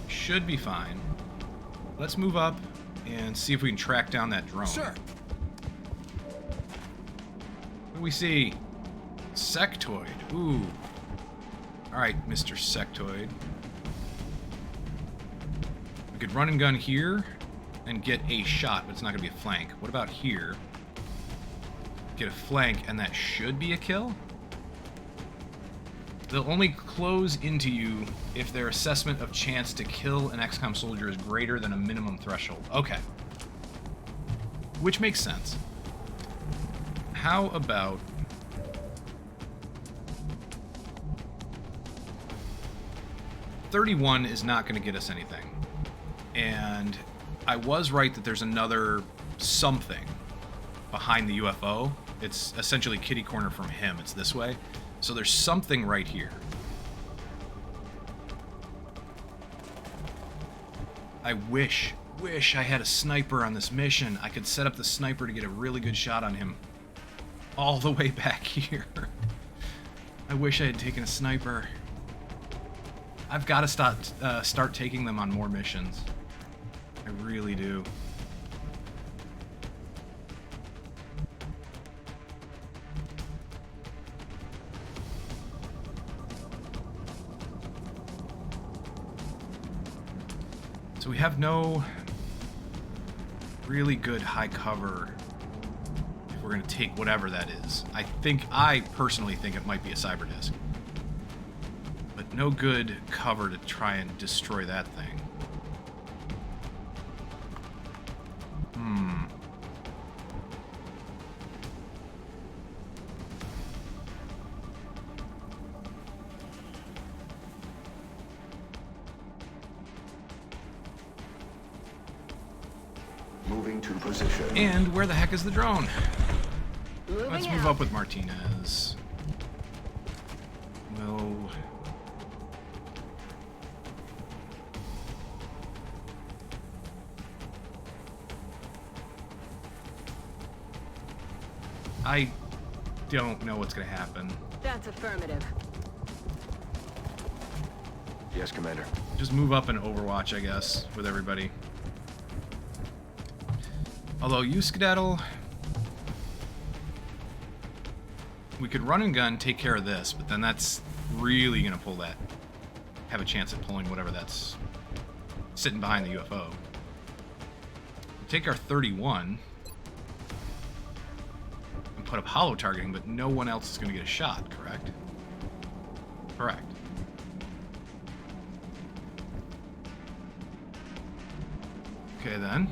Should be fine. Let's move up and see if we can track down that drone. Sir. What do we see? Sectoid. Ooh. Alright, Mr. Sectoid. We could run and gun here and get a shot, but it's not going to be a flank. What about here? Get a flank, and that should be a kill? They'll only close into you if their assessment of chance to kill an XCOM soldier is greater than a minimum threshold. Okay. Which makes sense. How about... .31 is not going to get us anything. And I was right that there's another something behind the UFO. It's essentially kitty corner from him. It's this way. So there's something right here. I wish I had a sniper on this mission. I could set up the sniper to get a really good shot on him all the way back here. I wish I had taken a sniper. I've got to start taking them on more missions. I really do. So we have no really good high cover if we're going to take whatever that is. I personally think it might be a cyber disc. But no good cover to try and destroy that thing. Moving to position. And where the heck is the drone? Moving Let's out. move up with Martinez. We'll... don't know what's going to happen. That's affirmative. Yes, Commander. Just move up and Overwatch, I guess, with everybody. Although you skedaddle... We could run and gun, take care of this, but then that's really going to pull that... Have a chance at pulling whatever that's sitting behind the UFO. Take our 31 and put up hollow targeting, but no one else is going to get a shot, correct? Correct. Okay, then.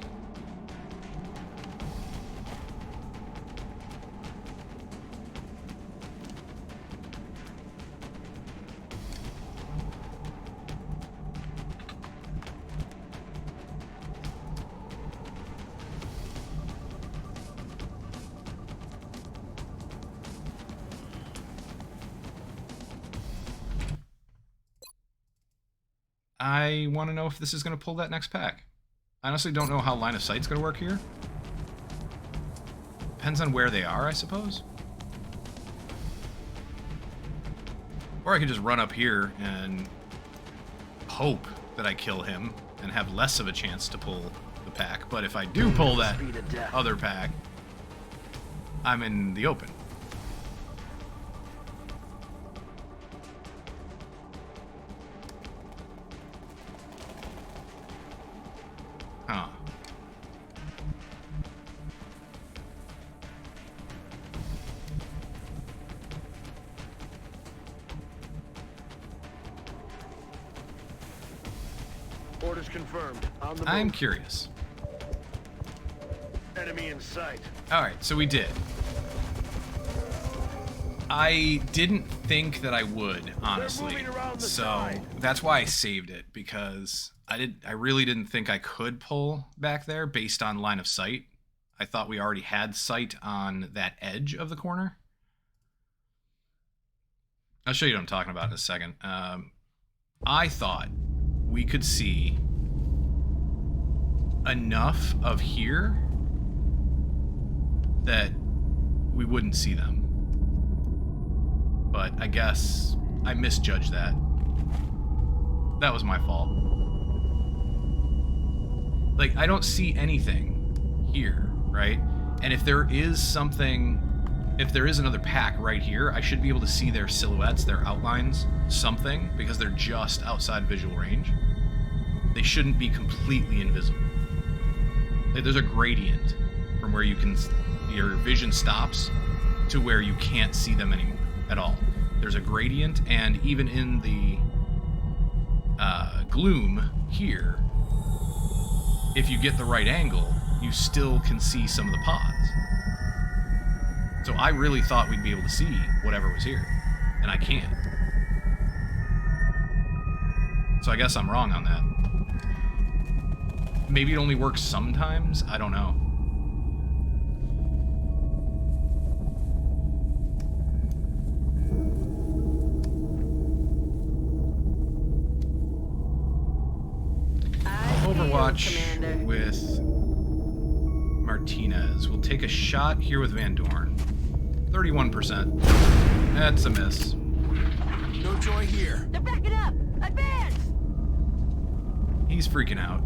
I want to know if this is going to pull that next pack. I honestly don't know how line of sight's going to work here. Depends on where they are, I suppose. Or I could just run up here and hope that I kill him and have less of a chance to pull the pack. But if I do pull that other pack, I'm in the open. Huh. Orders confirmed. On the I'm move. curious. Enemy in sight. Alright, so we did. I didn't think that I would, honestly. moving around the So side. that's why I saved it, because I really didn't think I could pull back there based on line of sight. I thought we already had sight on that edge of the corner. I'll show you what I'm talking about in a second. I thought we could see enough of here that we wouldn't see them. But I guess I misjudged that. That was my fault. Like, I don't see anything here, right? And if there is something, if there is another pack right here, I should be able to see their silhouettes, their outlines, something, because they're just outside visual range. They shouldn't be completely invisible. Like, there's a gradient from where you can, your vision stops to where you can't see them anymore at all. There's a gradient, and even in the gloom here, if you get the right angle, you still can see some of the pods. So I really thought we'd be able to see whatever was here, and I can't. So I guess I'm wrong on that. Maybe it only works sometimes? I don't know. Overwatch with Martinez. We'll take a shot here with Van Dorn. 31%. That's a miss. No joy here. They're backing up! Advance! He's freaking out.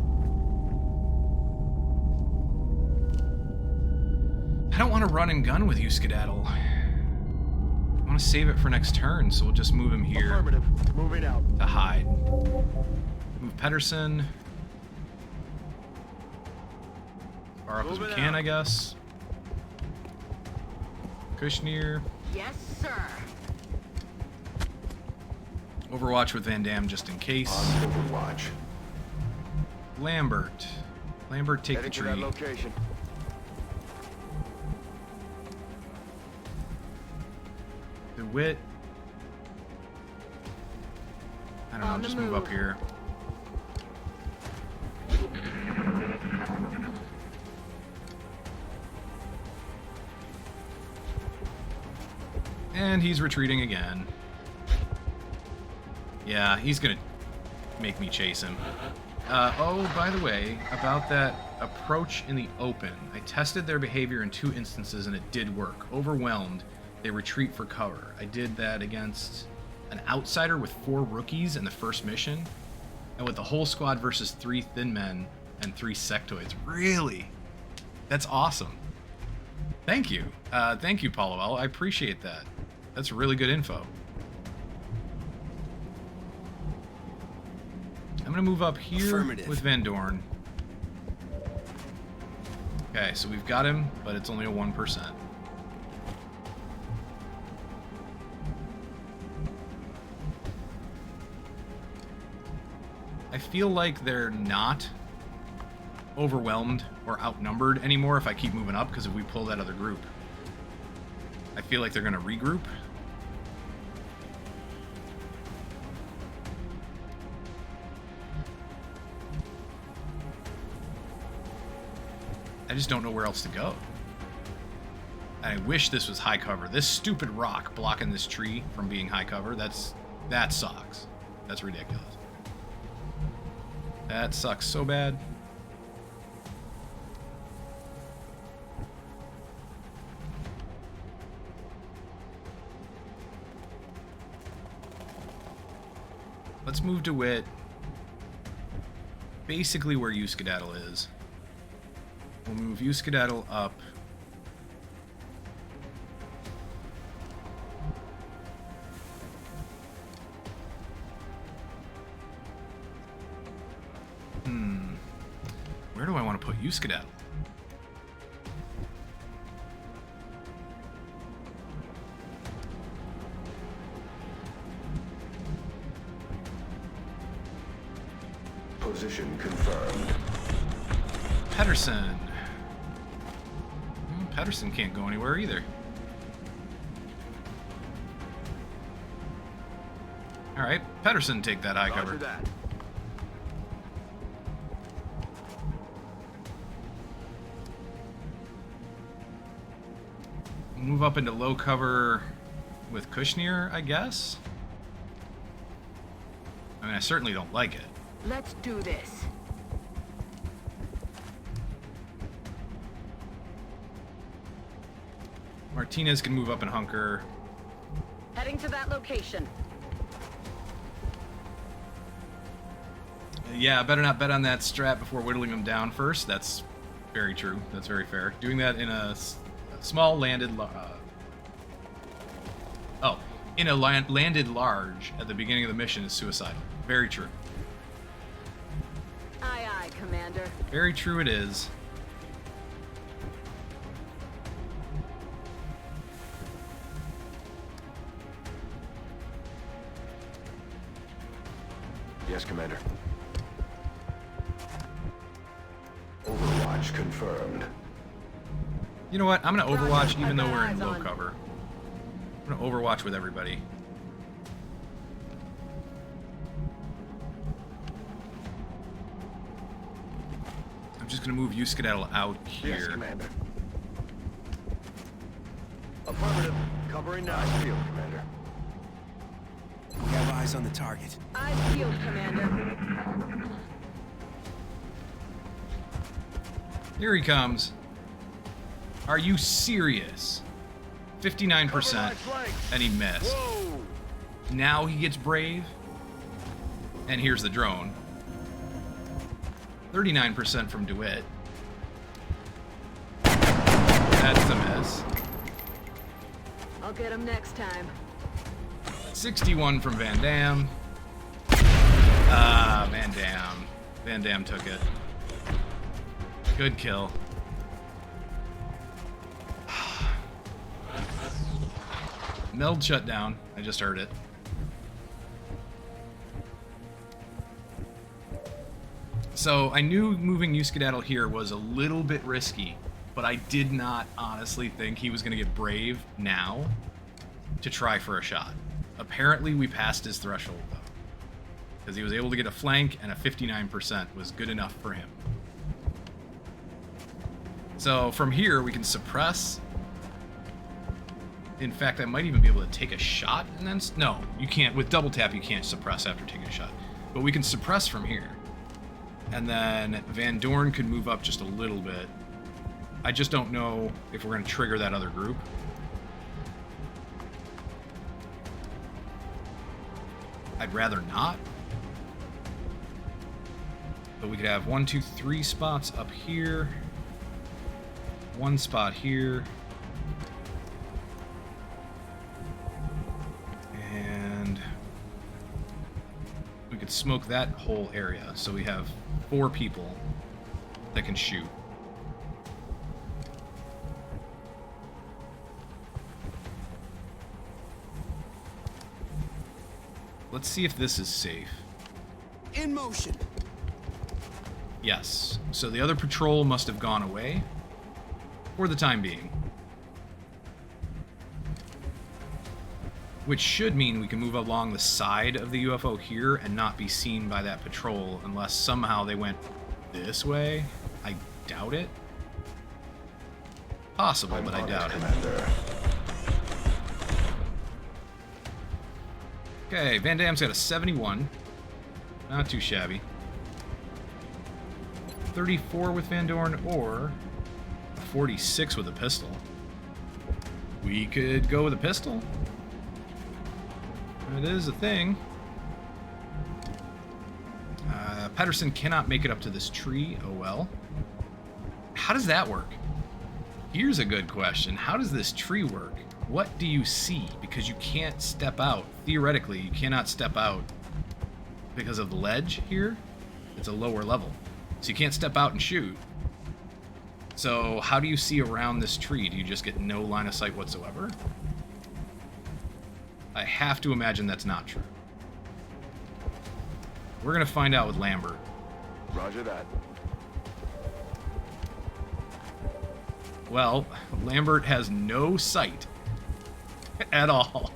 I don't want to run and gun with you, Skedaddle. I want to save it for next turn, so we'll just move him here Affirmative. Moving out. to hide. Move Pedersen. Far up as we Moving can, out. I guess. Kushner. Yes, sir. Overwatch with Van Damme just in case. On Overwatch. Lambert. Lambert, take the Heading to that tree. location. DeWitt. I don't know, On the just move up move. here. And he's retreating again. Yeah, he's gonna make me chase him. Oh, by the way, about that approach in the open, I tested their behavior in 2 instances and it did work. Overwhelmed they retreat for cover. I did that against an outsider with 4 rookies in the first mission, and with the whole squad versus 3 thin men and 3 sectoids. Really? That's awesome. Thank you. Thank you, Paulo. I appreciate that. That's really good info. I'm going to move up here with Van Dorn. Okay, so we've got him, but it's only a 1%. I feel like they're not overwhelmed or outnumbered anymore if I keep moving up, because if we pull that other group, I feel like they're going to regroup. I just don't know where else to go. I wish this was high cover. This stupid rock blocking this tree from being high cover, that sucks. That's ridiculous. That sucks so bad. Let's move to Wit. Basically where U-Skedaddle is. We'll move U-Skedaddle up. Where do I want to put U-Skedaddle? Position confirmed. Pedersen. Pedersen can't go anywhere either. Alright, Pedersen take that high cover. That. Move up into low cover with Kushner, I guess? I mean, I certainly don't like it. Let's do this. Martinez can move up and hunker. Heading to that location. Yeah, better not bet on that strat before whittling him down first. That's very true. That's very fair. Doing that in a small landed... in a landed large at the beginning of the mission is suicidal. Very true. Aye, aye, Commander. Very true it is. Yes, Commander. Overwatch confirmed. You know what? I'm going to Overwatch Roger, even though I've got we're in eyes low on. cover. I'm going to Overwatch with everybody. I'm just going to move U-Skedaddle out Yes, here. Commander. Affirmative. Covering now. Field, Commander. We have eyes on the target. Eyes peeled, Commander. Here he comes. Are you serious? 59%, and he missed. Whoa! Now he gets brave. And here's the drone. 39% from DeWitt. That's a miss. I'll get him next time. 61 from Van Dam. Van Dam. Van Dam took it. Good kill. Meld shut down. I just heard it. So I knew moving U-Skedaddle here was a little bit risky, but I did not honestly think he was going to get brave now to try for a shot. Apparently we passed his threshold though, because he was able to get a flank, and a 59% was good enough for him. So from here we can suppress. In fact, I might even be able to take a shot and then... No, you can't. With double tap, you can't suppress after taking a shot. But we can suppress from here. And then Van Dorn could move up just a little bit. I just don't know if we're going to trigger that other group. rather not. But we could have 1, 2, 3 spots up here. 1 spot here. And we could smoke that whole area. So we have 4 people that can shoot. Let's see if this is safe. In motion. Yes. So the other patrol must have gone away for the time being. Which should mean we can move along the side of the UFO here and not be seen by that patrol unless somehow they went this way. I doubt it. Possible, but I doubt it. Commander. Okay, Van Damme's got a 71. Not too shabby. 34 with Van Dorn or a 46 with a pistol. We could go with a pistol. It is a thing. Pedersen cannot make it up to this tree. Oh well. How does that work? Here's a good question. How does this tree work? What do you see? Because you can't step out. Theoretically, you cannot step out because of the ledge here. It's a lower level. So you can't step out and shoot. So how do you see around this tree? Do you just get no line of sight whatsoever? I have to imagine that's not true. We're going to find out with Lambert. Roger that. Well, Lambert has no sight at all.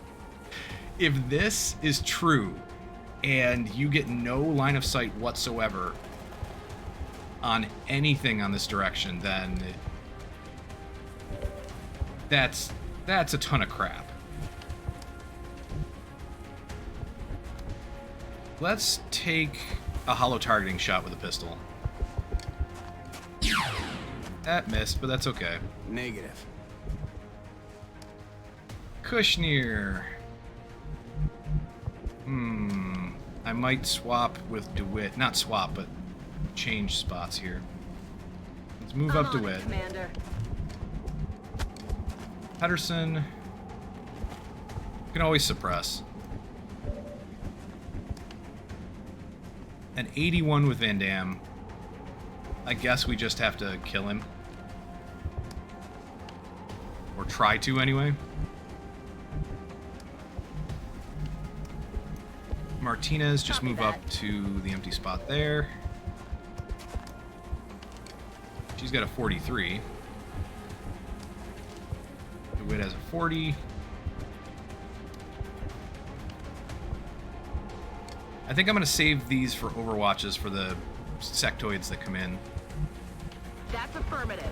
If this is true and you get no line of sight whatsoever on anything on this direction, then that's a ton of crap. Let's take a hollow targeting shot with a pistol. That missed, but that's okay. Negative. Kushner. I might swap with DeWitt. Not swap, but change spots here. Let's move up DeWitt. Commander. Pedersen. You can always suppress. An 81 with Van Damme. I guess we just have to kill him. Or try to, anyway. Martinez, just move up to the empty spot there. She's got a 43. DeWitt has a 40. I think I'm going to save these for overwatches for the sectoids that come in. That's affirmative.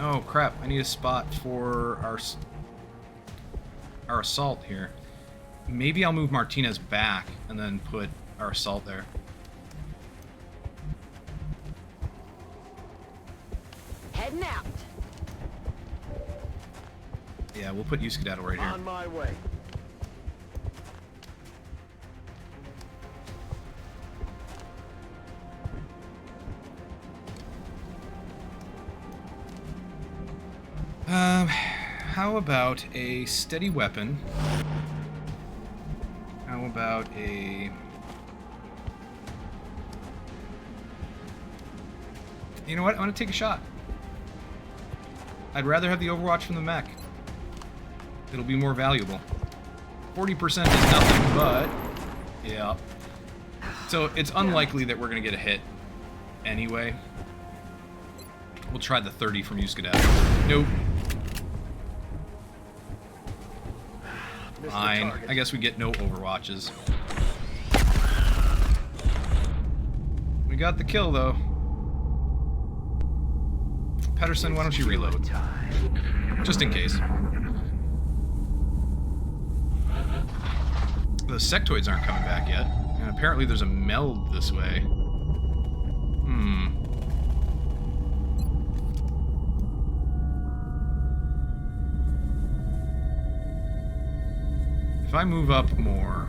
Oh crap, I need a spot for our assault here. Maybe I'll move Martinez back and then put our assault there. Heading out. Yeah, we'll put Euskadadel right here. On my way. How about a steady weapon? How about a... You know what? I'm gonna take a shot. I'd rather have the overwatch from the mech. It'll be more valuable. 40% is nothing, but... Yeah. So it's unlikely that we're gonna get a hit anyway. We'll try the 30 from Euskadadel. Nope. Fine. I guess we get no overwatches. We got the kill, though. Pedersen, why don't you reload? Just in case. The sectoids aren't coming back yet. And apparently there's a meld this way. If I move up more,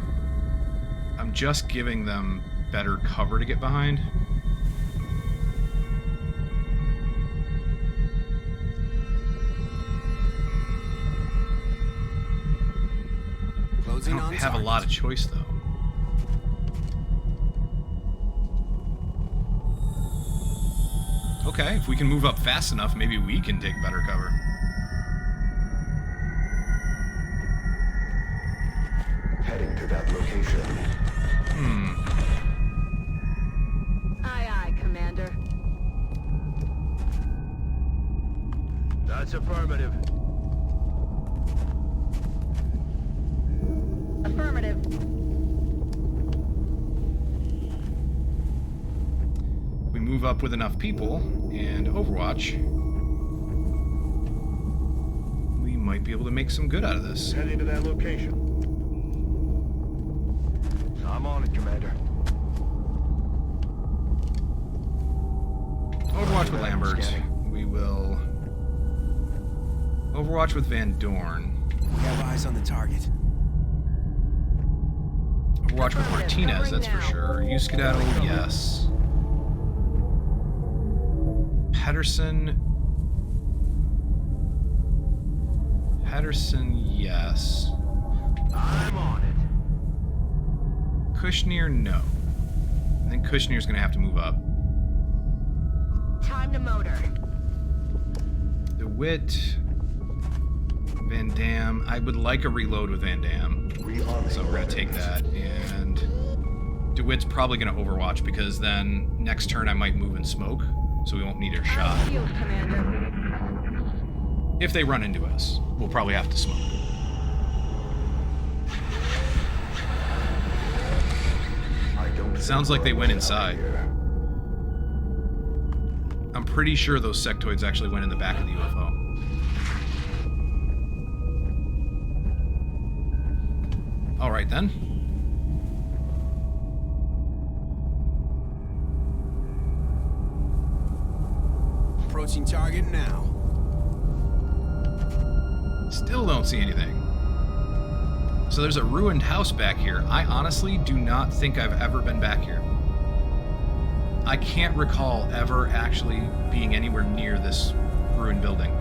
I'm just giving them better cover to get behind. I Closing don't on have a target. lot of choice, though. Okay, if we can move up fast enough, maybe we can take better cover. Heading to that location. Aye, aye, Commander. That's affirmative. Affirmative. We move up with enough people and Overwatch, we might be able to make some good out of this. Heading to that location. I'm on it, Commander. Overwatch with Lambert. We will Overwatch with Van Dorn. We have eyes on the target. Overwatch with Martinez, that's for sure. You Skedaddle, yes. Pedersen, yes. I'm on it. Kushner, no. I think Kushner's gonna have to move up. Time to motor. DeWitt, Van Dam. I would like a reload with Van Dam, so we're gonna take that. And DeWitt's probably gonna Overwatch because then next turn I might move and smoke, so we won't need her shot. Field, Commander. If they run into us, we'll probably have to smoke. Sounds like they went inside. I'm pretty sure those sectoids actually went in the back of the UFO. Alright then. Approaching target now. Still don't see anything. So there's a ruined house back here. I honestly do not think I've ever been back here. I can't recall ever actually being anywhere near this ruined building.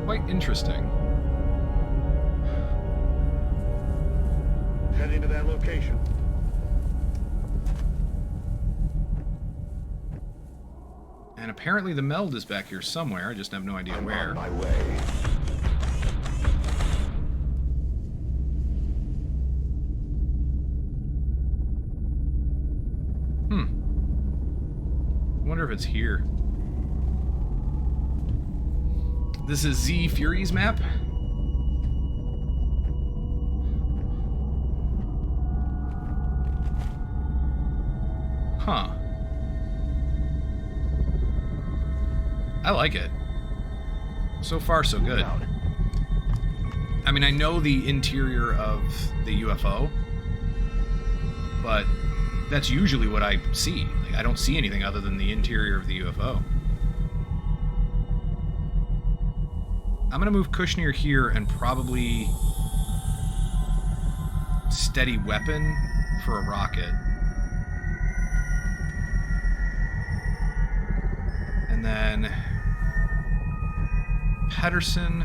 Quite interesting. Heading to that location. And apparently the meld is back here somewhere. I just have no idea where. On my way. I wonder if it's here. This is Z Fury's map. Huh. I like it. So far, so good. I mean, I know the interior of the UFO, but that's usually what I see. Like, I don't see anything other than the interior of the UFO. I'm gonna move Kushner here and probably steady weapon for a rocket. And then Pedersen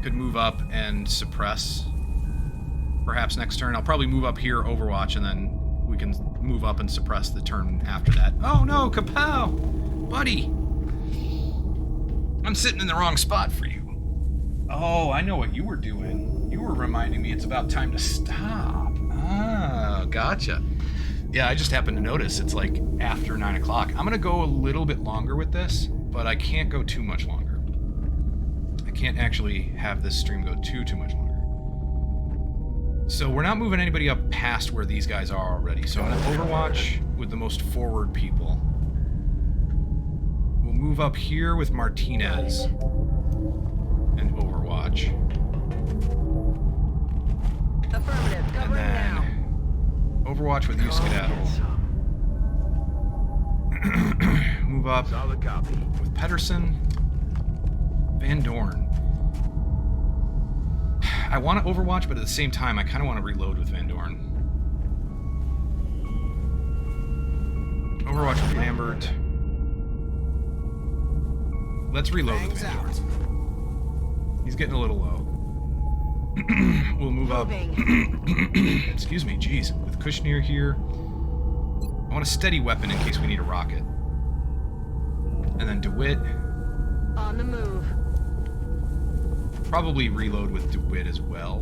could move up and suppress. Perhaps next turn. I'll probably move up here, Overwatch, and then we can move up and suppress the turn after that. Oh no, kapow! Buddy! I'm sitting in the wrong spot for you. Oh, I know what you were doing. You were reminding me it's about time to stop. Ah, gotcha. Yeah, I just happened to notice it's like after 9 o'clock. I'm gonna go a little bit longer with this, but I can't go too much longer. I can't actually have this stream go too much longer. So we're not moving anybody up past where these guys are already. So I'm gonna Overwatch with the most forward people. We'll move up here with Martinez and Overwatch. Affirmative. And Covering then now. Overwatch with you, Skedaddle. Move move up Solid copy. with Pedersen. Van Dorn. I want to Overwatch, but at the same time, I kind of want to reload with Van Dorn. Overwatch with Lambert. Let's reload with Van Dorn. He's getting a little low. We'll move up. Excuse me, jeez. With Kushner here. I want a steady weapon in case we need a rocket. And then DeWitt. On the move. Probably reload with DeWitt as well.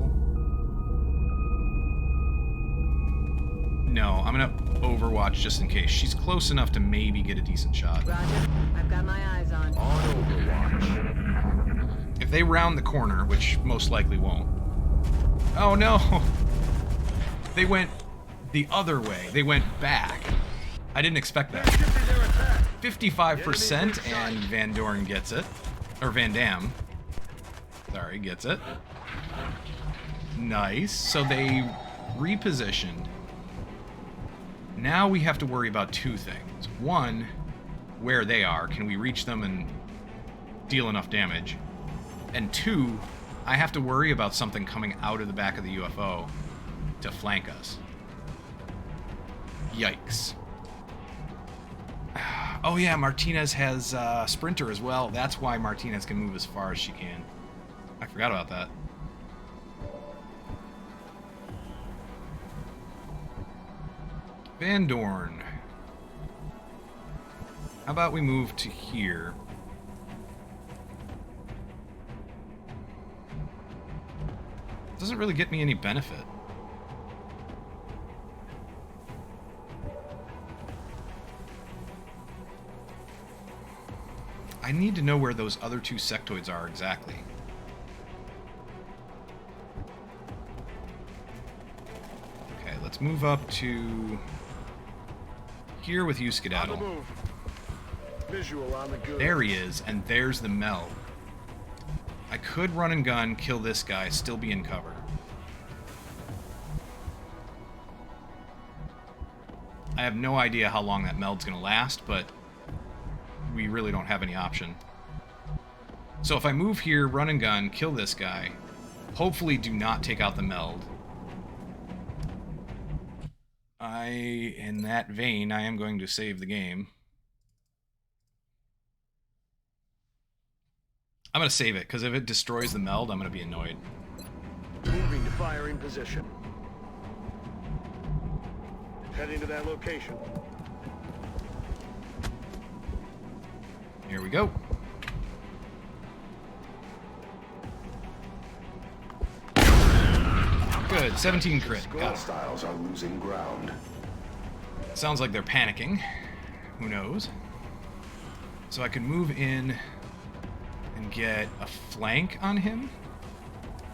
No, I'm gonna Overwatch just in case. She's close enough to maybe get a decent shot. Roger. I've got my eyes on. On Overwatch. If they round the corner, which most likely won't. Oh no! They went the other way. They went back. I didn't expect that. 55% and Van Dorn gets it. Or Van Dam. Sorry, gets it. Nice. So they repositioned. Now we have to worry about two things. One, where they are. Can we reach them and deal enough damage? And two, I have to worry about something coming out of the back of the UFO to flank us. Yikes. Oh yeah, Martinez has Sprinter as well. That's why Martinez can move as far as she can. I forgot about that. Van Dorn. How about we move to here? Doesn't really get me any benefit. I need to know where those other two sectoids are exactly. Okay, let's move up to here with you, Skedaddle. Visual on the good. There he is, and there's the meld. I could run and gun, kill this guy, still be in cover. I have no idea how long that meld's gonna last, but we really don't have any option. So if I move here, run and gun, kill this guy, hopefully do not take out the meld. In that vein, I am going to save the game. I'm going to save it, because if it destroys the meld, I'm going to be annoyed. Moving to firing position. Heading to that location. Here we go. Good, 17 crit. Got it. Hostiles are losing ground. Sounds like they're panicking. Who knows? So I can move in and get a flank on him.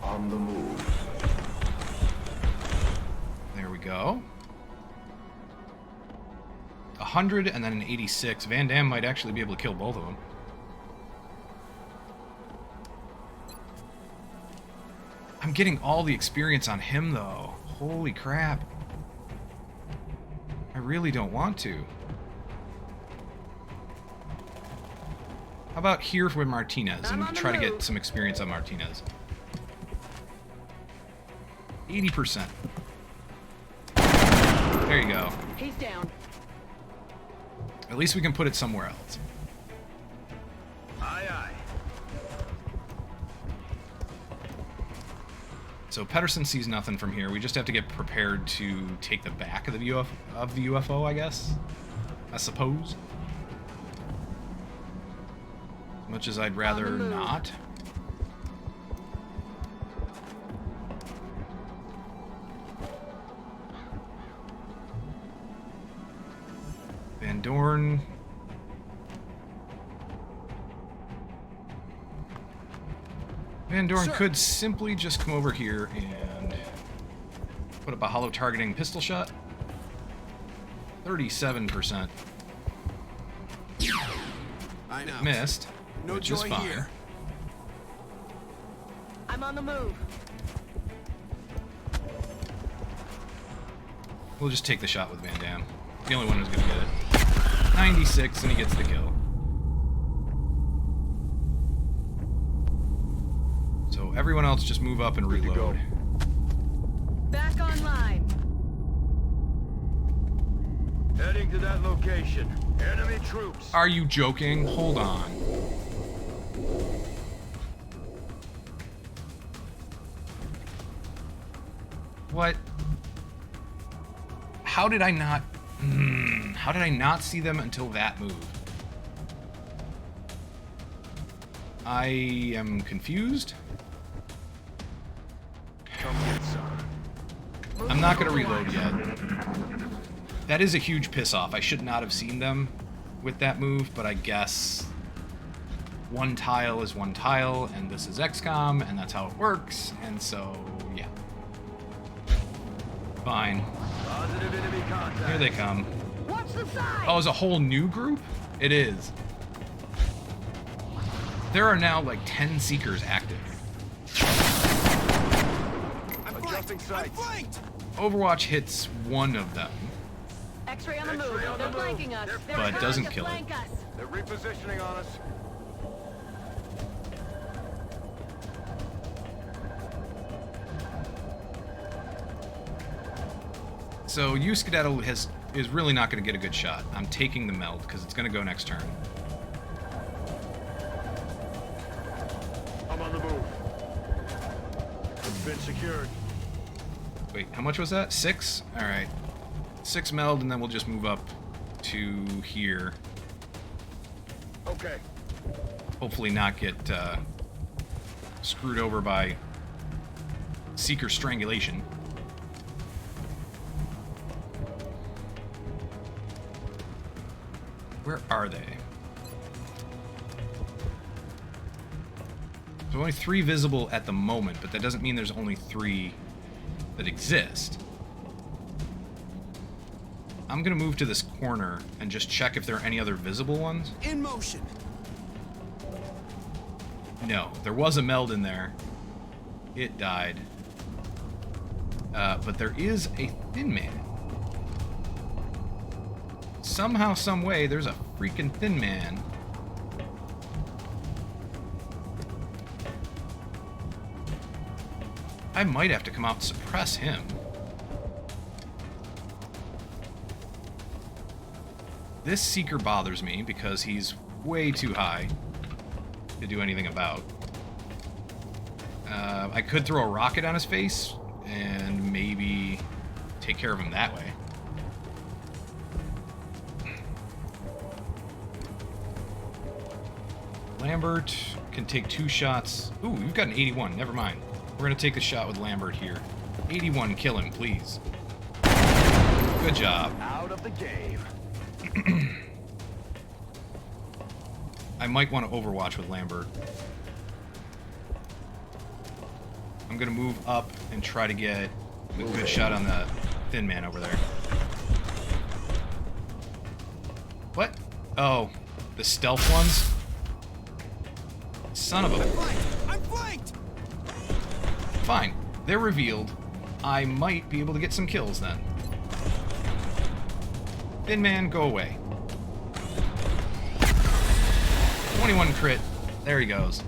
On the move. There we go. 100 and then an 86. Van Dam might actually be able to kill both of them. I'm getting all the experience on him, though. Holy crap. I really don't want to. How about here with Martinez and try to get some experience on Martinez? 80%. There you go. He's down. At least we can put it somewhere else. Aye, aye. So Pedersen sees nothing from here. We just have to get prepared to take the back of the UFO, I guess. I suppose. As much as I'd rather not. Van Dorn. Van Dorn could simply just come over here and put up a hollow targeting pistol shot. 37%. I know. Missed, No which is joy fine. here. I'm on the move. We'll just take the shot with Van Dam. The only one who's going to get it. 96, and he gets the kill. everyone else just move up and Good to go. reload. Back online. Heading to that location. Enemy troops. Are you joking? Hold on. What? How did I not... how did I not see them until that move? I am confused. Come get some. I'm not going to reload yet. That is a huge piss off. I should not have seen them with that move, but I guess one tile is one tile, and this is XCOM, and that's how it works, and so, yeah. Fine. Positive enemy contact. Here they come. Watch the side. Oh, it's a whole new group? It is. There are now like 10 Seekers active. Adjusting sights. Overwatch hits one of them, X-ray on the X-ray move. on the They're move. flanking us. They're They're but trying doesn't to kill it. flank us. They're repositioning on us. So you Skedaddle is really not going to get a good shot. I'm taking the meld because it's going to go next turn. I'm on the move. It's been secured. Wait, how much was that? 6? Alright. 6 meld, and then we'll just move up to here. Okay. Hopefully not get screwed over by Seeker strangulation. Where are they? There's only 3 visible at the moment, but that doesn't mean there's only 3 that exist. I'm gonna move to this corner and just check if there are any other visible ones. In motion. No, there was a meld in there. It died. But there is a Thin Man. Somehow, some way, there's a freaking Thin Man. I might have to come out and suppress him. This Seeker bothers me because he's way too high to do anything about. I could throw a rocket on his face and maybe take care of him that way. Lambert can take 2 shots. Ooh, you've got an 81. Never mind. We're going to take a shot with Lambert here. 81, kill him, please. Good job. Out of the game. I might want to overwatch with Lambert. I'm going to move up and try to get a good shot on the Thin Man over there. What? Oh, the stealth ones? Son of a... I'm flanked. Fine. They're revealed. I might be able to get some kills then. Thin Man, go away. 21 crit. There he goes.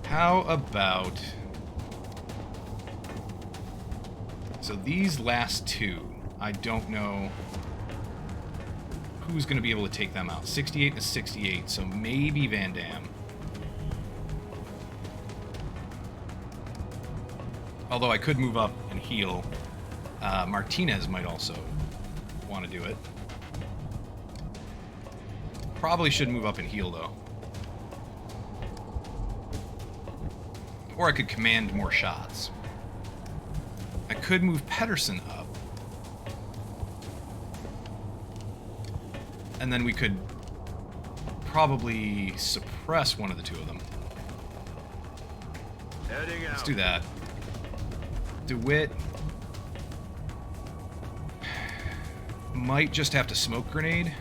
How about... So these last 2, I don't know who's going to be able to take them out. 68 to 68, so maybe Van Damme. Although I could move up and heal. Martinez might also want to do it. Probably should move up and heal, though. Or I could command more shots. I could move Pedersen up. And then we could probably suppress one of the 2 of them. Heading out. Let's do that. DeWitt might just have to smoke grenade.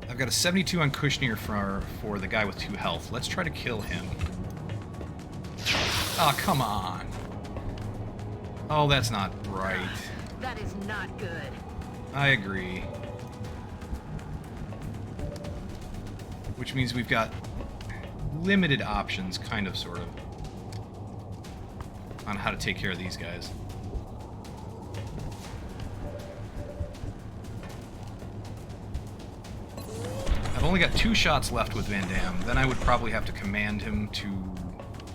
I've got a 72 on Kushner for the guy with 2 health. Let's try to kill him. Oh, come on. Oh, that's not right. That is not good. I agree. Which means we've got limited options, kind of, sort of, on how to take care of these guys. I've only got 2 shots left with Van Damme. Then I would probably have to command him to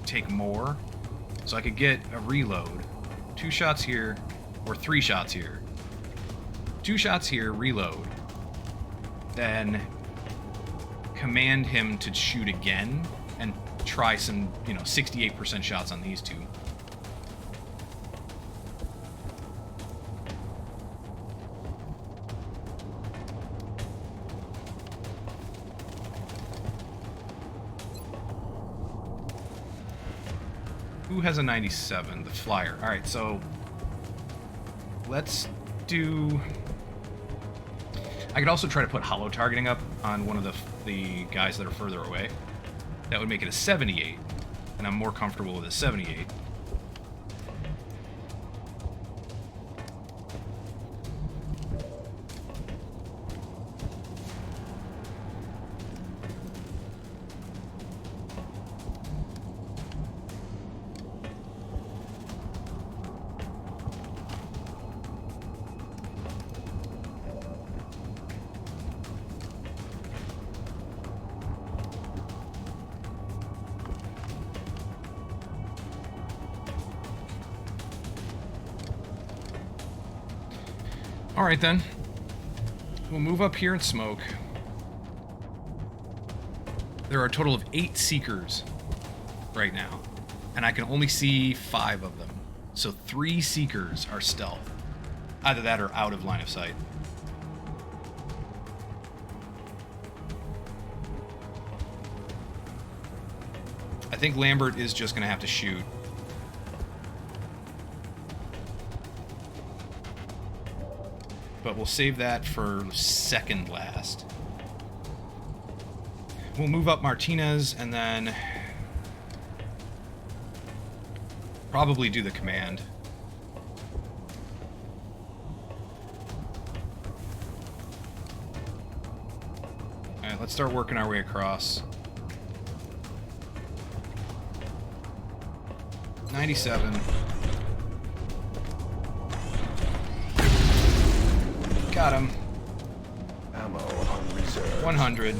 take more. So I could get a reload. 2 shots here, or 3 shots here. 2 shots here, reload. Then command him to shoot again and try some, 68% shots on these 2. Who has a 97? The flyer. Alright, so let's do... I could also try to put hollow targeting up on one of the guys that are further away. That would make it a 78, and I'm more comfortable with a 78. Alright then. We'll move up here and smoke. There are a total of 8 Seekers right now. And I can only see 5 of them. So 3 Seekers are stealth. Either that or out of line of sight. I think Lambert is just going to have to shoot. But we'll save that for second last. We'll move up Martinez and then probably do the command. Alright, let's start working our way across. 97. Got him. Ammo on reserve. 100.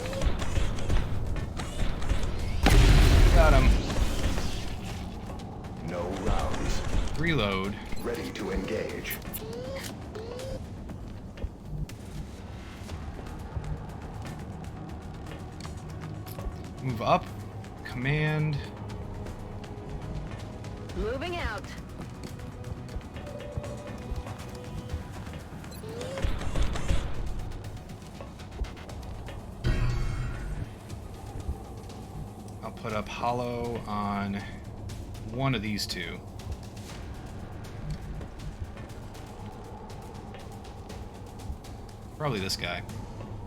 Got him. No rounds. Reload. Ready to engage. Move up. Command. Moving out. I'll put up hollow on one of these 2. Probably this guy.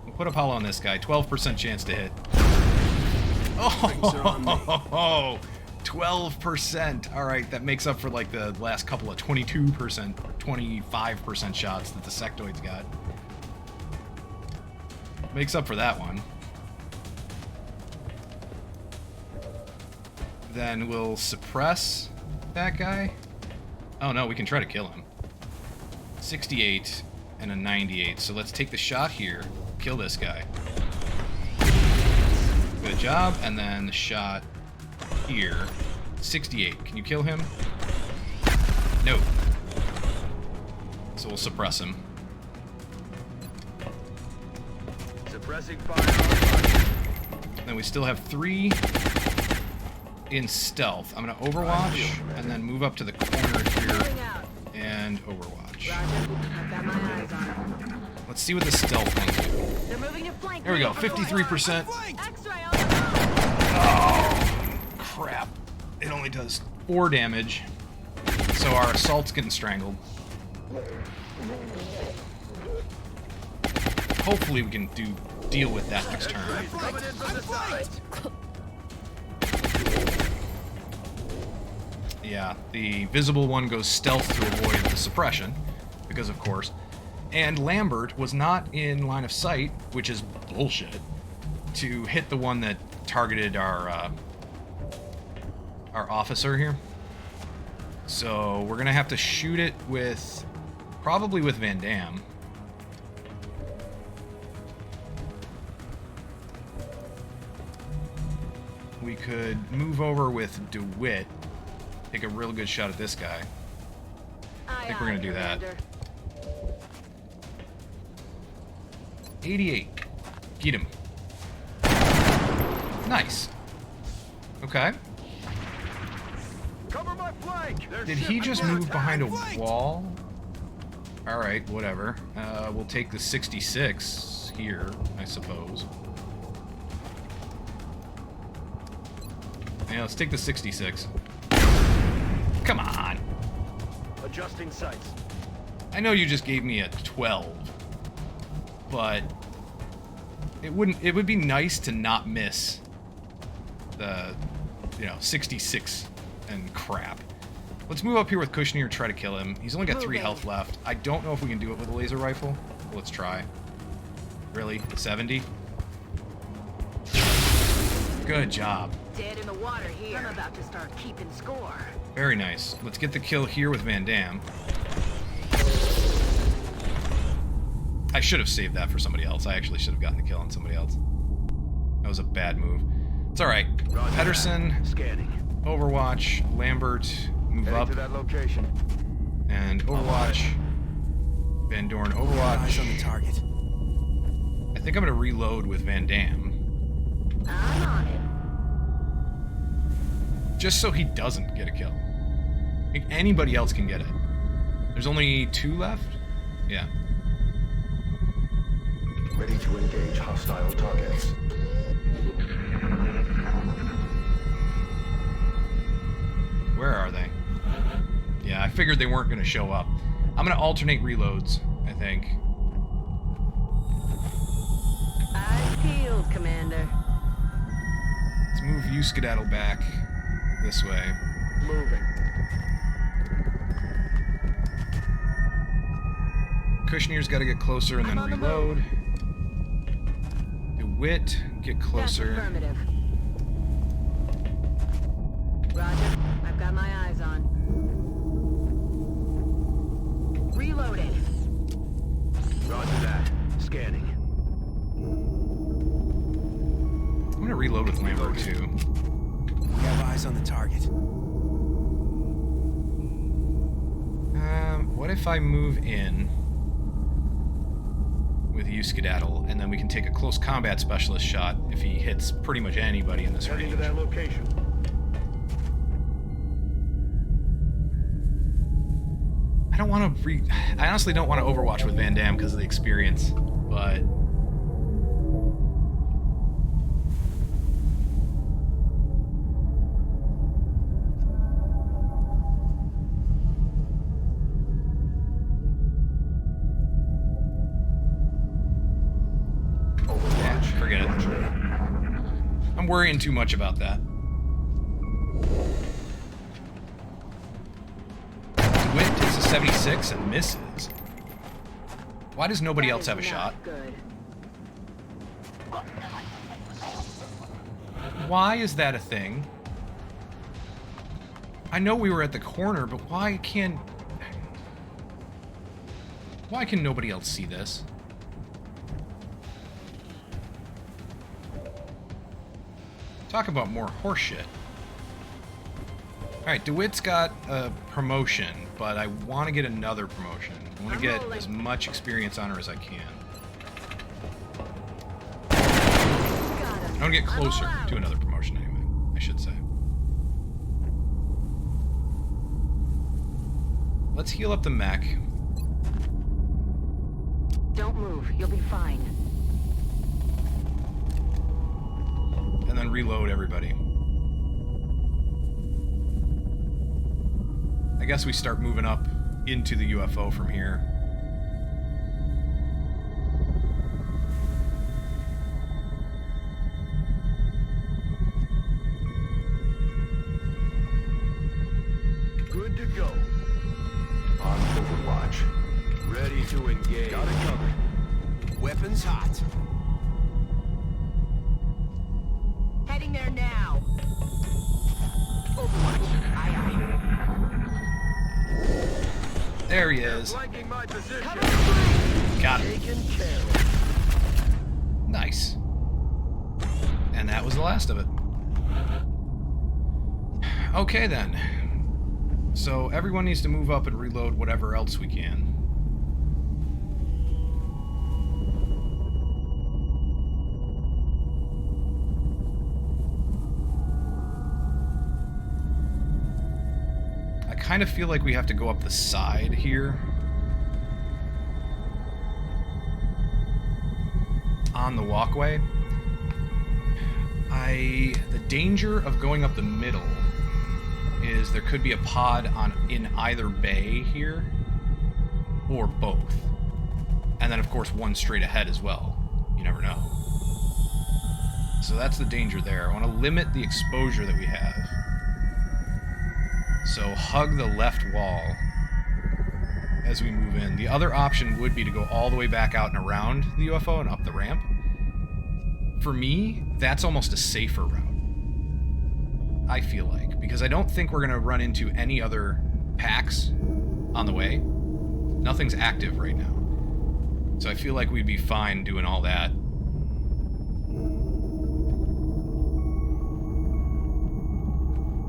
We'll put up hollow on this guy. 12% chance to hit. Oh, 12%. All right, that makes up for like the last couple of 22%, 25% shots that the sectoids got. Makes up for that one. Then we'll suppress that guy. Oh no, we can try to kill him. 68 and a 98. So let's take the shot here. Kill this guy. Good job. And then the shot here. 68. Can you kill him? No. So we'll suppress him. Suppressing fire. Then we still have 3 in stealth. I'm going to Overwatch and then move up to the corner here Moving out. and Overwatch. Roger. I've got my eyes on it. Let's see what the stealth ones do. They're moving to flank. There we go, me. 53%. X-ray on the road. Oh, crap. It only does 4 damage. So our assault's getting strangled. Hopefully we can deal with that next turn. Yeah, the visible one goes stealth to avoid the suppression, because of course. And Lambert was not in line of sight, which is bullshit, to hit the one that targeted our officer here. So we're gonna have to shoot it with, probably with Van Damme. We could move over with DeWitt, take a real good shot at this guy. I think we're gonna do that. 88. Get him. Nice. Okay. Cover my flank. Did he just move behind a wall? Alright, whatever. We'll take the 66 here, I suppose. Yeah, let's take the 66. Come on. Adjusting sights. I know you just gave me a 12, but it would be nice to not miss the, 66 and crap. Let's move up here with Kushner, try to kill him. He's only got 3 health left. I don't know if we can do it with a laser rifle. Let's try. Really? 70? Good job. Dead in the water here. I'm about to start keeping score. Very nice. Let's get the kill here with Van Damme. I should have saved that for somebody else. I actually should have gotten the kill on somebody else. That was a bad move. It's alright. Pedersen, Scanning. Overwatch, Lambert, move Heading up. to that location. And Overwatch. Van Dorn, Overwatch. Eyes on the target. I think I'm going to reload with Van Damme. I'm on it. Just so he doesn't get a kill. I think anybody else can get it. There's only 2 left? Yeah. Ready to engage hostile targets. Where are they? Yeah, I figured they weren't going to show up. I'm going to alternate reloads, I think. Eyes peeled, Commander. Let's move you skedaddle back this way. Moving. Kushner's got to get closer and then I'm on the reload. DeWitt, get That's closer. affirmative. Roger. I've got my eyes on. Reloading. Roger that. Scanning. I'm going to reload with Lambert too. We have eyes on the target. What if I move in with you skedaddle, and then we can take a close combat specialist shot if he hits pretty much anybody in this Heading range. to that location. I don't want to I honestly don't want to Overwatch with Van Damme because of the experience, but yeah, forget it. I'm worrying too much about that. DeWitt takes a 76 and misses. Why does nobody else have a shot? Good. Why is that a thing? I know we were at the corner, but why can nobody else see this? Talk about more horseshit. Alright, DeWitt's got a promotion, but I want to get another promotion. I want to get as much experience on her as I can. I want to get closer to another promotion anyway, I should say. Let's heal up the mech. Don't move. You'll be fine. And then reload everybody. I guess we start moving up into the UFO from here. Weapons hot. Heading there now. Overwatch. Aye, aye. There he is. Flanking my position. Cover the flank. Got him. Taken care of. Nice. And that was the last of it. Okay then. So everyone needs to move up and reload whatever else we can. I kind of feel like we have to go up the side here. On the walkway. The danger of going up the middle is there could be a pod in either bay here, or both. And then of course one straight ahead as well. You never know. So that's the danger there. I want to limit the exposure that we have. So hug the left wall as we move in. The other option would be to go all the way back out and around the UFO and up the ramp. For me, that's almost a safer route. I feel like, because I don't think we're going to run into any other packs on the way. Nothing's active right now. So I feel like we'd be fine doing all that.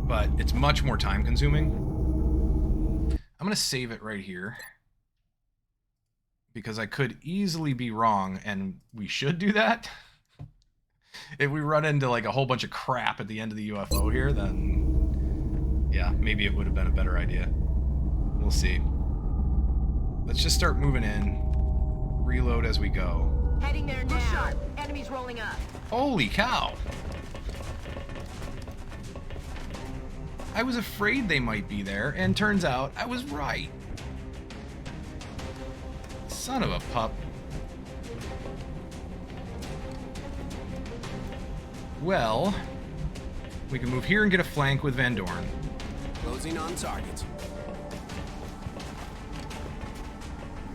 But it's much more time consuming. I'm going to save it right here. Because I could easily be wrong, and we should do that. If we run into like a whole bunch of crap at the end of the UFO here, then yeah, maybe it would have been a better idea. We'll see. Let's just start moving in. Reload as we go. Heading there now. Enemies rolling up. Holy cow! I was afraid they might be there, and turns out I was right. Son of a pup. Well, we can move here and get a flank with Van Dorn. Closing on target.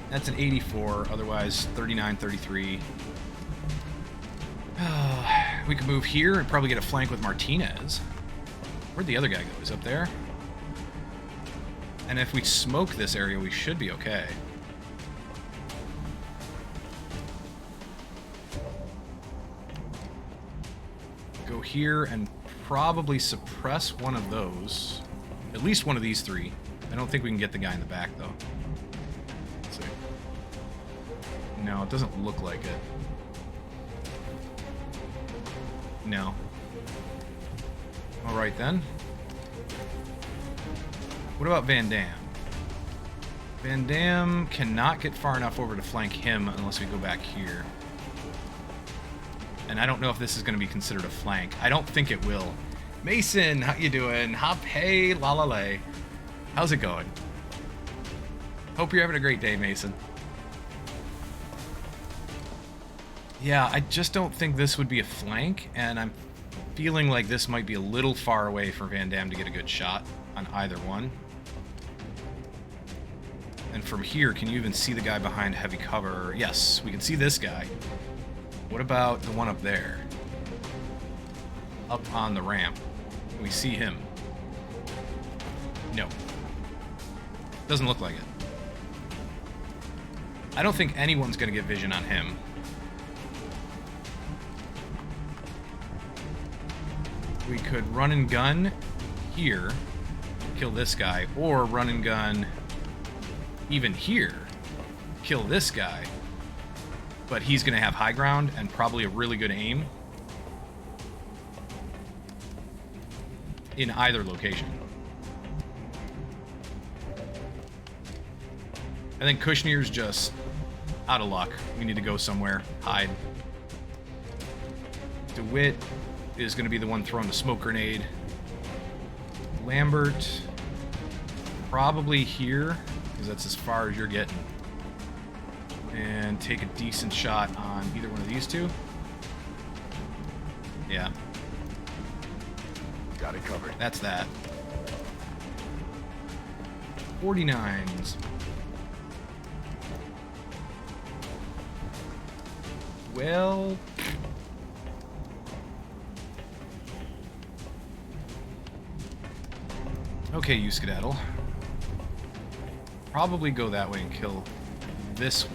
That's an 84, otherwise 39, 33. We can move here and probably get a flank with Martinez. Where'd the other guy go? He's up there? And if we smoke this area, we should be okay. Go here and probably suppress one of those. At least one of these three. I don't think we can get the guy in the back, though. Let's see. No, it doesn't look like it. No. Alright then. What about Van Damme? Van Damme cannot get far enough over to flank him unless we go back here. And I don't know if this is going to be considered a flank. I don't think it will. Mason, how you doing? Hop hey la la lay. How's it going? Hope you're having a great day, Mason. Yeah, I just don't think this would be a flank, and I'm feeling like this might be a little far away for Van Damme to get a good shot on either one. And from here, can you even see the guy behind heavy cover? Yes, we can see this guy. What about the one up there? Up on the ramp. Can we see him? No. Doesn't look like it. I don't think anyone's going to get vision on him. We could run and gun here, kill this guy, or run and gun even here, kill this guy. But he's going to have high ground and probably a really good aim in either location. I think Kushnir's just out of luck. We need to go somewhere, hide. DeWitt is going to be the one throwing the smoke grenade. Lambert, probably here, because that's as far as you're getting. And take a decent shot on either one of these two. Yeah. Got it covered. That's that. 49s. Well... Okay, you skedaddle. Probably go that way and kill this one.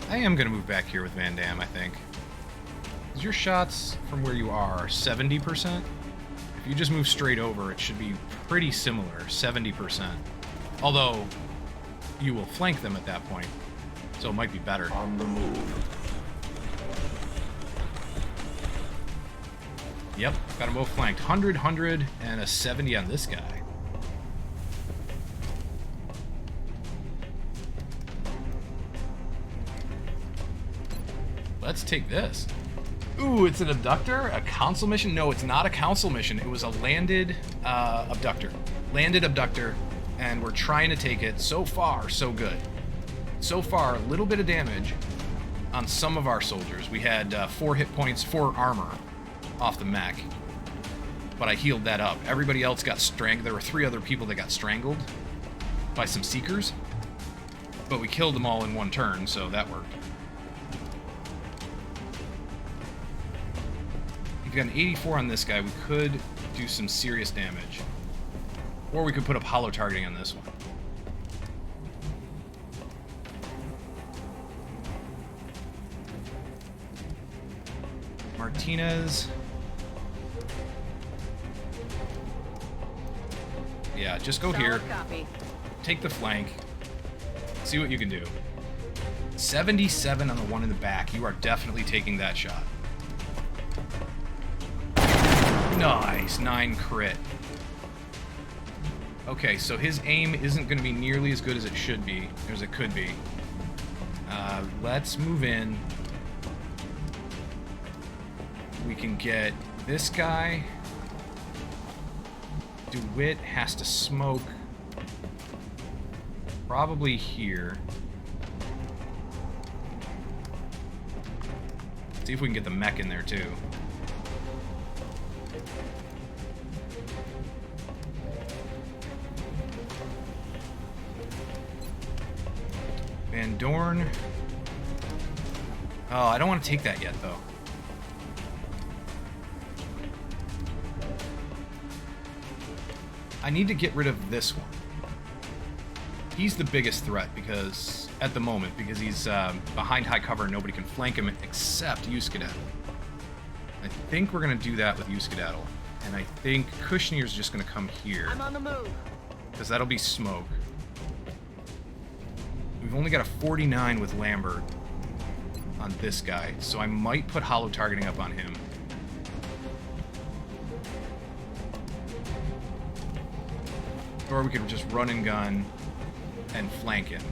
I am going to move back here with Van Damme, I think. Because your shots from where you are 70%. If you just move straight over, it should be pretty similar, 70%. Although, you will flank them at that point, so it might be better. On the move. Yep, got them both flanked. 100, 100, and a 70 on this guy. Let's take this. Ooh, it's an abductor? A council mission? No, it's not a council mission. It was a landed abductor. Landed abductor, and we're trying to take it. So far, so good. So far, a little bit of damage on some of our soldiers. We had 4 hit points, 4 armor off the mech. But I healed that up. Everybody else got strangled. There were 3 other people that got strangled by some Seekers. But we killed them all in one turn, so that worked. If you got an 84 on this guy, we could do some serious damage. Or we could put up hollow targeting on this one. Martinez. Yeah, just go here. Copy. Take the flank. See what you can do. 77 on the one in the back. You are definitely taking that shot. Nice. 9 crit. Okay, so his aim isn't going to be nearly as good as it should be, as it could be. Let's move in. We can get this guy. DeWitt has to smoke. Probably here. See if we can get the mech in there too. Van Dorn. Oh, I don't want to take that yet, though. I need to get rid of this one. He's the biggest threat because, at the moment, because he's behind high cover and nobody can flank him except Skedaddle. I think we're going to do that with Skedaddle. And I think Kushnir's just going to come here. I'm on the move. Because that'll be smoke. We've only got a 49 with Lambert on this guy, so I might put hollow targeting up on him. Or we could just run and gun and flank him.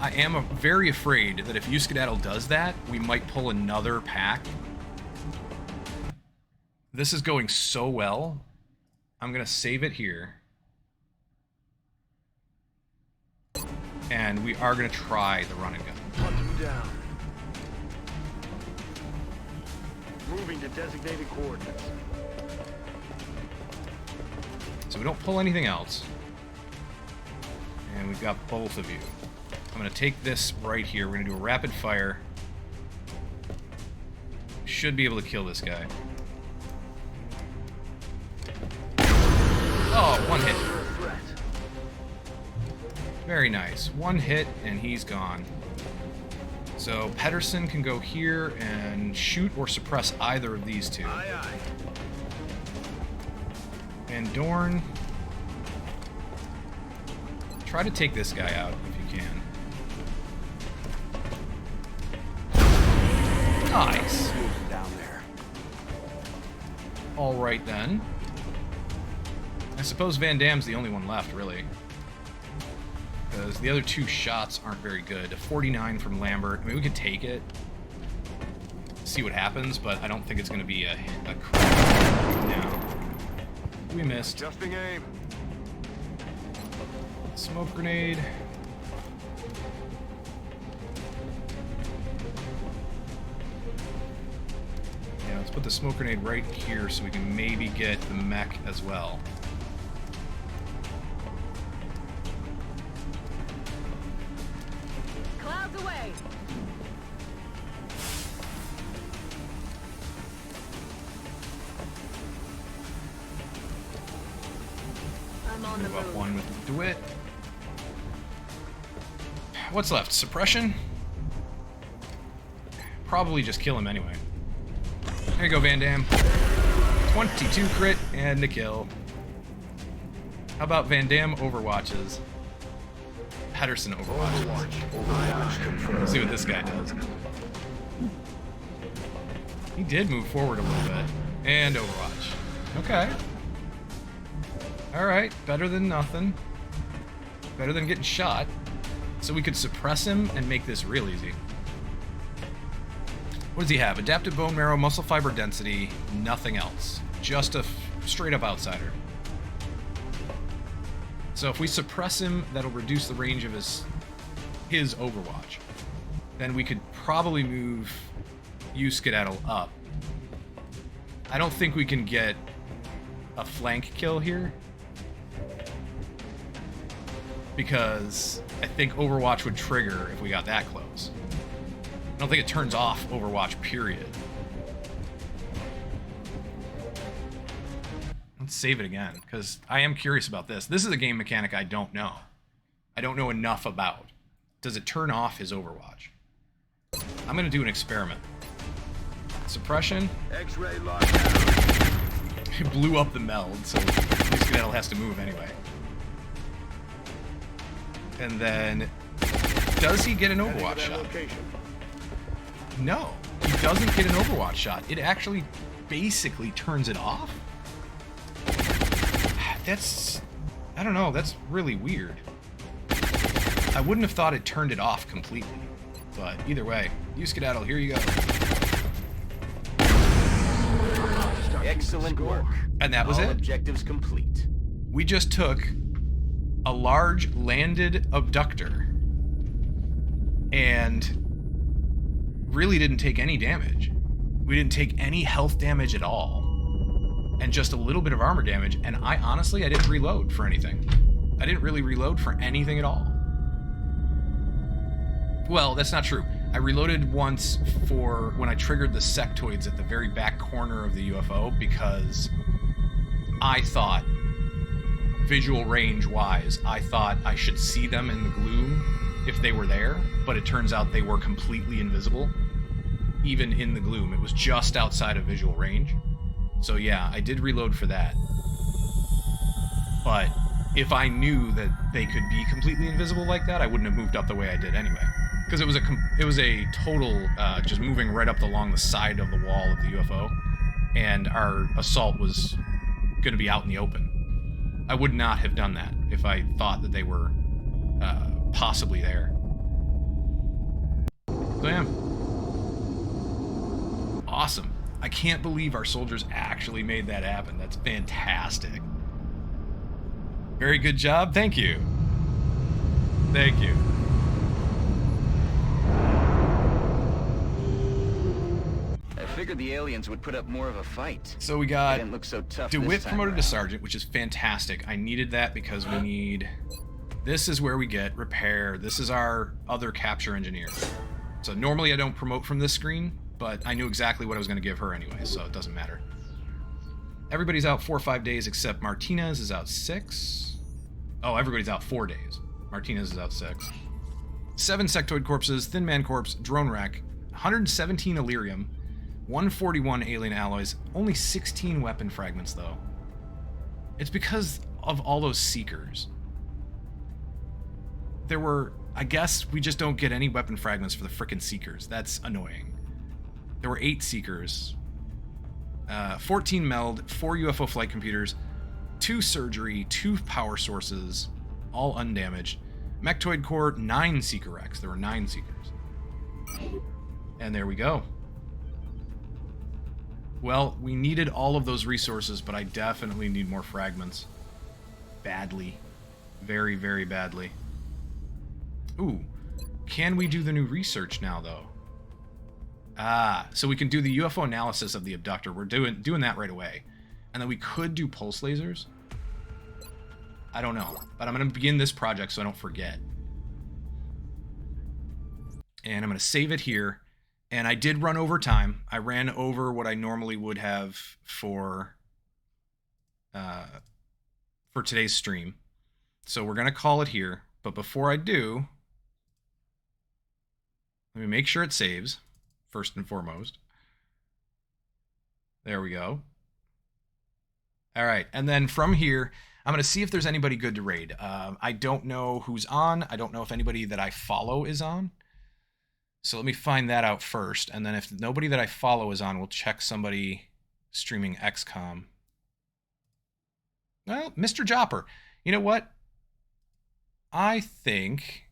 I am very afraid that if Skedaddle does that, we might pull another pack. This is going so well. I'm going to save it here. And we are going to try the run and gun. Hunt him down. Moving to designated coordinates. So we don't pull anything else. And we've got both of you. I'm going to take this right here. We're going to do a rapid fire. Should be able to kill this guy. Oh, one hit. Very nice. One hit, and he's gone. So Pedersen can go here and shoot or suppress either of these two. Aye, aye. Van Dorn. Try to take this guy out if you can. Nice. Down there. All right then. I suppose Van Damme's the only one left, really. Because the other 2 shots aren't very good. A 49 from Lambert. I mean, we could take it. See what happens, but I don't think it's going to be a crit. No. We missed. Adjusting aim. Smoke grenade. Yeah, let's put the smoke grenade right here so we can maybe get the mech as well. Clouds away. I'm on the Move up move. one with DeWitt. What's left? Suppression? Probably just kill him anyway. There you go, Van Damme. 22 crit and the kill. How about Van Damme Overwatches? Pedersen Overwatches. Let's see what this guy does. He did move forward a little bit. And Overwatch. Okay. Alright, better than nothing. Better than getting shot. So we could suppress him and make this real easy. What does he have? Adaptive bone marrow, muscle fiber density, nothing else. Just a straight up outsider. So if we suppress him, that'll reduce the range of his Overwatch. Then we could probably move U-Skedaddle up. I don't think we can get a flank kill here, because I think Overwatch would trigger if we got that close. I don't think it turns off Overwatch, period. Let's save it again, because I am curious about this. This is a game mechanic I don't know. I don't know enough about. Does it turn off his Overwatch? I'm going to do an experiment. Suppression. X-ray lockdown. It blew up the meld, so Skedaddle has to move anyway. And then, does he get an Overwatch shot? No, he doesn't get an Overwatch shot. It actually basically turns it off. That's, I don't know, that's really weird. I wouldn't have thought it turned it off completely. But either way, U-Skedaddle, here you go. Excellent work. And that was All it. Objectives complete. We just took a large landed abductor and really didn't take any damage. We didn't take any health damage at all. And just a little bit of armor damage. And I didn't reload for anything. I didn't really reload for anything at all. Well, that's not true. I reloaded once for when I triggered the sectoids at the very back corner of the UFO, because I thought, visual range wise, I thought I should see them in the gloom if they were there, but it turns out they were completely invisible, even in the gloom. It was just outside of visual range. So yeah, I did reload for that. But if I knew that they could be completely invisible like that, I wouldn't have moved up the way I did anyway. Because it was a total just moving right up along the side of the wall of the UFO, and our assault was going to be out in the open. I would not have done that if I thought that they were possibly there. So yeah. Awesome. I can't believe our soldiers actually made that happen. That's fantastic. Very good job. Thank you. Thank you. I figured the aliens would put up more of a fight. So we They got didn't look so tough DeWitt this time promoted to around. sergeant, which is fantastic. I needed that because we need... This is where we get repair. This is our other capture engineer. So normally I don't promote from this screen, but I knew exactly what I was going to give her anyway, so it doesn't matter. Everybody's out 4 or 5 days except Martinez is out 6. Oh, everybody's out 4 days. Martinez is out 6. 7 sectoid corpses, Thin Man corpse, drone wreck, 117 Illyrium, 141 alien alloys, only 16 weapon fragments though. It's because of all those seekers. There were, I guess we just don't get any weapon fragments for the frickin' seekers. That's annoying. There were 8 seekers, 14 meld, 4 UFO flight computers, 2 surgery, 2 power sources, all undamaged. Mechtoid core, 9 seeker wrecks. There were 9 seekers. And there we go. Well, we needed all of those resources, but I definitely need more fragments. Badly. Very, very badly. Ooh. Can we do the new research now, though? Ah, so we can do the UFO analysis of the abductor. We're doing that right away. And then we could do pulse lasers. I don't know. But I'm going to begin this project so I don't forget. And I'm going to save it here. And I did run over time. I ran over what I normally would have for today's stream. So we're going to call it here. But before I do, let me make sure it saves, first and foremost. There we go. All right, and then from here, I'm going to see if there's anybody good to raid. I don't know who's on. I don't know if anybody that I follow is on. So let me find that out first. And then if nobody that I follow is on, we'll check somebody streaming XCOM. Well, Mr. Jopper. You know what? I think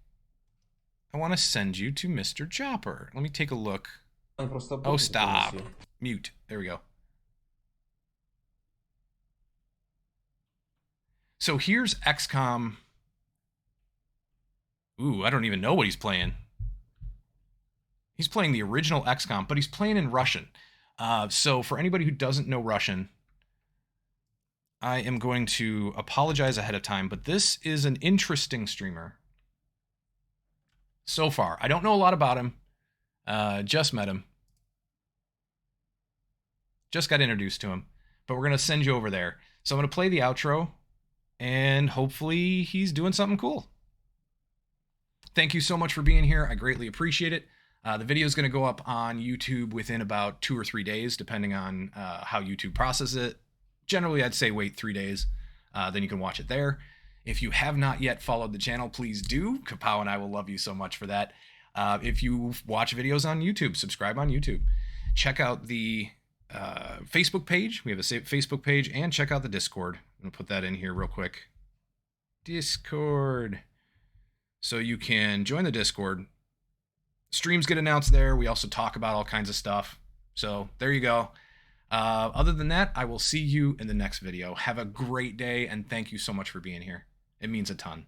I want to send you to Mr. Jopper. Let me take a look. Oh, stop. Mute. There we go. So here's XCOM. Ooh, I don't even know what he's playing. He's playing the original XCOM, but he's playing in Russian. So for anybody who doesn't know Russian, I am going to apologize ahead of time, but this is an interesting streamer. So far. I don't know a lot about him. Just met him. Just got introduced to him. But we're going to send you over there. So I'm going to play the outro, and hopefully he's doing something cool. Thank you so much for being here. I greatly appreciate it. The video is going to go up on YouTube within about 2 or 3 days, depending on how YouTube processes it. Generally, I'd say wait 3 days. Then you can watch it there. If you have not yet followed the channel, please do. Kapow and I will love you so much for that. If you watch videos on YouTube, subscribe on YouTube. Check out the Facebook page. We have a Facebook page. And check out the Discord. I'm going to put that in here real quick. Discord. So you can join the Discord. Streams get announced there. We also talk about all kinds of stuff. So there you go. Other than that, I will see you in the next video. Have a great day, and thank you so much for being here. It means a ton.